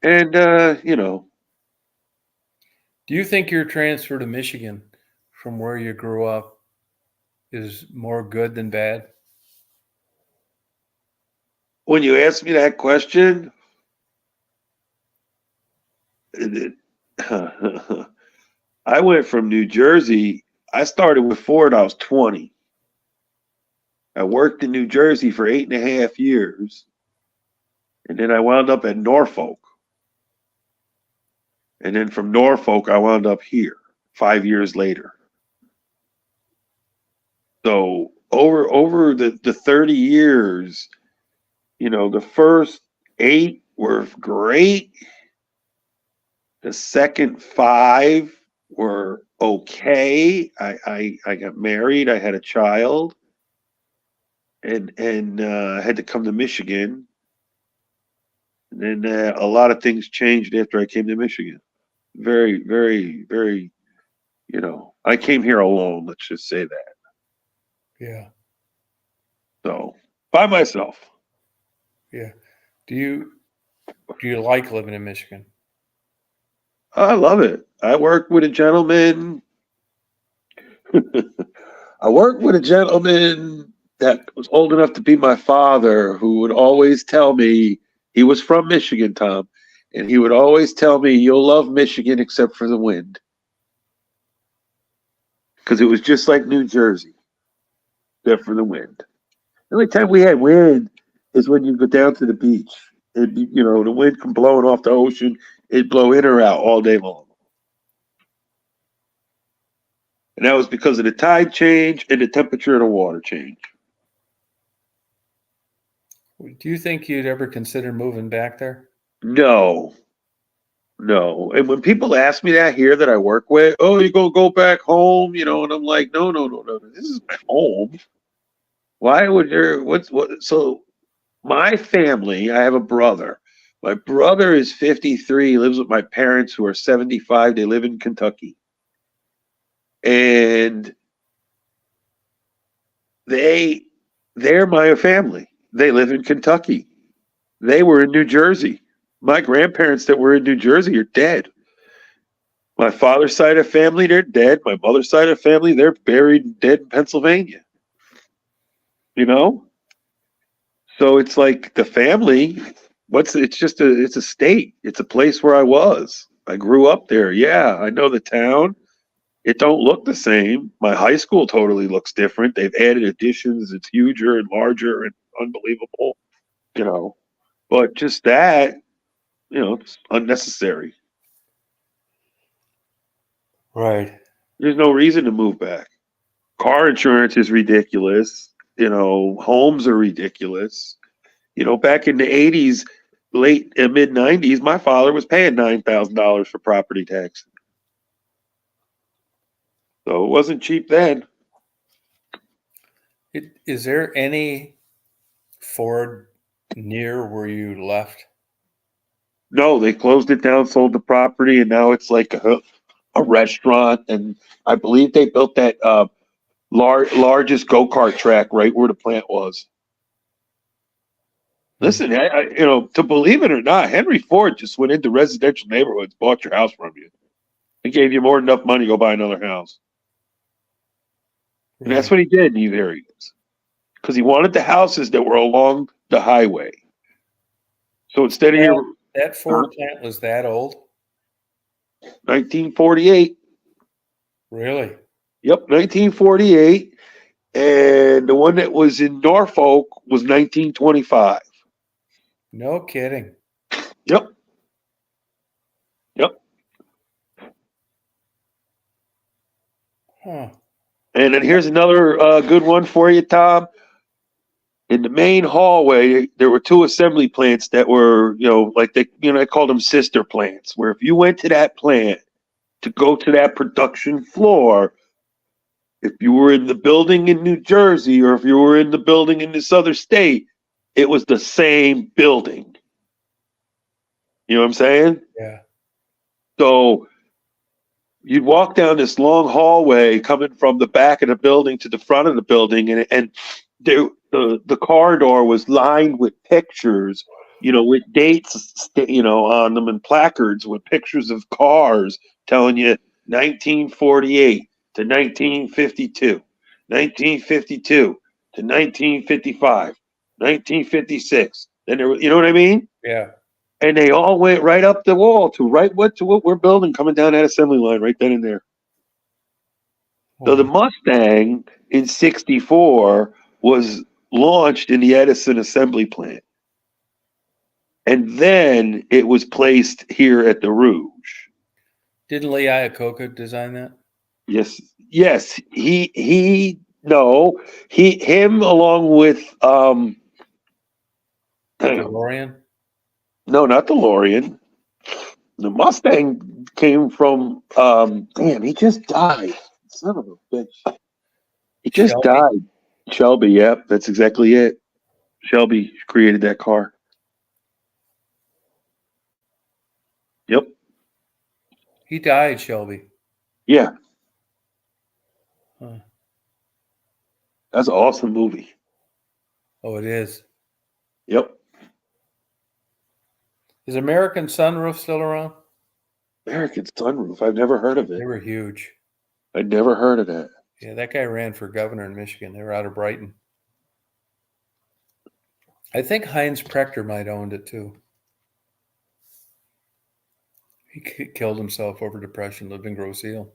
and do you think your transfer to Michigan from where you grew up is more good than bad? When you ask me that question, I went from New Jersey. I started with Ford. I was 20. I worked in New Jersey for 8.5 years. And then I wound up at Norfolk. And then from Norfolk, I wound up here 5 years later. So over the 30 years, the first 8 were great. The second 5 were okay. I got married. I had a child, and I had to come to Michigan. And then a lot of things changed after I came to Michigan. Very, very, very. I came here alone. Let's just say that. Yeah. So by myself. Yeah. Do you like living in Michigan? I love it. I worked with a gentleman. I worked with a gentleman that was old enough to be my father, who would always tell me, he was from Michigan, Tom, and he would always tell me, you'll love Michigan except for the wind. Because it was just like New Jersey, except for the wind. The only time we had wind is when you go down to the beach. It'd be, the wind come blowing off the ocean. It'd blow in or out all day long. And that was because of the tide change and the temperature of the water change. Do you think you'd ever consider moving back there? No. And when people ask me that here that I work with, oh, you go back home, and I'm like, no. This is my home. Why would so my family, I have a brother. My brother is 53, lives with my parents who are 75. They live in Kentucky. And they're my family. They live in Kentucky. They were in New Jersey. My grandparents that were in New Jersey are dead. My father's side of family, they're dead. My mother's side of family, they're buried dead in Pennsylvania. So it's like the family, it's a state. It's a place where I was. I grew up there. Yeah, I know the town. It don't look the same. My high school totally looks different. They've added additions. It's huger and larger and unbelievable, But just that, it's unnecessary. Right. There's no reason to move back. Car insurance is ridiculous. Homes are ridiculous. Back in the 80s, late and mid 90s, my father was paying $9,000 for property tax. So it wasn't cheap then. Is there any Ford near where you left? No, they closed it down, sold the property, and now it's like a restaurant. And I believe they built that largest go-kart track right where the plant was. Listen, to believe it or not, Henry Ford just went into residential neighborhoods, bought your house from you. He gave you more than enough money to go buy another house. And that's what he did in these areas. Because he wanted the houses that were along the highway. So instead of that Ford plant was that old? 1948. Really? Yep, 1948. And the one that was in Norfolk was 1925. No kidding. Yep. Huh. And then here's another good one for you, Tom. In the main hallway, there were 2 assembly plants that were, I called them sister plants, where if you went to that plant to go to that production floor, if you were in the building in New Jersey or if you were in the building in this other state, it was the same building. You know what I'm saying? Yeah. So you'd walk down this long hallway coming from the back of the building to the front of the building, and the corridor was lined with pictures, with dates, on them and placards with pictures of cars telling you 1948, to 1952, 1952 to 1955, 1956. Then there, you know what I mean? Yeah. And they all went right up the wall to what we're building coming down that assembly line right then and there. So the Mustang in '64 was launched in the Edison assembly plant. And then it was placed here at the Rouge. Didn't Lee Iacocca design that? Yes. Him along with DeLorean? no, not DeLorean. The Mustang came from damn, he just died. Son of a bitch. He just Shelby? died. Shelby, yep, that's exactly it. Shelby created that car. Yep. He died, Shelby. Yeah. Huh. That's an awesome movie. Oh, it is. Yep. Is American Sunroof still around? American Sunroof. I've never heard of it. They were huge. I'd never heard of that. Yeah, that guy ran for governor in Michigan. They were out of Brighton. I think Heinz Prechter might have owned it too. He killed himself over depression, lived in Grosse Ile.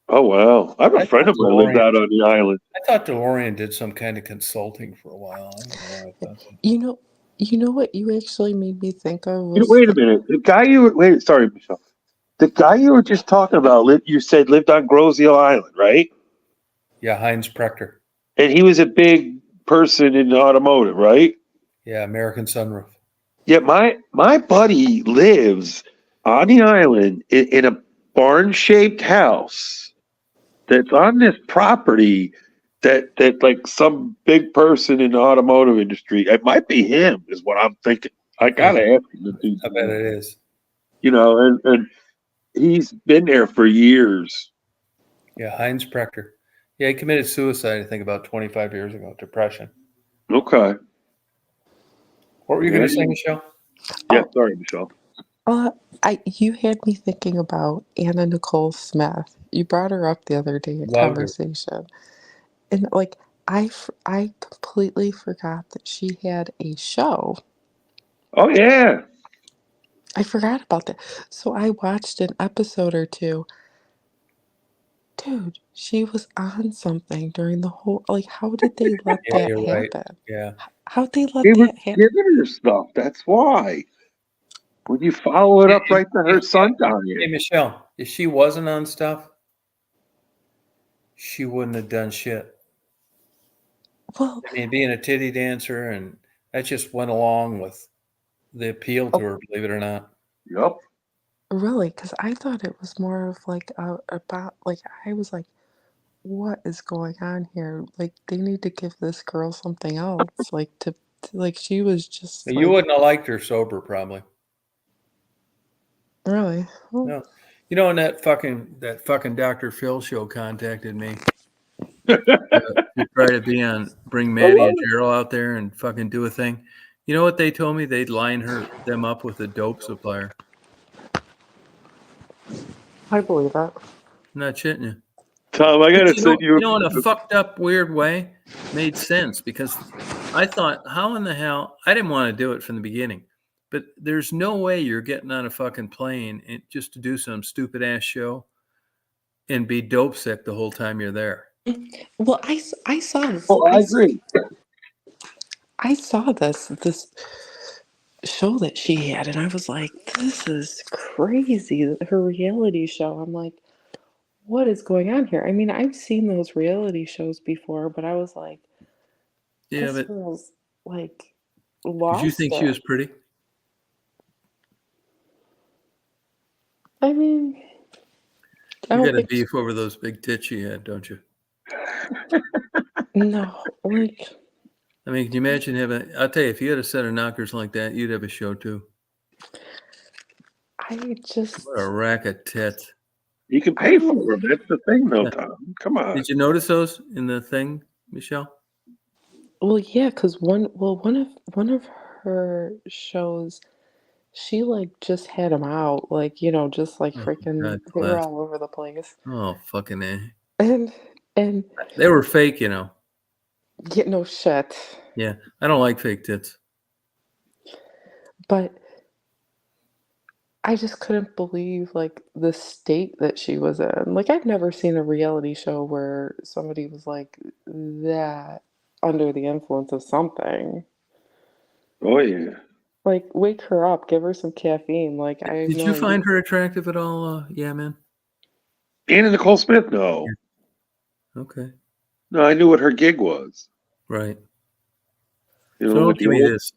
Oh, wow. I have a friend of mine lived out on the island. I thought DeLorean did some kind of consulting for a while. I don't know why I thought so. You know what you actually made me think of You know, was wait a minute. The guy sorry, Michelle. The guy you were just talking about, you said lived on Grosse Ile Island, right? Yeah, Heinz Prechter. And he was a big person in automotive, right? Yeah, American Sunroof. Yeah, my buddy lives on the island in a barn-shaped house that's on this property that like some big person in the automotive industry. It might be him, is what I'm thinking. I gotta ask him. I bet it is. You know, and he's been there for years. Yeah, Heinz Prechter. Yeah, he committed suicide, I think, about 25 years ago. Depression. Okay. What were you going to say, Michelle? Yeah, sorry, Michelle. You had me thinking about Anna Nicole Smith. You brought her up the other day in Loved her. conversation, and like I completely forgot that she had a show. Oh yeah. I forgot about that. So I watched an episode or two. Dude, she was on something during the whole. Like, how did they let Yeah, that you're right. happen? Yeah. How'd they let They were that happen? giving her stuff. That's why. When you follow it up right to her son down Hey, here. Michelle, if she wasn't on stuff, she wouldn't have done shit. Well, I mean, being a titty dancer, and that just went along with the appeal to her, believe it or not. Yep. really, because I thought it was more of like about like I was like, what is going on here? Like they need to give this girl something else. Like to like she was just You like wouldn't have liked her sober, probably. really. Well, No. You know, when that fucking Dr. Phil show contacted me to try to bring Maddie and Gerald out there and fucking do a thing. You know what they told me? They'd line them up with a dope supplier. I believe that. I'm not shitting you. Tom, I gotta You know, send you. you know, in a fucked up, weird way, made sense because I thought, how in the hell? I didn't want to do it from the beginning, but there's no way you're getting on a fucking plane and just to do some stupid ass show and be dope sick the whole time you're there. Well, I saw this. Oh, I agree. I saw this show that she had, and I was like, this is crazy. Her reality show. I'm like, what is going on here? I mean, I've seen those reality shows before, but I was like, Yeah, this but girl's like did lost you think she it. was pretty? I mean, I You don't got a think beef over those big tits she had, don't you? no, like I mean, can you imagine I'll tell you, if you had a set of knockers like that, you'd have a show too. I just What a rack of tits. You can pay for them. That's the thing, though, Tom. Come on. Did you notice those in the thing, Michelle? well, yeah, because one of her shows, she like just had them out, like just like Oh, freaking, God they were bless. all over the place. Oh, fucking A. And They were fake, you know. yeah, no shit. Yeah, I don't like fake tits. But I just couldn't believe like the state that she was in. Like I've never seen a reality show where somebody was like that under the influence of something. Oh yeah. Like wake her up, give her some caffeine. Like I have Did no you idea. find her attractive at all? Yeah, man. Anna Nicole Smith? No. Okay, No, I knew what her gig was. right. You So know, don't with the give me old, this.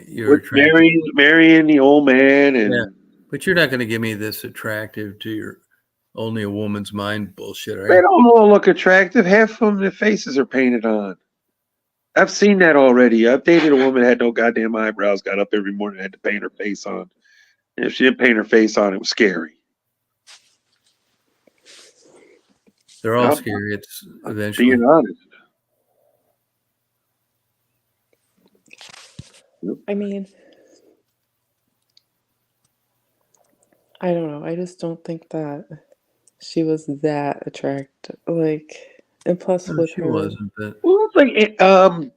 You're with attractive. marrying the old man and Yeah, but you're not going to give me this attractive to your only a woman's mind bullshit, are they you? don't all look attractive. Half of them, their faces are painted on. I've seen that already. I've dated a woman that had no goddamn eyebrows, got up every morning, had to paint her face on. And if she didn't paint her face on, it was scary. They're all I'm scary. It's eventually. being honest. I mean, I don't know. I just don't think that she was that attractive. Like, and plus No, with she her, wasn't, but Well, it's like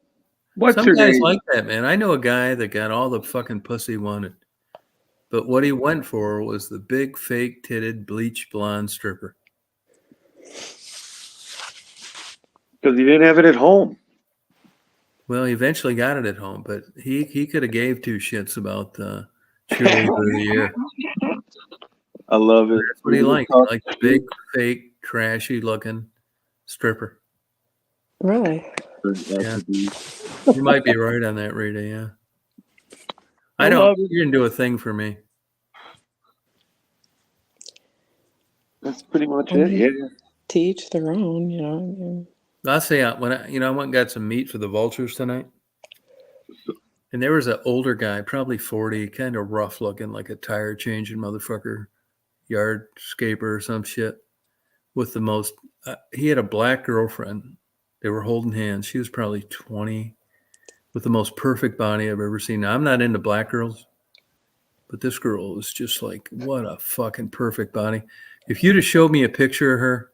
what's some her guys name? like that, man. I know a guy that got all the fucking pussy he wanted, but what he went for was the big, fake titted, bleach blonde stripper. Because he didn't have it at home. Well, he eventually got it at home, but he could have gave two shits about cheerleader of the year. I love it. That's what he liked. He liked the big, fake, trashy looking stripper. really, Yeah. You might be right on that, Rita. Yeah. I I know love it. you didn't do a thing for me. That's pretty much I it. mean, Yeah. to each their own, you know. I mean, I'll say when I went and got some meat for the vultures tonight, and there was an older guy, probably 40, kind of rough looking, like a tire changing motherfucker, yardscaper or some shit, with the most. He had a black girlfriend. They were holding hands. She was probably 20, with the most perfect body I've ever seen. Now, I'm not into black girls, but this girl was just like, what a fucking perfect body. If you'd have showed me a picture of her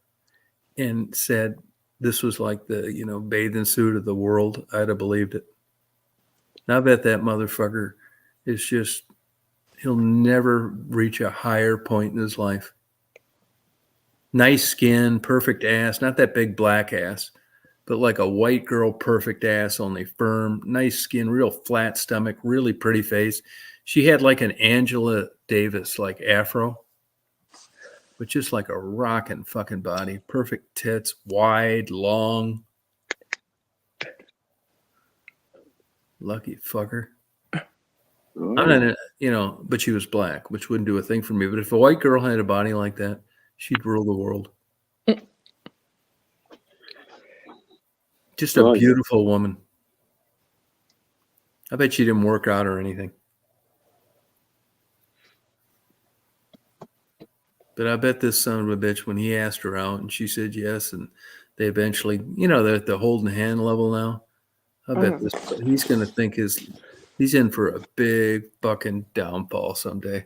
and said this was like the, bathing suit of the world, I'd have believed it. Now I bet that motherfucker is just, he'll never reach a higher point in his life. Nice skin, perfect ass, not that big black ass, but like a white girl, perfect ass, only firm, nice skin, real flat stomach, really pretty face. She had like an Angela Davis, like afro, but just like a rockin' fucking body, perfect tits, wide, long. Lucky fucker. I'm not, but she was black, which wouldn't do a thing for me. But if a white girl had a body like that, she'd rule the world. Just a beautiful woman. I bet she didn't work out or anything. But I bet this son of a bitch, when he asked her out and she said yes, and they eventually, they're at the holding hand level now. I bet he's going to think he's in for a big fucking downfall someday.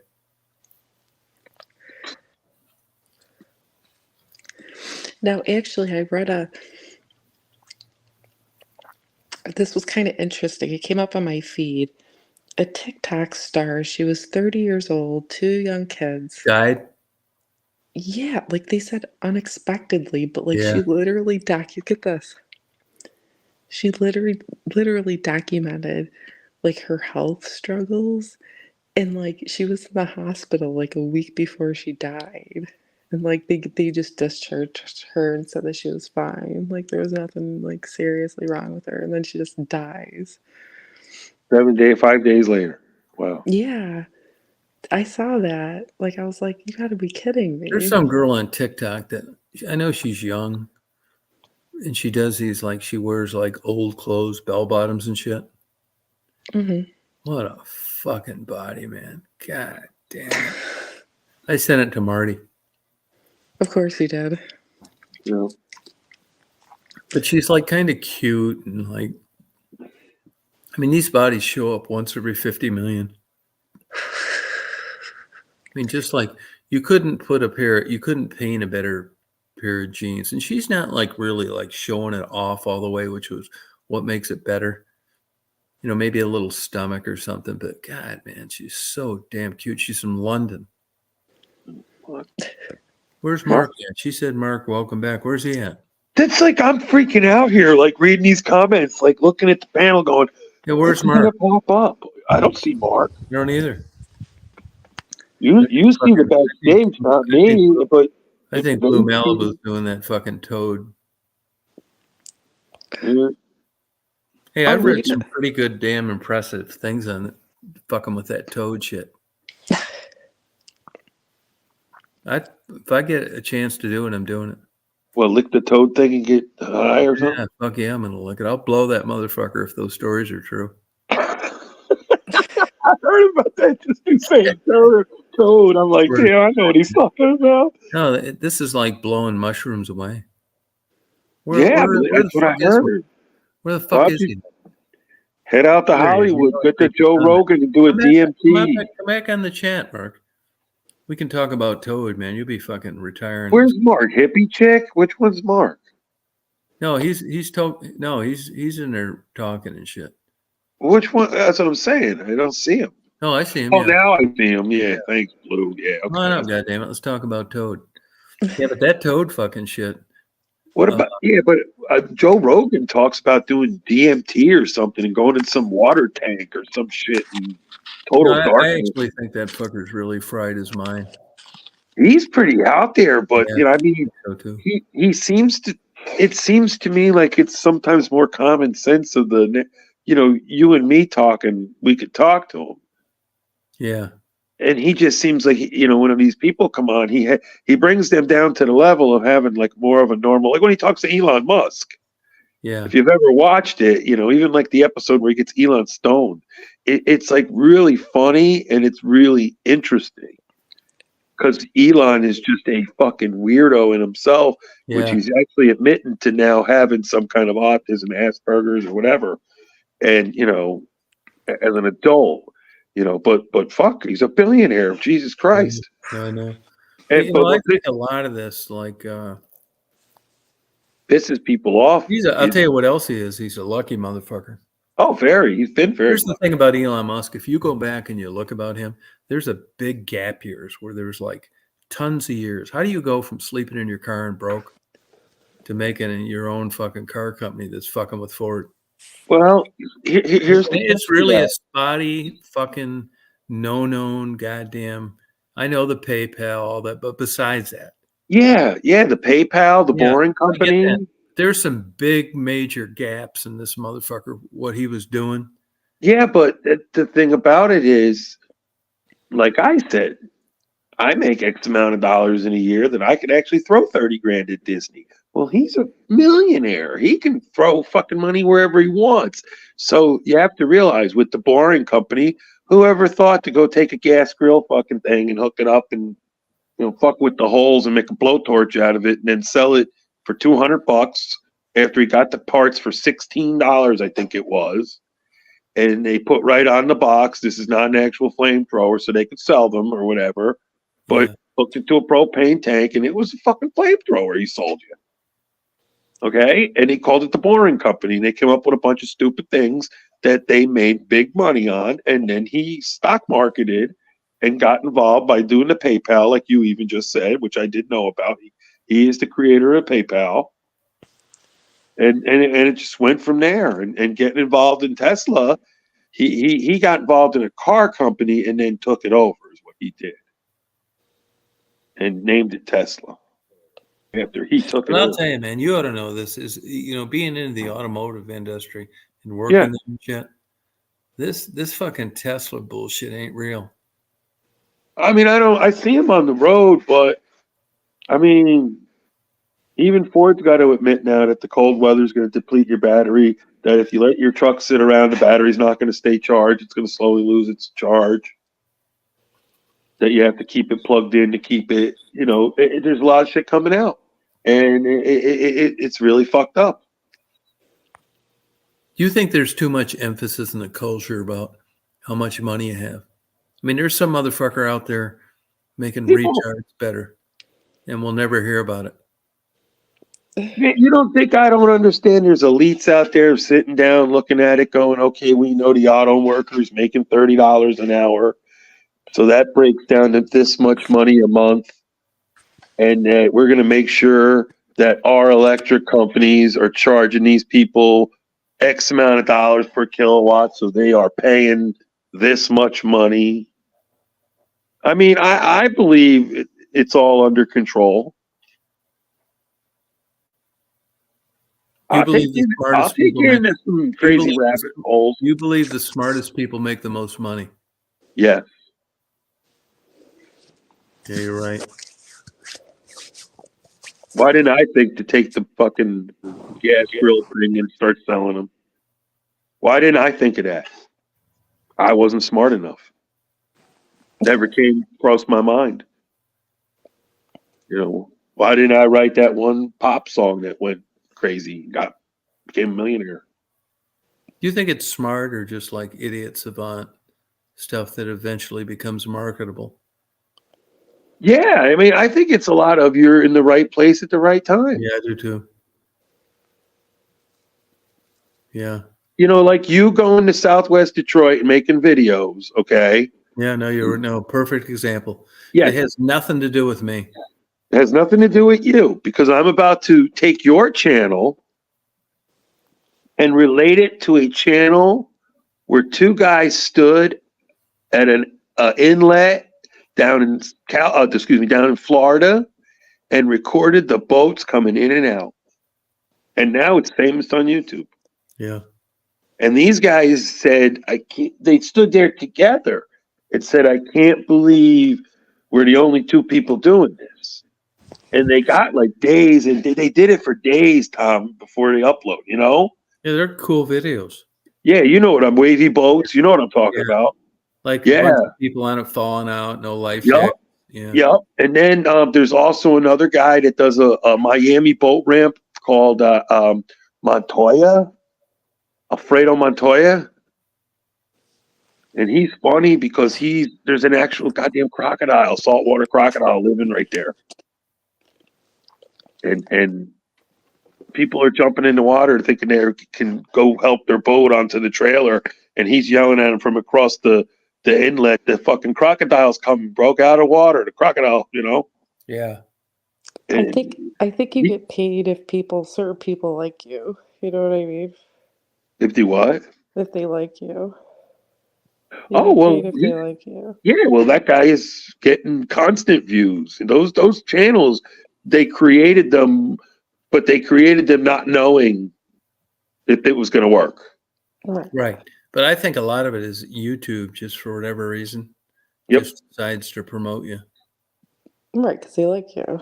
now actually, I read this was kind of interesting. It came up on my feed. A TikTok star. She was 30 years old, 2 young kids. Died? Yeah, like they said unexpectedly, but like Yeah. she literally get this. She literally documented like her health struggles, and like she was in the hospital like a week before she died. And like they just discharged her and said that she was fine. Like there was nothing like seriously wrong with her, and then she just dies. 5 days later. Wow. Yeah. I saw that. Like I was like, you gotta be kidding me. There's some girl on TikTok that I know she's young, and she does these like she wears like old clothes, bell bottoms and shit. Mm-hmm. What a fucking body, man! God damn it! I sent it to Marty. Of course he did. Yeah. But she's like kind of cute and like, I mean, these bodies show up once every 50 million. I mean, just like you couldn't paint a better pair of jeans, and she's not like really like showing it off all the way, which was what makes it better. You know, maybe a little stomach or something, but God, man, she's so damn cute. She's from London. What? Where's Mark at? She said, Mark, welcome back. Where's he at? That's like I'm freaking out here, like reading these comments, like looking at the panel, going, Yeah, where's "What's gonna Mark? pop up?" I don't see Mark. I don't either. You see the backstage, not me. But I think Blue Malibu's doing that fucking Toad. Yeah. Hey, I'm I've read reading some pretty good, damn impressive things on it. Fucking with that Toad shit. If I get a chance to do it, I'm doing it. Well, lick the Toad thing and get high or something. Yeah, fuck yeah, I'm gonna look it. I'll blow that motherfucker if those stories are true. I heard about that. Just you saying Toad. I'm like, Word. damn, I know what he's talking about. No, this is like blowing mushrooms away. Yeah, where that's what I heard. Where the fuck is he? Head out to There he is. Hollywood, get to Come Joe back. Rogan and do a DMT. Come back on the chat, Mark. We can talk about Toad, man. You'll be fucking retiring. Where's Mark? Hippie chick? Which one's Mark? No, he's in there talking and shit. Which one? That's what I'm saying. I don't see him. No, I see him. Oh, yeah. now I see him. Yeah, thanks, Blue. Yeah, Come on up, okay. goddammit. Let's talk about Toad. Yeah, but that Toad fucking shit. What about Joe Rogan talks about doing DMT or something and going in some water tank or some shit and total I darkness. actually think that fucker's really fried his mind. He's pretty out there, but Yeah, I mean, so too. he seems to. It seems to me like it's sometimes more common sense of the, you and me talking. We could talk to him. Yeah. And he just seems like, when these people come on, he brings them down to the level of having like more of a normal, like when he talks to Elon Musk. Yeah. If you've ever watched it, even like the episode where he gets Elon stoned, it's like really funny and it's really interesting because Elon is just a fucking weirdo in himself, which Yeah. he's actually admitting to now having some kind of autism, Asperger's or whatever. And, as an adult. But fuck, he's a billionaire. Jesus Christ. I know. And, I think a lot of this, like, pisses people off. I'll tell you what else he is. He's a lucky motherfucker. Oh, very. He's been very. Here's the thing about Elon Musk. If you go back and you look about him, there's a big gap years where there's like tons of years. How do you go from sleeping in your car and broke to making your own fucking car company that's fucking with Ford? Well, here's it's really a spotty fucking no-known goddamn. I know the PayPal, all that, but besides that, yeah, the PayPal, the Boring Company. There's some big major gaps in this motherfucker. What he was doing. Yeah, but the thing about it is, like I said, I make X amount of dollars in a year that I could actually throw 30 grand at Disney. Well, he's a millionaire. He can throw fucking money wherever he wants. So you have to realize with the Boring Company, whoever thought to go take a gas grill fucking thing and hook it up and, fuck with the holes and make a blowtorch out of it and then sell it for $200 after he got the parts for $16, I think it was. And they put right on the box, this is not an actual flamethrower, so they could sell them or whatever. But hooked it to a propane tank, and it was a fucking flamethrower he sold you. Okay? And he called it the Boring Company. And they came up with a bunch of stupid things that they made big money on. And then he stock marketed and got involved by doing the PayPal, like you even just said, which I did know about. He is the creator of PayPal. And it just went from there. And getting involved in Tesla, he got involved in a car company and then took it over is what he did. And named it Tesla. After he took it I'll over. tell you, man, you ought to know this is, being in the automotive industry and working in shit. This fucking Tesla bullshit ain't real. I mean, I see him on the road, but I mean, even Ford's got to admit now that the cold weather is going to deplete your battery, that if you let your truck sit around, the battery's not going to stay charged. It's going to slowly lose its charge. That you have to keep it plugged in to keep it, there's a lot of shit coming out. And it's really fucked up. Do you think there's too much emphasis in the culture about how much money you have? I mean, there's some motherfucker out there making recharge better, and we'll never hear about it. Man, you don't think I don't understand? There's elites out there sitting down, looking at it, going, "Okay, we know the auto workers making $30 an hour, so that breaks down to this much money a month, and we're going to make sure that our electric companies are charging these people X amount of dollars per kilowatt, so they are paying this much money." I mean, I believe it's all under control. You I'll believe take the I'll smartest take people you make, into some crazy believe the- rabbit holes. you believe the smartest people make the most money. Yeah. Yeah, you're right. Why didn't I think to take the fucking gas grill thing and start selling them? Why didn't I think of that? I wasn't smart enough. Never came across my mind. You know, why didn't I write that one pop song that went crazy, became a millionaire? Do you think it's smart or just like idiot savant stuff that eventually becomes marketable? Yeah, I mean, I think it's a lot of you're in the right place at the right time. Yeah, I do too. Yeah. You know, like you going to Southwest Detroit and making videos, okay? Yeah, no, perfect example. Yeah, It has nothing to do with me. it has nothing to do with you because I'm about to take your channel and relate it to a channel where two guys stood at an inlet down in down in Florida and recorded the boats coming in and out. And now it's famous on YouTube. Yeah. And these guys said, I can't, they stood there together and said, I can't believe we're the only two people doing this. And they got like days, and they did it for days, Tom, before they upload, you know? Yeah, they're cool videos. Yeah, you know what I'm wavy boats, you know what I'm talking Yeah. about. Like Yeah. a bunch of people on it falling out, no life Yup. jacket. Yeah. Yep. And then there's also another guy that does a Miami boat ramp called Montoya, Alfredo Montoya. And he's funny because there's an actual goddamn crocodile, saltwater crocodile living right there. And people are jumping in the water thinking they can go help their boat onto the trailer. And he's yelling at them from across the inlet. The fucking crocodile's coming, broke out of water. The crocodile, you know? Yeah. And I think you he- get paid if certain people like you. You know what I mean? if they what? If they like you. You Oh, get well, paid if they like you. yeah, well, that guy is getting constant views. And those channels, they created them, but they created them not knowing if it was going to work. Right. Right. But I think a lot of it is YouTube, just for whatever reason, Yep. just decides to promote you. Right, because they like you.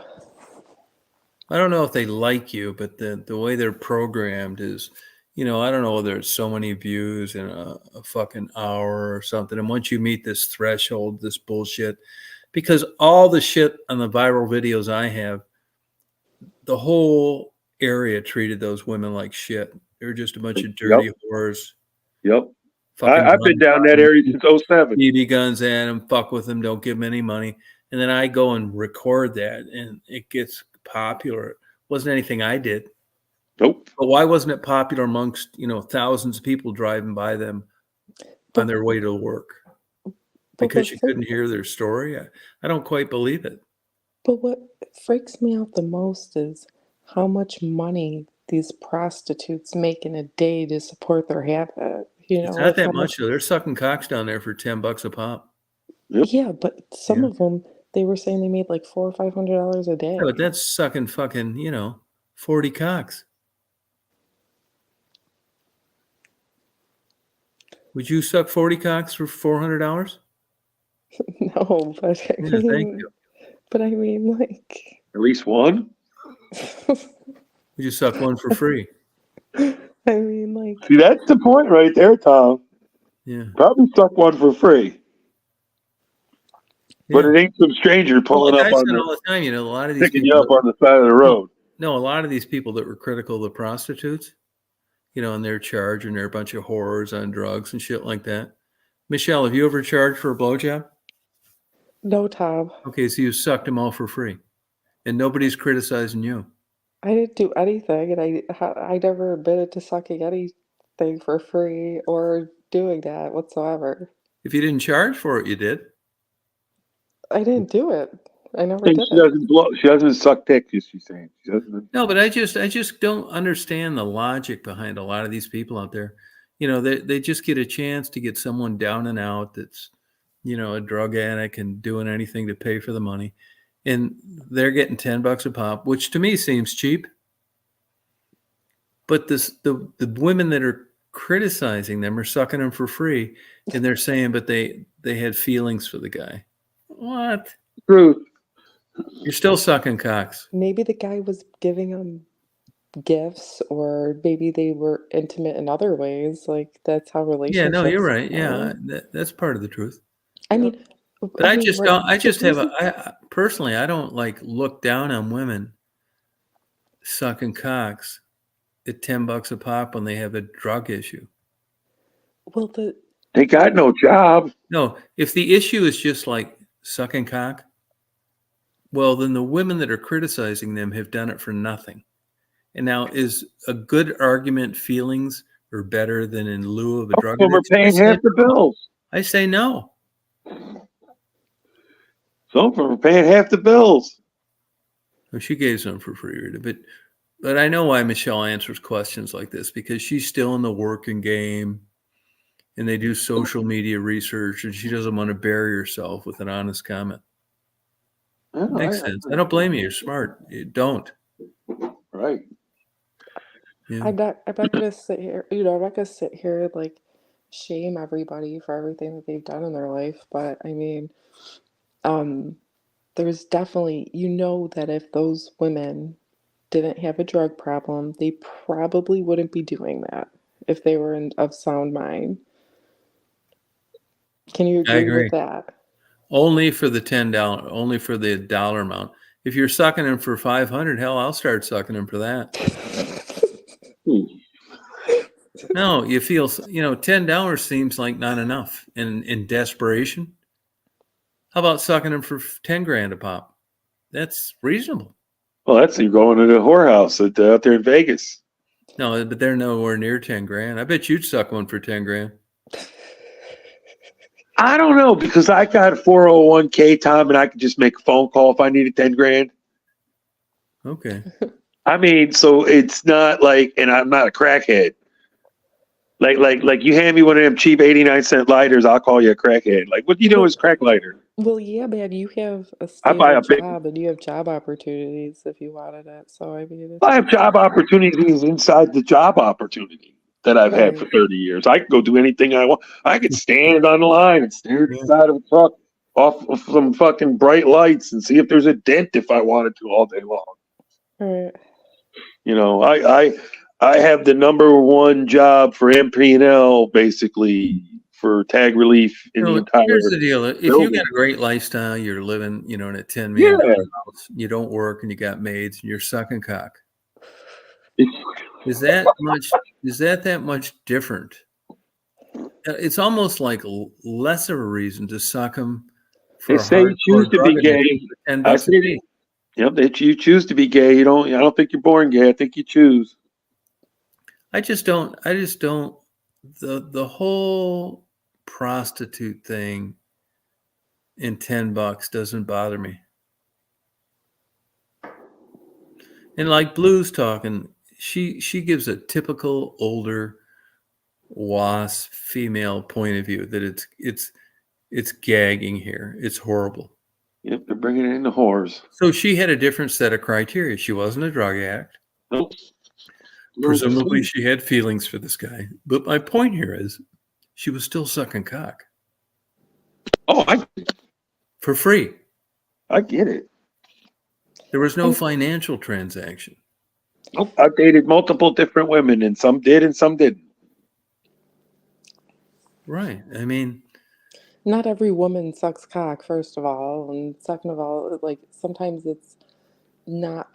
I don't know if they like you, but the way they're programmed is, I don't know whether it's so many views in a fucking hour or something. And once you meet this threshold, this bullshit, because all the shit on the viral videos I have, the whole area treated those women like shit. They're just a bunch of dirty whores. Yep. Fucking I've been down that area since 07. BB guns at them, fuck with them, don't give them any money. And then I go and record that and it gets popular. It wasn't anything I did. Nope. But why wasn't it popular amongst, thousands of people driving by them on their way to work? Because you couldn't hear their story? I don't quite believe it. But what freaks me out the most is how much money these prostitutes make in a day to support their habit. It's not that much, though. They're sucking cocks down there for $10 a pop. Yep. Yeah, but some of them, they were saying they made like $400 or $500 a day. Yeah, but that's sucking fucking, 40 cocks. Would you suck 40 cocks for $400? No, but I Yeah, thank mean, you. but I mean, like, At least one? Would you suck one for free? I mean, like, See, that's the point right there, Tom. Yeah. Probably suck one for free. But it ain't some stranger pulling Well, up I on said the, all the time, a lot of these picking you people, up on the side of the road. a lot of these people that were critical of the prostitutes, and they're charging, they're a bunch of whores on drugs and shit like that. Michelle, have you ever charged for a blowjob? no, Tom. Okay, so you sucked them all for free, and nobody's criticizing you. I didn't do anything, and I never admitted to sucking anything for free or doing that whatsoever. If you didn't charge for it, you did. I didn't do it. I never And did she it. doesn't blow. She doesn't suck dick. Is she saying? She doesn't. No, but I just don't understand the logic behind a lot of these people out there. You know, they just get a chance to get someone down and out that's, you know, a drug addict and doing anything to pay for the money. And they're getting $10 a pop, which to me seems cheap. But the women that are criticizing them are sucking them for free, and they're saying, but they had feelings for the guy. What? Truth. You're still sucking cocks. Maybe the guy was giving them gifts, or maybe they were intimate in other ways. Like that's how Yeah, relationships. no, you're right. are. Yeah, that's part of the truth. I mean, But I mean, just right, don't. I the just have reason- personally, I don't like look down on women sucking cocks at $10 a pop when they have a drug issue. well, They got no job. No, if the issue is just like sucking cock, well, then the women that are criticizing them have done it for nothing. And now, is a good argument feelings are better than in lieu of a drug Some are addiction? paying half the bills. I say no. Some of them are paying half the bills. Well, she gave some for free, Rita, but I know why Michelle answers questions like this, because she's still in the working game, and they do social media research, and she doesn't want to bury herself with an honest comment. Oh, Makes sense. I don't blame you. You're smart. You don't. Right. Yeah. I'm not gonna sit here, I'm not gonna sit here and like shame everybody for everything that they've done in their life, but I mean, there's definitely, that if those women didn't have a drug problem, they probably wouldn't be doing that if they were of sound mind. Can you I agree agree. with that? Only for the $10, only for the dollar amount. If you're sucking them for 500, hell, I'll start sucking them for that. No, you feel, $10 seems like not enough in desperation. How about sucking them for 10 grand a pop? That's reasonable. Well, that's you going to the whorehouse out there in Vegas. No, but they're nowhere near 10 grand. I bet you'd suck one for 10 grand. I don't know, because I got a 401k, Tom, and I could just make a phone call if I needed 10 grand. Okay. I mean, so it's not like, and I'm not a crackhead. Like you hand me one of them cheap 89-cent lighters, I'll call you a crackhead. Like, what do you know is crack lighter? Well, yeah, man, you have a I buy a stable big- job and you have job opportunities if you wanted it. So I mean, I have job opportunities inside the job opportunity that I've had for 30 years. I can go do anything I want. I could stand on the line and stare at the side of a truck off of some fucking bright lights and see if there's a dent if I wanted to all day long. right. You know, I have the number one job for MP&L basically for tag relief in the entire. Here's the deal. If you building. got a great lifestyle, you're living, in a 10 million Yeah. house, you don't work and you got maids and you're sucking cock. Is that much different? It's almost like less of a reason to suck them. They say you choose to be gay. $10 I a say, piece. yep, that you choose to be gay. I don't think you're born gay. I think you choose. I just don't the whole prostitute thing in $10 doesn't bother me. And like Blue's talking, she gives a typical older WASP female point of view that it's gagging here. It's horrible. Yep, they're bringing in the whores. So she had a different set of criteria. She wasn't a drug addict. Nope. Presumably she had feelings for this guy. But my point here is she was still sucking cock Oh, for free. I get it. There was no financial transaction. Nope. I dated multiple different women, and some did and some didn't. Right. I mean, Not every woman sucks cock, first of all, and second of all, like sometimes it's not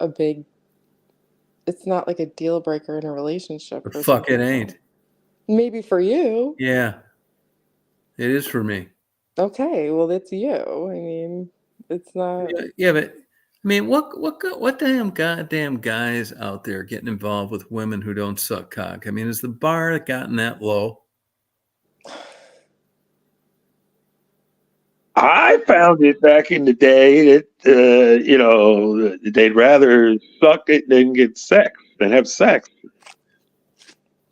like a deal breaker in a relationship. the for fuck some it people. ain't. Maybe for you. Yeah. It is for me. Okay, well, that's you. I mean, it's not. Yeah, but I mean, what damn goddamn guys out there getting involved with women who don't suck cock? I mean, has the bar gotten that low? I found it back in the day that they'd rather suck it than get sex than have sex.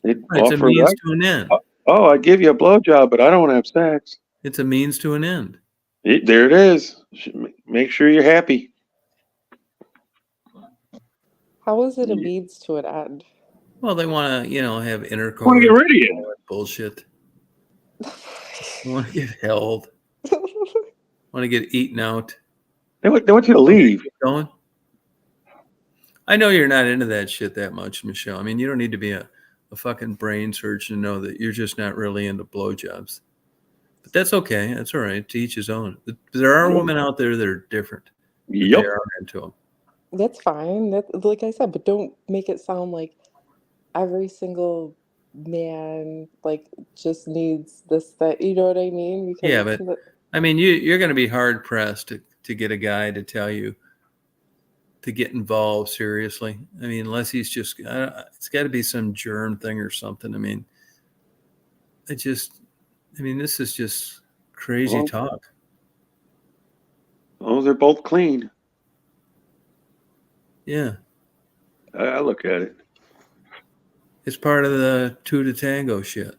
They'd It's a offer means like, to an end. "Oh, I give you a blowjob, but I don't want to have sex." It's a means to an end. There it is. Make sure you're happy. How is it a means to an end? Well, they want to, have I want to intercourse, get rid of you. bullshit. They want to get held. Want to get eaten out. They want you to leave. Going. I know you're not into that shit that much, Michelle. I mean, you don't need to be a fucking brain surgeon to know that you're just not really into blowjobs. But that's okay. That's all right. To each his own. There are women out there that are different. Yep. They are into them. That's fine. That, like I said, but don't make it sound like every single man like just needs this, that. You know what I mean? Because Yeah, but I mean, you're going to be hard pressed to get a guy to tell you to get involved seriously. I mean, unless he's just, it's got to be some germ thing or something. I mean, this is just crazy talk. Oh, they're both clean. Yeah. I look at it. It's part of the two to tango shit.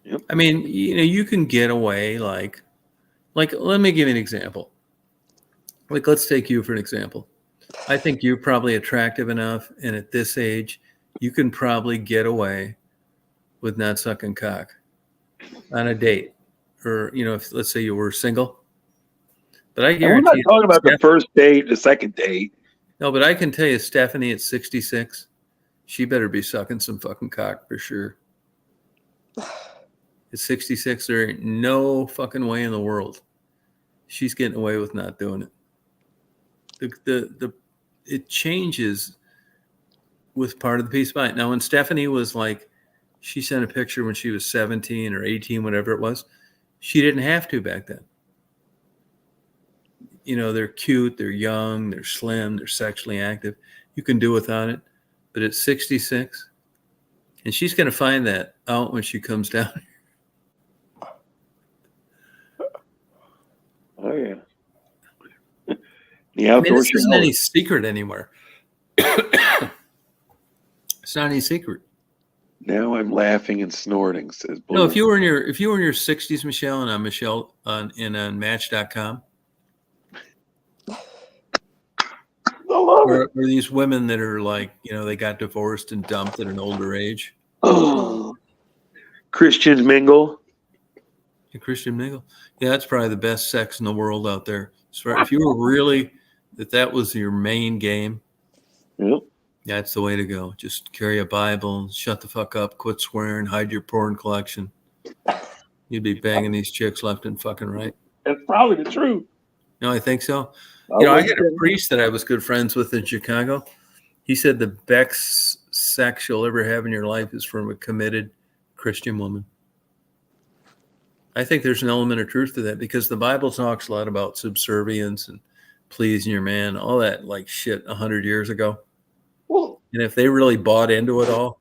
Yep. I mean, you can get away like, let me give you an example. Like, let's take you for an example. I think you're probably attractive enough, and at this age, you can probably get away with not sucking cock on a date. Or, if let's say you were single. But I And we're guarantee not you, talking about the first date, the second date. no, but I can tell you, Stephanie at 66, she better be sucking some fucking cock for sure. At 66, there ain't no fucking way in the world she's getting away with not doing it. It changes with part of the piece of mind. Now, when Stephanie was like, she sent a picture when she was 17 or 18, whatever it was, she didn't have to back then. They're cute, they're young, they're slim, they're sexually active. You can do without it. But at 66, and she's going to find that out when she comes down. Oh, yeah. The outdoor this isn't any secret anymore. It's not any secret. Now I'm laughing and snorting, says Bull. No, if you were in your 60s, Michelle, and I'm Michelle on Match.com, or these women that are like, they got divorced and dumped at an older age. Oh, Christians mingle. Christian mingle. Yeah, that's probably the best sex in the world out there. So if you were really, that was your main game, Yep. that's the way to go. Just carry a Bible, shut the fuck up, quit swearing, hide your porn collection. You'd be banging these chicks left and fucking right. That's probably the truth. No, I think so. I had a priest that I was good friends with in Chicago. He said the best sex you'll ever have in your life is from a committed Christian woman. I think there's an element of truth to that because the Bible talks a lot about subservience and pleasing your man, all that like shit 100 years ago. Well, and if they really bought into it all,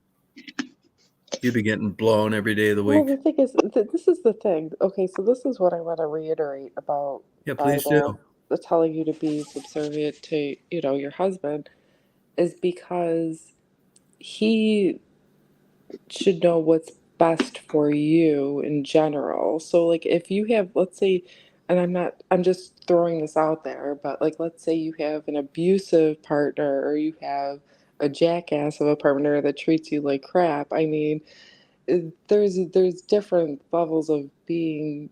you'd be getting blown every day of the week. Well, the thing is, this is the thing. Okay, so this is what I want to reiterate about Yeah, please Bible do. telling you to be subservient to, your husband, is because he should know what's best for you in general. So, like, if you have, let's say, and I'm just throwing this out there, but like, let's say you have an abusive partner or you have a jackass of a partner that treats you like crap. I mean, there's different levels of being.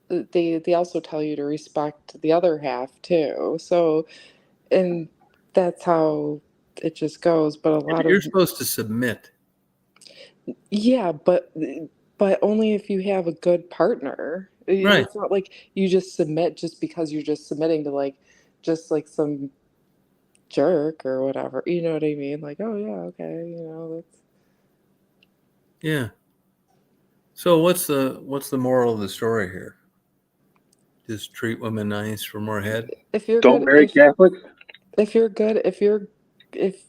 They also tell you to respect the other half too. So, and that's how it just goes. But a lot You're of supposed to submit. yeah, but only if you have a good partner. Right. It's not like you just submit just because you're just submitting to just like some jerk or whatever. You know what I mean? Like, oh yeah, okay, that's. Yeah. So what's the moral of the story here? Just treat women nice for more head. If you're Don't good, marry Catholics. if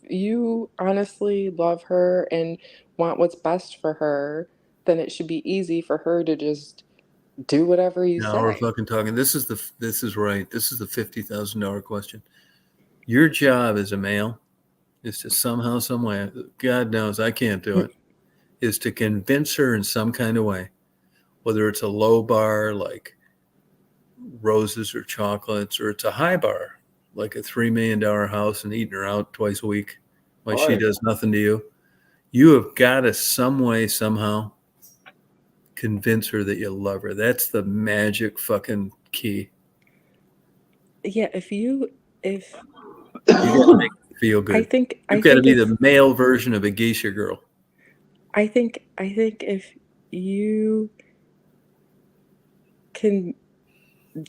you honestly love her and want what's best for her, then it should be easy for her to just do whatever you Now we're say. fucking talking. This is right. This is the $50,000 question. Your job as a male is to somehow, some way, God knows I can't do it, is to convince her in some kind of way, whether it's a low bar like roses or chocolates, or it's a high bar like a $3 million house and eating her out twice a week while she Right. does nothing to you. You have got to some way, somehow convince her that you love her. That's the magic fucking key. Yeah, if You got to make her feel good. You've got to be the male version of a geisha girl. I think if you can,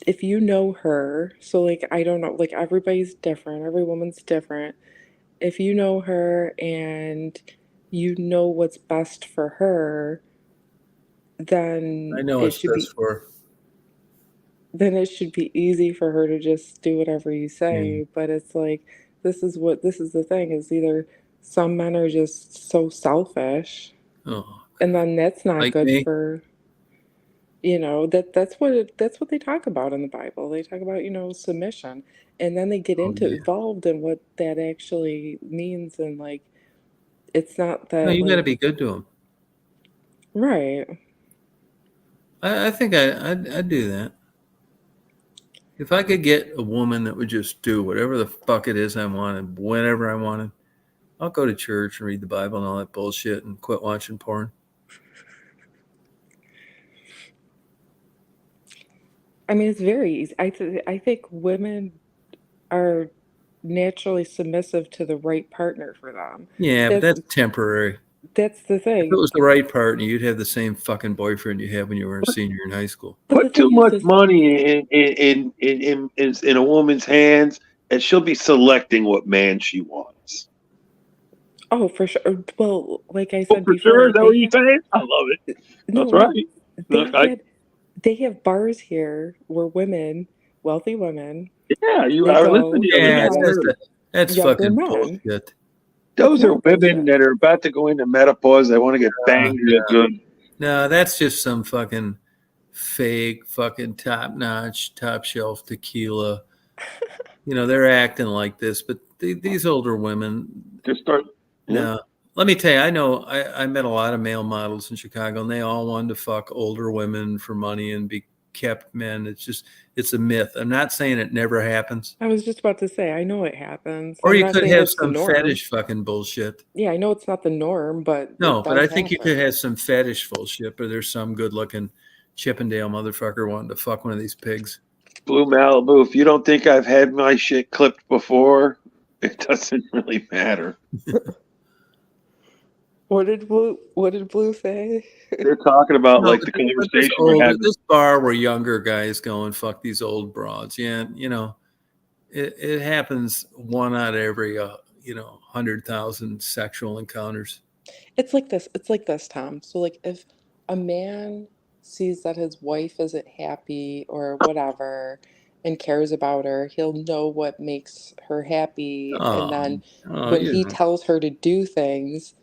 if you know her, so like I don't know, like everybody's different, every woman's different. If you know her and you know what's best for her, then I know it what's should be best for her. then it should be easy for her to just do whatever you say. But it's like this is the thing is either some men are just so selfish, Oh, and then that's not like good me? for that's what they talk about in the Bible. They talk about submission, and then they get Oh, yeah. involved in what that actually means, and like it's not No, that you got to like be good to them. right. I think I'd do that. If I could get a woman that would just do whatever the fuck it is I wanted, whenever I wanted, I'll go to church and read the Bible and all that bullshit and quit watching porn. I mean, it's very easy. I think women are naturally submissive to the right partner for them. Yeah, but that's temporary. That's the If thing. it was the right partner, you'd have the same fucking boyfriend you had when you were a senior in high school. But the Put too thing is much this, money in a woman's hands, and she'll be selecting what man she wants. oh, for sure. Well, like I said For before, sure, is that what you're saying? I love it. no, That's right. Look, they have bars here where women, wealthy women, yeah, you they are go listening to Yeah, me. that's younger fucking men. bullshit. Those It's are not women bullshit. that are about to go into menopause. They want to get banged real good. No, that's just some fucking fake, fucking top-notch, top-shelf tequila. They're acting like this, but these older women, Just start. no. Let me tell you, I know I met a lot of male models in Chicago, and they all wanted to fuck older women for money and be kept men. It's a myth. I'm not saying it never happens. I was just about to say, I know it happens. Or I'm you not could saying have it's the some norm. fetish fucking bullshit. Yeah, I know it's not the norm, but No, it but I does think you could happen. have some fetish bullshit, but there's some good-looking Chippendale motherfucker wanting to fuck one of these pigs. Blue Malibu, if you don't think I've had my shit clipped before, it doesn't really matter. What did Blue say? They're talking about No, like but the this conversation we're older, having. this bar where younger guys go and fuck these old broads. Yeah, it happens one out of every 100,000 sexual encounters. It's like this, Tom. So like if a man sees that his wife isn't happy or whatever and cares about her, he'll know what makes her happy, and then when he tells her to do things,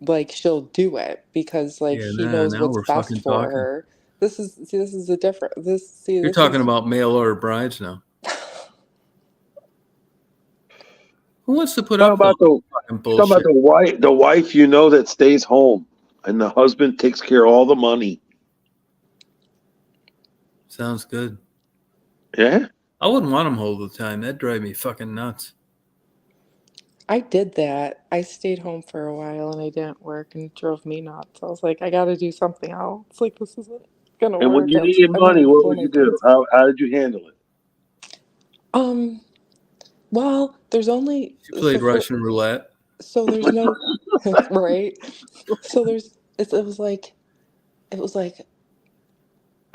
like she'll do it because like Yeah, he knows now what's we're best fucking for talking. her. This is a different You're talking about mail order brides now. Who wants to put Talk up about with the fucking talk about bullshit? the wife that stays home, and the husband takes care of all the money. Sounds good. Yeah, I wouldn't want them all the time. That'd drive me fucking nuts. I did that. I stayed home for a while and I didn't work, and it drove me nuts. I was like, I got to do something else. Like this isn't gonna and when work. you needed I'm money, having what full would my you do? kids. How did you handle it? Well, there's only She played Russian roulette. so there's no right. So it was like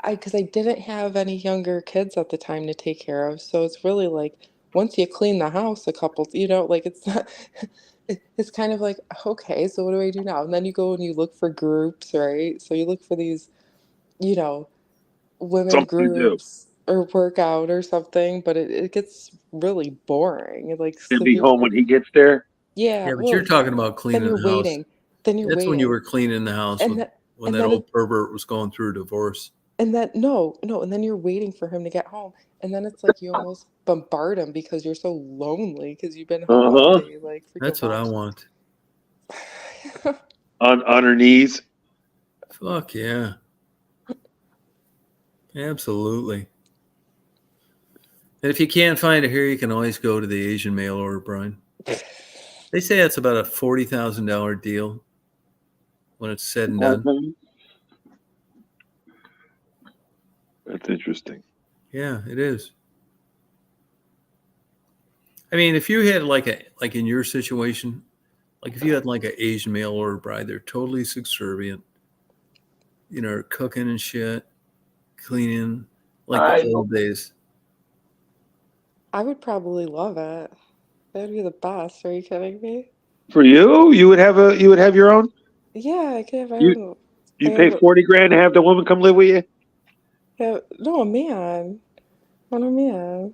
because I didn't have any younger kids at the time to take care of. So it's really like once you clean the house a couple, like it's not. It's kind of like, okay, so what do I do now? And then you go and you look for groups, right? So you look for these, women Something to do. groups. or work out or something, but it gets really boring. Like, And so be home when he gets there. yeah, Yeah, but well, you're talking about then cleaning you're the house. waiting. Then you're That's when you waiting. were cleaning the house And then when and that then old it pervert was going through a divorce. and then no, and then you're waiting for him to get home. And then it's like you almost bombard him because you're so lonely because you've been home all Uh-huh. day, like freaking That's what I watching. want. On her knees. Fuck yeah. Absolutely. And if you can't find it here, you can always go to the Asian mail order, Brian. They say that's about a $40,000 deal when it's said and done. That's interesting. Yeah, it is. I mean, if you had like in your situation, like if you had like an Asian mail order bride, they're totally subservient, cooking and shit, cleaning, like the old days. I would probably love it. That'd be the best. Are you kidding me? For you would have your own. Yeah, I could have my You own. you I pay have, 40 grand to have the woman come live with you. no, a man. I want a man.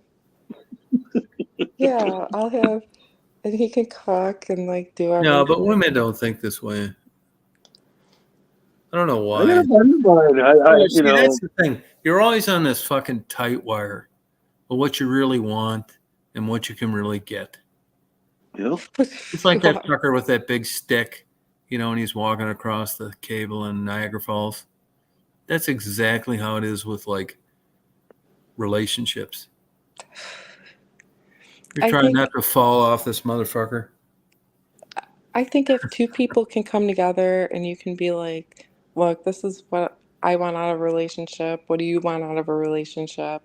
Yeah, I'll have, and he can cook and like do No, but everything. women don't think this way. I don't know I why. got mine. See, that's the thing. You're always on this fucking tight wire of what you really want and what you can really get. It's like that fucker with that big stick, and he's walking across the cable in Niagara Falls. That's exactly how it is with like relationships. You're trying not to fall off this motherfucker. I think if two people can come together and you can be like, look, this is what I want out of a relationship. What do you want out of a relationship?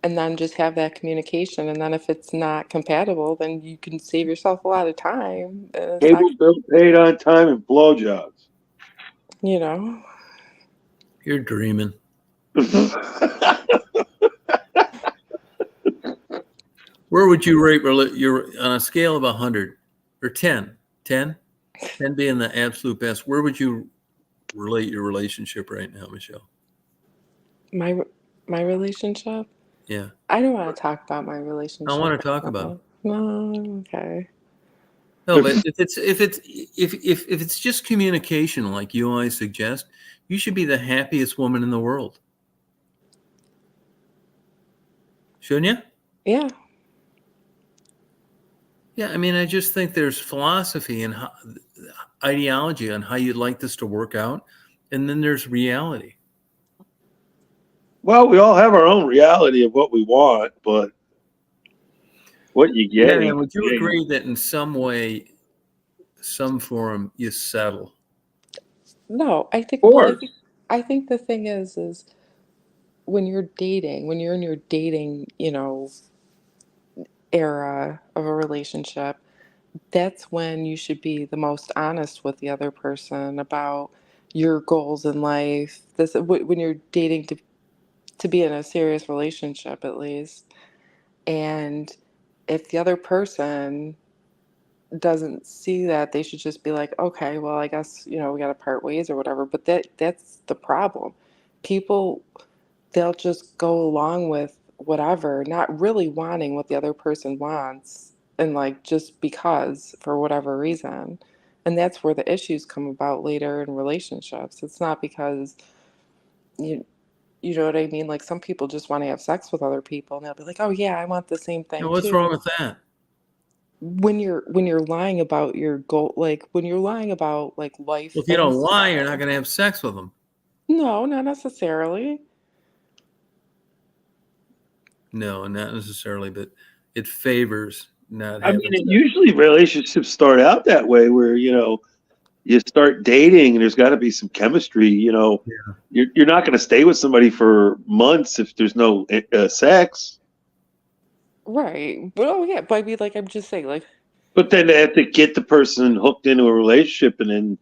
And then just have that communication. And then if it's not compatible, then you can save yourself a lot of time. And it's not, Cable bill paid on time and blowjobs. You're dreaming. Where would you rate your on a scale of 100 or 10? 10 being the absolute best. Where would you relate your relationship right now, Michelle? my relationship? Yeah. I don't want to talk about my relationship. I want to talk about it. No, okay. No, but if it's just communication, like you always suggest, you should be the happiest woman in the world. Shouldn't you? Yeah. Yeah, I mean, I just think there's philosophy and ideology on how you'd like this to work out, and then there's reality. Well, we all have our own reality of what we want, but what you get. Yeah, would you agree that in some way, some form, you settle? No, I think. I think the thing is when you're dating, when you're in your dating, era of a relationship, that's when you should be the most honest with the other person about your goals in life. When you're dating to be in a serious relationship, at least. And if the other person doesn't see that, they should just be like, okay, well, I guess, we got to part ways or whatever. But that's the problem. People, they'll just go along with whatever, not really wanting what the other person wants, and like just because for whatever reason. And that's where the issues come about later in relationships. It's not because you know what I mean? Like some people just want to have sex with other people and they'll be like, oh yeah, I want the same thing What's too. wrong with that? When you're lying about your goal, like when you're lying about like life. Well, if you don't lie, you're not going to have sex with them. No, not necessarily. No, not necessarily, but it favors not I having mean, sex. usually relationships start out that way, where you start dating, and there's got to be some chemistry. You're not going to stay with somebody for months if there's no sex. Right. But but I mean, like I'm just saying, like. But then they have to get the person hooked into a relationship, and then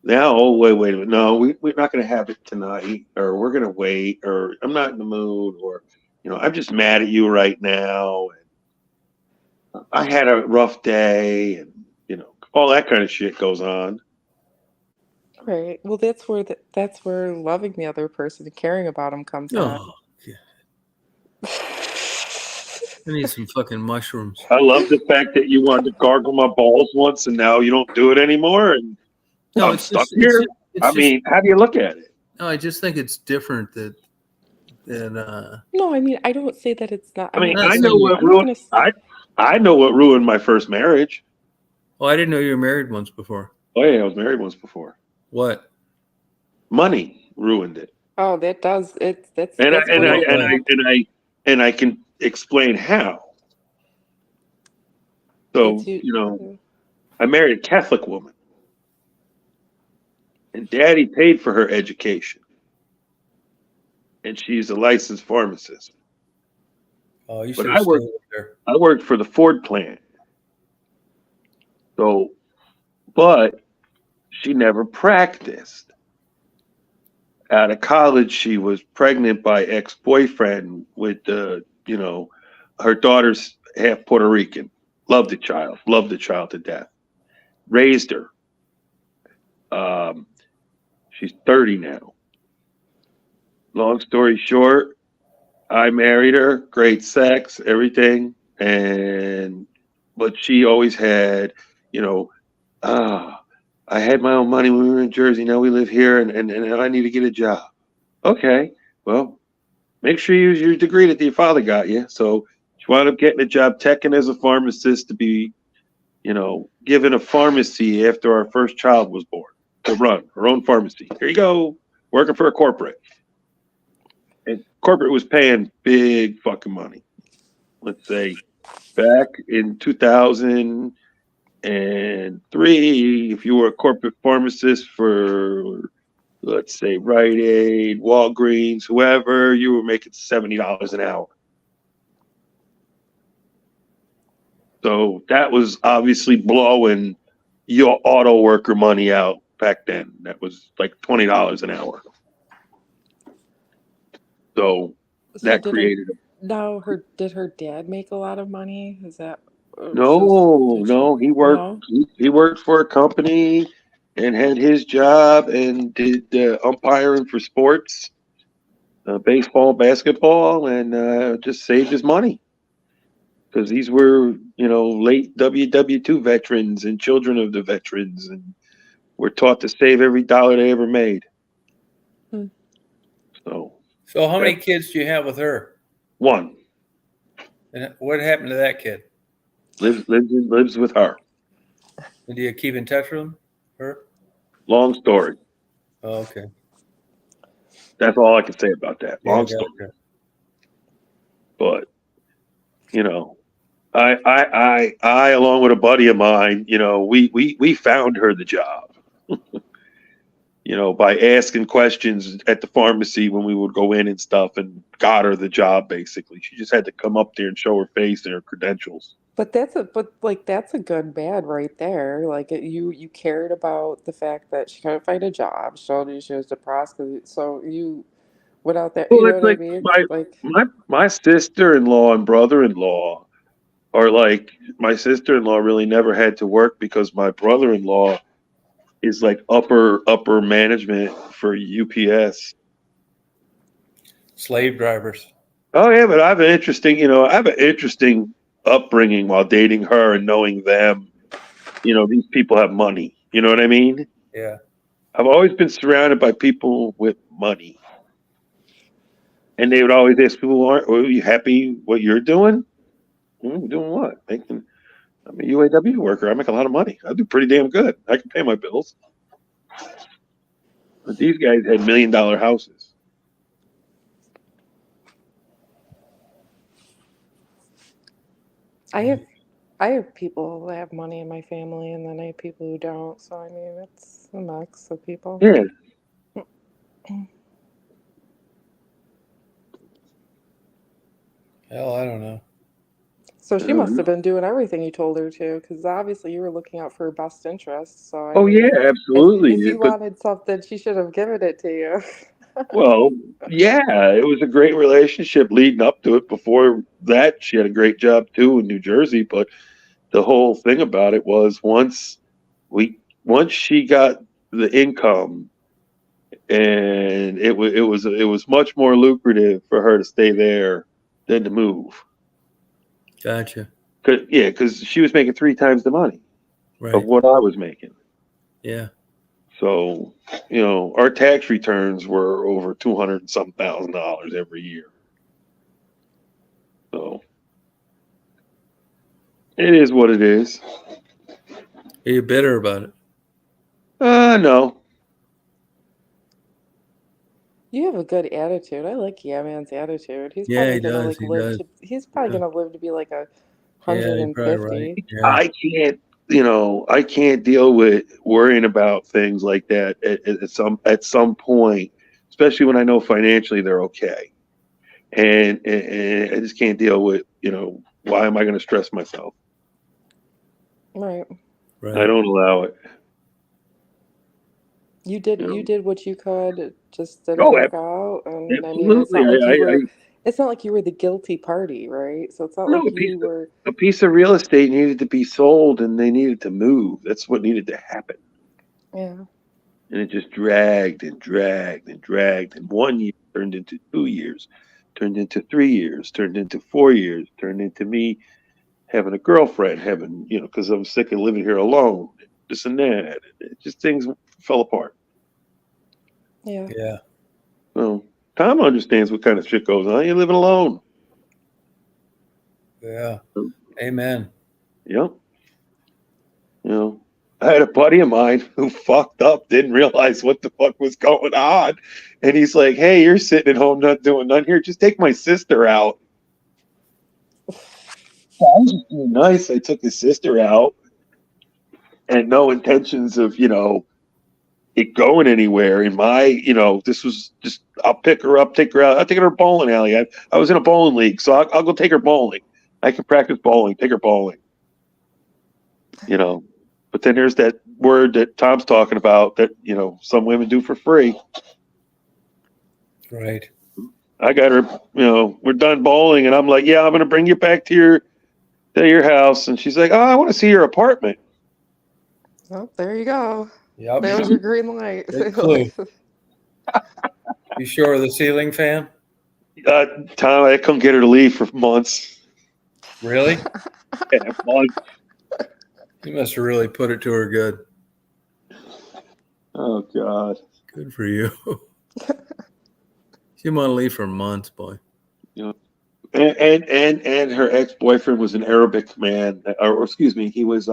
now, wait a minute, no, we're not going to have it tonight, or we're going to wait, or I'm not in the mood, or I'm just mad at you right now, and I had a rough day, and all that kind of shit goes on. Right. Well, that's where loving the other person and caring about them comes in. Yeah. I need some fucking mushrooms. I love the fact that you wanted to gargle my balls once, and now you don't do it anymore, and No, I'm it's stuck just, here. it's I just, mean, how do you look at it? no, I just think it's different than No, I mean, I don't say that it's not. I mean, not I saying know you- what I'm not ruined. I know what ruined my first marriage. oh, I didn't know you were married once before. Oh yeah, I was married once before. What? Money ruined it, Oh, that does it. That's and that's I and one I of and the- I and I and I can explain how. So it's you- you know, I married a Catholic woman, and Daddy paid for her education, and she's a licensed pharmacist. Oh, you But should I have stayed worked- with her. I worked for the Ford plant. So, but she never practiced. Out of college, she was pregnant by ex-boyfriend with her daughter's half Puerto Rican. Loved the child to death. Raised her. She's 30 now. Long story short, I married her, great sex, everything, but she always had, I had my own money when we were in Jersey. Now we live here, and I need to get a job. Okay, well, make sure you use your degree that your father got you. So she wound up getting a job teching as a pharmacist to be, given a pharmacy after our first child was born to run her own pharmacy. Here you go, working for a corporate. And corporate was paying big fucking money. Let's say back in 2003, if you were a corporate pharmacist for, let's say, Rite Aid, Walgreens, whoever, you were making $70 an hour. So that was obviously blowing your auto worker money out back then. That was like $20 an hour. So So that did created did her dad make a lot of money? Is that no. He worked. No? He worked for a company and had his job and did umpiring for sports, baseball, basketball, and just saved his money because these were late WW2 veterans and children of the veterans, and were taught to save every dollar they ever made. Hmm. So how many kids do you have with her? One And what happened to that kid? lives with her. And do you keep in touch with her? Long story. Oh, okay. That's all I can say about that. Long Yeah, story. gotcha. But I along with a buddy of mine, we found her the job. By asking questions at the pharmacy when we would go in and stuff, and got her the job. Basically, she just had to come up there and show her face and her credentials. But that's a good bad right there. Like you cared about the fact that she couldn't find a job, showed you she was depressed, so you went out there. Well, You know it's what I like mean? my sister-in-law and brother-in-law are like, my sister-in-law really never had to work because my brother-in-law is like upper management for UPS. Slave drivers. Oh yeah, but I have an interesting upbringing while dating her and knowing them. These people have money. You know what I mean? Yeah. I've always been surrounded by people with money. And they would always ask people, are you happy what you're doing? Doing what? I'm a UAW worker. I make a lot of money. I do pretty damn good. I can pay my bills. But these guys had $1 million houses. I have people that have money in my family, and then I have people who don't. So I mean, it's a mix of people. Yeah. Hell, I don't know. So she must have been doing everything you told her to, because obviously you were looking out for her best interests. So I mean, Yeah, absolutely. if you But, wanted something, she should have given it to you. well, yeah, it was a great relationship leading up to it. Before that, she had a great job too in New Jersey. But the whole thing about it was once she got the income, and it was much more lucrative for her to stay there than to move. Gotcha. Because she was making 3 times the money of Right. what I was making. Yeah. So, our tax returns were over 200 and some $1,000 every year. So, it is what it is. Are you bitter about it? No. You have a good attitude. I like Yeah Man's attitude. He's Yeah, probably he gonna does. like He live does. to. He's probably Yeah. gonna live to be like Yeah, you're probably right. 150. Yeah. I can't, I can't deal with worrying about things like that at some point, especially when I know financially they're okay. And I just can't deal with, why am I going to stress myself? Right. I Right. don't allow it. You did You you know. did what you could. It just didn't Oh, work out. And I mean, it's absolutely. not like you were. It's not like you were the guilty party, right? So it's not No, like you were. a piece of real estate needed to be sold and they needed to move. That's what needed to happen. Yeah. And it just dragged and dragged and dragged. And 1 year turned into 2 years, turned into 3 years, turned into 4 years, turned into me having a girlfriend, because I'm sick of living here alone, this and that. Just things fell apart. Yeah. Yeah. So Tom understands what kind of shit goes on. You're living alone. Yeah. Amen. Yep. I had a buddy of mine who fucked up, didn't realize what the fuck was going on. And he's like, hey, you're sitting at home not doing nothing here. Just take my sister out. I was just being nice. I took his sister out and no intentions of, it going anywhere. In my, this was just, I'll pick her up, take her out. I'll take her to a bowling alley. I was in a bowling league, so I'll go take her bowling. I can practice bowling, take her bowling. But then there's that word that Tom's talking about that, some women do for free. Right. I got her, we're done bowling and I'm like, yeah, I'm going to bring you back to your house. And she's like, oh, I want to see your apartment. Oh, there you go. Yep. There's your green light. Good clue. You sure of the ceiling fan? Tom, I couldn't get her to leave for months. Really? Yeah, months. You must have really put it to her good. Oh, God. Good for you. She want to leave for months, boy. And her ex-boyfriend was an Arabic man, or excuse me, he was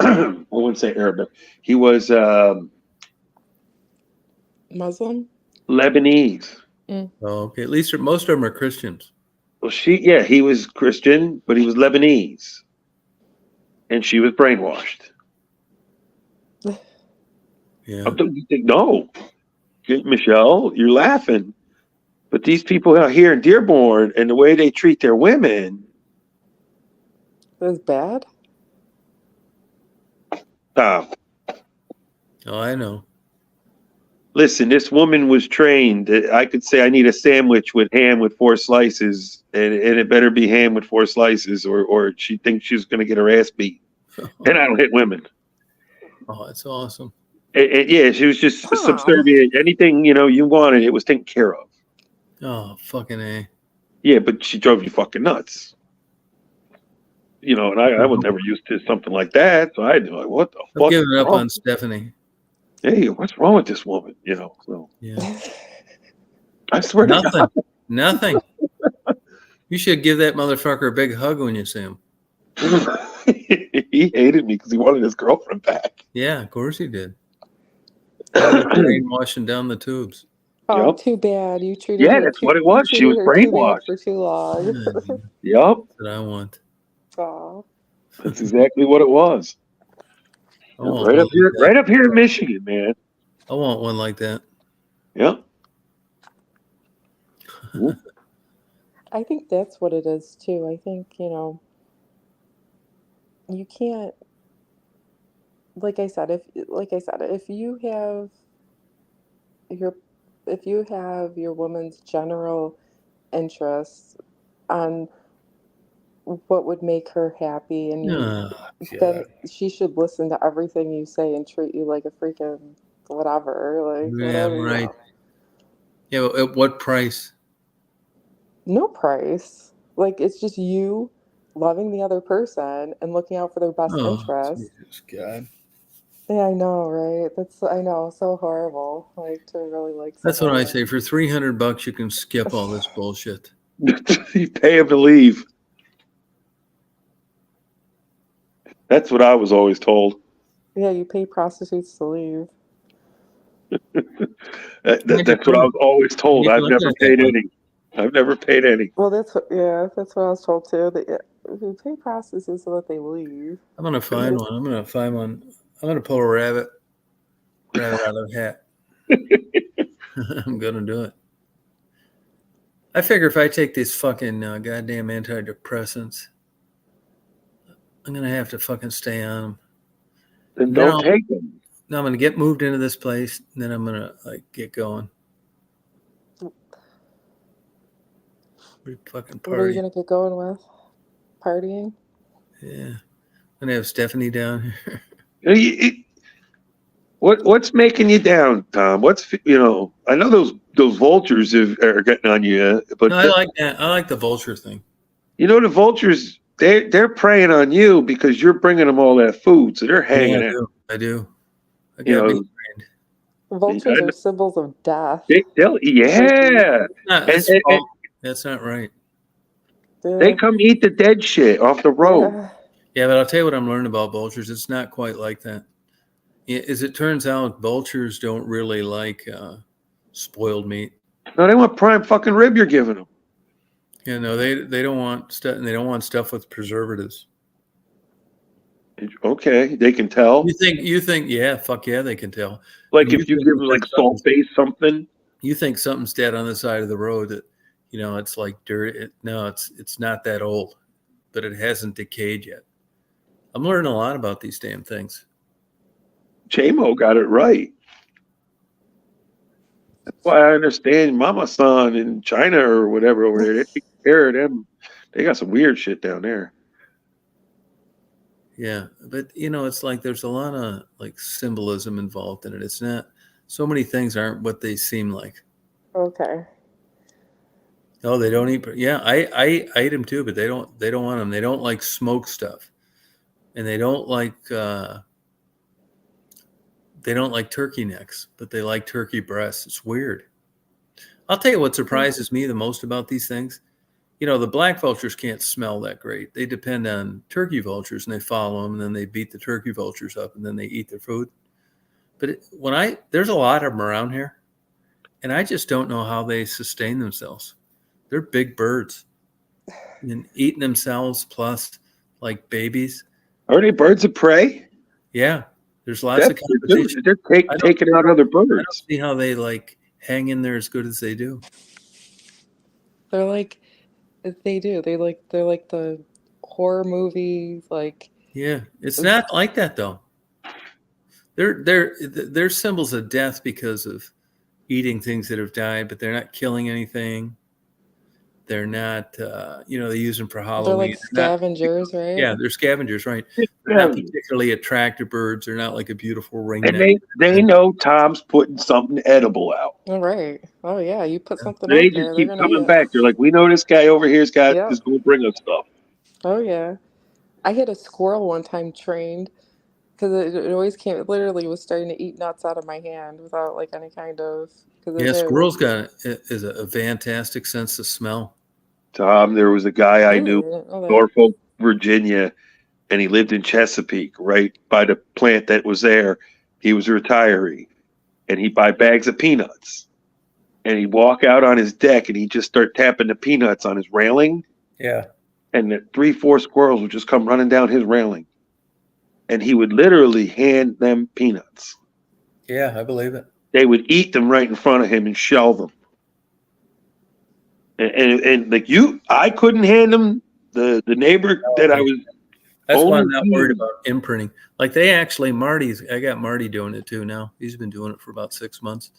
I wouldn't say Arabic. He was Muslim? Lebanese. Oh, okay. At least most of them are Christians. Well, he was Christian, but he was Lebanese, and she was brainwashed. Yeah. You think, no, Michelle, you're laughing, but these people out here in Dearborn and the way they treat their women. That's bad? Oh, I know. Listen, this woman was trained. I could say I need a sandwich with ham with 4 slices, and it better be ham with 4 slices, or she thinks she's going to get her ass beat. And I don't hit women. Oh, that's awesome. Yeah, she was just subservient. Anything you wanted, it was taken care of. Oh, fucking A. Yeah, but she drove you fucking nuts. And I was never used to something like that, so I'd be like, what the fuck? I'm giving up on Stephanie. Hey, what's wrong with this woman? So Yeah. I swear to God. Nothing. You should give that motherfucker a big hug when you see him. He hated me because he wanted his girlfriend back. Yeah, of course he did. Brainwashing down the tubes. Oh, Yep. too bad. You treated Yeah, her that's too, what it was. you She was treated her too bad brainwashed. for too long. Yep, That's what I want. Oh. that's exactly what it was. I want Right one up here, like that. right up here in Michigan, man. I want one like that. Yep. I think that's what it is too. I think, you can't, like I said, if you have your woman's general interests on what would make her happy, and then she should listen to everything you say and treat you like a freaking whatever, like Yeah, whatever you right. want. Yeah, but at what price? No price. Like, it's just you loving the other person and looking out for their best Oh, interest. Jesus God. Yeah, I know, right? I know, so horrible. Like to really like That's what I somebody. say. For $300, you can skip all this bullshit. You pay him to leave. That's what I was always told. Yeah, you pay prostitutes to leave. That's what I was always told. You can I've look at never it that paid way. any. I've never paid any. Well, that's what I was told too. That if you pay prostitutes so that they leave. I'm gonna find one. I'm gonna pull a rabbit out of the hat. I'm gonna do it. I figure if I take these fucking goddamn antidepressants, I'm gonna have to fucking stay on them. Then No. don't take them. Now I'm gonna get moved into this place, and then I'm gonna like get going. We fucking What are you party. gonna get going with? Partying? Yeah, I'm gonna have Stephanie down here. What's making you down, Tom? I know those vultures are getting on you, but No, I like that. I like the vulture thing. the vultures they're preying on you because you're bringing them all that food, so they're hanging Yeah, out. I do. I You got know, me. Vultures are symbols of death. yeah, That's not right. they come eat the dead shit off the road. Yeah. Yeah, but I'll tell you what I'm learning about vultures. It's not quite like that. Yeah, as it turns out, vultures don't really like spoiled meat. No, they want prime fucking rib you're giving them. Yeah, no, they don't want stuff. They don't want stuff with preservatives. Okay, they can tell. You think, yeah, fuck yeah, they can tell. Like You if you think give them like it's salt based something. You think something's dead on the side of the road that, it's like dirt. No, it's not that old, but it hasn't decayed yet. I'm learning a lot about these damn things. JMO got it right. That's why I understand Mama San in China or whatever over there. They take care of them. They got some weird shit down there. Yeah, but it's like there's a lot of like symbolism involved in it. It's not so many things aren't what they seem like. Okay. No, they don't eat. Yeah, I eat them too, but they don't want them. They don't like smoked stuff, and they don't like turkey necks, but they like turkey breasts. It's weird. I'll tell you what surprises me the most about these things. The black vultures can't smell that great. They depend on turkey vultures, and they follow them, and then they beat the turkey vultures up, and then they eat their food. But there's a lot of them around here, and I just don't know how they sustain themselves. They're big birds and eating themselves plus like babies. Are they birds of prey? Yeah, there's lots of competition. They're taking out other birds. I don't see how they like hang in there as good as they do. They're like they do. They're like the horror movies, like Yeah, it's not like that though. They're symbols of death because of eating things that have died, but they're not killing anything. They're not, they use them for Halloween. they're like scavengers, right? Yeah, they're scavengers, right? They're not particularly attractive birds. They're not like a beautiful ringneck. And they know Tom's putting something edible out. All right. Oh yeah, you put something They out there. just keep They're gonna coming eat it. back. They're like, we know this guy over here's got Yep. is going to bring us stuff. Oh yeah, I had a squirrel one time trained because it always came. It literally was starting to eat nuts out of my hand without like any kind of. Yeah, squirrels got is a fantastic sense of smell. Tom, there was a guy I knew, didn't know that. Norfolk, Virginia, and he lived in Chesapeake, right by the plant that was there. He was a retiree, and he'd buy bags of peanuts, and he'd walk out on his deck, and he'd just start tapping the peanuts on his railing, Yeah. and the 3-4 squirrels would just come running down his railing, and he would literally hand them peanuts. Yeah, I believe it. They would eat them right in front of him and shell them. And like I couldn't hand them. The neighbor that I was. That's why I'm not only worried about imprinting. Like I got Marty doing it too now. He's been doing it for about 6 months.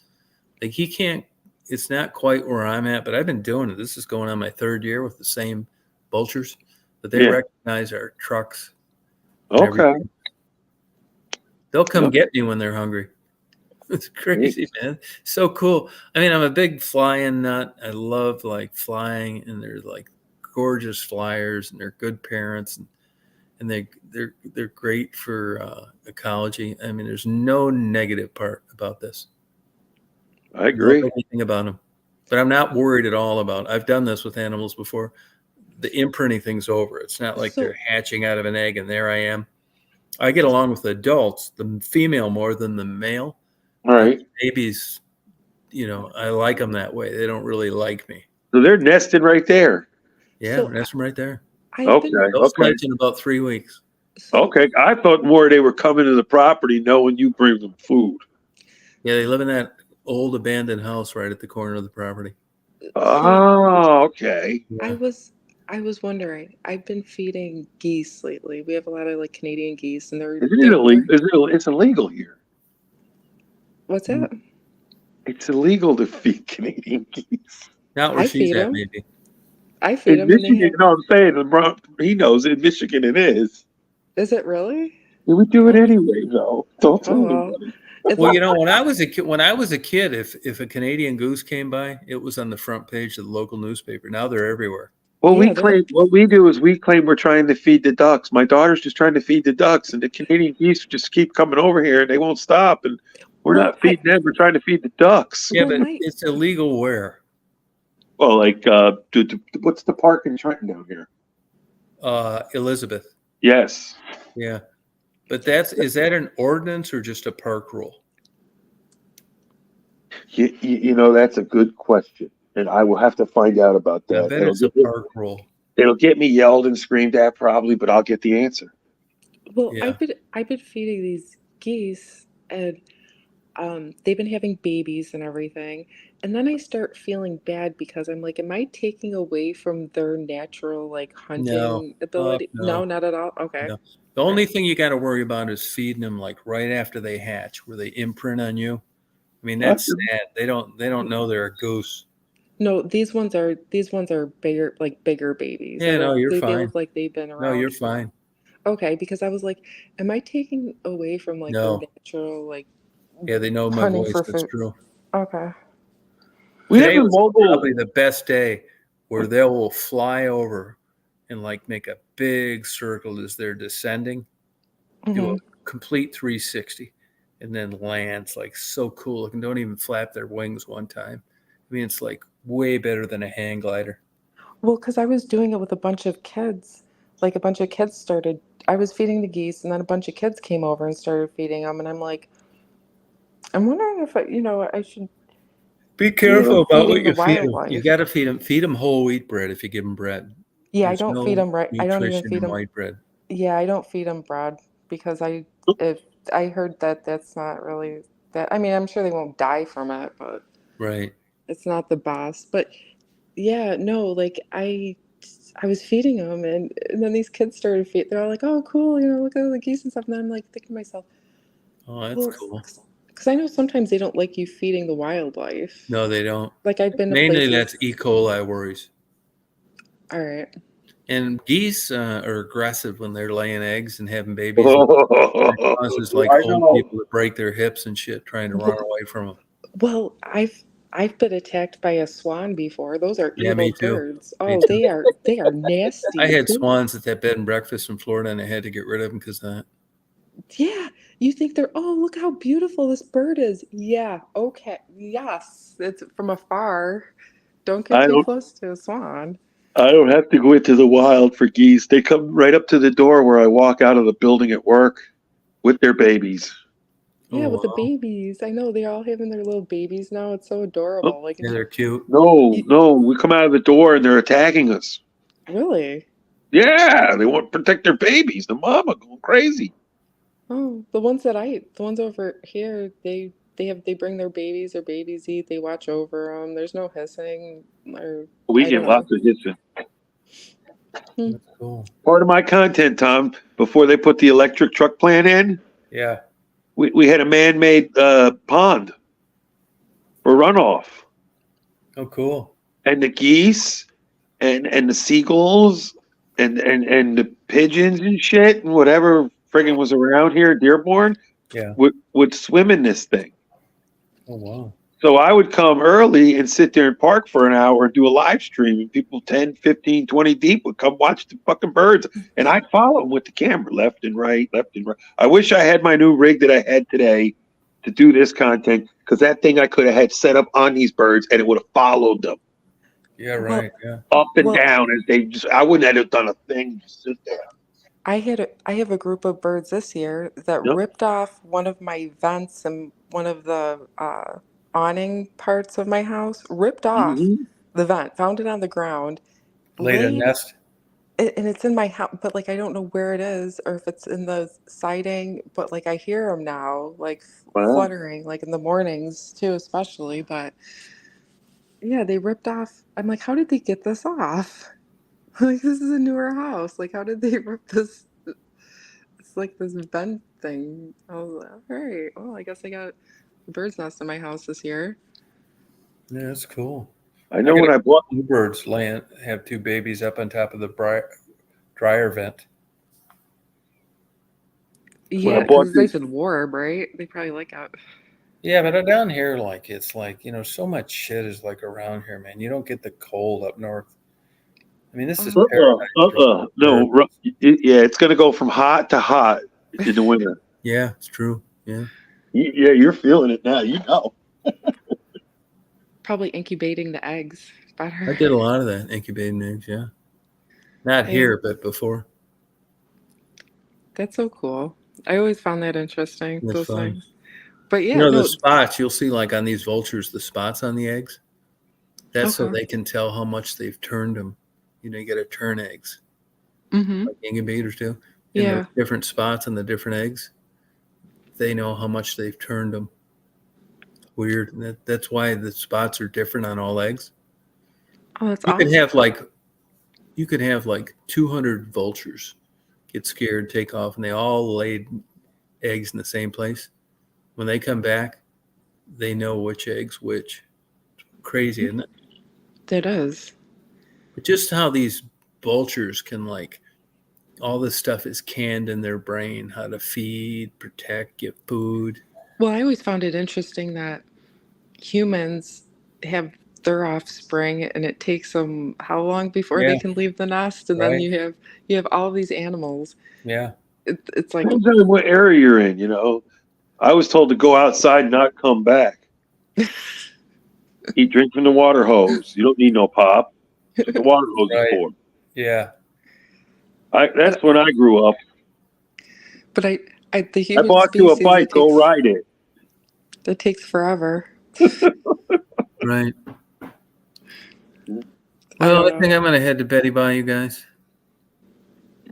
Like he can't, it's not quite where I'm at, but I've been doing it. This is going on my 3rd year with the same vultures, but they recognize our trucks. Okay. They'll come get me when they're hungry. It's crazy, man. So cool. I mean, I'm a big flying nut. I love like flying, and they're like gorgeous flyers, and they're good parents, and they're great for ecology. I mean, there's no negative part about this. I agree. Love everything about them, but I'm not worried at all about. I've done this with animals before. The imprinting thing's over. It's not like So- they're hatching out of an egg, and there I am. I get along with the adults, the female more than the male. All right. Babies, I like them that way. They don't really like me. So they're nested right there. Yeah, So- that's them right there. I've been, They'll Okay. fledge in about 3 weeks. so- Okay. I thought more they were coming to the property knowing you bring them food. Yeah, they live in that old abandoned house right at the corner of the property. Oh, okay. I was wondering. I've been feeding geese lately. We have a lot of like Canadian geese, and they're. Isn't it illegal? It's illegal here. What's that? It's illegal to feed Canadian geese. Not where I she's feed at, 'em. maybe. I feed In them. And they Michigan, have, you know what I'm saying? He knows in Michigan it is. is it really? Yeah, we do it anyway, though. Don't tell Oh, well. anybody. It's Well, not- when I was a kid, if a Canadian goose came by, it was on the front page of the local newspaper. Now they're everywhere. Well, Yeah, they're- what we do is we claim we're trying to feed the ducks. My daughter's just trying to feed the ducks, and the Canadian geese just keep coming over here, and they won't stop. And we're Well, not feeding them; we're trying to feed the ducks. Yeah, Well, but my- it's illegal where? Well, like, what's the park in Trenton down here? Elizabeth. Yes. Yeah. But is that an ordinance or just a park rule? You know, that's a good question, and I will have to find out about I that. bet it's a park rule. It'll get me yelled and screamed at probably, but I'll get the answer. Well, Yeah. I've been feeding these geese, and they've been having babies and everything. And then I start feeling bad because I'm like, am I taking away from their natural like hunting ability? no. No, not at all. Okay. No. The only thing you got to worry about is feeding them like right after they hatch, where they imprint on you. I mean, that's sad. They don't know they're a goose. No, these ones are bigger, like bigger babies. Yeah, no, you're They fine. look like they've been around. No, you're for- fine. Okay, because I was like, am I taking away from like No. their natural like? Yeah, they know my Hunting voice. for That's food. true. Okay. We Today have a was mobile. probably the best day where they will fly over and like make a big circle as they're descending, do Mhm. a complete 360, and then lands like so cool looking. Don't even flap their wings one time. I mean, it's like way better than a hang glider. Well, because I was doing it with a bunch of kids. Like a bunch of kids started. I was feeding the geese, and then a bunch of kids came over and started feeding them. And I'm like, I'm wondering if I should. Be careful about what feeding you the feed them. wildlife. You got to feed them whole wheat bread if you give them bread. Yeah, There's I don't no feed them right. I don't even nutrition feed in them. white bread. Yeah, I don't feed them bread because if I heard that that's not really that. I mean, I'm sure they won't die from it, but Right. it's not the best. But yeah, no, like I was feeding them, and then these kids started feeding. They're all like, "Oh, cool, look at the geese and stuff." And then I'm like thinking to myself, Oh, that's well, cool. because I know sometimes they don't like you feeding the wildlife. No, they don't. Like I've been to Mainly places. that's E. coli worries. All right. And geese are aggressive when they're laying eggs and having babies. It causes like I old know. people to break their hips and shit trying to run away from them. Well, I've been attacked by a swan before. Those are Yeah, evil me too. birds. Me Oh, too. they are nasty. I had They- swans at that bed and breakfast in Florida, and I had to get rid of them because of that. Yeah, you think they're, oh, look how beautiful this bird is. Yeah, okay. Yes, it's from afar. Don't I get too don't- close to a swan. I don't have to go into the wild for geese. They come right up to the door where I walk out of the building at work with their babies. Yeah, Oh, with the wow. babies. I know they're all having their little babies now. It's so adorable. Like, Yeah, they're cute. No, we come out of the door and they're attacking us. really? Yeah, they want to protect their babies. The mama going crazy. Oh, the ones over here, they bring their babies eat. They watch over them. There's no hissing or We I get don't lots of hissing. That's cool. Part of my content, Tom, before they put the electric truck plant in, Yeah. we had a man-made pond for runoff. Oh, cool. And the geese and the seagulls and the pigeons and shit and whatever friggin' was around here, Dearborn, Yeah. would swim in this thing. Oh, wow. So I would come early and sit there and park for an hour and do a live stream, and people 10, 15, 20 deep would come watch the fucking birds, and I'd follow them with the camera left and right, left and right. I wish I had my new rig that I had today to do this content, because that thing I could have had set up on these birds and it would have followed them Yeah, Well, right. Yeah. up and well, down as they just, I wouldn't have done a thing, just sit there. I have a group of birds this year that Yep. ripped off one of my vents and one of the awning parts of my house, ripped off Mhm. the vent, found it on the ground, Laid a laid nest. and it's in my house, but like I don't know where it is or if it's in the siding, but like I hear them now, like Wow. fluttering, like in the mornings too, especially. But yeah, they ripped off. I'm like, how did they get this off? Like this is a newer house. Like how did they rip this? It's like this vent thing. I was like, all right, well, I guess I got a bird's nest in my house this year. Yeah, that's cool. I know got when I bought, Bluebirds have two babies up on top of the dryer vent. Yeah, bought because they this, should warm, right? They probably like out. Yeah, but down here, like it's like so much shit is like around here, man. You don't get the cold up north. I mean, this is paradise. no, yeah, it's gonna go from hot to hot in the winter. Yeah, it's true. Yeah. Yeah, you're feeling it now. You know. Probably incubating the eggs better. I did a lot of that incubating eggs. Yeah. Not Yeah. here, but before. That's so cool. I always found that interesting, That's those fun. things. But yeah, The no, spots you'll see, like on these vultures, the spots on the eggs. That's so Okay. they can tell how much they've turned them. You got to turn eggs, Mm-hmm. like incubators do. And Yeah. the different spots on the different eggs, they know how much they've turned them. Weird. That's why the spots are different on all eggs. Oh, that's You awesome. could have like 200 vultures get scared, take off, and they all laid eggs in the same place. When they come back, they know which eggs which. Crazy, isn't it? It is. But just how these vultures can all this stuff is canned in their brain, how to feed, protect, give food. Well, I always found it interesting that humans have their offspring and it takes them how long before Yeah. they can leave the nest, and then Right. you have all these animals. Yeah. It's like Depends on what area you're in. I was told to go outside and not come back. Drink from the water hose. You don't need no pop. That's what the water hose Right. is for. Yeah. That's when I grew up. but the I human bought you a species, bike. Go ride it. it takes forever. Right. I Well, don't I know. think I'm going to head to Betty Bye, you guys.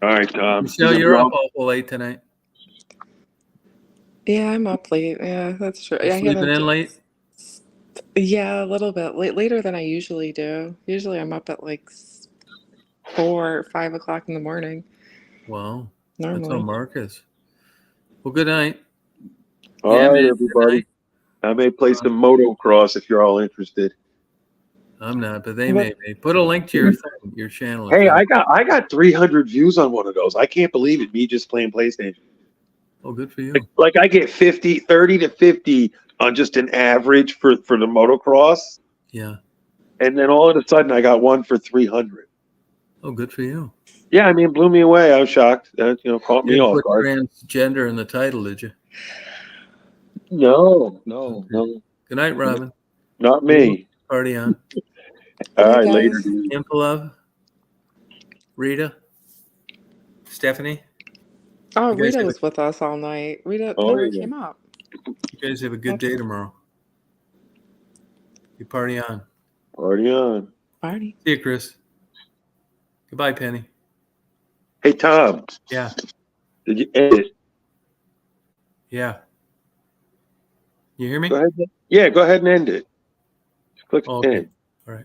All right, Tom. Michelle, you're up awful late tonight. Yeah, I'm up late. Yeah, that's true. You I sleeping haven't. in late? Yeah, a little bit later than I usually do. Usually I'm up at like 4 or 5 o'clock in the morning. Wow. That's how Normally. Mark is. Well, good night. All Yeah, right, man. everybody. I may play some motocross if you're all interested. I'm not, but they What- may be. Put a link to your thing, your channel. Hey, I got 300 views on one of those. I can't believe it. Me just playing PlayStation. Oh, good for you. Like I get 30 to 50 on just an average for the motocross, Yeah. and then all of a sudden I got one for 300. Oh, good for you. Yeah, I mean, it blew me away. I was shocked. That caught me You off put guard. transgender in the title, did you? No, Good night, Robin. not me. Party on. All Bye, right, guys. later, dude. Impalov, Rita, Stephanie. Oh, You guys Rita have was with us all night. Rita Oh, never yeah. came up. You guys have a good day tomorrow. You party on. Party on. Party. See you, Chris. Goodbye, Penny. Hey, Tom, Yeah. did you edit? Yeah. You hear me? Go ahead. Yeah, go ahead and end it. Just click Oh, okay. end. All right.